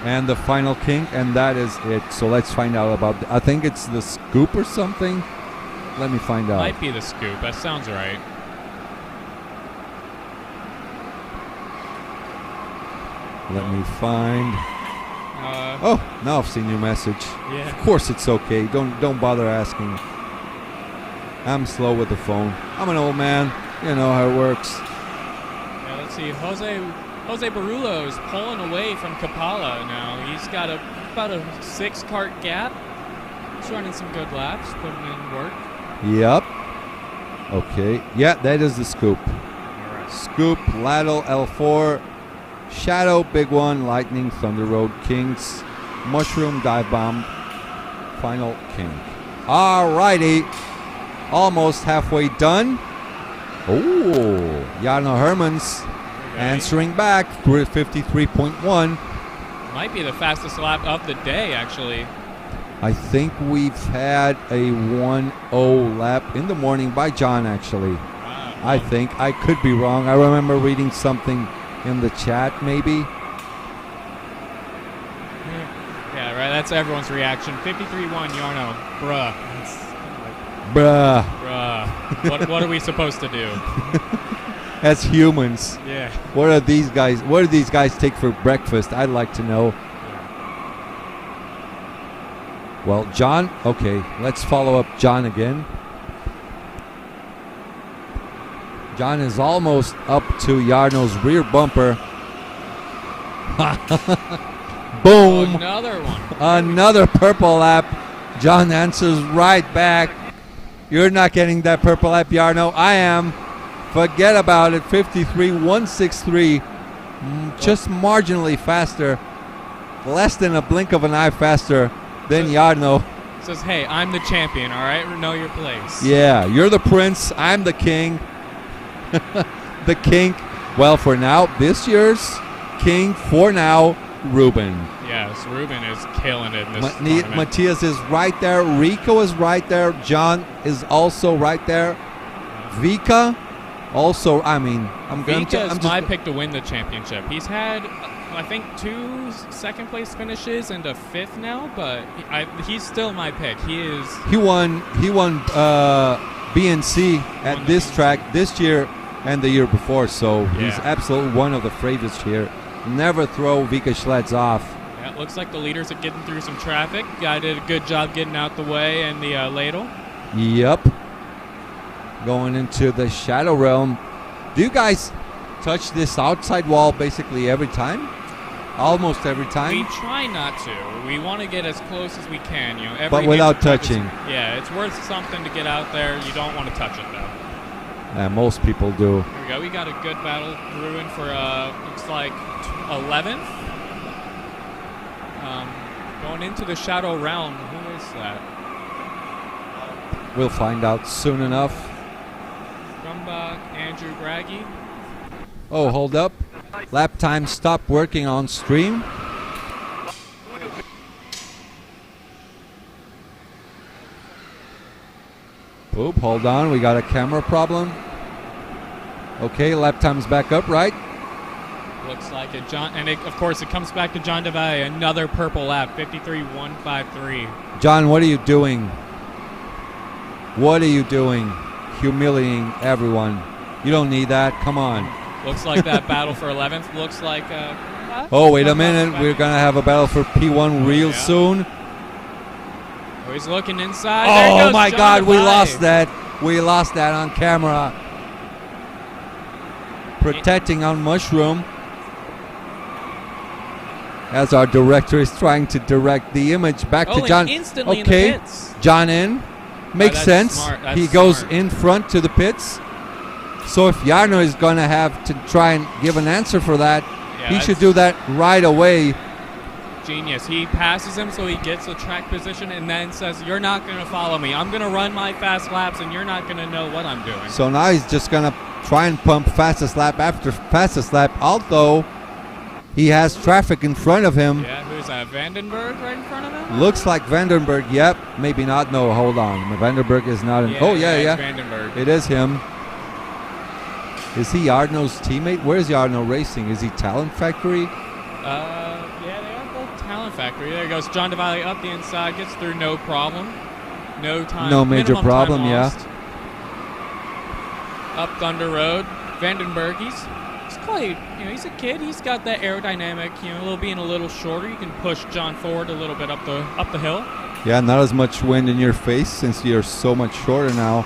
And the final king, and that is it. So let's find out about I think it's the Scoop or something. Let me find out. Might be the Scoop. That sounds right. Let me find. Oh, now I've seen your message. Yeah. Of course it's okay. Don't bother asking. I'm slow with the phone. I'm an old man. You know how it works. Yeah, let's see. Jose Barullo is pulling away from Kapala now. He's got about a 6-cart gap. He's running some good laps, putting in work. Yep. Okay. Yeah, that is the Scoop. Right. Scoop, Ladle, L4, Shadow, big one, Lightning, Thunder Road, Kings, Mushroom, Dive Bomb, final king. Alrighty. Almost halfway done. Oh, Jarno Hermans answering back, 53.1. Might be the fastest lap of the day, actually. I think we've had a 1-0 lap in the morning by John, actually. Wow. I think. I could be wrong. I remember reading something in the chat, maybe. Yeah, right. That's everyone's reaction. 53-1, Jarno. Bruh. Bruh. What are we supposed to do? As humans. Yeah. What do these guys take for breakfast? I'd like to know. Well, John, okay, let's follow up John again. John is almost up to Jarno's rear bumper. Boom. Oh, another one. Another purple lap. John answers right back. You're not getting that purple lap, Jarno. I am. Forget about it. 53.163. Just marginally faster. Less than a blink of an eye faster than Jarno. Says, hey, I'm the champion, all right? Know your place. Yeah, you're the prince. I'm the king. The king. Well, for now, this year's king, for now, Ruben. Yes, Ruben is killing it in this tournament. Matthias is right there. Rico is right there. John is also right there. Vika also, I mean, Vika is my pick to win the championship. He's had, I think, 2 second-place finishes and a 5th now, but he's still my pick. He won BNC at this track this year and the year before, so he's absolutely one of the favorites here. Never throw Vika Schlitz off. Yeah, it looks like the leaders are getting through some traffic. Guy did a good job getting out the way and the ladle. Yep. Going into the Shadow Realm. Do you guys touch this outside wall basically every time? Almost every time? We try not to. We want to get as close as we can. But without touching. Yeah, it's worth something to get out there. You don't want to touch it, though. Most people do. Here we go. We got a good battle brewing for, looks like, 11th. Going into the Shadow Realm. Who is that? We'll find out soon enough. Grumbach, Andrew Braggy. Oh, hold up. Lap time stopped working on stream. Oop, hold on. We got a camera problem. Okay, lap time's back up, right? Looks like it, John, and of course it comes back to John DeVay. Another purple lap, 53.153. John, what are you doing? What are you doing? Humiliating everyone. You don't need that. Come on. Looks like that battle for 11th. Looks like. Oh, wait a minute. We're going to have a battle for P1 real soon. Oh, he's looking inside. There Oh, goes my John God. We DeVay. lost that. We lost that on camera. Protecting on Mushroom. As our director is trying to direct the image back to John. Instantly Okay. in the pits. John in. Makes that's sense. smart. That's He goes smart. in front to the pits. So if Jarno is going to have to try and give an answer for that, Yeah, he should that's do that right away. Genius. He passes him so he gets a track position and then says, "You're not going to follow me. I'm going to run my fast laps and you're not going to know what I'm doing." So now he's just going to try and pump fastest lap after fastest lap, although he has traffic in front of him. Yeah, who's that? Vandenberg right in front of him? Looks like Vandenberg. Yep, maybe not. No, hold on. Vandenberg is not in. Oh, yeah. It's Vandenberg. It is him. Is he Jarno's teammate? Where's Jarno racing? Is he Talent Factory? Yeah, they are both Talent Factory. There goes John DeVay up the inside, gets through no problem. No time. No major minimum problem, time yeah. lost. Up Thunder Road. Vandenberg, he's quite, he's a kid. He's got that aerodynamic, being a little shorter. You can push John forward a little bit up the hill. Yeah, not as much wind in your face since you're so much shorter now.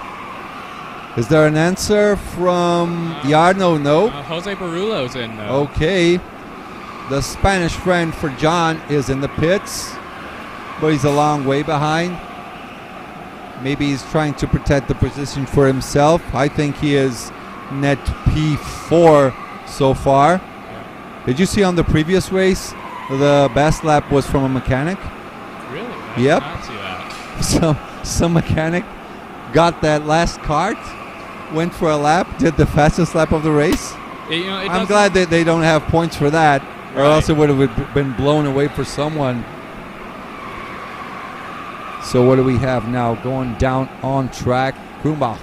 Is there an answer from Jarno? No. Jose Barullo's in, though. Okay. The Spanish friend for John is in the pits, but he's a long way behind. Maybe he's trying to protect the position for himself. I think he is net P4 so far. Yeah. Did you see on the previous race, the best lap was from a mechanic? Really? I Yep. did not see that. Some mechanic got that last cart, went for a lap, did the fastest lap of the race. I'm glad that they don't have points for that, or else it would have been blown away for someone. So what do we have now? Going down on track, Krumbach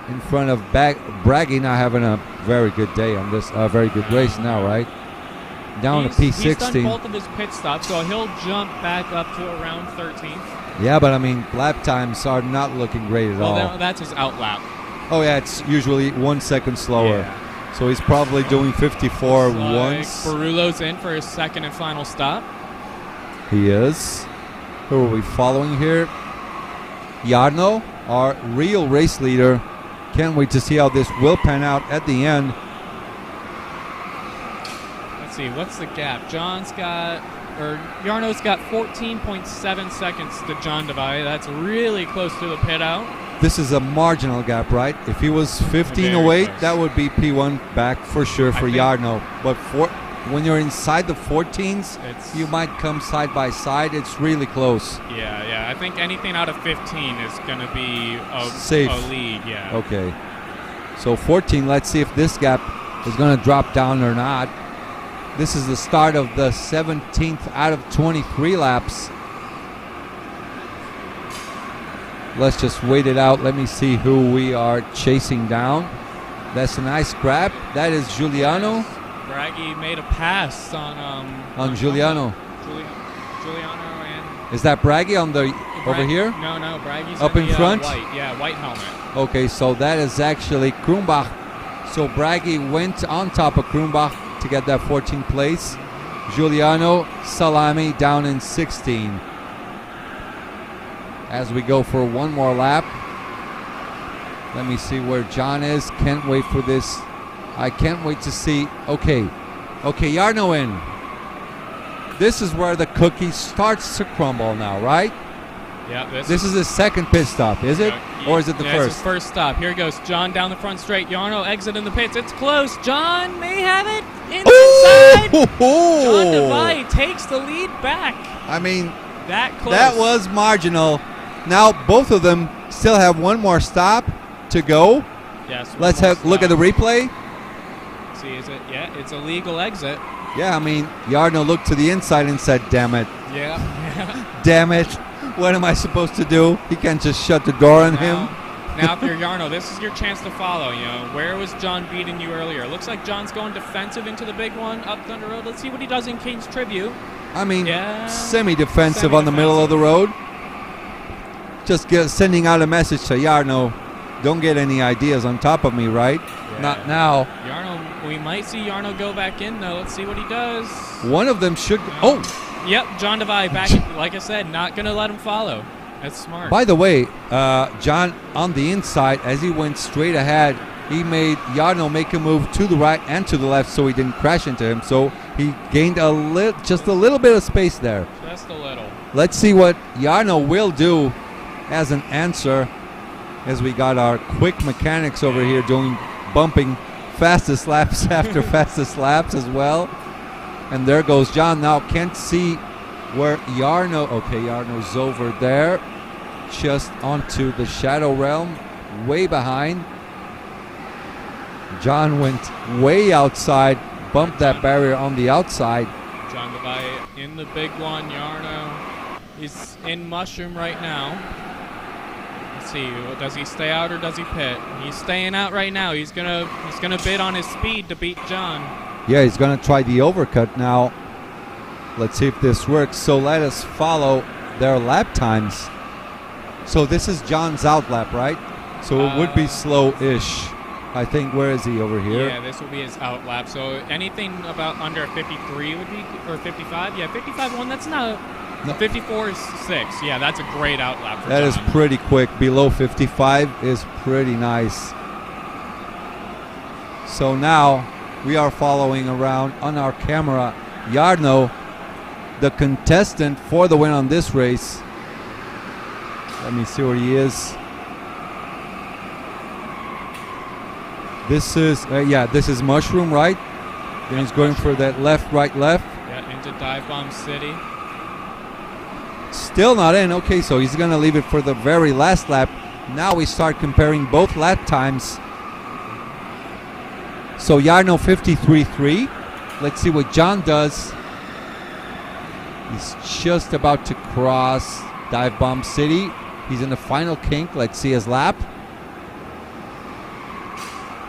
in front of Braggy, now having a very good day on this, very good race now, right? Down to P16. He's done both of his pit stops, so he'll jump back up to around 13th. Yeah, but I mean, lap times are not looking great at all. Well, that's his out lap. Oh yeah, it's usually 1 second slower. Yeah. So he's probably doing 54 Looks like once. Barullo's in for his second and final stop. He is. Who are we following here? Jarno, our real race leader. Can't wait to see how this will pan out at the end. Let's see, what's the gap? Jarno's got 14.7 seconds to John DeVay. That's really close to the pit out. This is a marginal gap, right? If he was 15 away, that would be P1 back for sure for Jarno. But when you're inside the 14s, you might come side by side. It's really close. Yeah. I think anything out of 15 is going to be safe. A lead, yeah. Okay. So 14, let's see if this gap is going to drop down or not. This is the start of the 17th out of 23 laps. Let's just wait it out. Let me see who we are chasing down. That's a nice grab. That is Giuliano. Braggy made a pass on Giuliano. Giuliano and... Is that Braggy on the over here? No, Braggy's up in front. White helmet. Okay, so that is actually Krumbach. So Braggy went on top of Krumbach to get that 14th place. Giuliano, Salami down in 16. As we go for one more lap. Let me see where John is. Can't wait for this. I can't wait to see. Okay, Jarno in. This is where the cookie starts to crumble now, right? Yeah. This is his second pit stop, is it? Or is it the It's first? his first stop. Here goes John down the front straight. Jarno exit in the pits. It's close. John may have it inside. John DeVay takes the lead back. I mean, that close. That was marginal. Now both of them still have one more stop to go. Yes. Let's look at the replay. See, is it? Yeah, it's a legal exit. Yeah, I mean, Jarno looked to the inside and said, "Damn it! Yeah. Damn it! What am I supposed to do? He can't just shut the door on him." Now, if you're Jarno, this is your chance to follow. You know, where was John beating you earlier? Looks like John's going defensive into the big one up Thunder Road. Let's see what he does in King's Tribute. I mean, Yeah. semi-defensive on the middle of the road. Just sending out a message to Jarno. Don't get any ideas on top of me, right? Yeah. Not now. Jarno, we might see Jarno go back in, though. Let's see what he does. One of them should... Yep, John Devay back, like I said, not going to let him follow. That's smart. By the way, John on the inside, as he went straight ahead, he made Jarno make a move to the right and to the left so he didn't crash into him. So he gained just a little bit of space there. Just a little. Let's see what Jarno will do as an answer, as we got our quick mechanics over here doing bumping fastest laps after fastest laps as well. And there goes John. Now can't see where Jarno... Okay, Jarno's over there. Just onto the Shadow Realm. Way behind. John went way outside. Bumped that barrier on the outside. John Devay in the big one. Jarno is in Mushroom right now. Let's see, does he stay out or does he pit? He's staying out right now. He's gonna bid on his speed to beat John. Yeah, he's going to try the overcut now. Let's see if this works. So let us follow their lap times. So this is John's out lap, right? So it would be slow-ish. I think, where is he over here? Yeah, this will be his out lap. So anything about under 53 would be, or 55? Yeah, 55-1, that's not... No. 54-6. Yeah, that's a great out lap for That John. is pretty quick. Below 55 is pretty nice. So now we are following around on our camera Jarno, the contestant for the win on this race. Let me see where he is. This is this is Mushroom, right? Then he's going for that left, right, left. Yeah, into Dive Bomb City. Still not in. Okay, so he's going to leave it for the very last lap. Now we start comparing both lap times. So Jarno 53.3. Let's see what John does. He's just about to cross Dive Bomb City. He's in the final kink. Let's see his lap.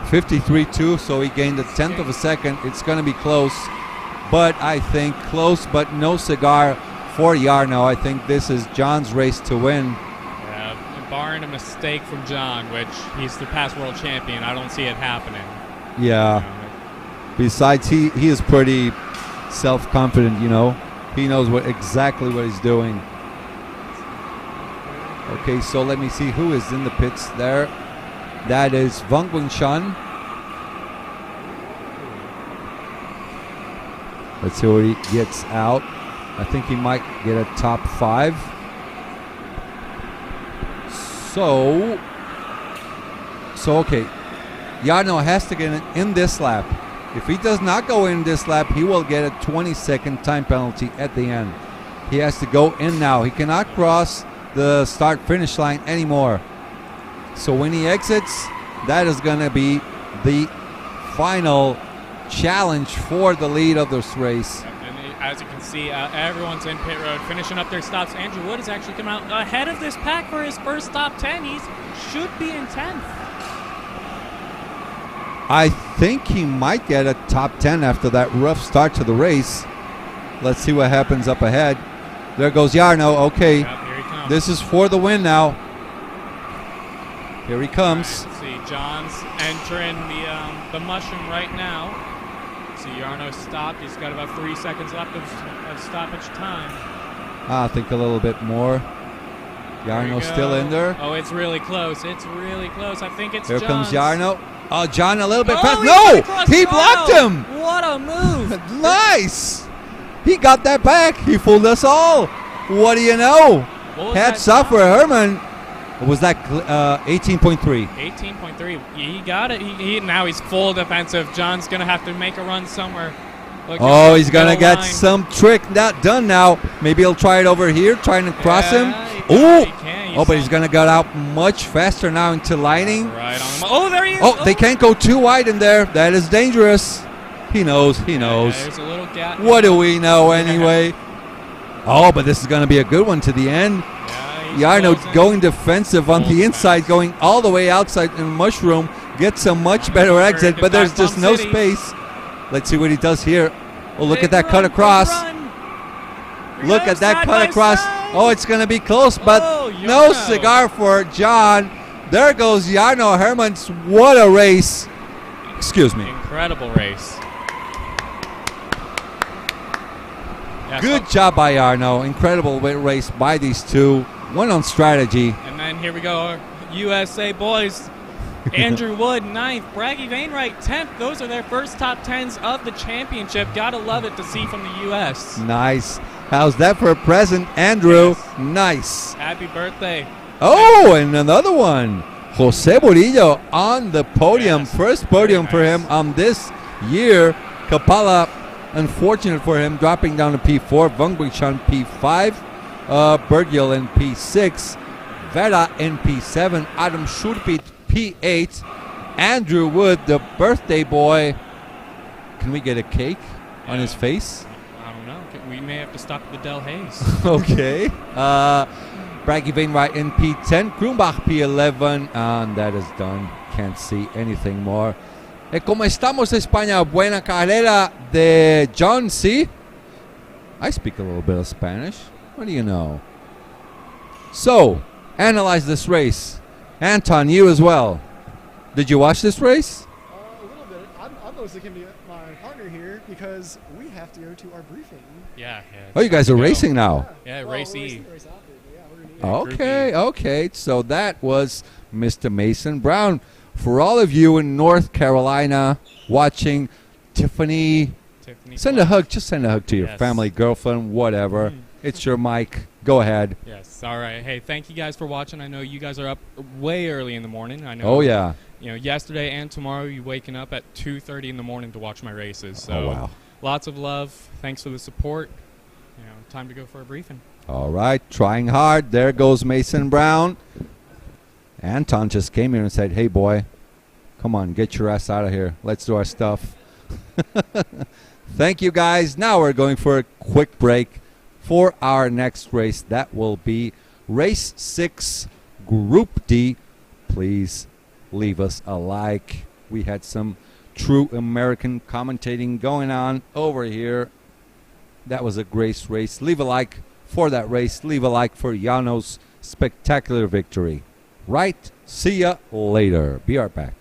53.2, so he gained a tenth of a second. It's going to be close, but I think close but no cigar for Jarno. I think this is John's race to win. Yeah, barring a mistake from John, which he's the past world champion, I don't see it happening. Yeah. Besides, he is pretty self-confident, you know. He knows exactly what he's doing. Okay, so let me see who is in the pits there. That is Wang Wengshan. Let's see what he gets out. I think he might get a top 5. So okay. Jarno has to get in this lap. If he does not go in this lap, he will get a 20-second time penalty at the end. He has to go in now. He cannot cross the start-finish line anymore. So when he exits, that is going to be the final challenge for the lead of this race. And as you can see, everyone's in pit road, finishing up their stops. Andrew Wood is actually coming out ahead of this pack for his first top 10. He should be in 10th. I think he might get a top 10 after that rough start to the race. Let's see what happens up ahead. There goes Jarno. Okay, Yep, here he comes. this is for the win now. Here he comes. All right, let's see, John's entering the mushroom right now. See, Jarno stopped. He's got about 3 seconds left of stoppage time. I think a little bit more. Jarno's still in there. Oh, it's really close. It's really close. I think it's Here John's. comes Jarno. Oh, John a little bit fast. he's No! across- He blocked oh, him! What a move! Nice! He got that back. He fooled us all. What do you know? What was Hats that off for Herman. Was that 18.3? 18.3. He got it. Now he's full defensive. John's going to have to make a run somewhere. Look, Oh, he's going to middle get line. some trick done now. Maybe he'll try it over here, trying to cross Yeah, him. he Oh! can. Oh, but he's going to get out much faster now into lining. Right on him. Oh, there he is. Oh, they can't go too wide in there. That is dangerous. He knows. He knows. Yeah, there's a little gap. What do we know anyway? Oh, but this is going to be a good one to the end. Yeah, Jarno closing. going defensive on Full the inside, defense. going all the way outside in mushroom, gets a much better exit, Get but there's back just on no City. space. Let's see what he does here. Oh, look Big at that cut run, big across. run. We Look go at that side cut by across. side. Oh, it's going to be close, but Oh, no Jarno. cigar for John. There goes Jarno Hermans. What a race. Excuse me. Incredible race. Yeah, Good so- job by Jarno. Incredible race by these two. One on strategy. And then here we go, our USA boys. Andrew Wood, 9th. Braggy Wainwright, 10th. Those are their first top 10s of the championship. Gotta love it to see from the U.S. Nice. How's that for a present, Andrew? Yes. Nice. Happy birthday. Oh, and another one. Jose Murillo on the podium. Yes. First podium Very for nice. him this year. Kapala, unfortunate for him, dropping down to P4. Vung Bichan P5. Bergil in P6. Vera in P7. Adam Schurpit P8. Andrew Wood, the birthday boy. Can we get a cake on his face? I don't know. We may have to stop at the Del Hayes. Okay. Braggy Wainwright in P10. Krumbach P11. And that is done. Can't see anything more. ¿Cómo estamos, España? Buena carrera de John C. I speak a little bit of Spanish. What do you know? So, analyze this race. Anton, you as well. Did you watch this race? A little bit. I'm mostly going to be my partner here because we have to go to our briefing. Yeah. Oh, you guys are Go. racing now. Yeah, Well, race we're E. racing the race after, but yeah, we're gonna Group Okay, E. okay. So that was Mr. Mason Brown. For all of you in North Carolina watching, Tiffany, Tiffany send a hug. Just send a hug to your Yes. family, girlfriend, whatever. It's your mic. Go ahead. Yes. All right. Hey, thank you guys for watching. I know you guys are up way early in the morning. I know. Oh, yeah. You know, yesterday and tomorrow you waking up at 2:30 in the morning to watch my races. So Oh, wow. lots of love. Thanks for the support. You know, time to go for a briefing. All right, trying hard. There goes Mason Brown. Anton just came here and said, hey, boy, come on, get your ass out of here. Let's do our stuff. Thank you, guys. Now we're going for a quick break for our next race. That will be Race 6, Group D. Please leave us a like. We had some true American commentating going on over here. That was a great race. Leave a like for that race. Leave a like for Jarno's spectacular victory. Right? See ya later. Be right back.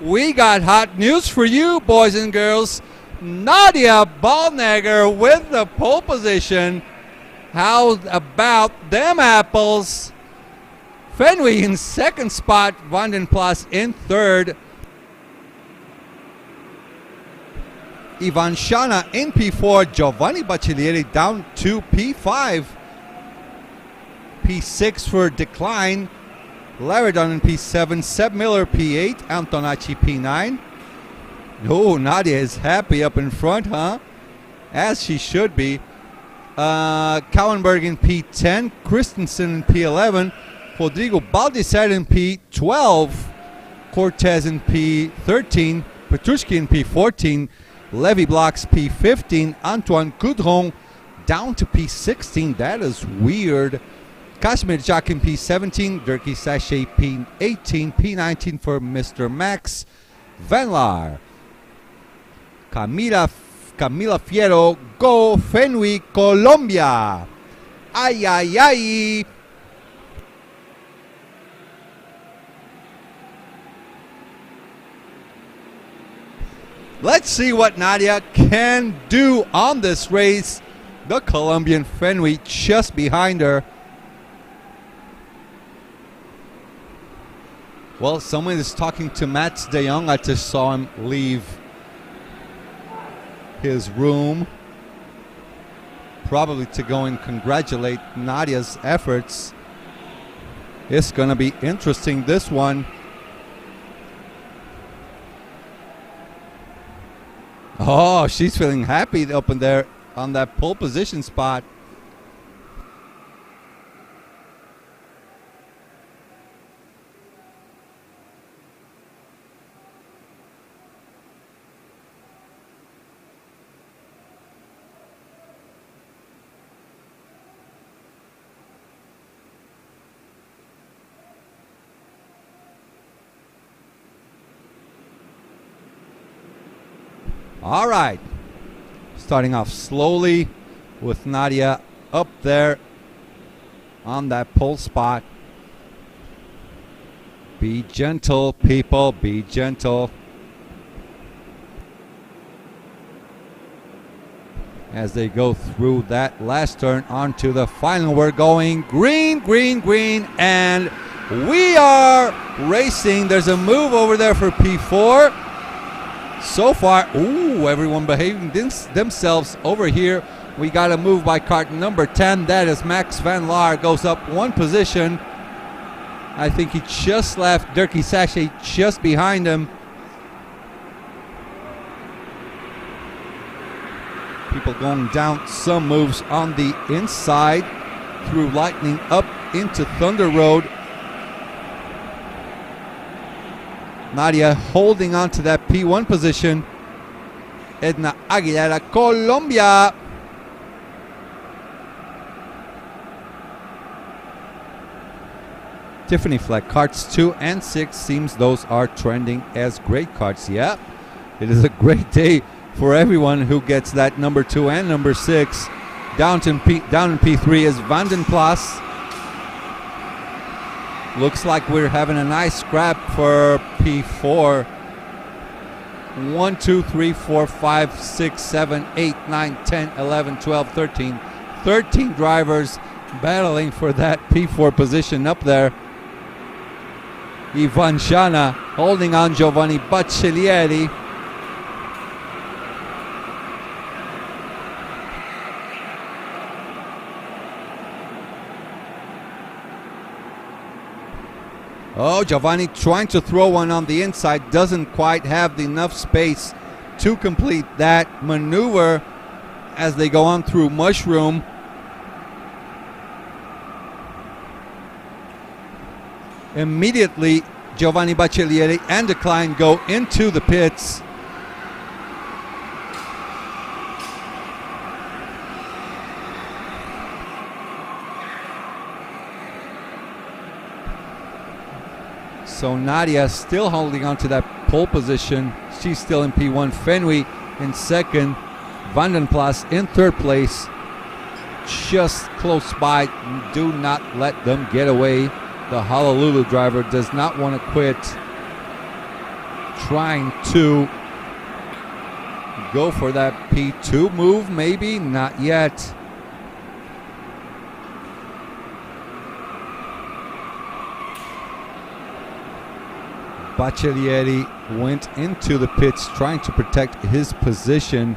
we got hot news for you, boys and girls. Nadia Ballnegger with the pole position. How about them apples? Fenway in second spot, Vandenplas in third. Ivan Shana in P4, Giovanni Baccellieri down to P5. P6 for Decline, Laridon in P7, Seb Miller P8, Antonacci P9. Oh, Nadia is happy up in front, huh? As she should be. Kauenberg in P10, Christensen in P11, Rodrigo Baldissat in P12, Cortez in P13, Petrushki in P14, Levy Blocks P15, Antoine Coudron down to P16. That is weird. Kashmir Jacques in P17, Dirkie Sachet P18, P19 for Mr. Max Van Laar. Camila Fiero, go Fenway, Colombia. Ay, ay, ay. Let's see what Nadia can do on this race. The Colombian Fenway just behind her. Well, someone is talking to Mats de Jong. I just saw him leave his room, probably to go and congratulate Nadia's efforts. It's going to be interesting, this one. Oh, she's feeling happy up in there on that pole position spot. All right, starting off slowly with Nadia up there on that pole spot. Be gentle, people, be gentle. As they go through that last turn onto the final, we're going green, green, green, and we are racing. There's a move over there for P4. So far, ooh, everyone behaving themselves over here. We got a move by Kart number 10. That is Max Van Laar, goes up one position. I think he just left Dirkie Sachet just behind him. People going down some moves on the inside through Lightning up into Thunder Road. Nadia holding on to that P1 position. Edna Aguilera, Colombia. Tiffany Fleck, karts 2 and 6. Seems those are trending as great karts. Yeah, it is a great day for everyone who gets that number 2 and number 6. Down in P3 is Vandenplas. Looks like we're having a nice scrap for P4. 1, 2, 3, 4, 5, 6, 7, 8, 9, 10, 11, 12, 13. 13 drivers battling for that P4 position up there. Ivan Shana holding on Giovanni Baccellieri. Oh, Giovanni trying to throw one on the inside, doesn't quite have enough space to complete that maneuver as they go on through Mushroom. Immediately, Giovanni Baccellieri and Decline go into the pits. So Nadia still holding on to that pole position. She's still in P1. Fenway in second. Vandenplas in third place. Just close by. Do not let them get away. The Honolulu driver does not want to quit. trying to go for that P2 move, maybe? Not yet. Baccellieri went into the pits trying to protect his position.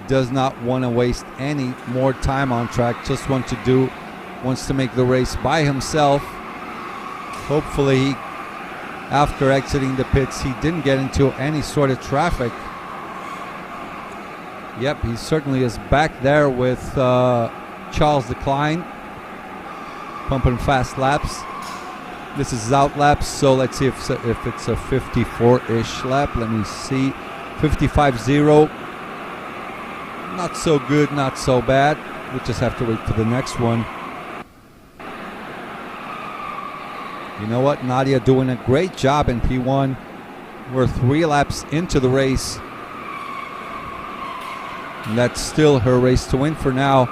Does not want to waste any more time on track. Just wants to make the race by himself. Hopefully, after exiting the pits, he didn't get into any sort of traffic. Yep, he certainly is back there with Charles Leclerc, pumping fast laps. This is out laps, so let's see if it's a 54-ish lap. Let me see. 55.0. Not so good, not so bad. We'll just have to wait for the next one. You know what? Nadia doing a great job in P1. We're 3 laps into the race. And that's still her race to win for now.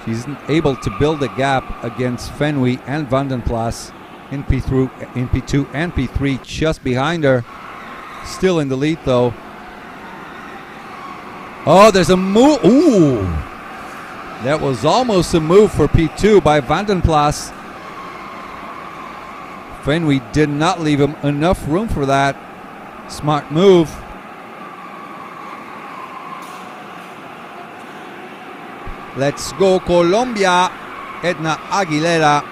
She's able to build a gap against Fenwey and Van den Plas in P2 and P3, just behind her. Still in the lead, though. Oh, there's a move. Ooh. That was almost a move for P2 by Van den Plas. Fenwey did not leave him enough room for that. Smart move. Let's go Colombia. Edna Aguilera.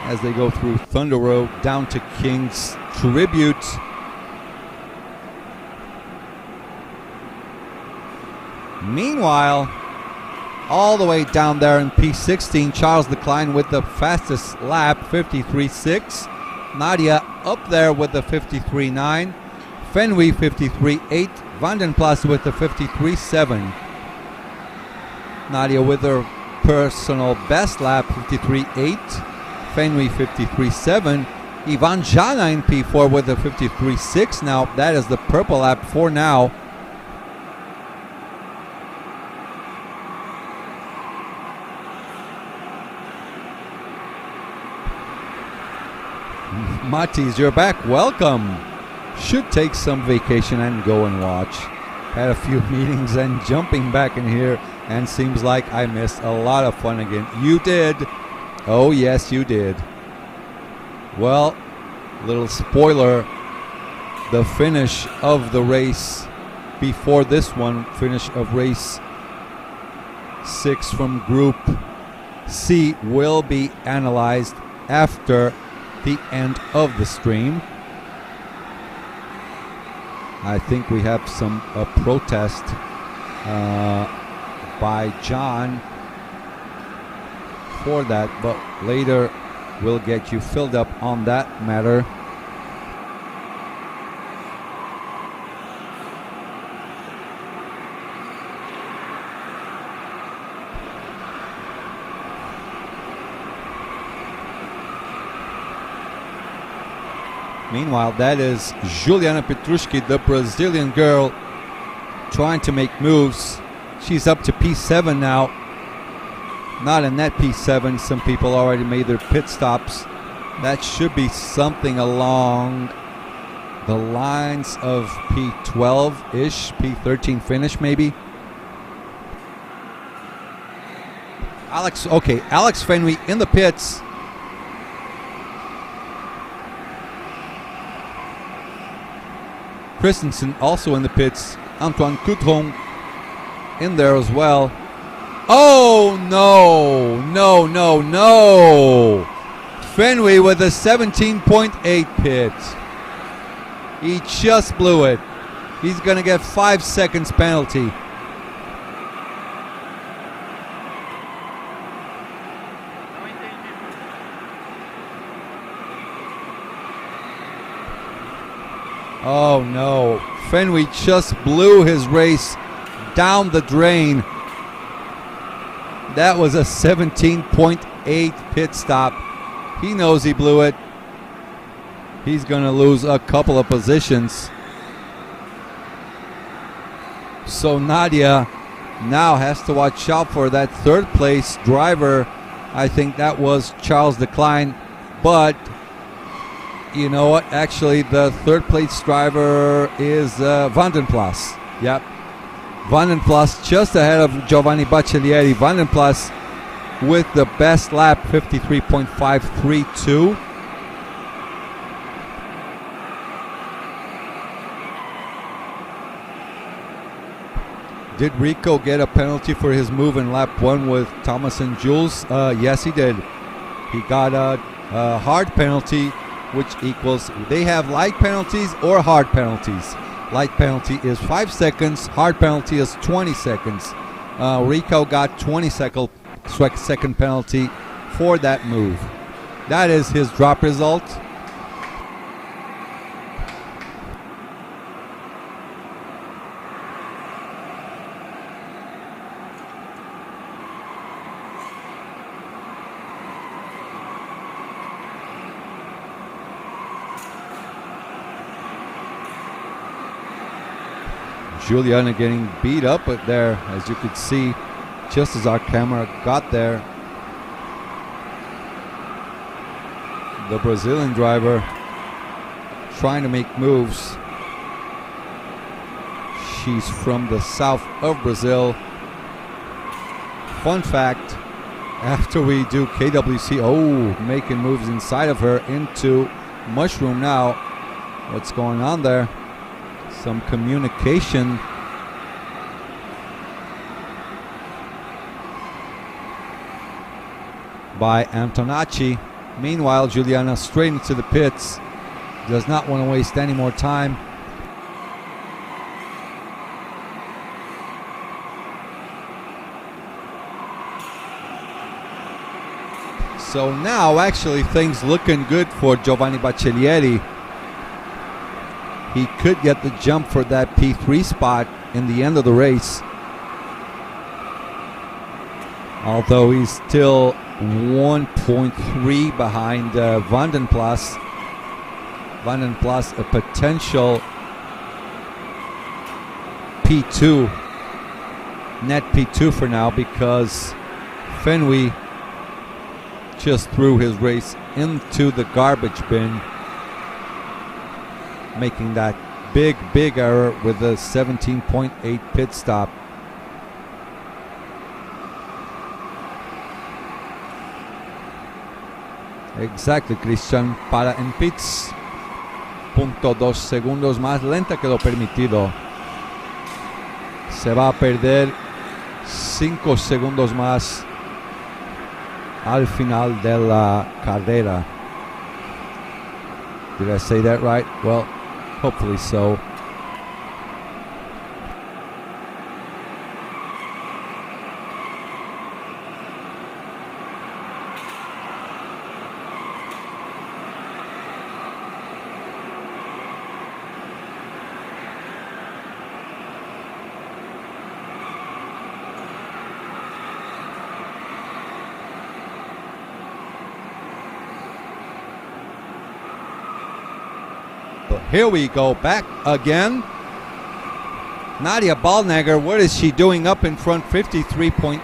As they go through Thunder Road down to King's Tribute. Meanwhile, all the way down there in P16, Charles Leclerc with the fastest lap, 53.6. Nadia up there with the 53.9. Fenwey 53.8. Van den Plas with the 53.7. Nadia with her personal best lap, 53.8. Fenwey 53.7. Ivan Jana in P4 with the 53.6. Now that is the purple lap for now. Matis, you're back. Welcome. Should take some vacation and go and watch. Had a few meetings and jumping back in here, and seems like I missed a lot of fun again. You did. Oh yes, you did. Well, little spoiler, the finish of the race before this one, finish of race 6 from Group C, will be analyzed after the end of the stream. I think we have some protest by John for that, but later we'll get you filled up on that matter. Meanwhile, that is Juliana Petrushki, the Brazilian girl, trying to make moves. She's up to P7 now. Not in that P7. Some people already made their pit stops. That should be something along the lines of P12-ish, P13 finish maybe. Alex Fenwey in the pits. Christensen also in the pits. Antoine Coutron in there as well. Oh, no. Fenwey with a 17.8 pit. He just blew it. He's going to get 5 seconds penalty. Oh no, Fenwey just blew his race down the drain. That was a 17.8 pit stop. He knows he blew it. He's going to lose a couple of positions. So Nadia now has to watch out for that third place driver. I think that was Charles Decline, but you know what? Actually, the third place driver is Vandenplas. Yep. Vandenplas just ahead of Giovanni Baccellieri. Vandenplas with the best lap, 53.532. Did Rico get a penalty for his move in lap 1 with Thomas and Jules? Yes, he did. He got a hard penalty, which equals, they have light penalties or hard penalties. Light penalty is 5 seconds, hard penalty is 20 seconds. Rico got 20-second penalty for that move. That is his drop result. Juliana getting beat up there, as you could see, just as our camera got there. The Brazilian driver trying to make moves. She's from the south of Brazil. Fun fact, after we do KWC, making moves inside of her into Mushroom now. What's going on there? Some communication. By Antonacci. Meanwhile, Juliana straight into the pits. Does not want to waste any more time. So now actually things looking good for Giovanni Baccellieri. He could get the jump for that P3 spot in the end of the race. Although he's still 1.3 behind Vandenplas. Vandenplas a potential P2, net P2 for now, because Fenway just threw his race into the garbage bin, making that big error with a 17.8 pit stop. Exactly, Christian para en pits. 0.2 segundos más lenta que lo permitido. Se va a perder 5 segundos más al final de la carrera. Did I say that right? Well, hopefully so. Here we go, back again. Nadia Ballnegger, what is she doing up in front? 53.8.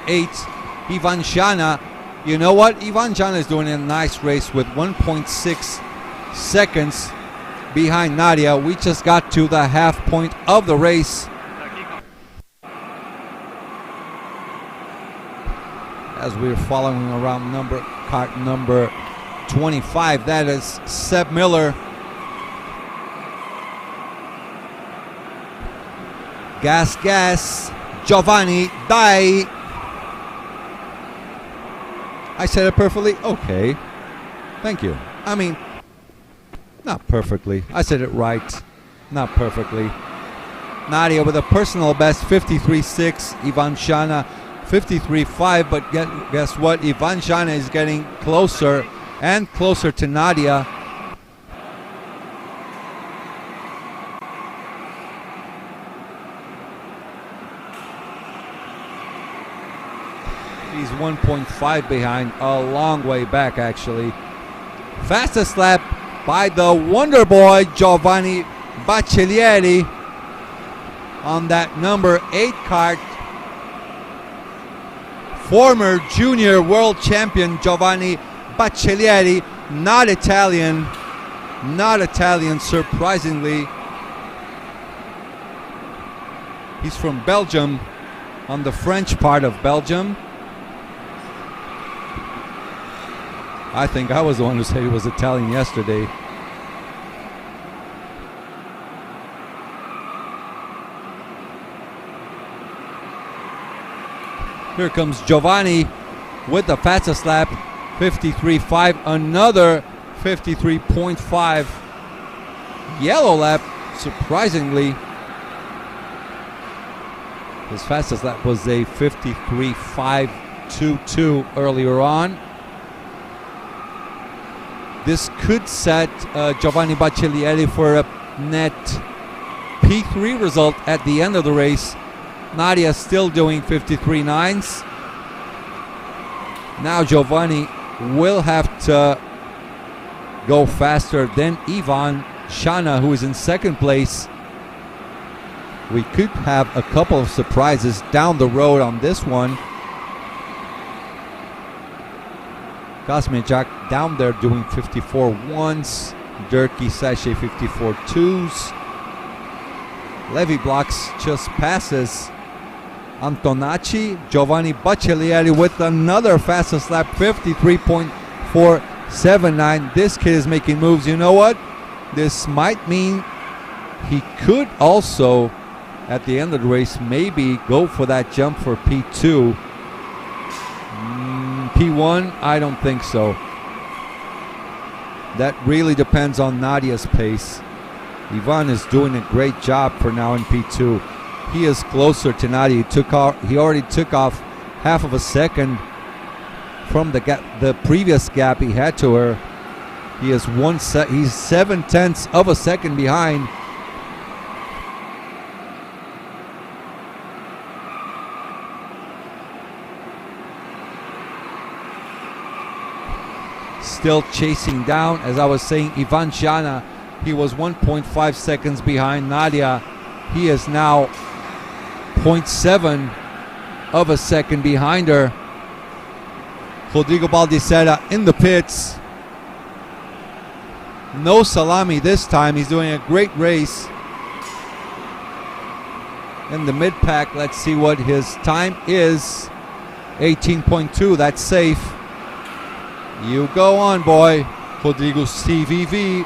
Ivan Shana. You know what? Ivan Shana is doing a nice race with 1.6 seconds behind Nadia. We just got to the half point of the race. As we're following around kart number 25, that is Seb Miller. Gas, gas, Giovanni, die. I said it perfectly? Okay. Thank you. I mean, not perfectly. I said it right. Not perfectly. Nadia with a personal best, 53.6. Ivan Shana, 53.5. But guess what? Ivan Shana is getting closer and closer to Nadia. He's 1.5 behind, a long way back actually. Fastest lap by the Wonder Boy Giovanni Baccellieri on that number 8 kart. former junior world champion Giovanni Baccellieri, not Italian, surprisingly. He's from Belgium, on the French part of Belgium. I think I was the one who said he was Italian yesterday. Here comes Giovanni with the fastest lap, 53.5, another 53.5 yellow lap, surprisingly. His fastest lap was a 53.522 earlier on. This could set Giovanni Baccellieri for a net P3 result at the end of the race. Nadia still doing 53.9s. Now Giovanni will have to go faster than Ivan Shana, who is in second place. We could have a couple of surprises down the road on this one. Kosmichak down there doing 54.1s. Durkee Sachet 54.2s. Levy blocks just passes Antonacci. Giovanni Baccellieri with another fastest lap, 53.479. This kid is making moves. You know what? This might mean he could also, at the end of the race, maybe go for that jump for P2. P1, I don't think so. That really depends on Nadia's pace. Ivan is doing a great job for now in P2. He is closer to Nadia. He already took off half of a second from the previous gap he had to her. He is he's 0.7 of a second behind. Still chasing down, as I was saying, Ivan Shana. He was 1.5 seconds behind Nadia. He is now 0.7 of a second behind her. Rodrigo Baldissera in the pits. No salami this time. He's doing a great race. In the mid-pack, let's see what his time is. 18.2, that's safe. You go on, boy. Rodrigo CVV.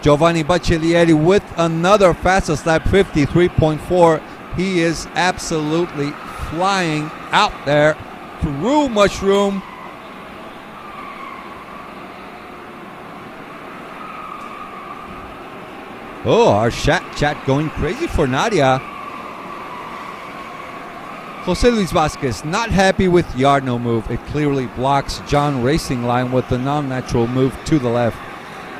Giovanni Baccellieri with another fastest lap, 53.4. He is absolutely flying out there through Mushroom. Oh, our chat going crazy for Nadia. Jose Luis Vasquez not happy with Yarno move. It clearly blocks John Racing Line with the non-natural move to the left.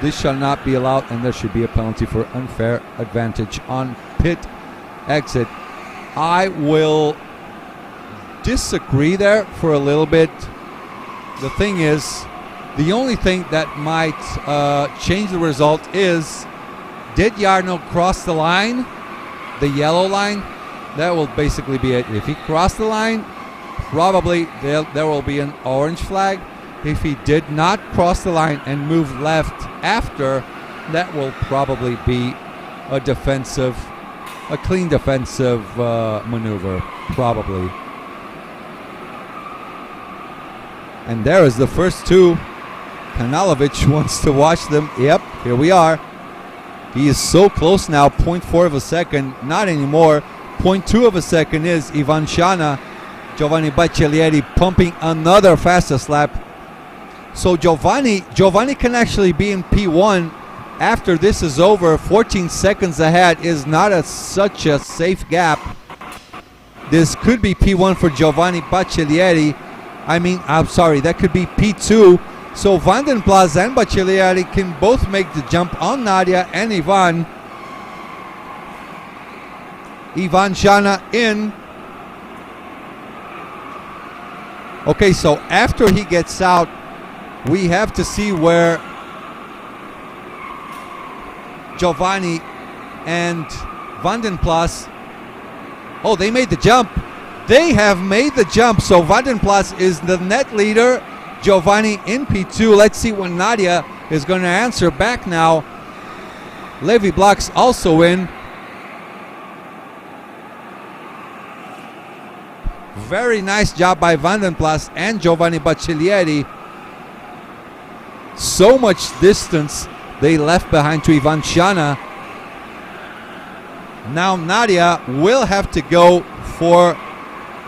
This shall not be allowed, and there should be a penalty for unfair advantage on pit exit. I will disagree there for a little bit. The thing is, the only thing that might change the result is, did Yarno cross the line, the yellow line? That will basically be it. If he crossed the line, probably there will be an orange flag. If he did not cross the line and move left after, that will probably be a clean defensive maneuver, probably. And there is the first two. Kanalovic wants to watch them. Yep, here we are. He is so close now, 0.4 of a second, not anymore. 0.2 of a second is Ivan Shana. Giovanni Baccellieri pumping another fastest lap. So Giovanni can actually be in P1 after this is over. 14 seconds ahead is not such a safe gap. This could be P1 for Giovanni Baccellieri. I'm sorry, that could be P2. So Van den Plas and Baccellieri can both make the jump on Nadia and Ivan. Ivan Shana in. Okay, so after he gets out, we have to see where Giovanni and Van den Plas. Oh, they made the jump. They have made the jump, so Vandenplas is the net leader. Giovanni in P2. Let's see what Nadia is going to answer back now. Levi Blocks also in. Very nice job by Vandenplas and Giovanni Baccellieri. So much distance they left behind to Ivan Shana. Now Nadia will have to go for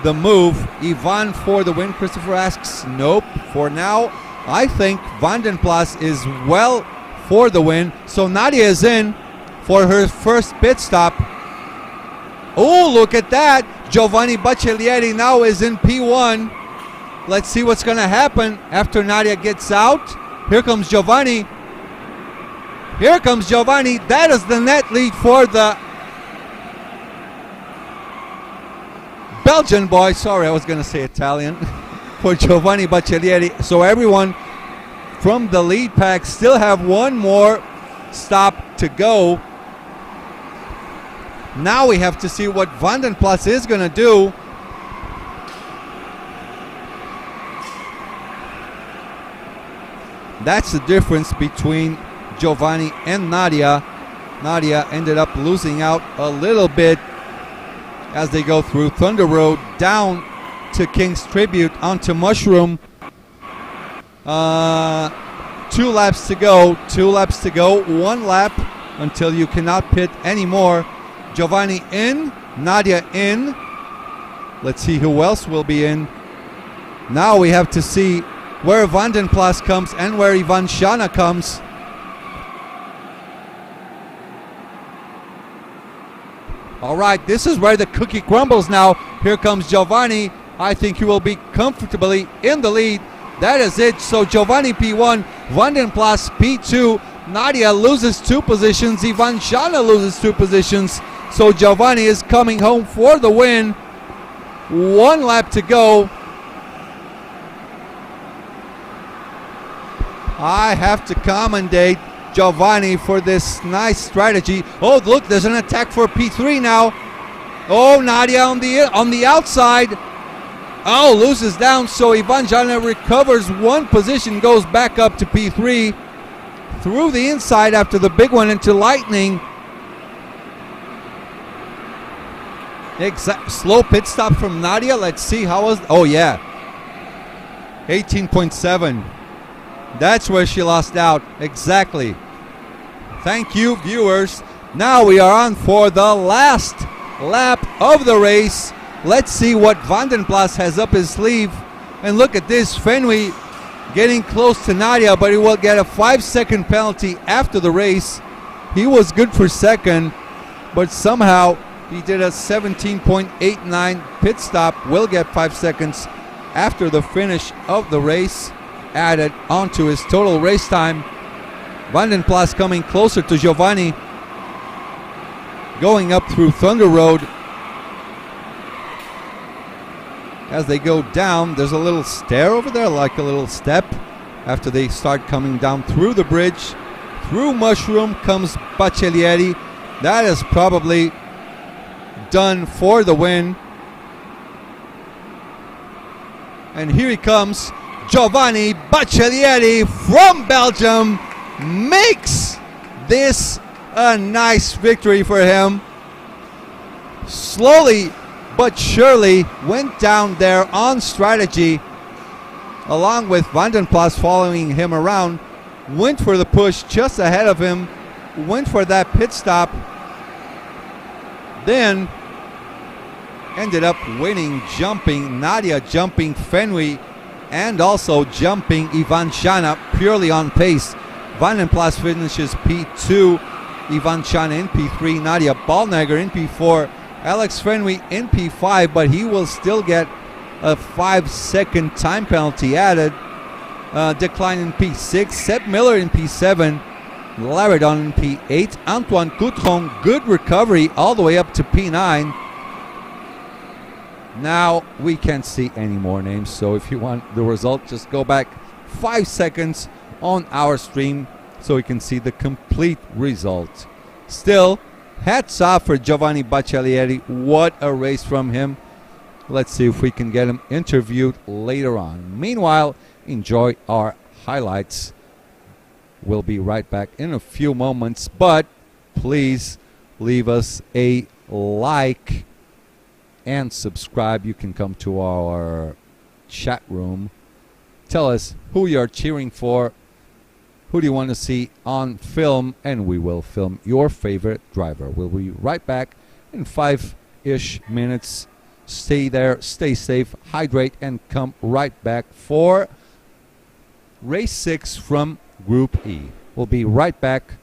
the move. Ivan for the win, Christopher asks. Nope. For now, I think Vandenplas is well for the win. So Nadia is in for her first pit stop. Oh, look at that. Giovanni Baccellieri now is in P1. Let's see what's going to happen after Nadia gets out. Here comes Giovanni. Here comes Giovanni. That is the net lead for the Belgian boy. Sorry, I was going to say Italian. For Giovanni Baccellieri. So everyone from the lead pack still have one more stop to go. Now we have to see what Vandenplas is going to do. That's the difference between Giovanni and Nadia. Nadia ended up losing out a little bit as they go through Thunder Road down to King's Tribute onto Mushroom. 2 laps to go. 2 laps to go. 1 lap until you cannot pit anymore. Giovanni in, Nadia in. Let's see who else will be in. Now we have to see where Vandenplas comes and where Ivan Shana comes. All right, this is where the cookie crumbles now. Here comes Giovanni. I think he will be comfortably in the lead. That is it. So Giovanni P1, Vandenplas P2. Nadia loses 2 positions. Ivan Shana loses 2 positions. So Giovanni is coming home for the win. 1 lap to go. I have to commendate Giovanni for this nice strategy. Oh, look, there's an attack for P3 now. Oh, Nadia on the outside. Oh, loses down. So Ivan Shana recovers 1 position, goes back up to P3. Through the inside after the big one into Lightning. Slow pit stop from Nadia. Let's see how was. Oh yeah, 18.7. That's where she lost out. Exactly. Thank you, viewers. Now we are on for the last lap of the race. Let's see what Vandenplas has up his sleeve. And look at this, Fenway getting close to Nadia, but he will get a 5-second penalty after the race. He was good for second, but somehow he did a 17.89 pit stop. Will get 5 seconds after the finish of the race added onto his total race time. Vandenplas coming closer to Giovanni, going up through Thunder Road. As they go down, there's a little stair over there, like a little step. After they start coming down through the bridge, through Mushroom comes Baccellieri. That is probably done for the win. And here he comes, Giovanni Baccellieri from Belgium, makes this a nice victory for him. Slowly but surely went down there on strategy, along with Vandenplas following him around. Went for the push just ahead of him, went for that pit stop, then ended up winning, jumping Nadia, jumping Fenway, and also jumping Ivan Shana purely on pace. Vandenplas finishes P2, Ivan Shana in P3, Nadia Ballnagger in P4, Alex Fenway in P5, but he will still get a 5-second time penalty added. Decline in P6, Seb Miller in P7, Laridon in P8, Antoine Coutron, good recovery all the way up to P9. Now we can't see any more names, so if you want the result, just go back 5 seconds on our stream so we can see the complete result. Still, hats off for Giovanni Baccellieri. What a race from him. Let's see if we can get him interviewed later on. Meanwhile, enjoy our highlights. We'll be right back in a few moments, but please leave us a like and subscribe. You can come to our chat room. Tell us who you're cheering for, who do you want to see on film, and we will film your favorite driver. We'll be right back in 5-ish minutes. Stay there, stay safe, hydrate, and come right back for race 6 from Group E. We'll be right back.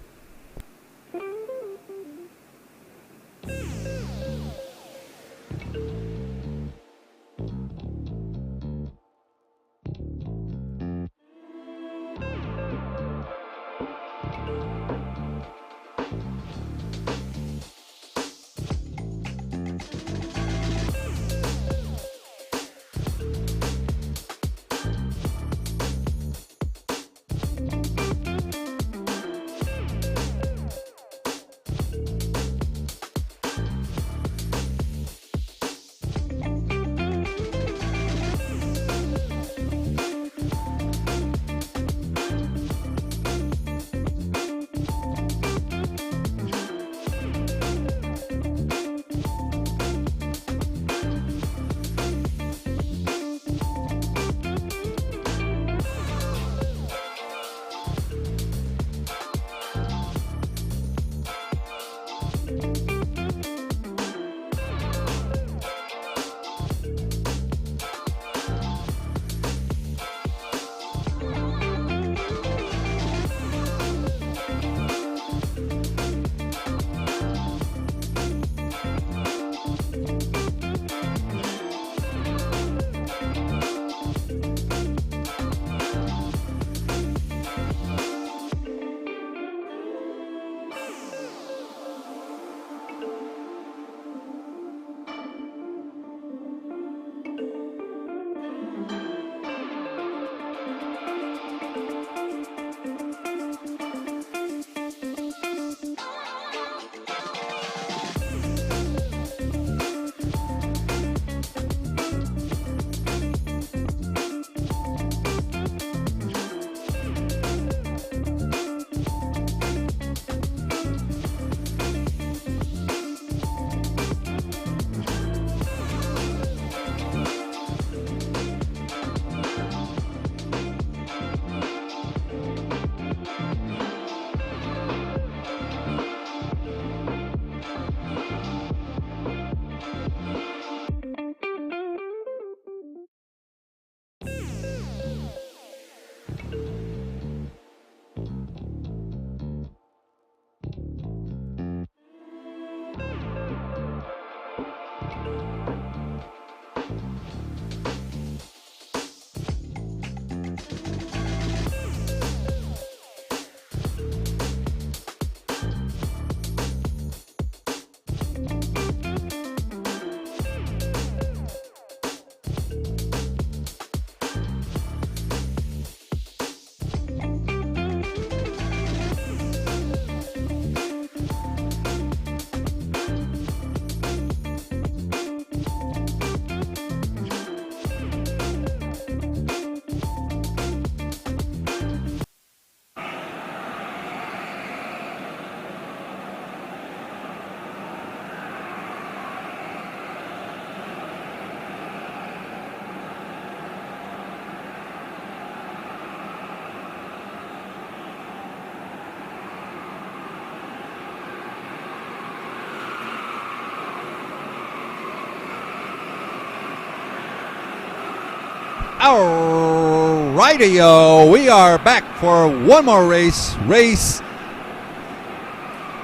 Alrighty-o, we are back for one more race, race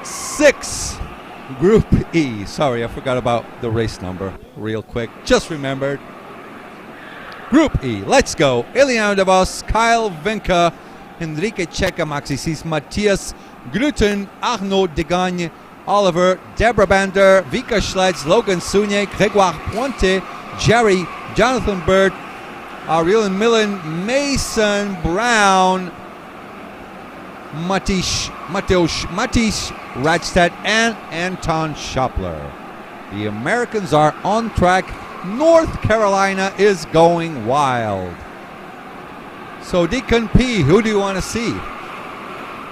6, Group E. Sorry, I forgot about the race number real quick. Just remembered. Group E, let's go. Eliano de Vos, Kyle Vinca, Enrique Checa, Maxi Cis, Matthias Gluten, Arnaud Degagne, Oliver, Deborah Bander, Vika Schletz, Logan Sunier, Grégoire Pointe, Jerry, Jonathan Bird, Ariel Millen, Mason Brown, Mateusz Radstad, and Anton Schopler. The Americans are on track North Carolina is going wild. So Deacon P, who do you want to see?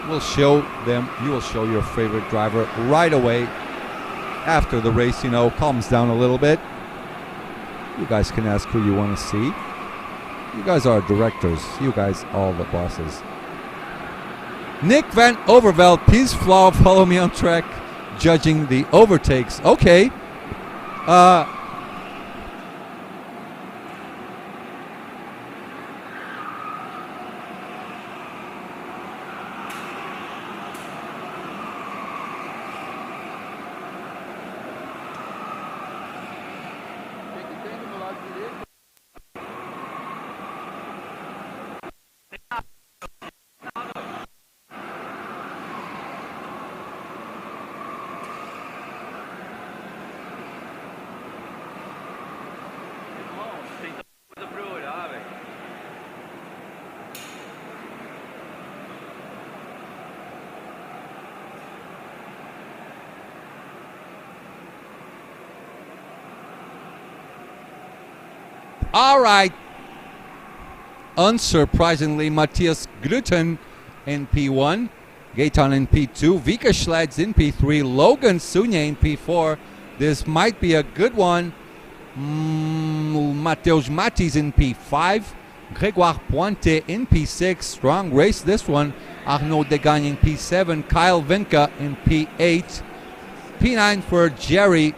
We'll show them. You will show your favorite driver right away after the race, calms down a little bit. You guys can ask who you want to see. You guys are directors. You guys all the bosses. Nick Van Overveld, please follow me on track judging the overtakes. Okay. All right. Unsurprisingly, Matthias Grüten in P1, Gaetan in P2, Vika Schleds in P3, Logan Sunye in P4. This might be a good one. Mateusz Matis in P5, Grégoire Pointe in P6. Strong race this one. Arnaud Degagne in P7, Kyle Vinca in P8, P9 for Jerry.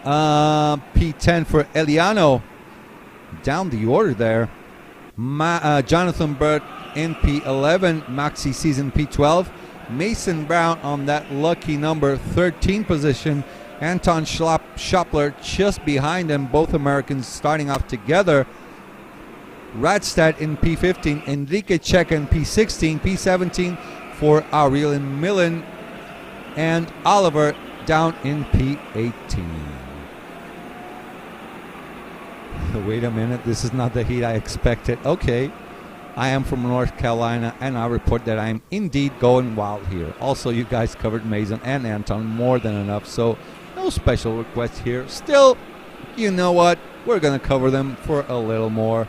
P10 for Eliano. Down the order there. Jonathan Burt in P11. Maxi Sees in P12. Mason Brown on that lucky number 13 position. Anton Schoppler just behind them. Both Americans starting off together. Radstad in P15. Enrique Checa in P16. P17 for Aurelien Millen. And Oliver down in P18. Wait a minute, this is not the heat I expected. Okay, I am from North Carolina, and I report that I am indeed going wild here. Also, you guys covered Mason and Anton more than enough, so no special request here. Still, you know what? We're going to cover them for a little more.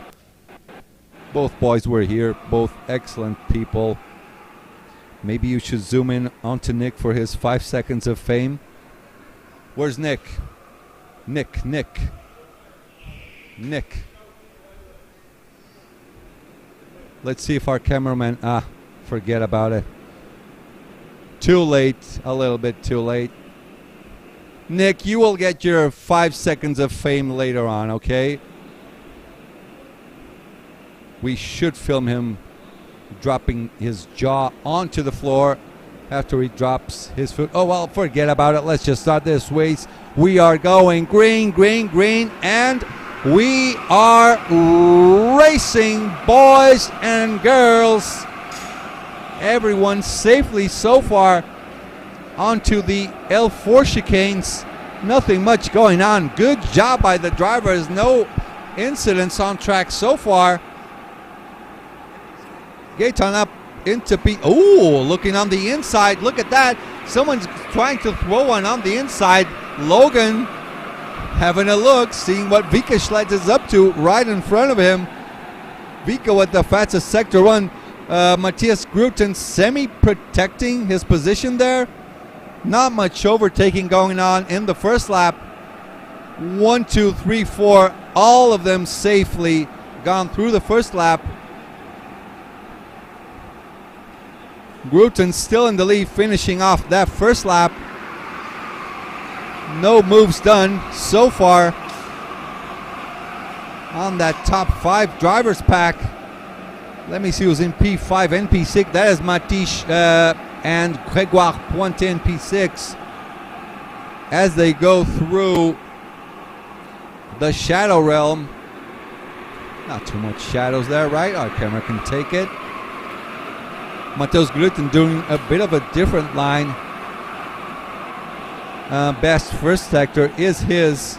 Both boys were here, both excellent people. Maybe you should zoom in onto Nick for his 5 seconds of fame. Where's Nick? Nick. Let's see if our cameraman... forget about it. Too late. A little bit too late. Nick, you will get your 5 seconds of fame later on, okay? We should film him dropping his jaw onto the floor after he drops his foot. Oh, well, forget about it. Let's just start this race. We are going green, and we are racing, boys and girls. Everyone safely so far onto the L4 chicanes. Nothing much going on. Good job by the drivers. No incidents on track so far. Gaetan up into P. Oh, looking on the inside. Look at that. Someone's trying to throw one on the inside. Logan having a look, seeing what Vika Schleds is up to right in front of him. Vika with the fastest sector run. Matthias Grüten semi-protecting his position there. Not much overtaking going on in the first lap. 1, 2, 3, 4. All of them safely gone through the first lap. Grüten still in the lead, finishing off that first lap. No moves done so far on that top 5 drivers pack. Let me see who's in P5 and P6. That is Matish and Grégoire Pointe in P6 as they go through the shadow realm. Not too much shadows there, right? Our camera can take it. Mateusz Grüten doing a bit of a different line. Best first sector is his.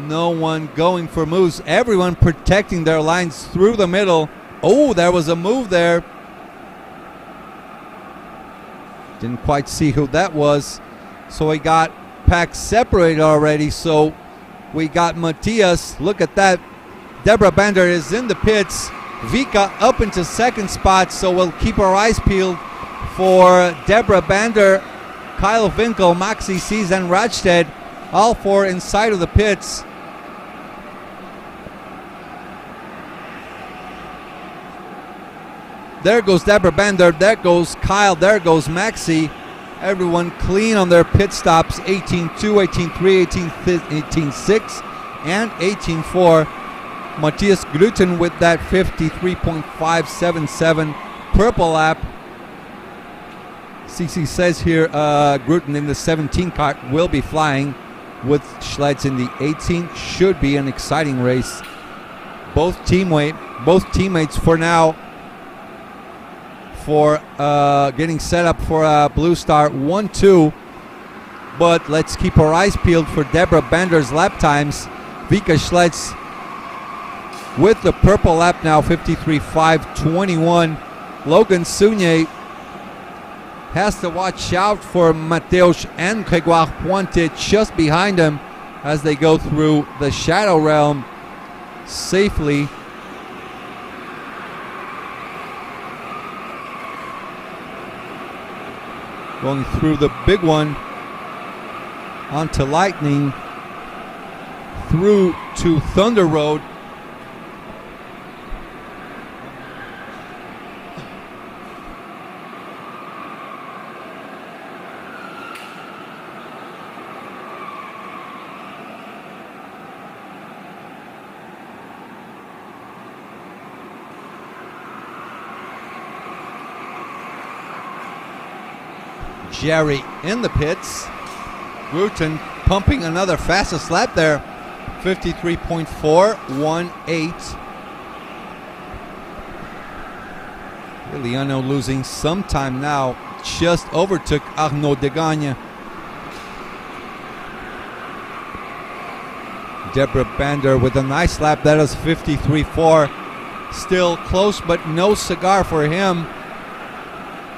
No one going for moves. Everyone protecting their lines through the middle. Oh, there was a move there. Didn't quite see who that was. So we got pack separated already. So we got Matthias. Look at that. Deborah Bender is in the pits. Vika up into second spot. So we'll keep our eyes peeled for Deborah Bender, Kyle Winkel, Maxi Sees, and Rajted. All four inside of the pits. There goes Deborah Bender. There goes Kyle. There goes Maxi. Everyone clean on their pit stops. 18.2, 18.3, 18.6, and 18.4. Matthias Gruten with that 53.577 purple lap. CC says here Gruten in the 17 kart will be flying with Schlitz in the 18. Should be an exciting race. Both teammates for now for getting set up for a Blue Star 1-2. But let's keep our eyes peeled for Deborah Bender's lap times. Vika Schlitz with the purple lap now, 53.521. Logan Sunier has to watch out for Mateusz and Grégoire Pointe just behind him as they go through the Shadow Realm safely. Going through the big one onto Lightning, through to Thunder Road. Jerry in the pits. Gruten pumping another fastest lap there, 53.418. Iliano losing some time now, just overtook Arnaud Degagne. Deborah Bender with a nice lap, that is 53.4. Still close, but no cigar for him.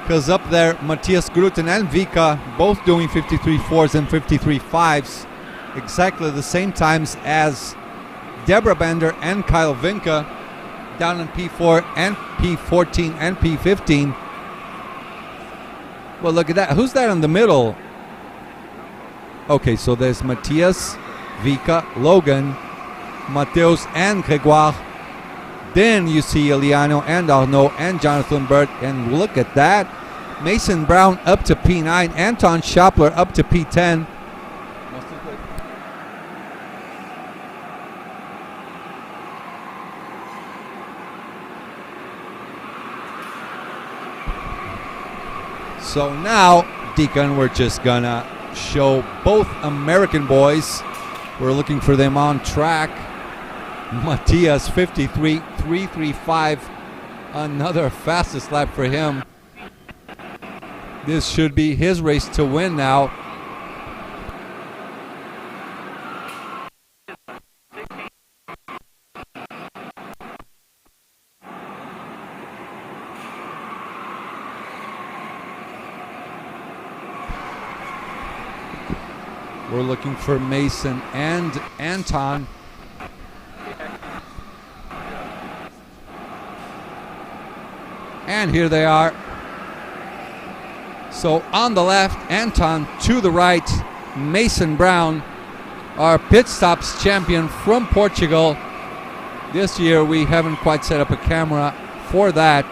Because up there, Matthias Gruten and Vika both doing 53.4s and 53.5s. Exactly the same times as Deborah Bender and Kyle Winke down in P4 and P14 and P15. Well, look at that. Who's that in the middle? Okay, so there's Matthias, Vika, Logan, Mateus, and Grégoire. Then you see Eliano and Arnaud and Jonathan Burt. And look at that. Mason Brown up to P9. Anton Schappler up to P10. So now, Deacon, we're just gonna show both American boys. We're looking for them on track. Matthias 53.335, another fastest lap for him. This should be his race to win now. We're looking for Mason and Anton. And here they are. So on the left, Anton. To the right, Mason Brown, our pit stops champion from Portugal. This year we haven't quite set up a camera for that.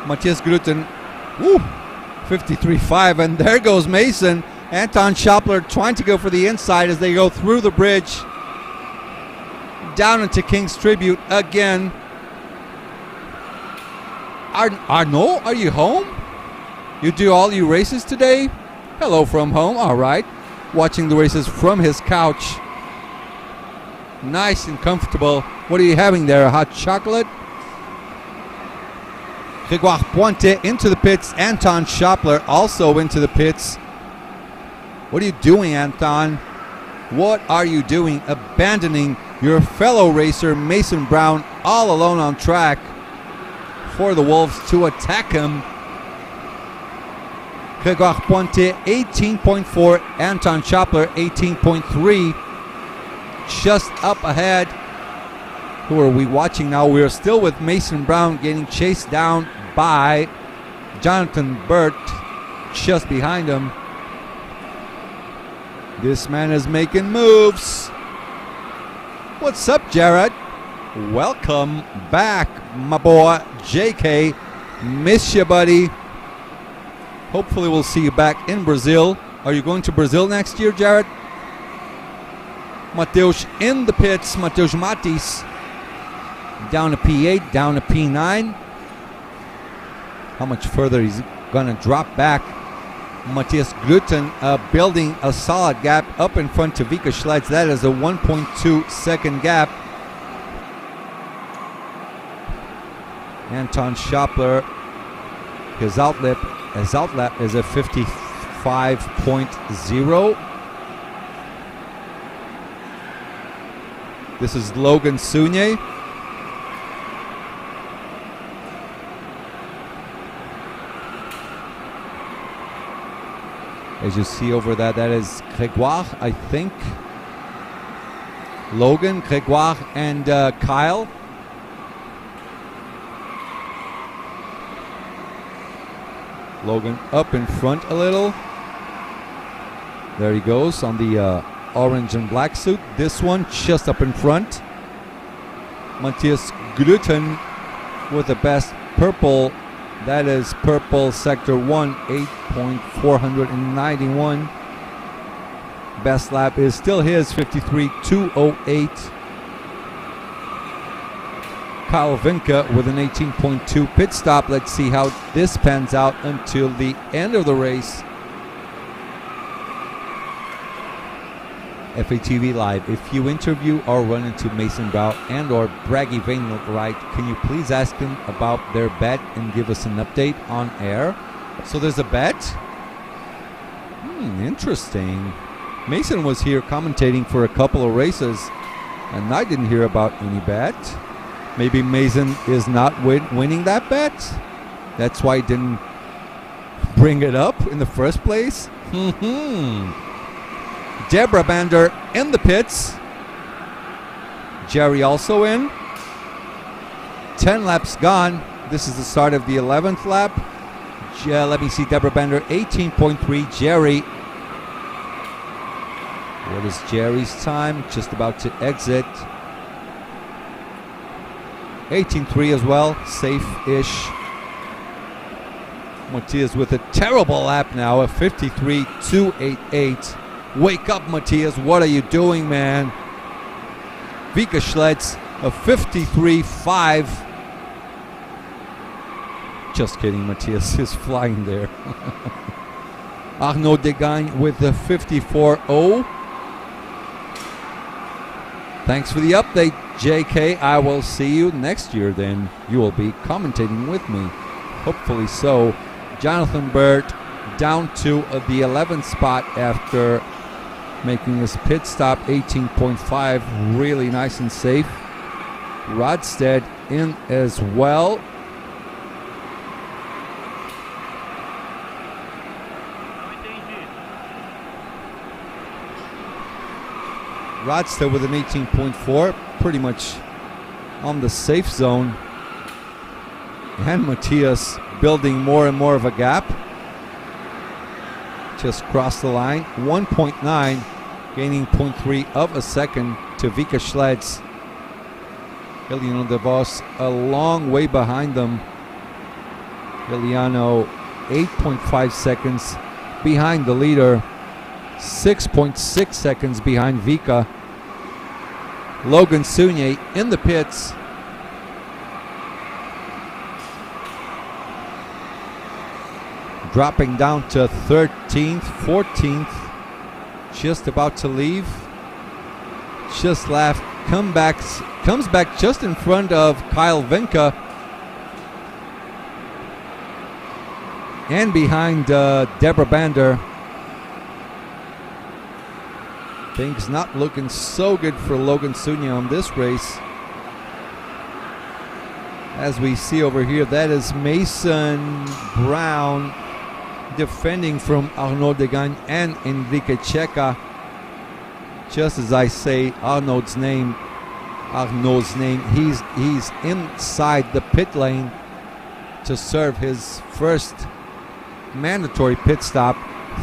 Matthias Gruten, 53.5, and there goes Mason. Anton Schappler trying to go for the inside as they go through the bridge down into King's Tribute again. Arnaud, are you home? You do all your races today? Hello from home, all right. Watching the races from his couch. Nice and comfortable. What are you having there, a hot chocolate? Grégoire Pointe into the pits. Anton Schappler also into the pits. What are you doing, Anton? What are you doing? Abandoning your fellow racer, Mason Brown, all alone on track for the Wolves to attack him. Grégoire Pointet 18.4, Anton Chopler 18.3. Just up ahead. Who are we watching now? We're still with Mason Brown getting chased down by Jonathan Burt just behind him. This man is making moves. What's up, Jared? Welcome back, my boy JK. Miss you, buddy. Hopefully we'll see you back in Brazil. Are you going to Brazil next year, Jared? Mateus in the pits. Mateus Matis down to P8, down to P9. How much further he's going to drop back. Matthias Gluten building a solid gap up in front to Vika Schlitz. That is a 1.2 second gap. Anton Schopler, his outlap is a 55.0. This is Logan Sunye. As you see over that is Grégoire, I think. Logan, Grégoire, and Kyle. Logan up in front a little. There he goes on the orange and black suit. This one just up in front. Matthias Gluten with the best purple. That is purple sector 1, 8.491. Best lap is still his, 53.208. Kyle Vinka with an 18.2 pit stop. Let's see how this pans out until the end of the race. FATV Live, if you interview or run into Mason Brown and or Braggy Wainwright, can you please ask him about their bet and give us an update on air? So there's a bet? Interesting. Mason was here commentating for a couple of races and I didn't hear about any bet. Maybe Mason is not winning that bet? That's why he didn't bring it up in the first place? Deborah Bander in the pits. Jerry also in. 10 laps gone. This is the start of the 11th lap. Let me see, Deborah Bander 18.3. Jerry. What is Jerry's time? Just about to exit. 18.3 as well. Safe-ish. Matthias with a terrible lap now. A 53.288. Wake up, Matthias. What are you doing, man? Vika Schlitz, a 53.5. Just kidding, Matthias is flying there. Arnaud Degagne with the 54.0. Thanks for the update, JK. I will see you next year then. You will be commentating with me. Hopefully so. Jonathan Burt down to the 11th spot after making his pit stop, 18.5, really nice and safe. Rodstead in as well. Rodstead with an 18.4, pretty much on the safe zone. And Matthias building more and more of a gap. Just crossed the line. 1.9, gaining 0.3 of a second to Vika Schlitz. Iliano De Vos a long way behind them. Iliano 8.5 seconds behind the leader. 6.6 seconds behind Vika. Logan Sunye in the pits. Dropping down to 13th, 14th. Just about to leave. Just left. Comes back just in front of Kyle Vinka. And behind Deborah Bander. Things not looking so good for Logan Sunye on this race. As we see over here, that is Mason Brown defending from Arnaud Degagne and Enrique Checa. Just as I say Arnaud's name, he's inside the pit lane to serve his first mandatory pit stop.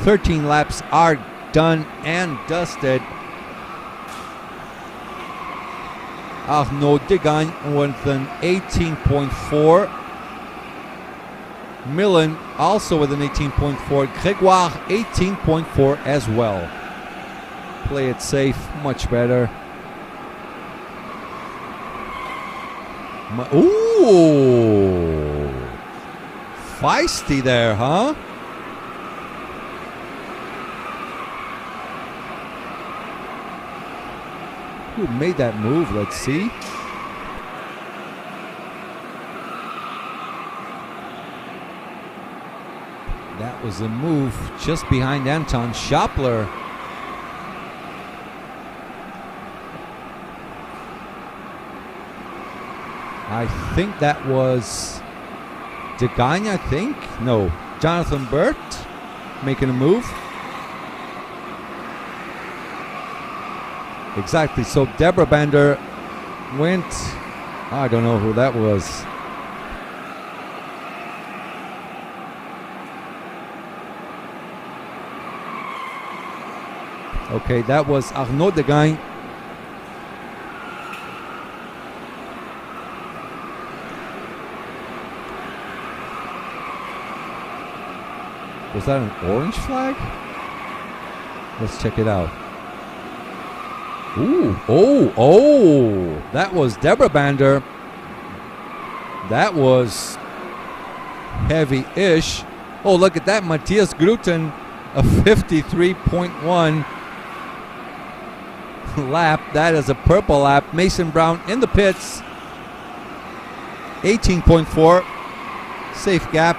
13 laps are done and dusted. Arnaud Degagne with an 18.4. Millen also with an 18.4. Gregoire 18.4 as well. Play it safe, much better. Ooh, feisty there, huh? Who made that move? Let's see. That was a move just behind Anton Schopler. I think that was Degagne, I think. No, Jonathan Burt making a move. Exactly, so Deborah Bander went, I don't know who that was. Okay, that was Arnaud Degagne. Was that an orange flag? Let's check it out. Ooh, oh, that was Deborah Bander. That was heavy-ish. Oh, look at that, Matthias Gruten, a 53.1 lap. That is a purple lap. Mason Brown in the pits, 18.4, safe gap.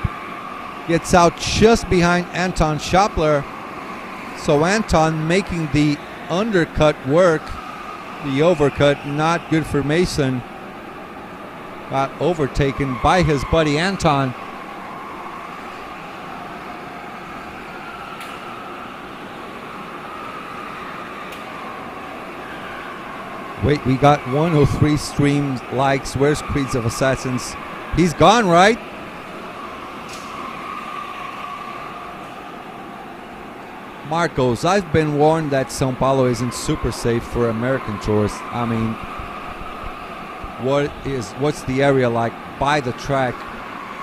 Gets out just behind Anton Schopler. So Anton making the undercut work. The overcut, not good for Mason. Got overtaken by his buddy Anton. Wait, we got 103 stream likes. Where's Creeds of Assassins? He's gone, right? Marcos, I've been warned that Sao Paulo isn't super safe for American tourists. I mean, what's the area like by the track?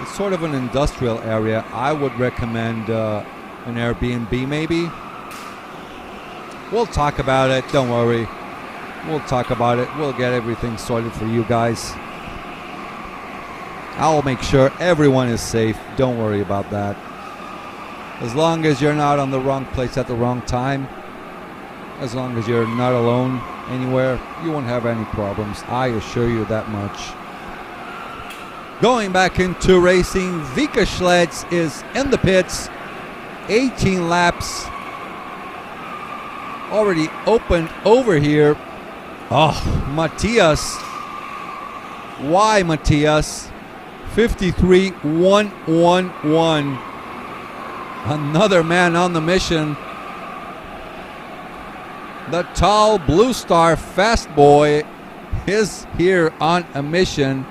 It's sort of an industrial area. I would recommend an Airbnb maybe. We'll talk about it, don't worry. We'll talk about it. We'll get everything sorted for you guys. I'll make sure everyone is safe. Don't worry about that. As long as you're not on the wrong place at the wrong time, as long as you're not alone anywhere, you won't have any problems. I assure you that much. Going back into racing, Vika Schlitz is in the pits. 18 laps already opened over here. Oh, Matthias. Why Matthias? 53.111. Another man on the mission. The tall Blue Star fast boy is here on a mission.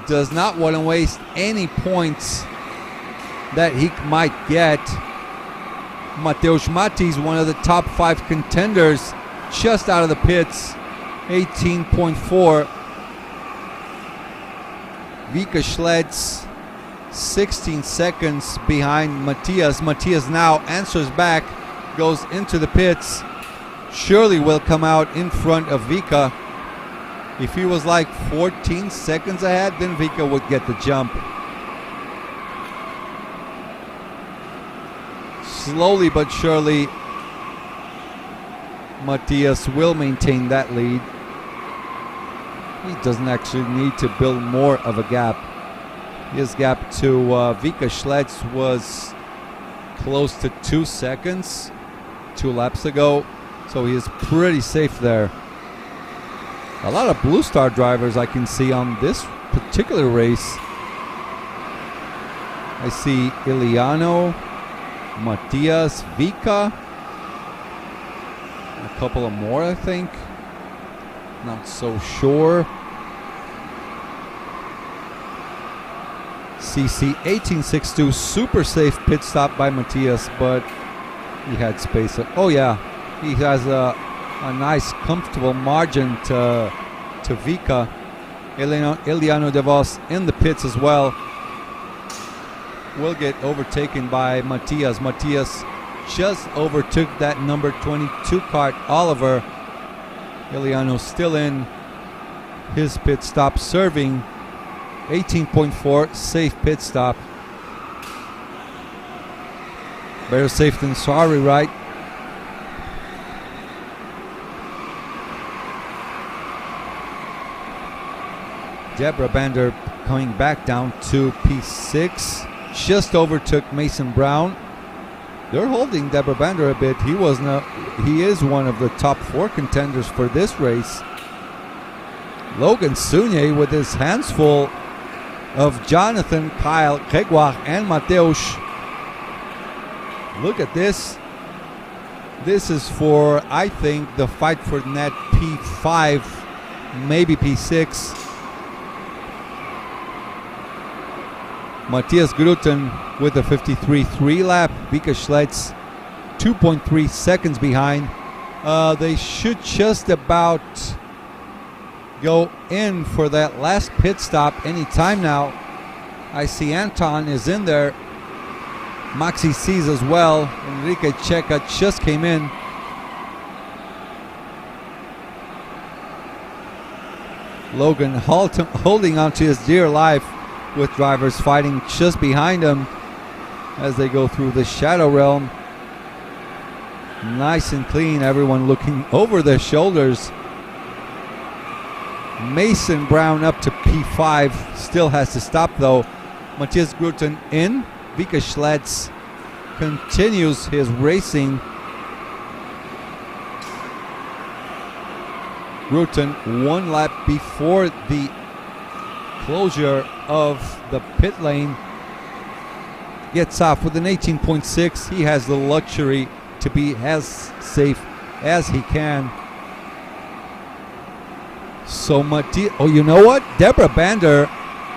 Does not want to waste any points that he might get. Mateusz Mati's one of the top 5 contenders, just out of the pits. 18.4. Vika Schlitz 16 seconds behind Matthias. Matthias now answers back, goes into the pits. Surely will come out in front of Vika. If he was like 14 seconds ahead, then Vika would get the jump. Slowly but surely, Matthias will maintain that lead. He doesn't actually need to build more of a gap. His gap to Vika Schlitz was close to 2 seconds 2 laps ago, so he is pretty safe there. A lot of Blue Star drivers I can see on this particular race. I see Iliano, Matias, Vika. A couple of more, I think. Not so sure. CC 1862, super safe pit stop by Matias, but he had space. Oh yeah, he has a nice, comfortable margin to Vika. Iliano De Vos in the pits as well. Will get overtaken by Matias. Matias just overtook that number 22 Kart, Oliver. Iliano still in his pit stop, serving 18.4, safe pit stop. Better safe than sorry, right? Deborah Bander coming back down to P6. Just overtook Mason Brown. They're holding Deborah Bander a bit. He is one of the top 4 contenders for this race. Logan Sunier with his hands full of Jonathan, Kyle, Gregoire, and Mateusz. Look at this. This is for, I think, the fight for net P5, maybe P6. Matthias Gruten with a 53.3 lap. Vika Schletz 2.3 seconds behind. They should just about go in for that last pit stop any time now. I see Anton is in there. Maxi sees as well. Enrique Checa just came in. Logan holding on to his dear life, with drivers fighting just behind him as they go through the Shadow Realm. Nice and clean, everyone looking over their shoulders. Mason Brown up to P5, still has to stop though. Matthias Gruten in. Vika Schletz continues his racing. Gruten 1 lap before the closure of the pit lane, gets off with an 18.6. He has the luxury to be as safe as he can. So you know what? Deborah Bander,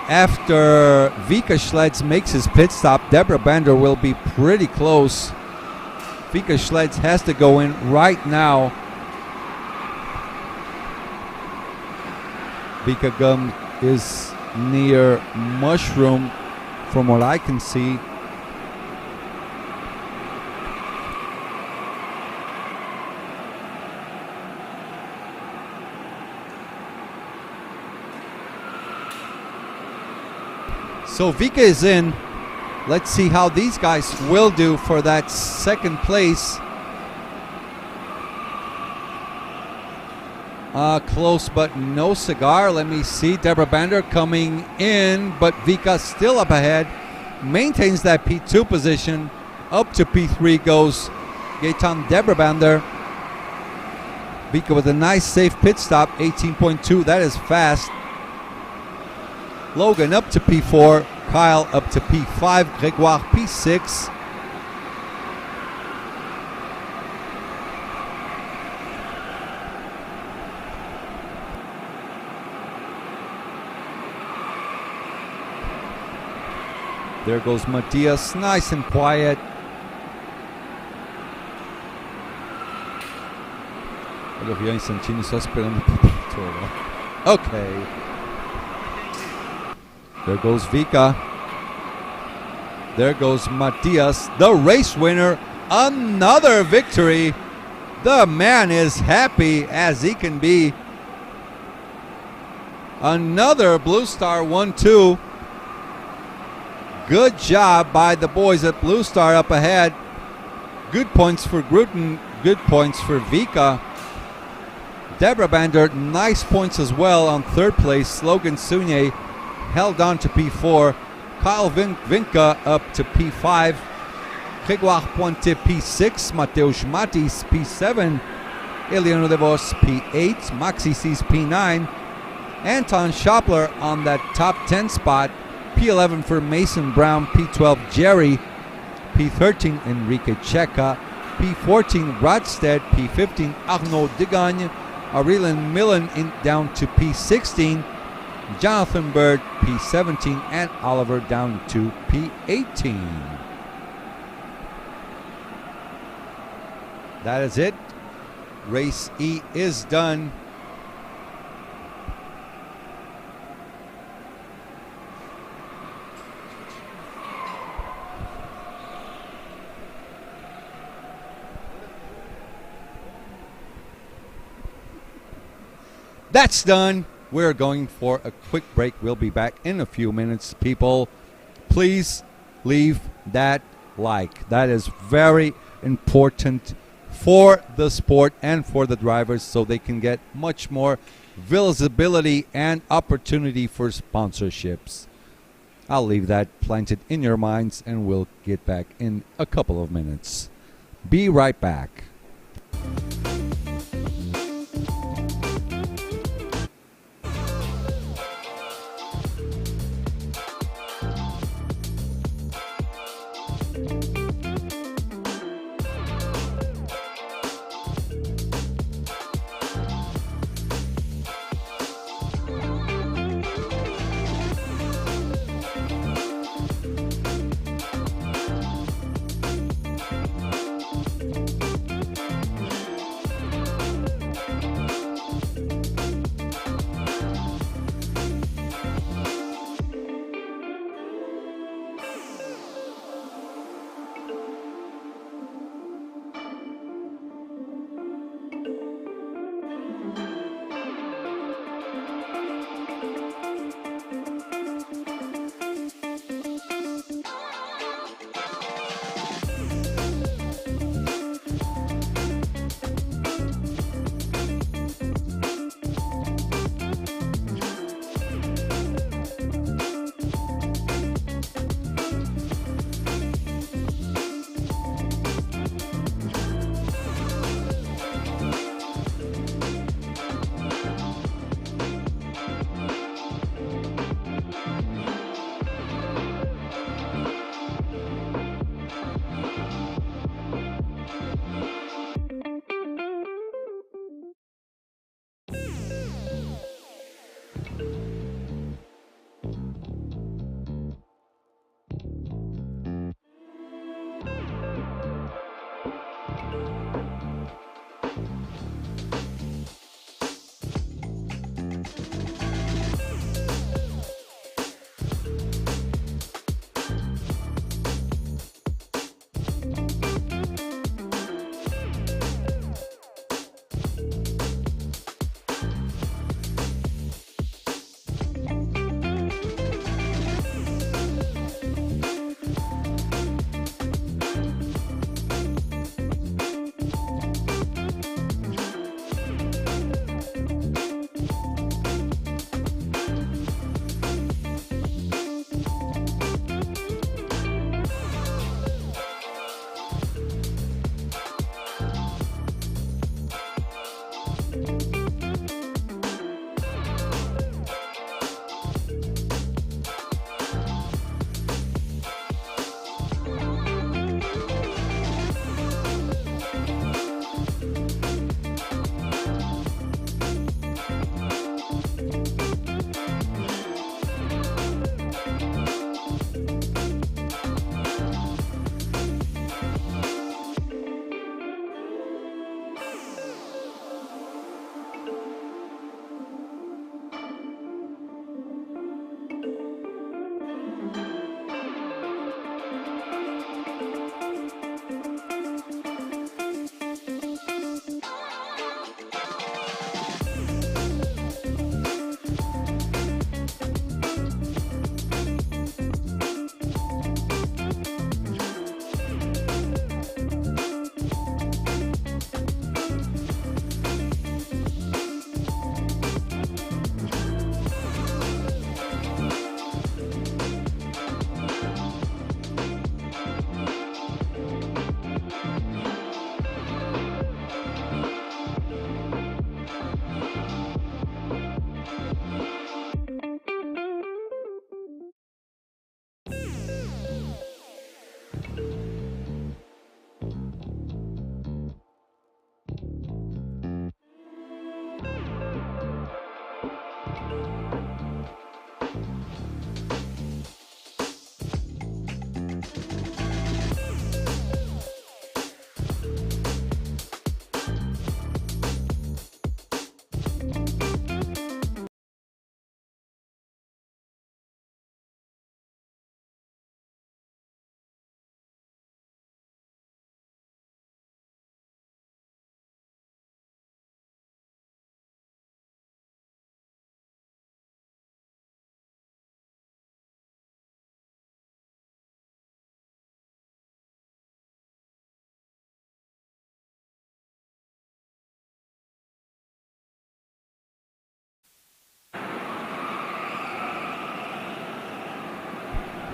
after Vika Schletz makes his pit stop, Deborah Bander will be pretty close. Vika Schletz has to go in right now. Vika Gum is near Mushroom from what I can see. So Vika is in. Let's see how these guys will do for that second place. Close but no cigar. Let me see. Deborah Bander coming in, but Vika still up ahead. Maintains that P2 position. Up to P3 goes Gaetan Deborah Bander. Vika with a nice safe pit stop. 18.2. That is fast. Logan up to P4. Kyle up to P5. Gregoire P6. There goes Matias, nice and quiet. Olha o Rian Santini só esperando o produtor. Okay. There goes Vika. There goes Matias, the race winner. Another victory. The man is happy as he can be. Another Blue Star 1-2. Good job by the boys at Blue Star up ahead. Good points for Gruten, good points for Vika. Deborah Bander, nice points as well on third place. Logan Sunier held on to P4. Kyle Vinca up to P5. Grégoire Pointe P6. Mateusz Matis P7. Eliano De Vos P8. Maxi Cis P9. Anton Schoppler on that top 10 spot. P11 for Mason Brown. P12 Jerry. P13 Enrique Checa. P14 Rodstead. P15 Arnaud Degagne. Aurelien Millen down to P16. Jonathan Bird P17 and Oliver down to P18. That is it. Race E is done. That's done. We're going for a quick break. We'll be back in a few minutes. People, please leave that like. That is very important for the sport and for the drivers so they can get much more visibility and opportunity for sponsorships. I'll leave that planted in your minds and we'll get back in a couple of minutes. Be right back.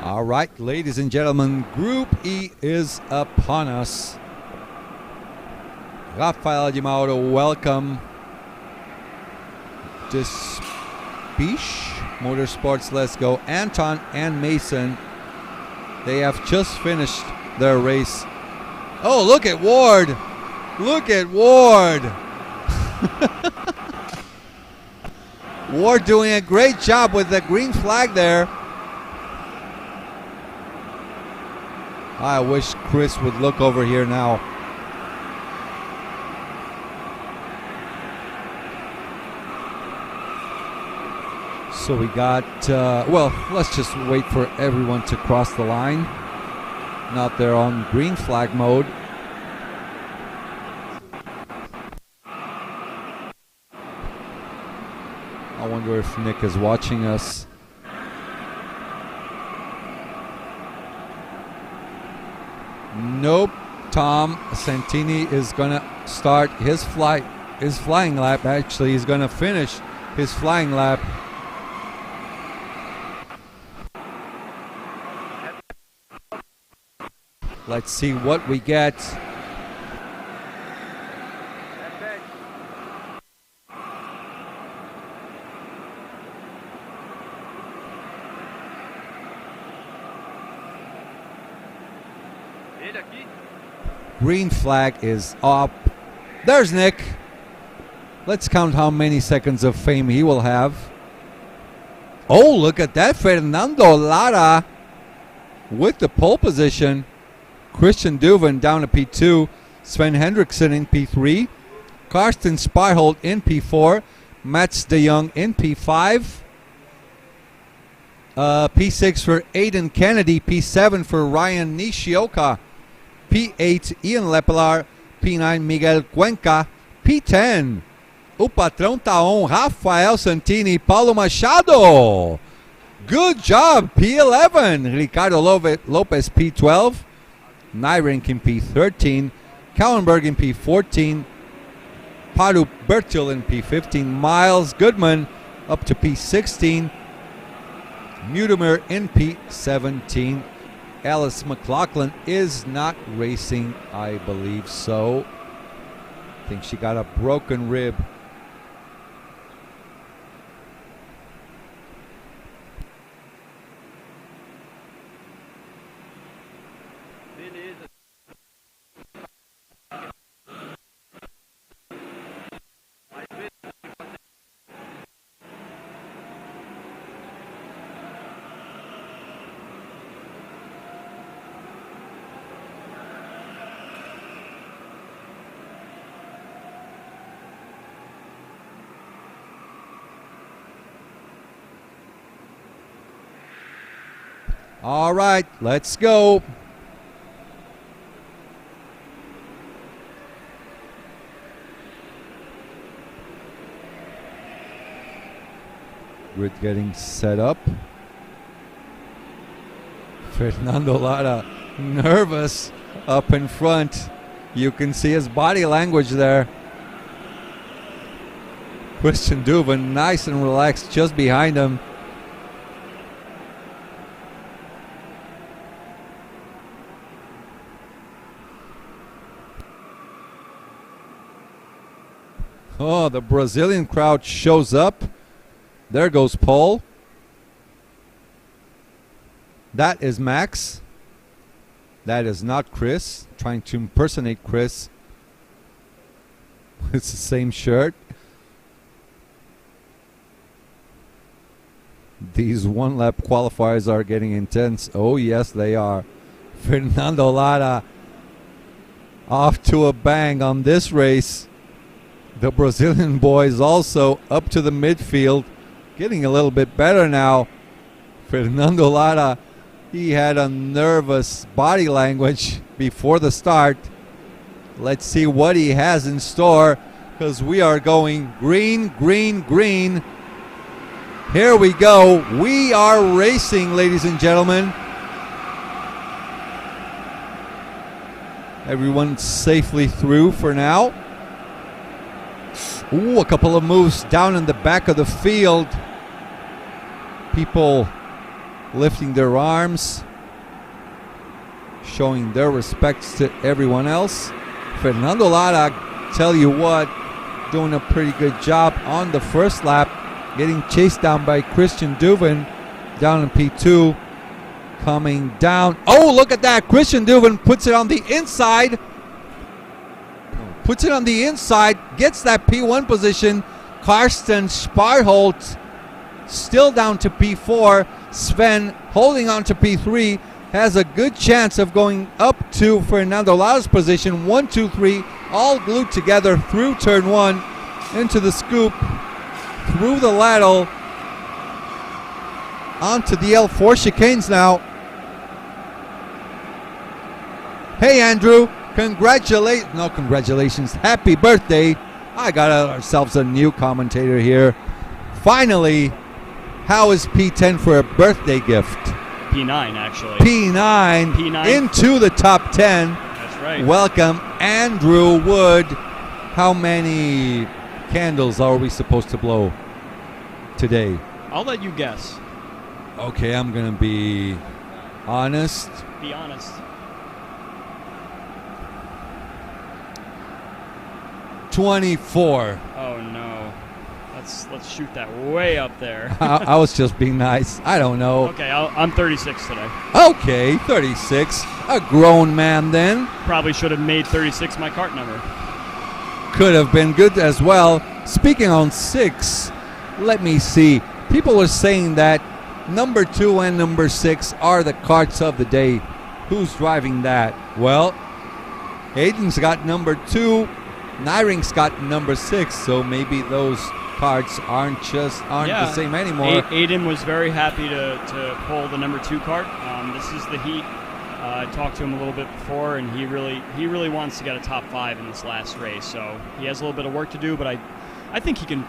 All right, ladies and gentlemen, Group E is upon us. Rafael de Mauro, welcome. Despiche Motorsports, let's go. Anton and Mason, they have just finished their race. Oh, look at Ward. Look at Ward. Ward doing a great job with the green flag there. I wish Chris would look over here now. So we got, well, let's just wait for everyone to cross the line. Now they're on green flag mode. I wonder if Nick is watching us. Nope. Tom Santini is going to start his flying lap. Actually, he's going to finish his flying lap. Let's see what we get. Green flag is up. There's Nick. Let's count how many seconds of fame he will have. Oh, look at that. Fernando Lara with the pole position. Christian Duven down to P2. Sven Hendrickson in P3. Karsten Spyholt in P4. Mats de Jong in P5. P6 for Aiden Kennedy. P7 for Ryan Nishioka. P8 Ian Lepelar. P9 Miguel Cuenca. P10 o patrão tá on, Rafael Santini, Paulo Machado. Good job. P11 Ricardo Lopez. P12 Nyrink in P13, Kallenberg in P14, Paru Bertil in P15, Miles Goodman up to P16, Mutimer in P17. Alice McLaughlin is not racing, I believe so. I think she got a broken rib. All right, let's go. Grid getting set up. Fernando Lara nervous up in front. You can see his body language there. Christian Duven nice and relaxed just behind him. Oh, the Brazilian crowd shows up. There goes Paul. That is Max. That is not Chris. Trying to impersonate Chris. It's the same shirt. These one-lap qualifiers are getting intense. Oh, yes, they are. Fernando Lara off to a bang on this race. The Brazilian boys also up to the midfield, getting a little bit better now. Fernando Lara, he had a nervous body language before the start. Let's see what he has in store, because we are going green, green, green. Here we go. We are racing, ladies and gentlemen. Everyone safely through for now. Ooh, a couple of moves down in the back of the field. People lifting their arms, showing their respects to everyone else. Fernando Lara, tell you what, doing a pretty good job on the first lap, getting chased down by Christian Duvin down in P2. Coming down. Oh, look at that. Christian Duvin puts it on the inside. Puts it on the inside. Gets that P1 position. Karsten Sparholt still down to P4. Sven holding on to P3. Has a good chance of going up to Fernando Lara's position. 1, 2, 3. All glued together through turn 1. Into the scoop. Through the ladle. Onto the L4 chicanes now. Hey, Andrew, congratulations, happy birthday. I got ourselves a new commentator here. Finally, how is P10 for a birthday gift? P9, actually. P9 into the top 10. That's right. Welcome, Andrew Wood. How many candles are we supposed to blow today? I'll let you guess. Okay, I'm going to be honest. Be honest. 24. Oh no. Let's shoot that way up there. I was just being nice. I don't know. Okay, I'm 36 today. Okay, 36. A grown man then. Probably should have made 36 my cart number. Could have been good as well. Speaking on 6, let me see. People were saying that number 2 and number 6 are the carts of the day. Who's driving that? Well, Aiden's got number 2. Nyring's got number 6, so maybe those carts aren't the same anymore. Aiden was very happy to pull the number 2 cart. This is the heat. I talked to him a little bit before, and he really wants to get a top 5 in this last race. So he has a little bit of work to do, but I think he can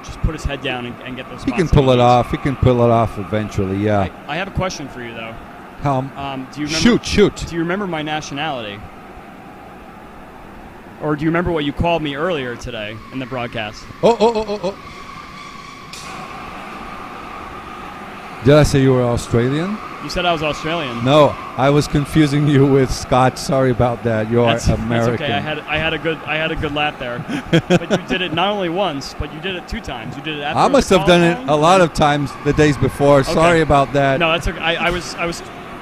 just put his head down and get those spots. He can pull it off. He can pull it off eventually, yeah. I have a question for you, though. Do you remember, shoot. Do you remember my nationality? Or do you remember what you called me earlier today in the broadcast? Oh. Did I say you were Australian? You said I was Australian. No, I was confusing you with Scott. Sorry about that. You are American. That's okay. I had a good lap there. But you did it not only once, but you did it 2 times. You did it after. I must have done it a lot of times the days before. Okay. Sorry about that. No, that's okay.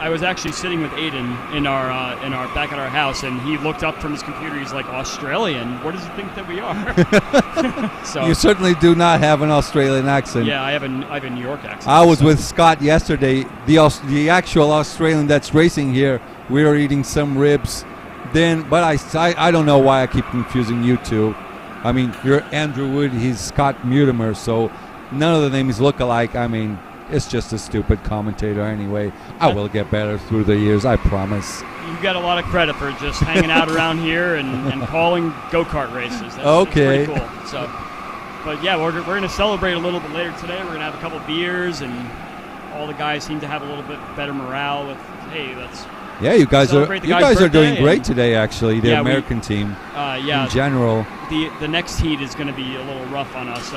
I was actually sitting with Aiden in our back at our house, and he looked up from his computer. He's like, Australian? What does he think that we are? So you certainly do not have an Australian accent. Yeah, I have a New York accent. I was with Scott yesterday. The actual Australian that's racing here. We were eating some ribs. But I don't know why I keep confusing you two. I mean, you're Andrew Wood. He's Scott Mutimer. So none of the names look alike. I mean, it's just a stupid commentator anyway. I will get better through the years, I promise. You get a lot of credit for just hanging out around here and calling go-kart races. That's okay. Pretty cool. So, but yeah, we're going to celebrate a little bit later today. We're going to have a couple beers, and all the guys seem to have a little bit better morale with, hey, let's Yeah, you guys are doing great today, actually. The American team, in general. The next heat is going to be a little rough on us.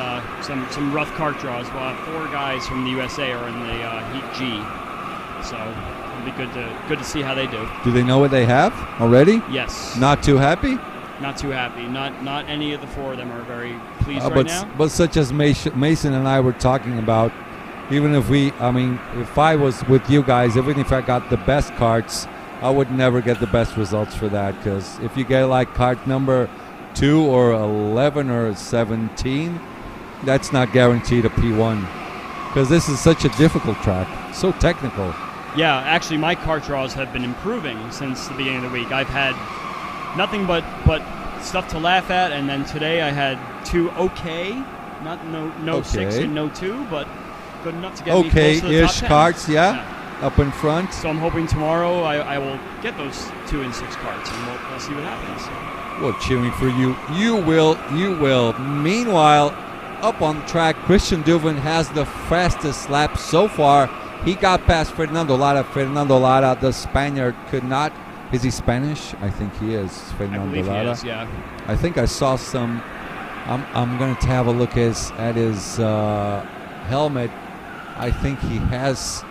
Some rough kart draws. We'll have 4 guys from the USA are in the Heat G, so it'll be good to see how they do. Do they know what they have already? Yes. Not too happy? Not too happy. Not any of the 4 of them are very pleased right now. But such as Mason and I were talking about, even if if I was with you guys, even if I got the best carts, I would never get the best results for that, because if you get like cart number 2 or 11 or 17, that's not guaranteed a P1, because this is such a difficult track, so technical. Yeah, actually my cart draws have been improving since the beginning of the week. I've had nothing but stuff to laugh at, and then today I had 2 no 6 and no 2, but good enough to get me close to the top 10. Carts, yeah. Up in front. So I'm hoping tomorrow I will get those 2 and 6 carts, and we'll see what happens. Well, cheering for you. You will. Meanwhile, up on the track, Christian Duvin has the fastest lap so far. He got past Fernando Lara. Fernando Lara, the Spaniard, could not. Is he Spanish? I think he is. Fernando I believe Lara. He is, yeah. I think I saw some. I'm going to have a look at his helmet. I think he has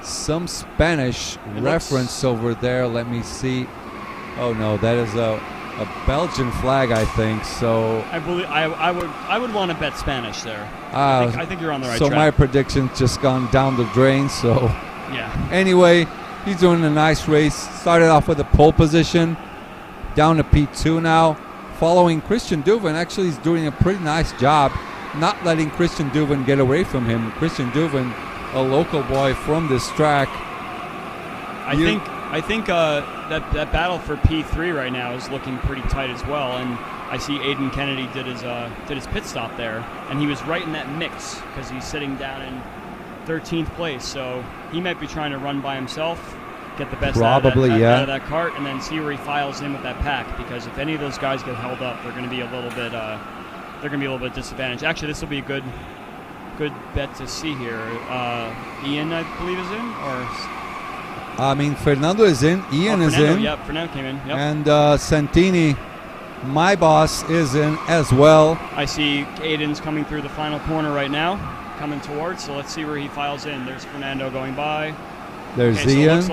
some Spanish It reference over there. Let me see. Oh no, that is a Belgian flag, I think. So I believe I would want to bet Spanish there. uh, I think you're on the right so track. my prediction's just gone down the drain. So Yeah. anyway, he's doing a nice race. Started off with a pole position, down to P2 now. Following Christian Duvin, actually he's doing a pretty nice job not letting Christian Duvin get away from him. Christian Duvin, a local boy from this track. I think that battle for P3 right now is looking pretty tight as well, and I see Aiden Kennedy did his pit stop there, and he was right in that mix because he's sitting down in 13th place, so he might be trying to run by himself, get the best out of that cart, and then see where he files in with that pack. Because if any of those guys get held up, they're going to be a little bit disadvantaged. Actually, this will be a good bet to see here. Ian, I believe, is in, or I mean, Fernando is in, Ian is Fernando, in. Yep, Fernando came in. Yep. And Santini, my boss, is in as well. I see Aiden's coming through the final corner right now, coming towards. So let's see where he files in. There's Fernando going by. There's So Ian. looks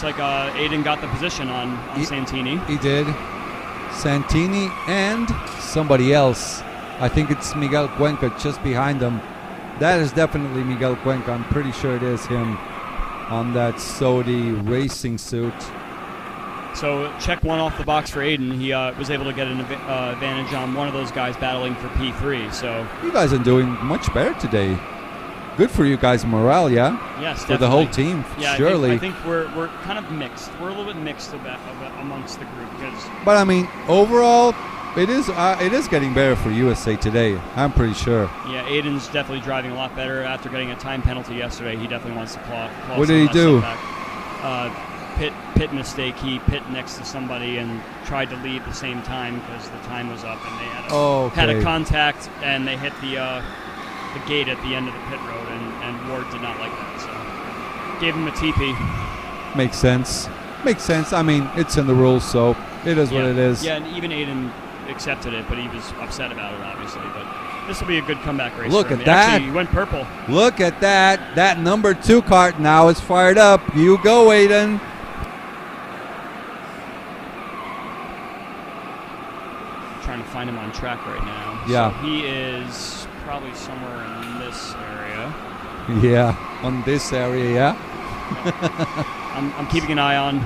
like Aiden got the position on Santini. He did. Santini and somebody else. I think it's Miguel Cuenca just behind him. That is definitely Miguel Cuenca. I'm pretty sure it is him on that Sodi racing suit. So check one off the box for Aiden. He was able to get an advantage on one of those guys battling for P3. So you guys are doing much better today. Good for you guys' morale, yeah? Yes, for the whole team, yeah, surely. I think we're kind of mixed. We're a little bit mixed amongst the group. But I mean, overall, it is getting better for USA today. I'm pretty sure. Yeah, Aiden's definitely driving a lot better after getting a time penalty yesterday. He definitely wants to claw What did he do? Pit mistake. He pit next to somebody and tried to leave the same time because the time was up, and they had a contact, and they hit the gate at the end of the pit road, and Ward did not like that, so gave him a TP. Makes sense. Makes sense. I mean, it's in the rules, so it is what it is. Yeah, and even Aiden accepted it, but he was upset about it, obviously. But this will be a good comeback race. Look for at him. that. Actually, he went purple. Look at that. That number 2 cart now is fired up. You go, Aiden. Trying to find him on track right now. Yeah. So he is probably somewhere in this area. Yeah, on this area, yeah. I'm keeping an eye on.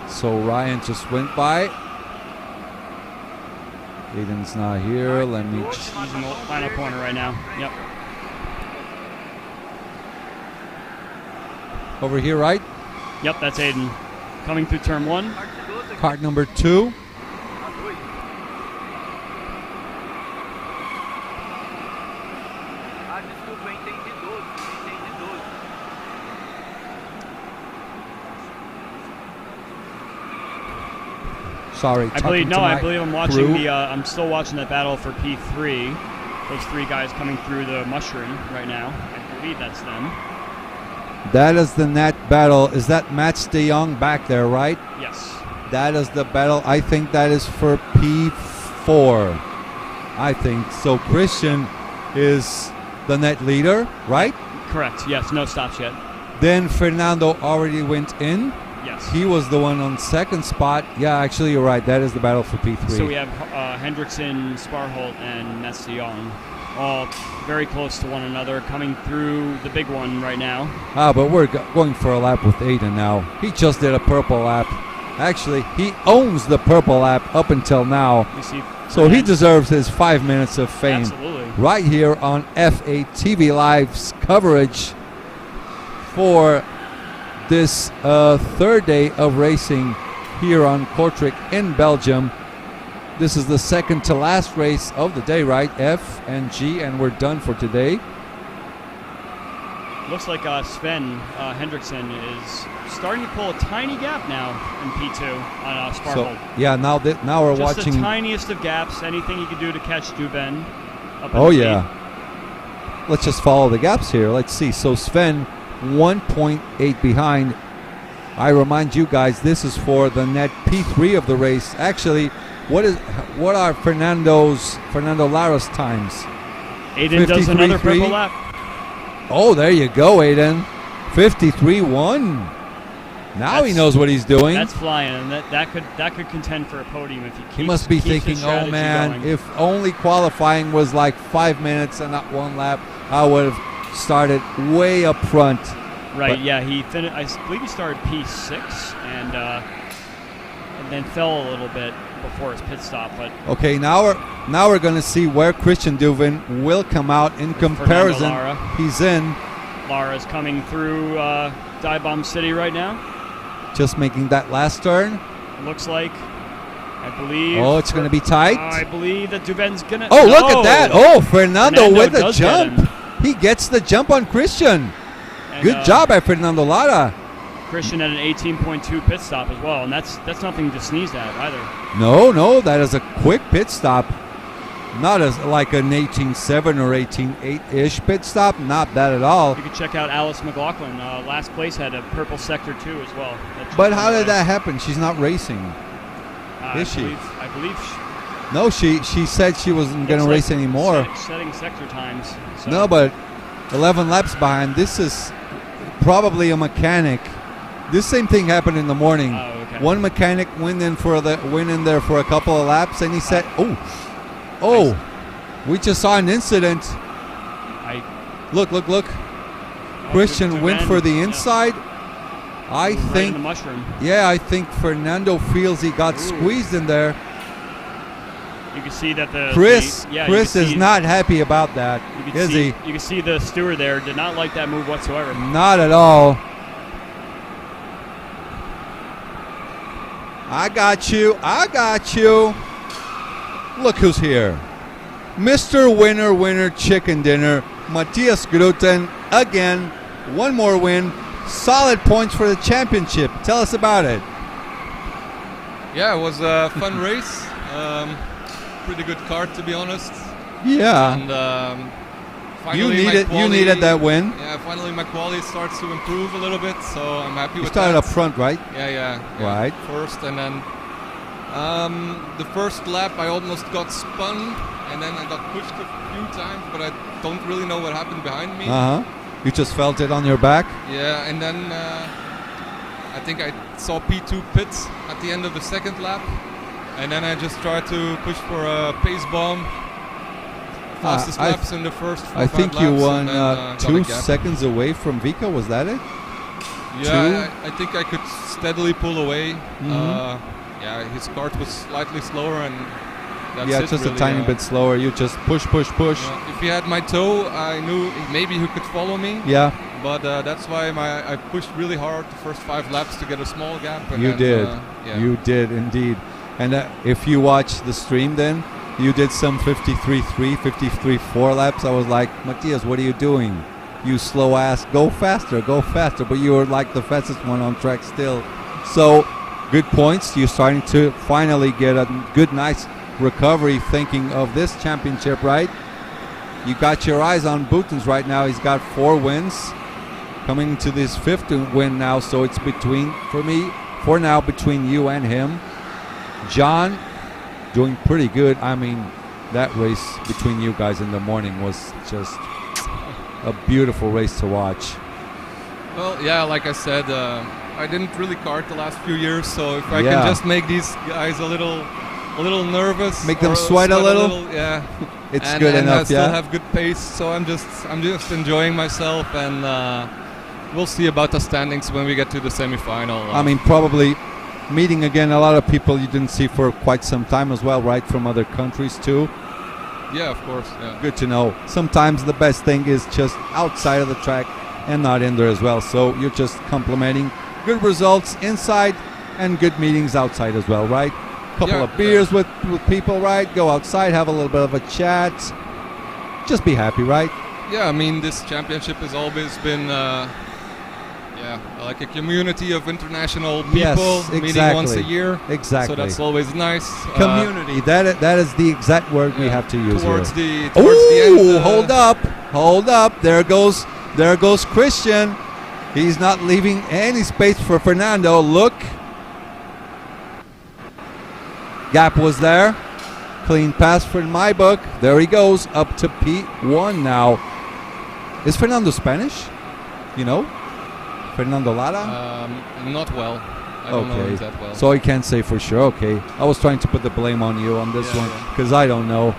So Ryan just went by. Aiden's not here. Let me. He's in the final corner right now. Yep. Over here, right? Yep, that's Aiden. Coming through turn 1. Cart number 2. Sorry, I believe I'm watching I'm still watching that battle for P3. Those 3 guys coming through the mushroom right now. I believe that's them. That is the net battle. Is that Mats de Jong back there, right? Yes. That is the battle. I think that is for P4. I think so. Christian is the net leader, right? Correct. Yes. No stops yet. Then Fernando already went in. Yes. He was the one on second spot. Yeah, actually, you're right. That is the battle for P3. So we have Hendrickson, Sparholt, and Mats de Jong, all very close to one another, coming through the big one right now. But we're going for a lap with Aiden now. He just did a purple lap. Actually, he owns the purple lap up until now. So he deserves his 5 minutes of fame. Absolutely. Right here on FA TV Live's coverage for this third day of racing here on Kortrijk in Belgium. This is the second to last race of the day, right? F and G, and we're done for today. Looks like Sven Hendrickson is starting to pull a tiny gap now in P2 on Sparholt. So, yeah, now we're just watching. Just the tiniest of gaps. Anything he could do to catch Duben. Oh, yeah. Let's just follow the gaps here. Let's see. So Sven, 1.8 behind. I remind you guys, this is for the net P3 of the race. Actually, what are Fernando Lara's times? Aiden does another 53? purple lap. Oh, there you go, Aiden. 53-1. Now he knows what he's doing. That's flying, and that could contend for a podium if he keeps. He must be keeps his thinking, oh strategy man, going. if only qualifying was like 5 minutes and not one lap, I would have started way up front. Right, But- yeah, he finished. I believe he started P6 and then fell a little bit before his pit stop. But Okay, now we're going to see where Christian Duvin will come out in comparison. Lara. He's in, Lara's coming through Dive Bomb City right now. just making that last turn. Looks like, I believe. Oh, it's going to be tight. I believe that Duven's gonna. Oh, look No! at that. Oh, Fernando with the does get jump. him. He gets the jump on Christian. And, Good job by Fernando Lara. Christian had an 18.2 pit stop as well, and that's nothing to sneeze at either. No, that is a quick pit stop. Not as like an 18.7 or 18.8-ish pit stop. Not bad at all. You can check out Alice McLaughlin. Last place had a purple sector too as well. That's But just how on the did way. that happen? She's not racing. Is she? I believe No, she said she wasn't going to race anymore. Setting sector times. So. No, but 11 laps behind. This is probably a mechanic. This same thing happened in the morning. Oh, okay. One mechanic went in there for a couple of laps, and he said, "Oh, we just saw an incident." Look! Christian went for the inside. I Right in think, the mushroom. yeah, I think Fernando feels he got squeezed in there. You can see that Chris you can is see- not happy about that, you can is see, he? You can see the steward there did not like that move whatsoever. Not at all. I got you. Look who's here. Mr. Winner Chicken Dinner, Matthias Gruten, again, one more win. Solid points for the championship. Tell us about it. Yeah, it was a fun race. Pretty good kart, to be honest. Yeah. And finally You my quali- needed that win. Yeah, finally my quality starts to improve a little bit, so I'm happy You with started that. up front, right? Yeah. Right. First, and then the first lap I almost got spun, and then I got pushed a few times, but I don't really know what happened behind me. You just felt it on your back. Yeah, and then I think I saw P2 pits at the end of the second lap, and then I just tried to push for a pace bomb. Fastest I laps in the first 4 I 5 think laps, you and won then, got a 2 gap. seconds away from Vika. Was that it? Yeah, I think I could steadily pull away. Mhm. Yeah, his kart was slightly slower, and that's Yeah, it just really. a tiny bit slower. You just push. If he had my toe, I knew maybe he could follow me. Yeah. But that's why I pushed really hard the first 5 laps to get a small gap. And You then, did. yeah. You did indeed. And if you watch the stream, then you did some 53.3, 53.4 laps. I was like, Matthias, what are you doing? You slow ass. Go faster. But you were like the fastest one on track still. So good points. You're starting to finally get a good, nice recovery thinking of this championship, right? You got your eyes on Boutons right now. He's got 4 wins. Coming into this 5th win now, so it's for now, between you and him. John, doing pretty good. I mean, that race between you guys in the morning was just a beautiful race to watch. Well, yeah, like I said, I didn't really kart the last few years, so if I Yeah. can just make these guys a little nervous, Make them or sweat a little? yeah, It's and, good and enough, I still yeah? have good pace, so I'm just enjoying myself, and we'll see about the standings when we get to the semifinal. I mean, probably meeting again a lot of people you didn't see for quite some time as well, right? From other countries too. Yeah, of course. Yeah. Good to know. Sometimes the best thing is just outside of the track and not in there as well. So you're just complimenting good results inside and good meetings outside as well, right? Couple of beers with people, right? Go outside, have a little bit of a chat. Just be happy, right? Yeah, I mean, this championship has always been like a community of international people Yes, meeting once a exactly. year. Exactly. So that's always nice. Community. That is the exact word we have to use Towards here. the end. Hold up. There goes Christian. He's not leaving any space for Fernando. Look. Gap was there. Clean pass for my book. There he goes up to P1 now. Is Fernando Spanish? You know? Fernando Lara? Not well. I don't know him that well. So I can't say for sure. Okay. I was trying to put the blame on you on this one because I don't know.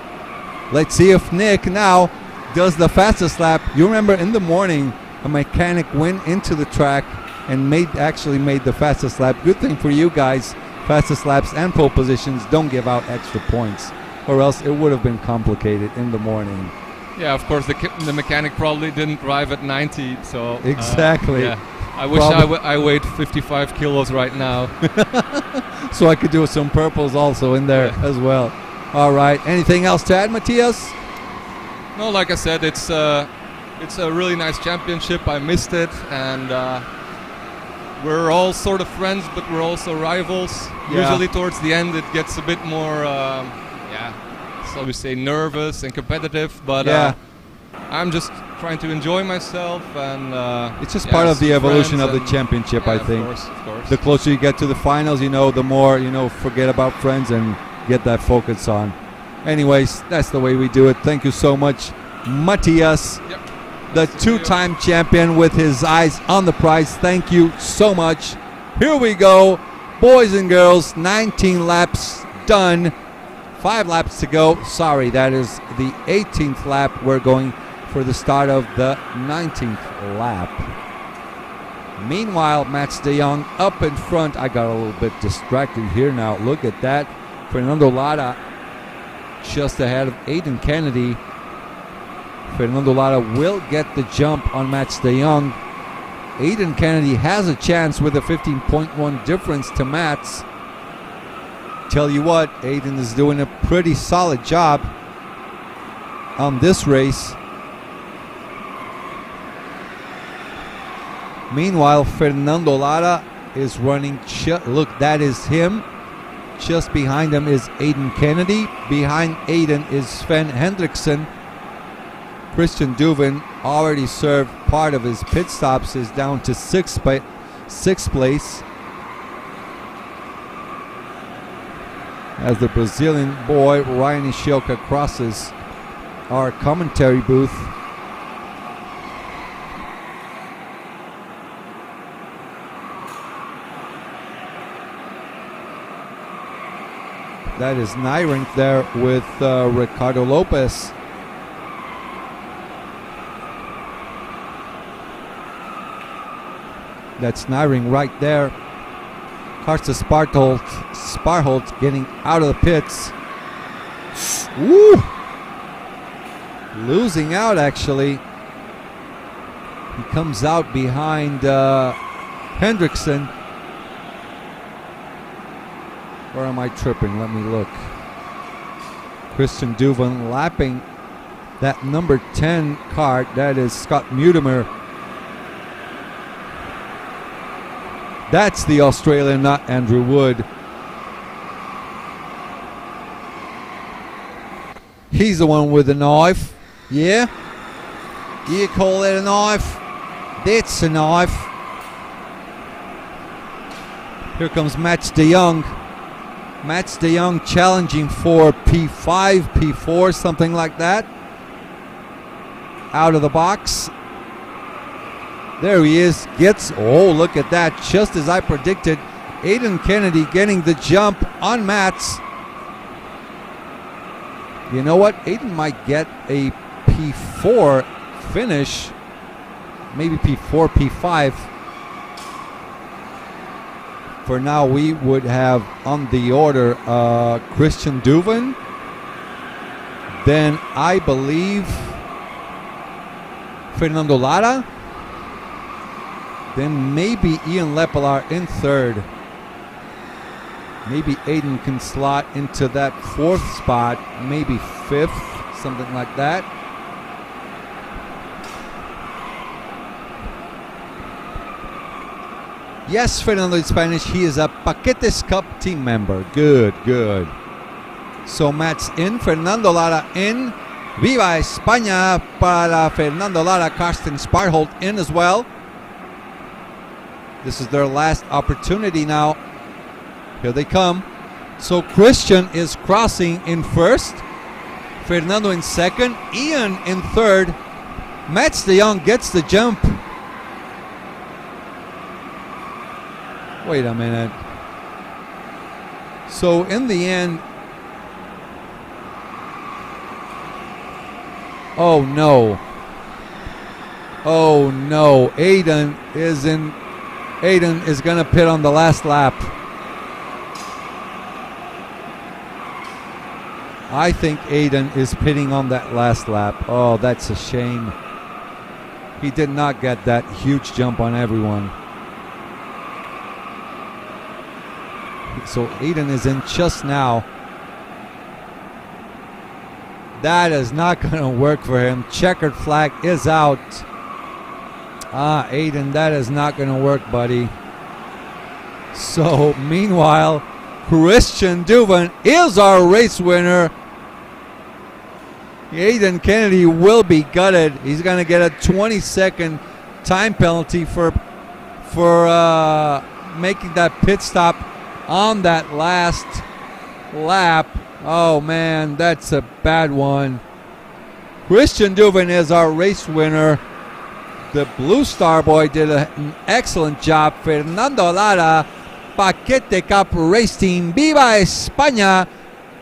Let's see if Nick now does the fastest lap. You remember in the morning, a mechanic went into the track and actually made the fastest lap. Good thing for you guys. Fastest laps and pole positions don't give out extra points, or else it would have been complicated in the morning. Yeah, of course, the mechanic probably didn't drive at 90, so... Exactly. Yeah. I wish I weighed 55 kilos right now. So I could do some purples also in there as well. All right. Anything else to add, Matthias? No, like I said, it's a really nice championship. I missed it, and we're all sort of friends, but we're also rivals. Yeah. Usually towards the end, it gets a bit more, so we say nervous and competitive, but I'm just trying to enjoy myself, and it's just part of the evolution of the championship, I think. Of course. The closer you get to the finals, the more, forget about friends and get that focus on. Anyways, that's the way we do it. Thank you so much, Matthias, the two-time champion with his eyes on the prize. Thank you so much. Here we go. Boys and girls, 19 laps done. 5 laps to go. Sorry, that is the 18th lap. We're going for the start of the 19th lap. Meanwhile, Mats de Jong up in front. I got a little bit distracted here now. Look at that. Fernando Lara just ahead of Aiden Kennedy. Fernando Lara will get the jump on Mats de Jong. Aiden Kennedy has a chance with a 15.1 difference to Mats. Tell you what, Aiden is doing a pretty solid job on this race. Meanwhile, Fernando Lara is running. Look, that is him. Just behind him is Aiden Kennedy. Behind Aiden is Sven Hendrickson. Christian Duvin already served part of his pit stops, is down to sixth place. As the Brazilian boy Ryan Ishioka crosses our commentary booth. That is Nyrink there with Ricardo Lopez. That's Nyrink right there. Karsten Sparholt getting out of the pits. Woo! Losing out, actually. He comes out behind Hendrickson. Or am I tripping? Let me look. Christian Duvin lapping that number 10 Kart. That is Scott Mutimer. That's the Australian, not Andrew Wood. He's the one with the knife. Yeah? You call that a knife? That's a knife. Here comes Mats de Jong. Mats de Jong challenging for P5, P4, something like that. Out of the box. There he is. Oh, look at that. Just as I predicted. Aiden Kennedy getting the jump on Mats. You know what? Aiden might get a P4 finish. Maybe P4, P5. For now, we would have on the order Christian Duvin. Then I believe Fernando Lara. Then maybe Ian Lepelaar in third. Maybe Aiden can slot into that fourth spot. Maybe fifth, something like that. Yes, Fernando in Spanish. He is a Paquetes Cup team member. Good, good. So Mats in, Fernando Lara in. Viva España para Fernando Lara. Karsten Sparholt in as well. This is their last opportunity now. Here they come. So Christian is crossing in first. Fernando in second. Ian in third. Mats de Jong gets the jump. Wait a minute. So in the end, oh no. Oh no. Aiden is going to pit on the last lap. I think Aiden is pitting on that last lap. Oh, that's a shame. He did not get that huge jump on everyone. So Aiden is in just now. That is not going to work for him. Checkered flag is out. Aiden, that is not going to work, buddy. So, meanwhile, Christian Duvin is our race winner. Aiden Kennedy will be gutted. He's going to get a 20-second time penalty for making that pit stop on that last lap. Oh, man, that's a bad one. Christian Duvin is our race winner. The Blue Star Boy did an excellent job. Fernando Lara, Paquete Cup Race Team, Viva España.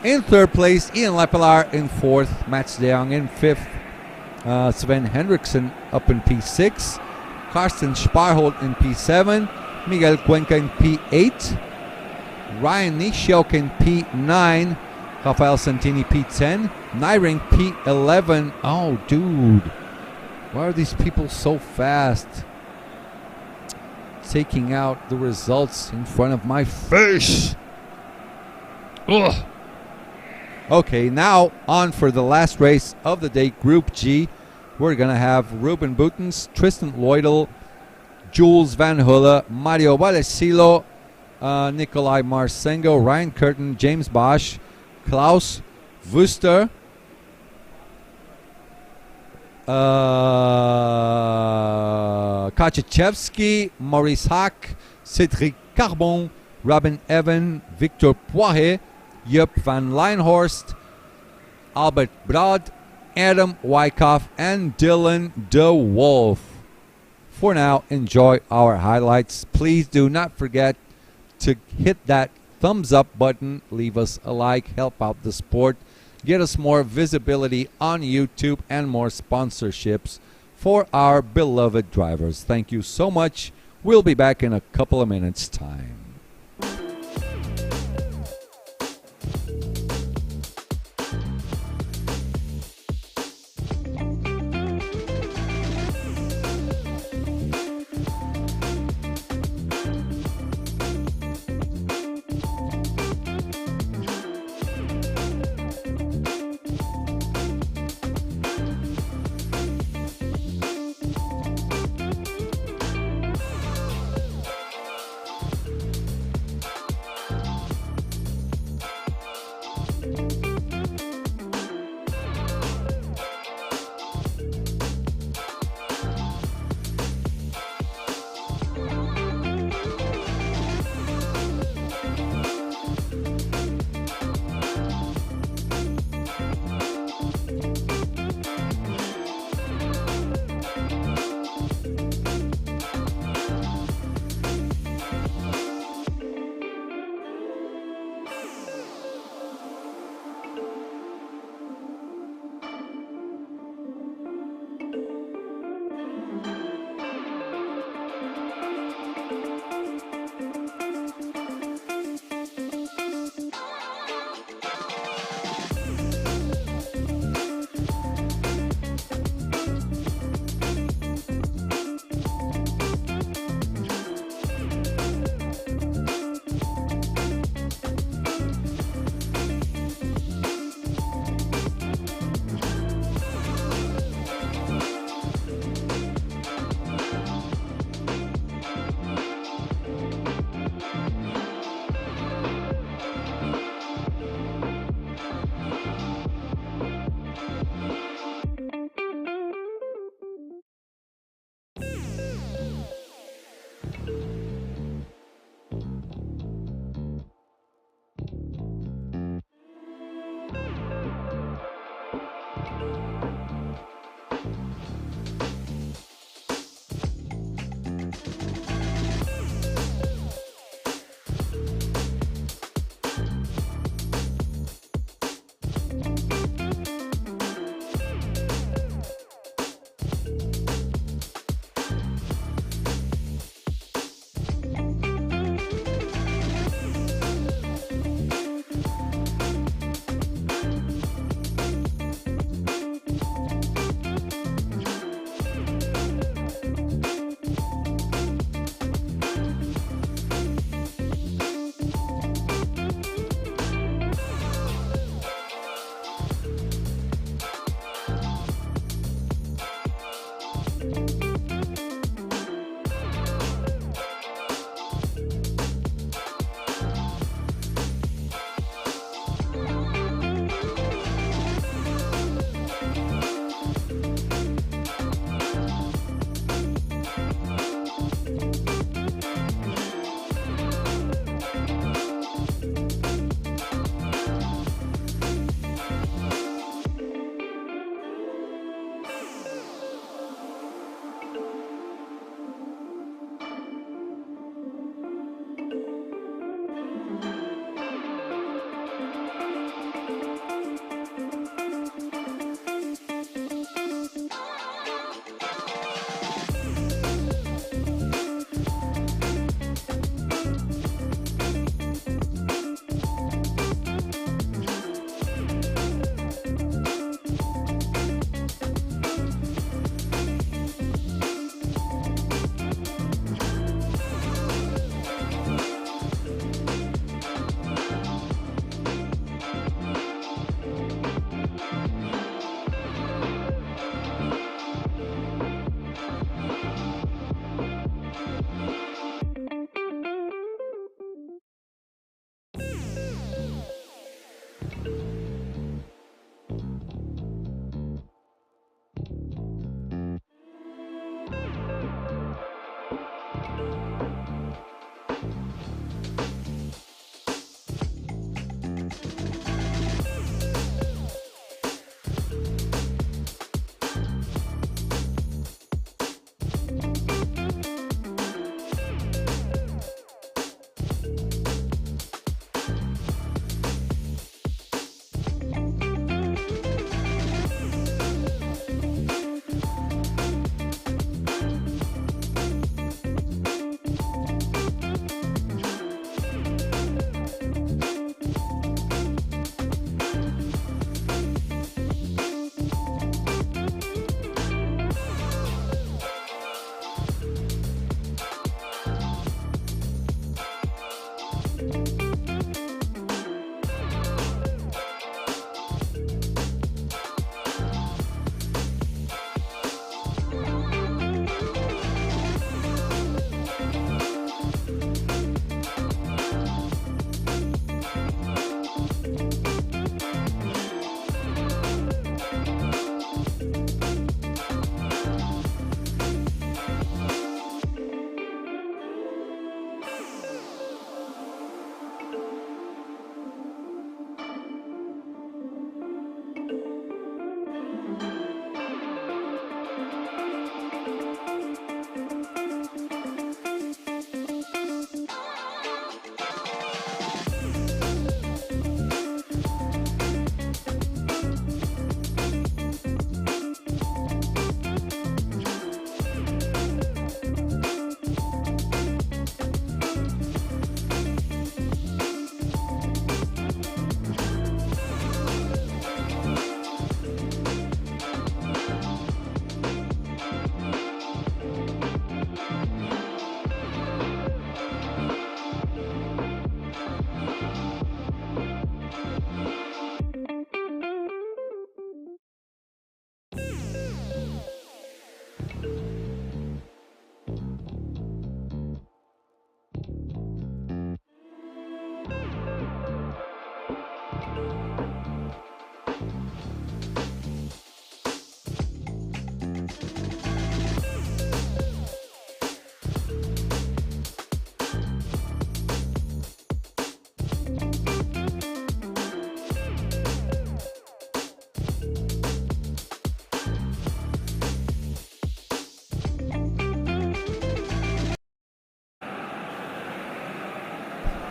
In third place, Ian Lepelar in fourth, Mats de Jong in fifth, Sven Henriksen up in P6, Karsten Sparholt in P7, Miguel Cuenca in P8, Ryan Nishiok in P9, Rafael Santini P10, Nyring P11. Oh, dude. Why are these people so fast? Taking out the results in front of my face. Ugh. Okay, now on for the last race of the day, Group G. We're going to have Ruben Boutens, Tristan Loidel, Jules Van Hulle, Mario Vallecillo, Nikolai Marsengo, Ryan Curtin, James Bosch, Klaus Wuster, Kaczewski, Maurice Hack, Cedric Carbon, Robin Evan, Victor Poiret, Jupp van Leinhorst, Albert Brad, Adam Wyckoff, and Dylan DeWolf. For now, enjoy our highlights. Please do not forget to hit that thumbs up button, leave us a like, help out the sport, get us more visibility on YouTube and more sponsorships for our beloved drivers. Thank you so much. We'll be back in a couple of minutes' time.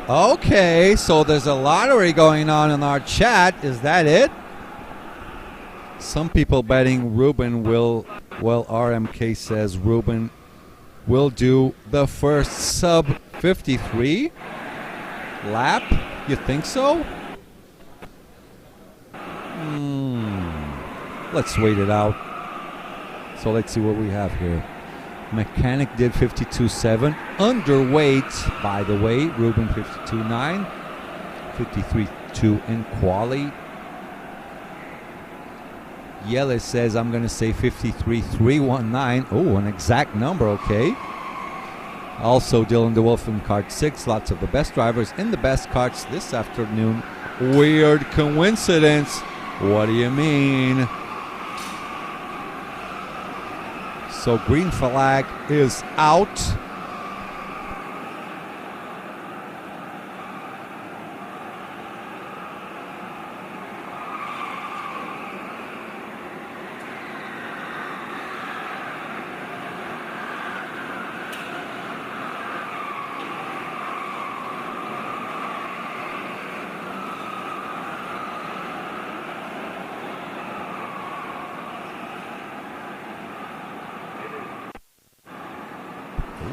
Okay, so there's a lottery going on in our chat. Is that it? Some people betting Ruben will, well, RMK says Ruben will do the first sub 53 lap. You think so? Let's wait it out. So let's see what we have here. Mechanic did 52.7. Underweight, by the way, Ruben 52.9. 53.2 in quali. Yelis says, I'm going to say 53.319. Oh, an exact number, okay. Also, Dylan DeWolf in Kart 6. Lots of the best drivers in the best karts this afternoon. Weird coincidence. What do you mean? So green flag is out.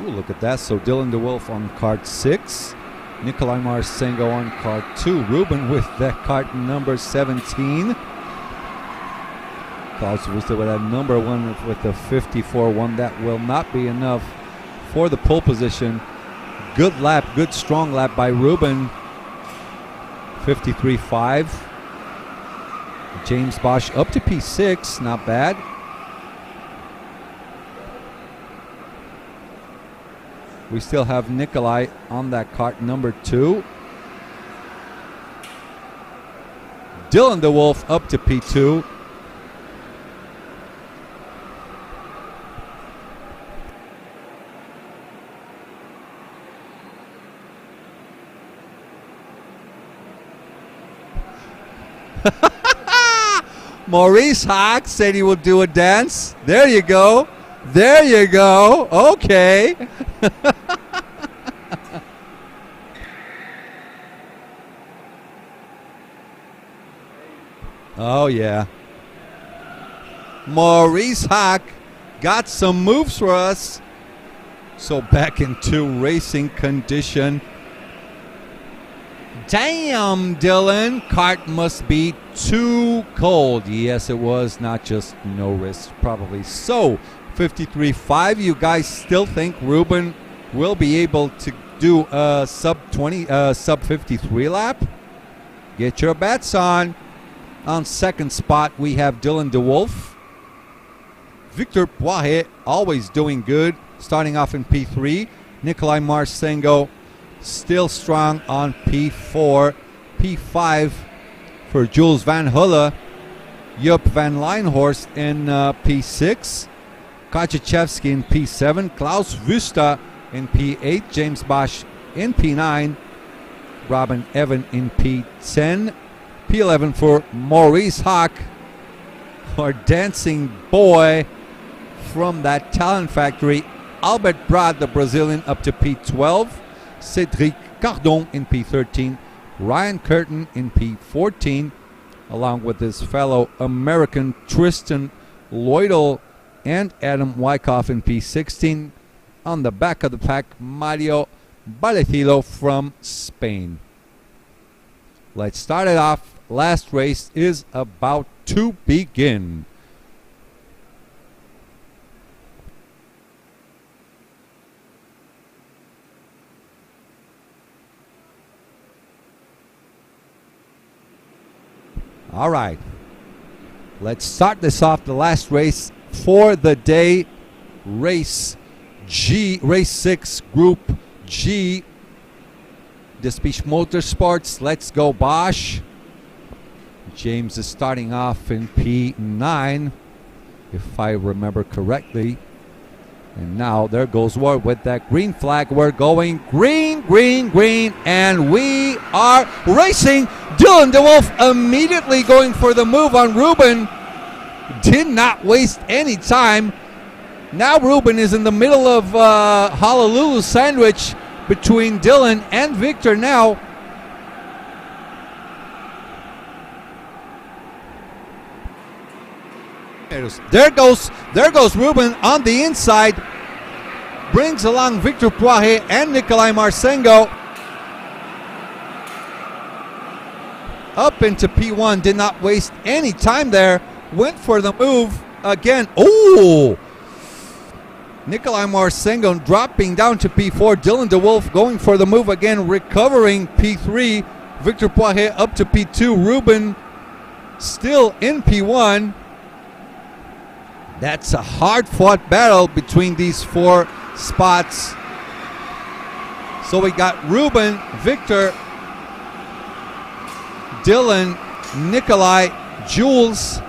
Look at that. So Dylan DeWolf on Kart 6. Nikolai Marsengo on Kart 2. Ruben with that kart number 17. Klaus Wuster with that number 1 with the 54-1. That will not be enough for the pole position. Good lap, good strong lap by Ruben. 53.5. James Bosch up to P6. Not bad. We still have Nikolai on that kart number 2. Dylan DeWolf up to P2. Maurice Hawk said he will do a dance. There you go. There you go. Okay. Oh, yeah. Maurice Hawk got some moves for us. So back into racing condition. Damn, Dylan. Kart must be too cold. Yes, it was. Not just no risk, probably. So, 53.5. You guys still think Ruben will be able to do a sub 53 lap? Get your bets on. On second spot, we have Dylan DeWolf. Victor Poirier, always doing good, starting off in P3. Nikolai Marsengo, still strong on P4. P5 for Jules Van Hulle. Jupp Van Leinhorst in P6. Kaczewski in P7. Klaus Wüster in P8. James Bosch in P9. Robin Evan in P10. P11 for Maurice Hawk, our dancing boy from that talent factory. Albert Brad, the Brazilian, up to P12. Cedric Cardon in P13. Ryan Curtin in P14, along with his fellow American Tristan Lloydel and Adam Wyckoff in P16. On the back of the pack, Mario Baletilo from Spain. Let's start it off. Last race is about to begin. All right. Let's start this off. The last race for the day. Race G, race 6, Group G. Despiche Motorsports. Let's go Bosch. James is starting off in P9, if I remember correctly. And now there goes Ward with that green flag. We're going green, green, green, and we are racing. Dylan DeWolf immediately going for the move on Ruben. Did not waste any time. Now Ruben is in the middle of Honolulu Sandwich. between Dylan and Victor now. There goes Ruben on the inside. Brings along Victor Poirier and Nikolai Marcengo. Up into P1, did not waste any time there. Went for the move again. Oh! Nikolai Marcengo dropping down to P4. Dylan DeWolf going for the move again, recovering P3. Victor Poirier up to P2. Ruben still in P1. That's a hard-fought battle between these 4 spots. So we got Ruben, Victor, Dylan, Nikolai, Jules.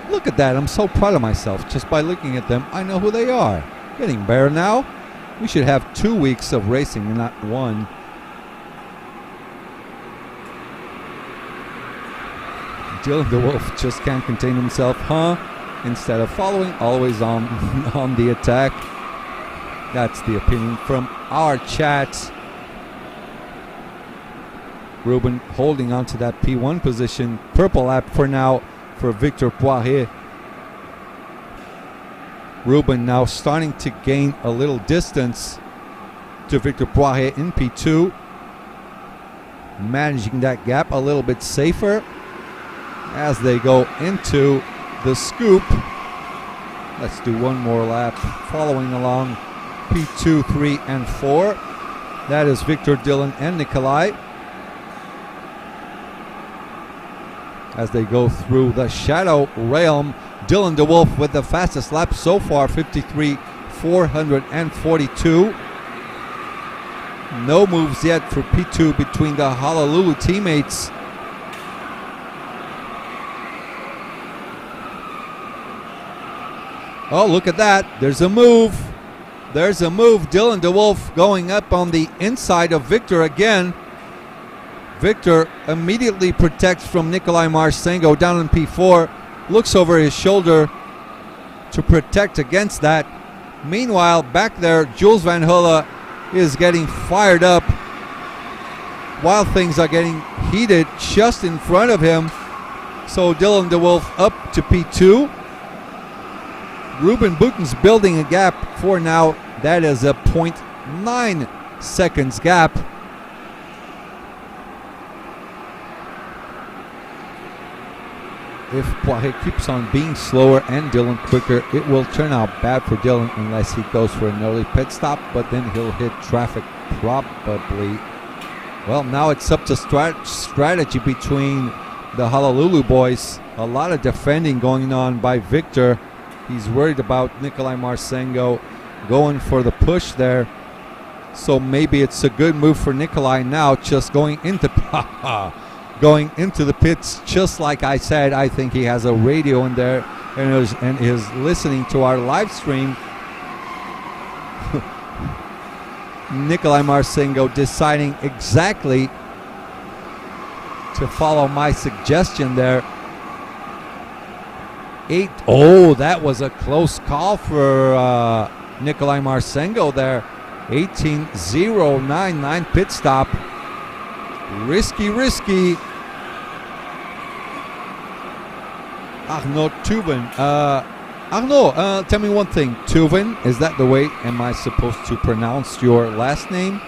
Look at that. I'm so proud of myself. Just by looking at them, I know who they are. Getting better now. We should have 2 weeks of racing and not 1. Dylan DeWolf just can't contain himself, huh? Instead of following, always on the attack. That's the opinion from our chat. Ruben holding on to that P1 position. Purple lap for now for Victor Poirier. Ruben now starting to gain a little distance to Victor Poirier in P2. Managing that gap a little bit safer as they go into the scoop. Let's do one more lap following along P2, 3, and 4. That is Victor, Dylan, and Nikolai as they go through the shadow realm. Dylan DeWolf with the fastest lap so far, 53,442. No moves yet for P2 between the Honolulu teammates. Oh, look at that. There's a move. There's a move. Dylan DeWolf going up on the inside of Victor again. Victor immediately protects from Nikolai Marcengo down in P4. Looks over his shoulder to protect against that. Meanwhile, back there, Jules Van Hulle is getting fired up while things are getting heated just in front of him. So Dylan DeWolf up to P2. Ruben Buten's building a gap for now. That is a 0.9 seconds gap. If Poirier keeps on being slower and Dylan quicker, it will turn out bad for Dylan unless he goes for an early pit stop, but then he'll hit traffic probably. Well, now it's up to strategy between the Honolulu boys. A lot of defending going on by Victor. He's worried about Nikolai Marcengo going for the push there. So maybe it's a good move for Nikolai now, just going into the pits. Just like I said, I think he has a radio in there and is listening to our live stream. Nikolai Marcengo deciding exactly to follow my suggestion there. Oh, that was a close call for Nikolai Marcengo there. 18.099 pit stop. Risky. Arnaud Tuven. Arnaud, tell me one thing. Tuven, is that the way am I supposed to pronounce your last name?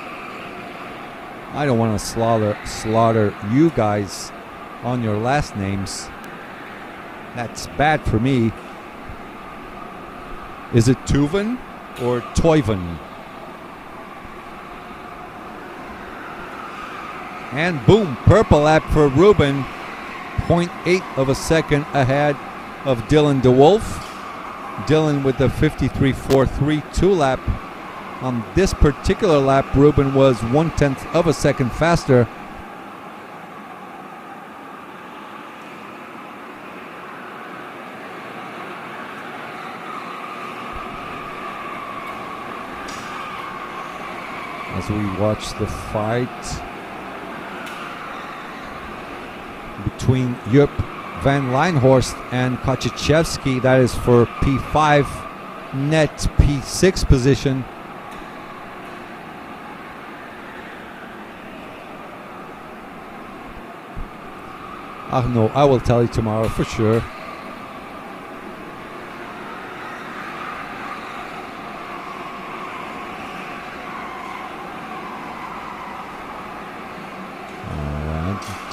I don't want to slaughter you guys on your last names. That's bad for me. Is it Tuven or Toiven? And boom, purple lap for Ruben. 0.8 of a second ahead of Dylan DeWolf. Dylan with the 53.432 lap. On this particular lap, Ruben was 1/10 of a second faster. As we watch the fight between Jupp Van Leinhorst and Kochichevsky, that is for P5, net P6 position. No, I will tell you tomorrow for sure.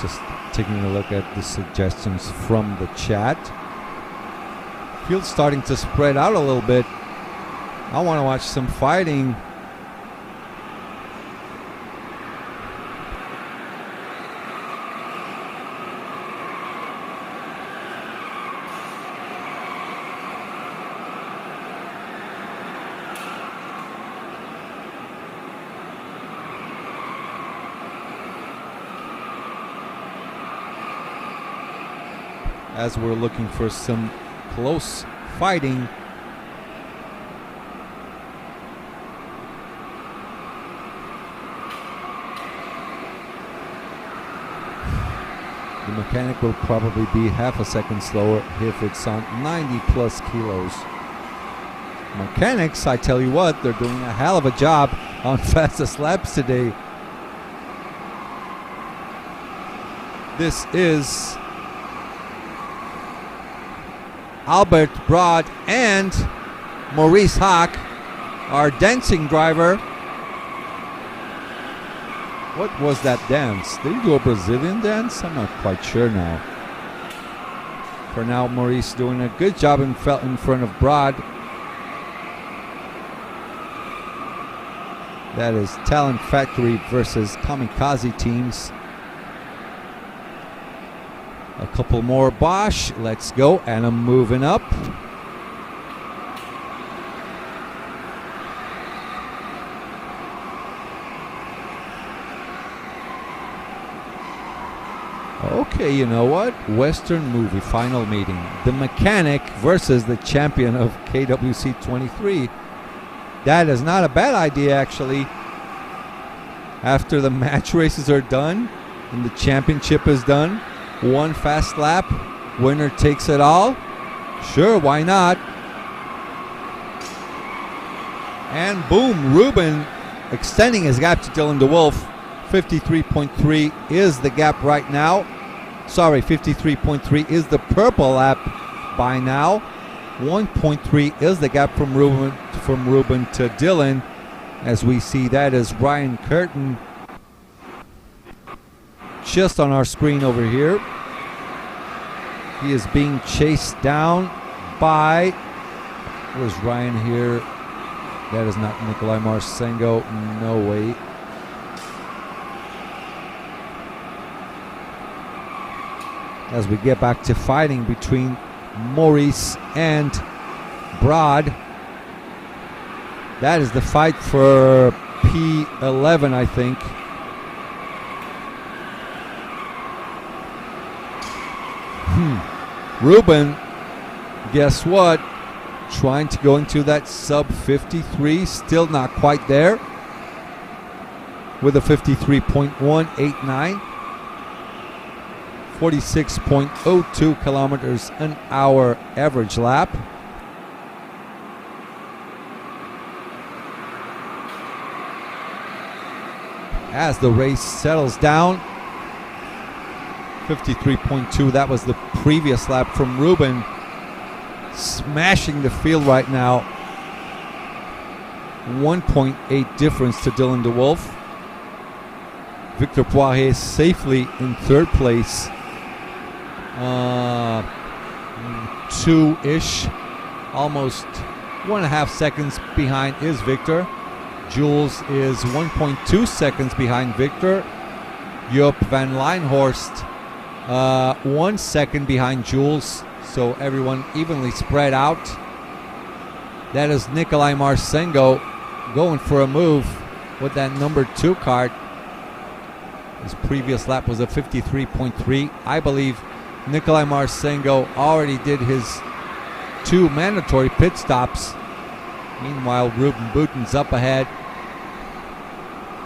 Just taking a look at the suggestions from the chat. Field's starting to spread out a little bit. I want to watch some fighting. As we're looking for some close fighting. The mechanic will probably be half a second slower if it's on 90 plus kilos. Mechanics, I tell you what, they're doing a hell of a job on fastest laps today. This is Albert Broad and Maurice Haak, our dancing driver. What was that dance? Did he do a Brazilian dance? I'm not quite sure now. For now, Maurice doing a good job in front of Broad. That is Talent Factory versus Kamikaze teams. A couple more Bosch. Let's go. And I'm moving up. Okay, you know what? Western movie final meeting. The mechanic versus the champion of KWC 23. That is not a bad idea, actually. After the match races are done and the championship is done, one fast lap, winner takes it all. Sure, why not? And boom, Ruben extending his gap to Dylan DeWolf. 53.3 is the gap right now. Sorry, 53.3 is the purple lap by now. 1.3 is the gap from Ruben to Dylan. As we see, that is Ryan Curtin just on our screen over here. He is being chased down by, where's Ryan here? That is not Nikolai Marsengo. No way. As we get back to fighting between Maurice and Broad. That is the fight for P11, I think. Ruben, guess what? Trying to go into that sub 53, still not quite there. With a 53.189. 46.02 kilometers an hour average lap. As the race settles down, 53.2, that was the previous lap from Ruben. Smashing the field right now. 1.8 difference to Dylan DeWolf. Victor Poirier safely in third place. 2-ish, almost 1.5 seconds behind is Victor. Jules is 1.2 seconds behind Victor. Joop van Lijnhorst 1 second behind Jules. So everyone evenly spread out. That is Nikolai Marsengo going for a move with that number 2 kart. His previous lap was a 53.3. I believe Nikolai Marsengo already did his 2 mandatory pit stops. Meanwhile, Ruben Buten's up ahead,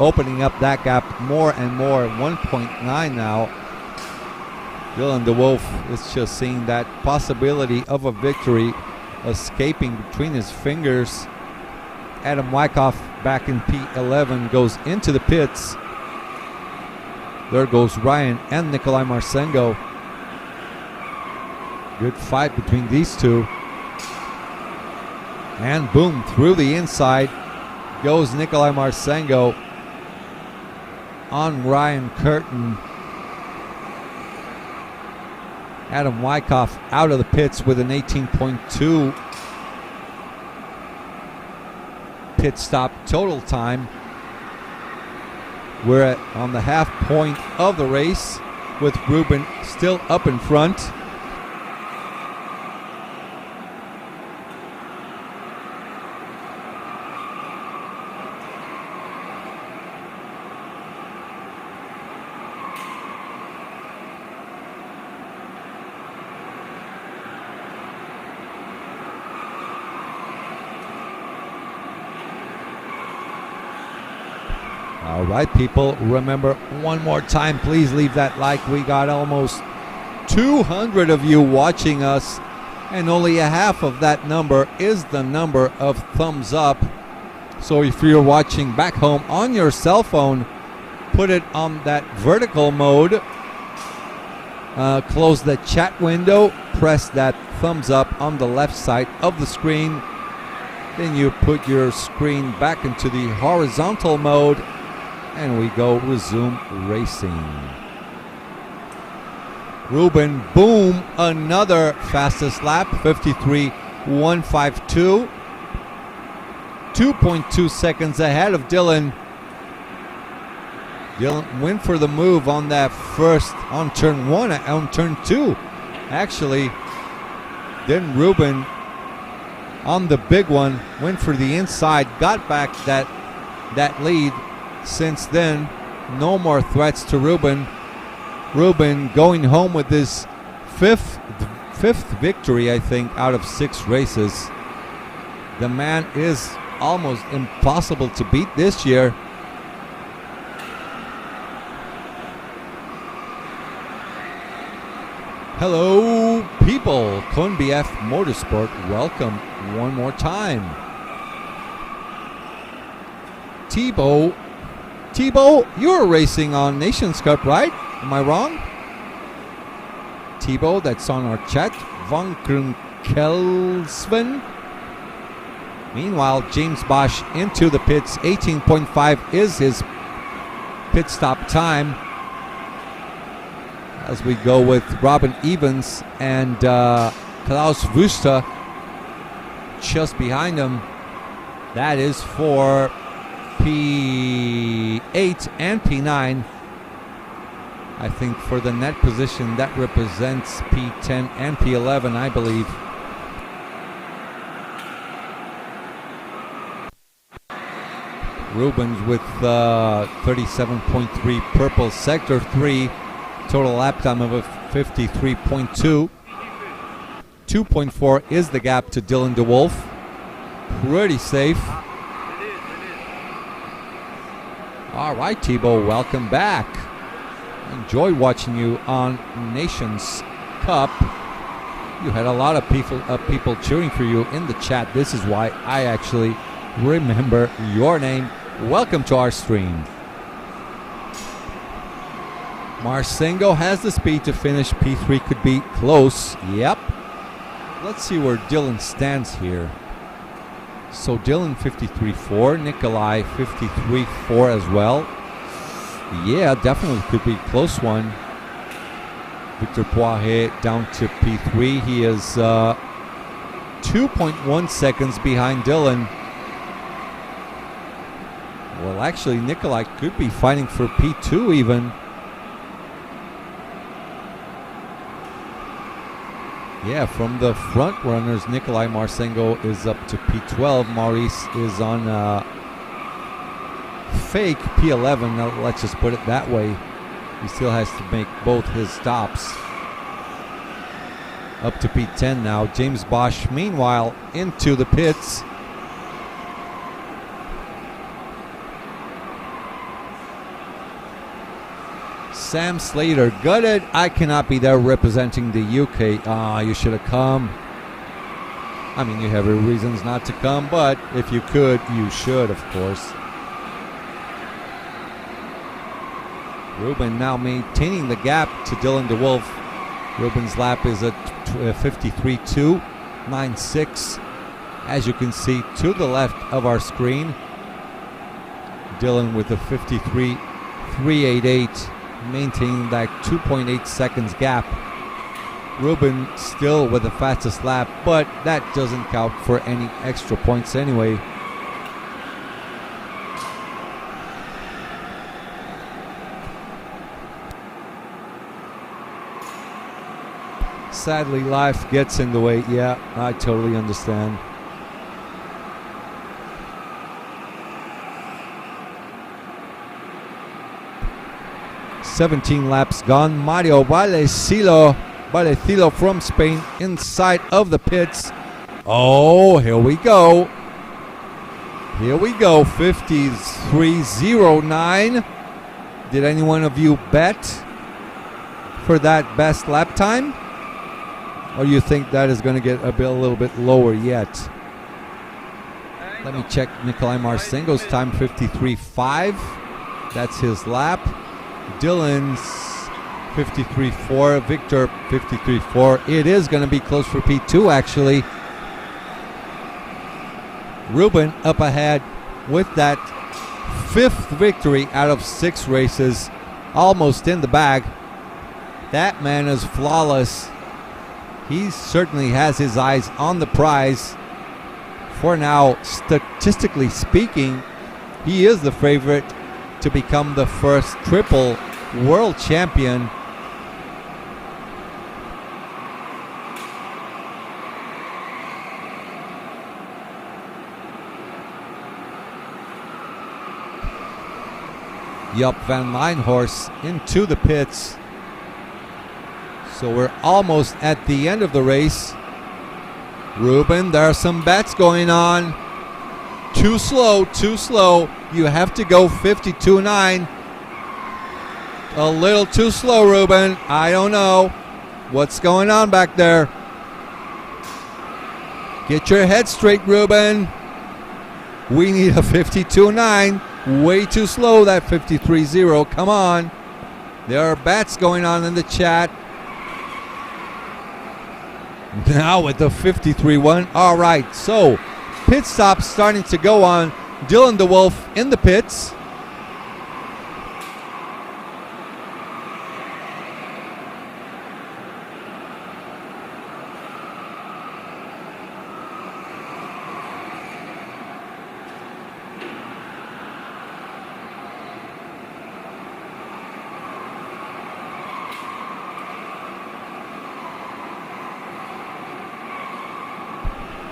opening up that gap more and more. 1.9 now. Dylan DeWolf is just seeing that possibility of a victory escaping between his fingers. Adam Wyckoff back in P11 goes into the pits. There goes Ryan and Nikolai Marsengo. Good fight between these two. And boom, through the inside goes Nikolai Marsengo on Ryan Curtin. Adam Wyckoff out of the pits with an 18.2 pit stop total time. We're on the half point of the race with Ruben still up in front. All right, people, remember one more time, please leave that like. We got almost 200 of you watching us, and only a half of that number is the number of thumbs up. So if you're watching back home on your cell phone, put it on that vertical mode, close the chat window, press that thumbs up on the left side of the screen, then you put your screen back into the horizontal mode, and we go resume racing. Ruben, boom, another fastest lap, 53.152. 2.2 seconds ahead of Dylan. Dylan went for the move on that first, on turn 1, on turn 2. Actually, then Ruben on the big one went for the inside, got back that lead. Since then, no more threats to Ruben. Ruben going home with his fifth victory, I think, out of 6 races. The man is almost impossible to beat this year. Hello, people. ConBF Motorsport, welcome one more time. Thibaut, you're racing on Nations Cup, right? Am I wrong? Thibaut, that's on our chat. Von Krunkelsven. Meanwhile, James Bosch into the pits. 18.5 is his pit stop time. As we go with Robin Evans and Klaus Wüster just behind him. That is for P8 and P9. I think for the net position that represents P10 and P11, I believe. Rubens with 37.3 purple, sector 3, total lap time of a 53.2. 2.4 is the gap to Dylan DeWolf. Pretty safe. All right, Thibaut, welcome back. Enjoyed watching you on Nations Cup. You had a lot of people cheering for you in the chat. This is why I actually remember your name. Welcome to our stream. Marsengo has the speed to finish. P3 could be close. Yep. Let's see where Dylan stands here. So Dylan 53.4, Nikolai 53.4 as well. Yeah, definitely could be a close one. Victor Poirier down to P3. He is 2.1 seconds behind Dylan. Well, actually, Nikolai could be fighting for P2 even. Yeah, from the front runners, Nikolai Marsengo is up to P12. Maurice is on fake P11. Now, let's just put it that way. He still has to make both his stops. Up to P10 now. James Bosch, meanwhile, into the pits. Sam Slater, gutted. I cannot be there representing the UK. You should have come. I mean, you have your reasons not to come, but if you could, you should, of course. Ruben now maintaining the gap to Dylan DeWolf. Ruben's lap is at 53.296. As you can see to the left of our screen, Dylan with a 53.388, maintaining that 2.8 seconds gap. Ruben still with the fastest lap, but that doesn't count for any extra points anyway. Sadly, life gets in the way. Yeah, I totally understand. "17 laps gone." Mario Valecillo from Spain inside of the pits. Oh, here we go. Here we go. 53.09. Did any one of you bet for that best lap time? Or you think that is going to get a little bit lower yet? Let me check Nikolai Marcinko's time, 53.5. That's his lap. Dylan's 53.4. Victor 53.4. It is going to be close for P2 actually. Ruben up ahead with that 5th victory out of 6 races. Almost in the bag. That man is flawless. He certainly has his eyes on the prize. For now, statistically speaking, he is the favorite to become the first triple world champion. Yup, Van Lijnhorst into the pits. So we're almost at the end of the race. Ruben, there are some bets going on. Too slow, too slow. You have to go 52.9. A little too slow, Ruben. I don't know what's going on back there. Get your head straight, Ruben. We need a 52.9. Way too slow, that 53.0. Come on. There are bets going on in the chat. Now with the 53.1. All right, so pit stop starting to go on. Dylan DeWolf in the pits.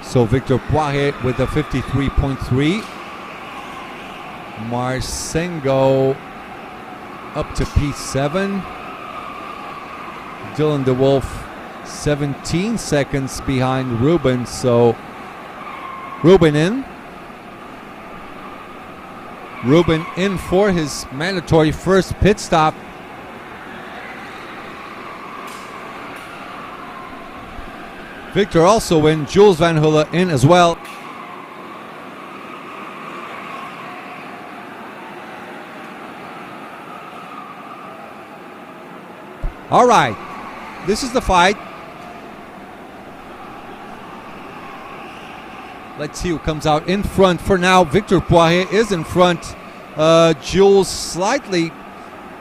So Victor Poirier with a 53.3. Marcinko up to P7. Dylan DeWolf 17 seconds behind Ruben. So Ruben in. Ruben in for his mandatory first pit stop. Victor also in. Jules Van Hulle in as well. All right, this is the fight. Let's see who comes out in front. For now, Victor Poirier is in front. Jules slightly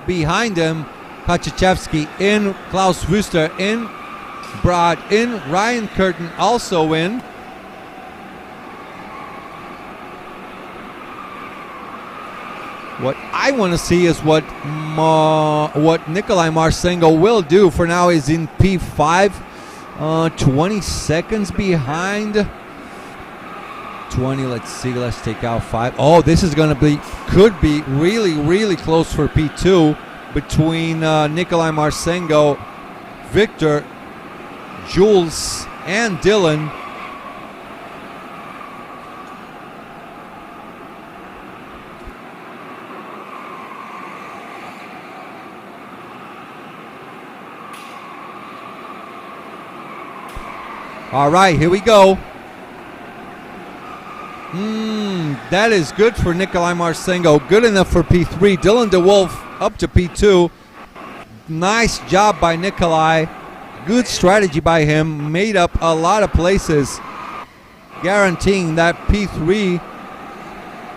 behind him. Pachichevsky in. Klaus Wüster in. Broad in. Ryan Curtin also in. What I want to see is what Nikolai Marcinko will do. For now, he's in P5, 20 seconds behind. 20. Let's see. Let's take out 5. Oh, this is going to be, could be really, really close for P2 between Nikolai Marcinko, Victor, Jules, and Dylan. All right, here we go. That is good for Nikolai Marcinko. Good enough for P3. Dylan DeWolf up to P2. Nice job by Nikolai. Good strategy by him. Made up a lot of places, guaranteeing that P3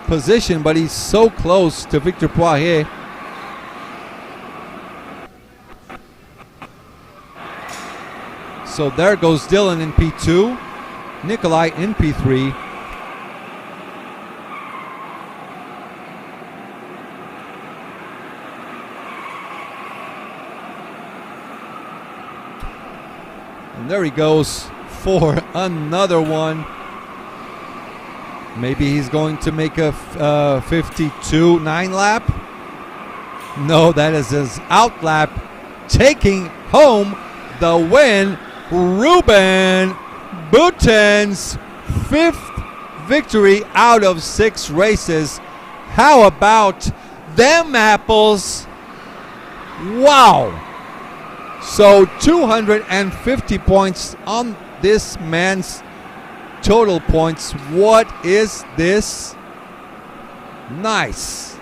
position, but he's so close to Victor Poirier. So there goes Dylan in P2, Nikolai in P3. And there he goes for another one. Maybe he's going to make a 52.9 lap. No, that is his out lap, taking home the win. Ruben Buten's 5th victory out of 6 races. How about them apples? Wow. So 250 points on this man's total points. What is this? Nice.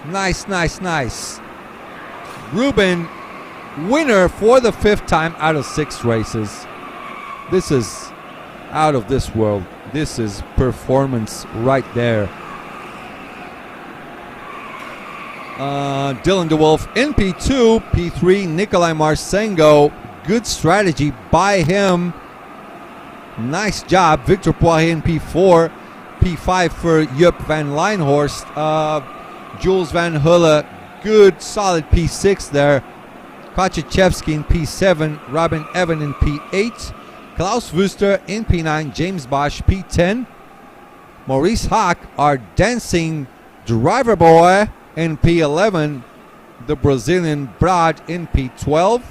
Ruben, winner for the 5th time out of 6 races. This is out of this world. This is performance right there. Dylan DeWolf in P2, P3, Nikolai Marcengo. Good strategy by him. Nice job. Victor Poirier in P4, P5 for Jupp van Lijnhorst. Jules Van Hulle, good solid P6 there. Kachachevsky in P7, Robin Evan in P8. Klaus Wüster in P9, James Bosch P10. Maurice Hack, our dancing driver boy, in P11. The Brazilian Brad in P12.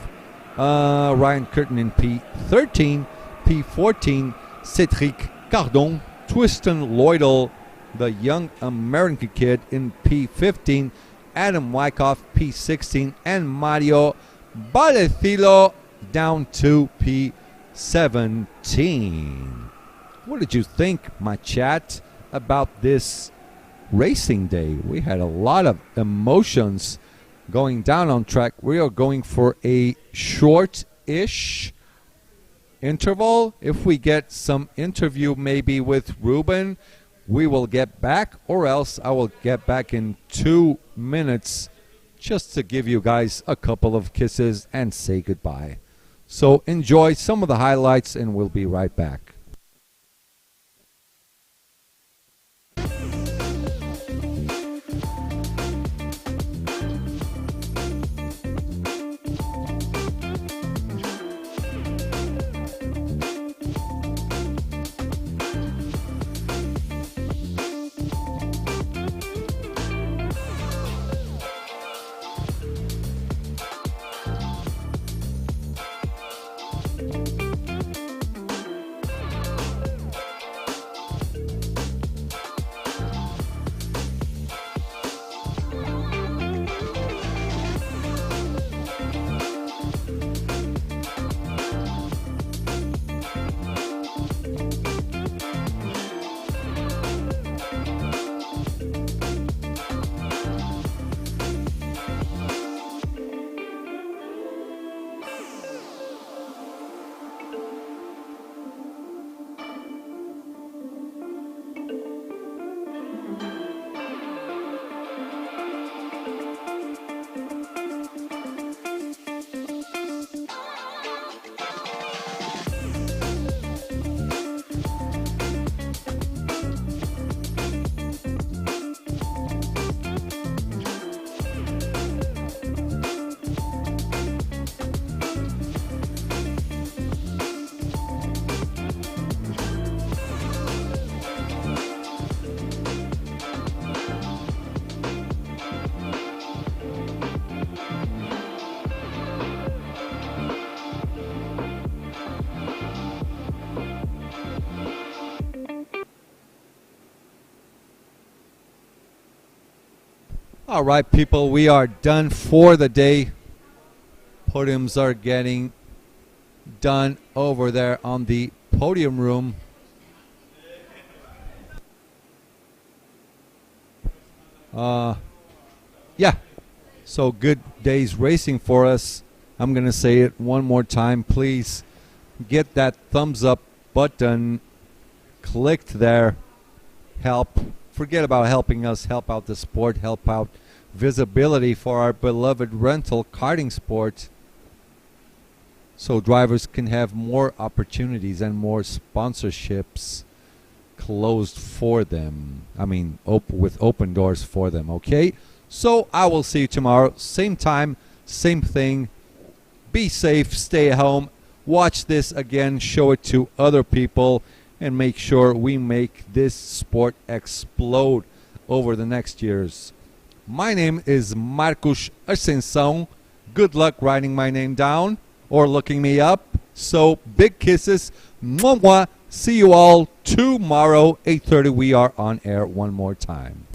Ryan Curtin in P13. P14, Cedric Cardon. Tristan Lloydell, the young American kid, in P15. Adam Wyckoff, P16. And Mario Balecilo down to P17. What did you think, my chat, about this racing day? We had a lot of emotions going down on track. We are going for a short-ish interval. If we get some interview maybe with Ruben, we will get back, or else I will get back in 2 minutes just to give you guys a couple of kisses and say goodbye. So enjoy some of the highlights and we'll be right back. All right, people, we are done for the day. Podiums are getting done over there on the podium room. Yeah, so good day's racing for us. I'm going to say it one more time, please. get that thumbs up button clicked there. Help. Forget about helping us help out the sport, help out visibility for our beloved rental karting sport, so drivers can have more opportunities and more sponsorships closed for them. I mean, with open doors for them, okay? So I will see you tomorrow, same time, same thing. Be safe, stay at home, watch this again, show it to other people, and make sure we make this sport explode over the next years. My name is Marcos Ascensão. Good luck writing my name down or looking me up. So big kisses. Mwah, mwah. See you all tomorrow, 8:30. We are on air one more time.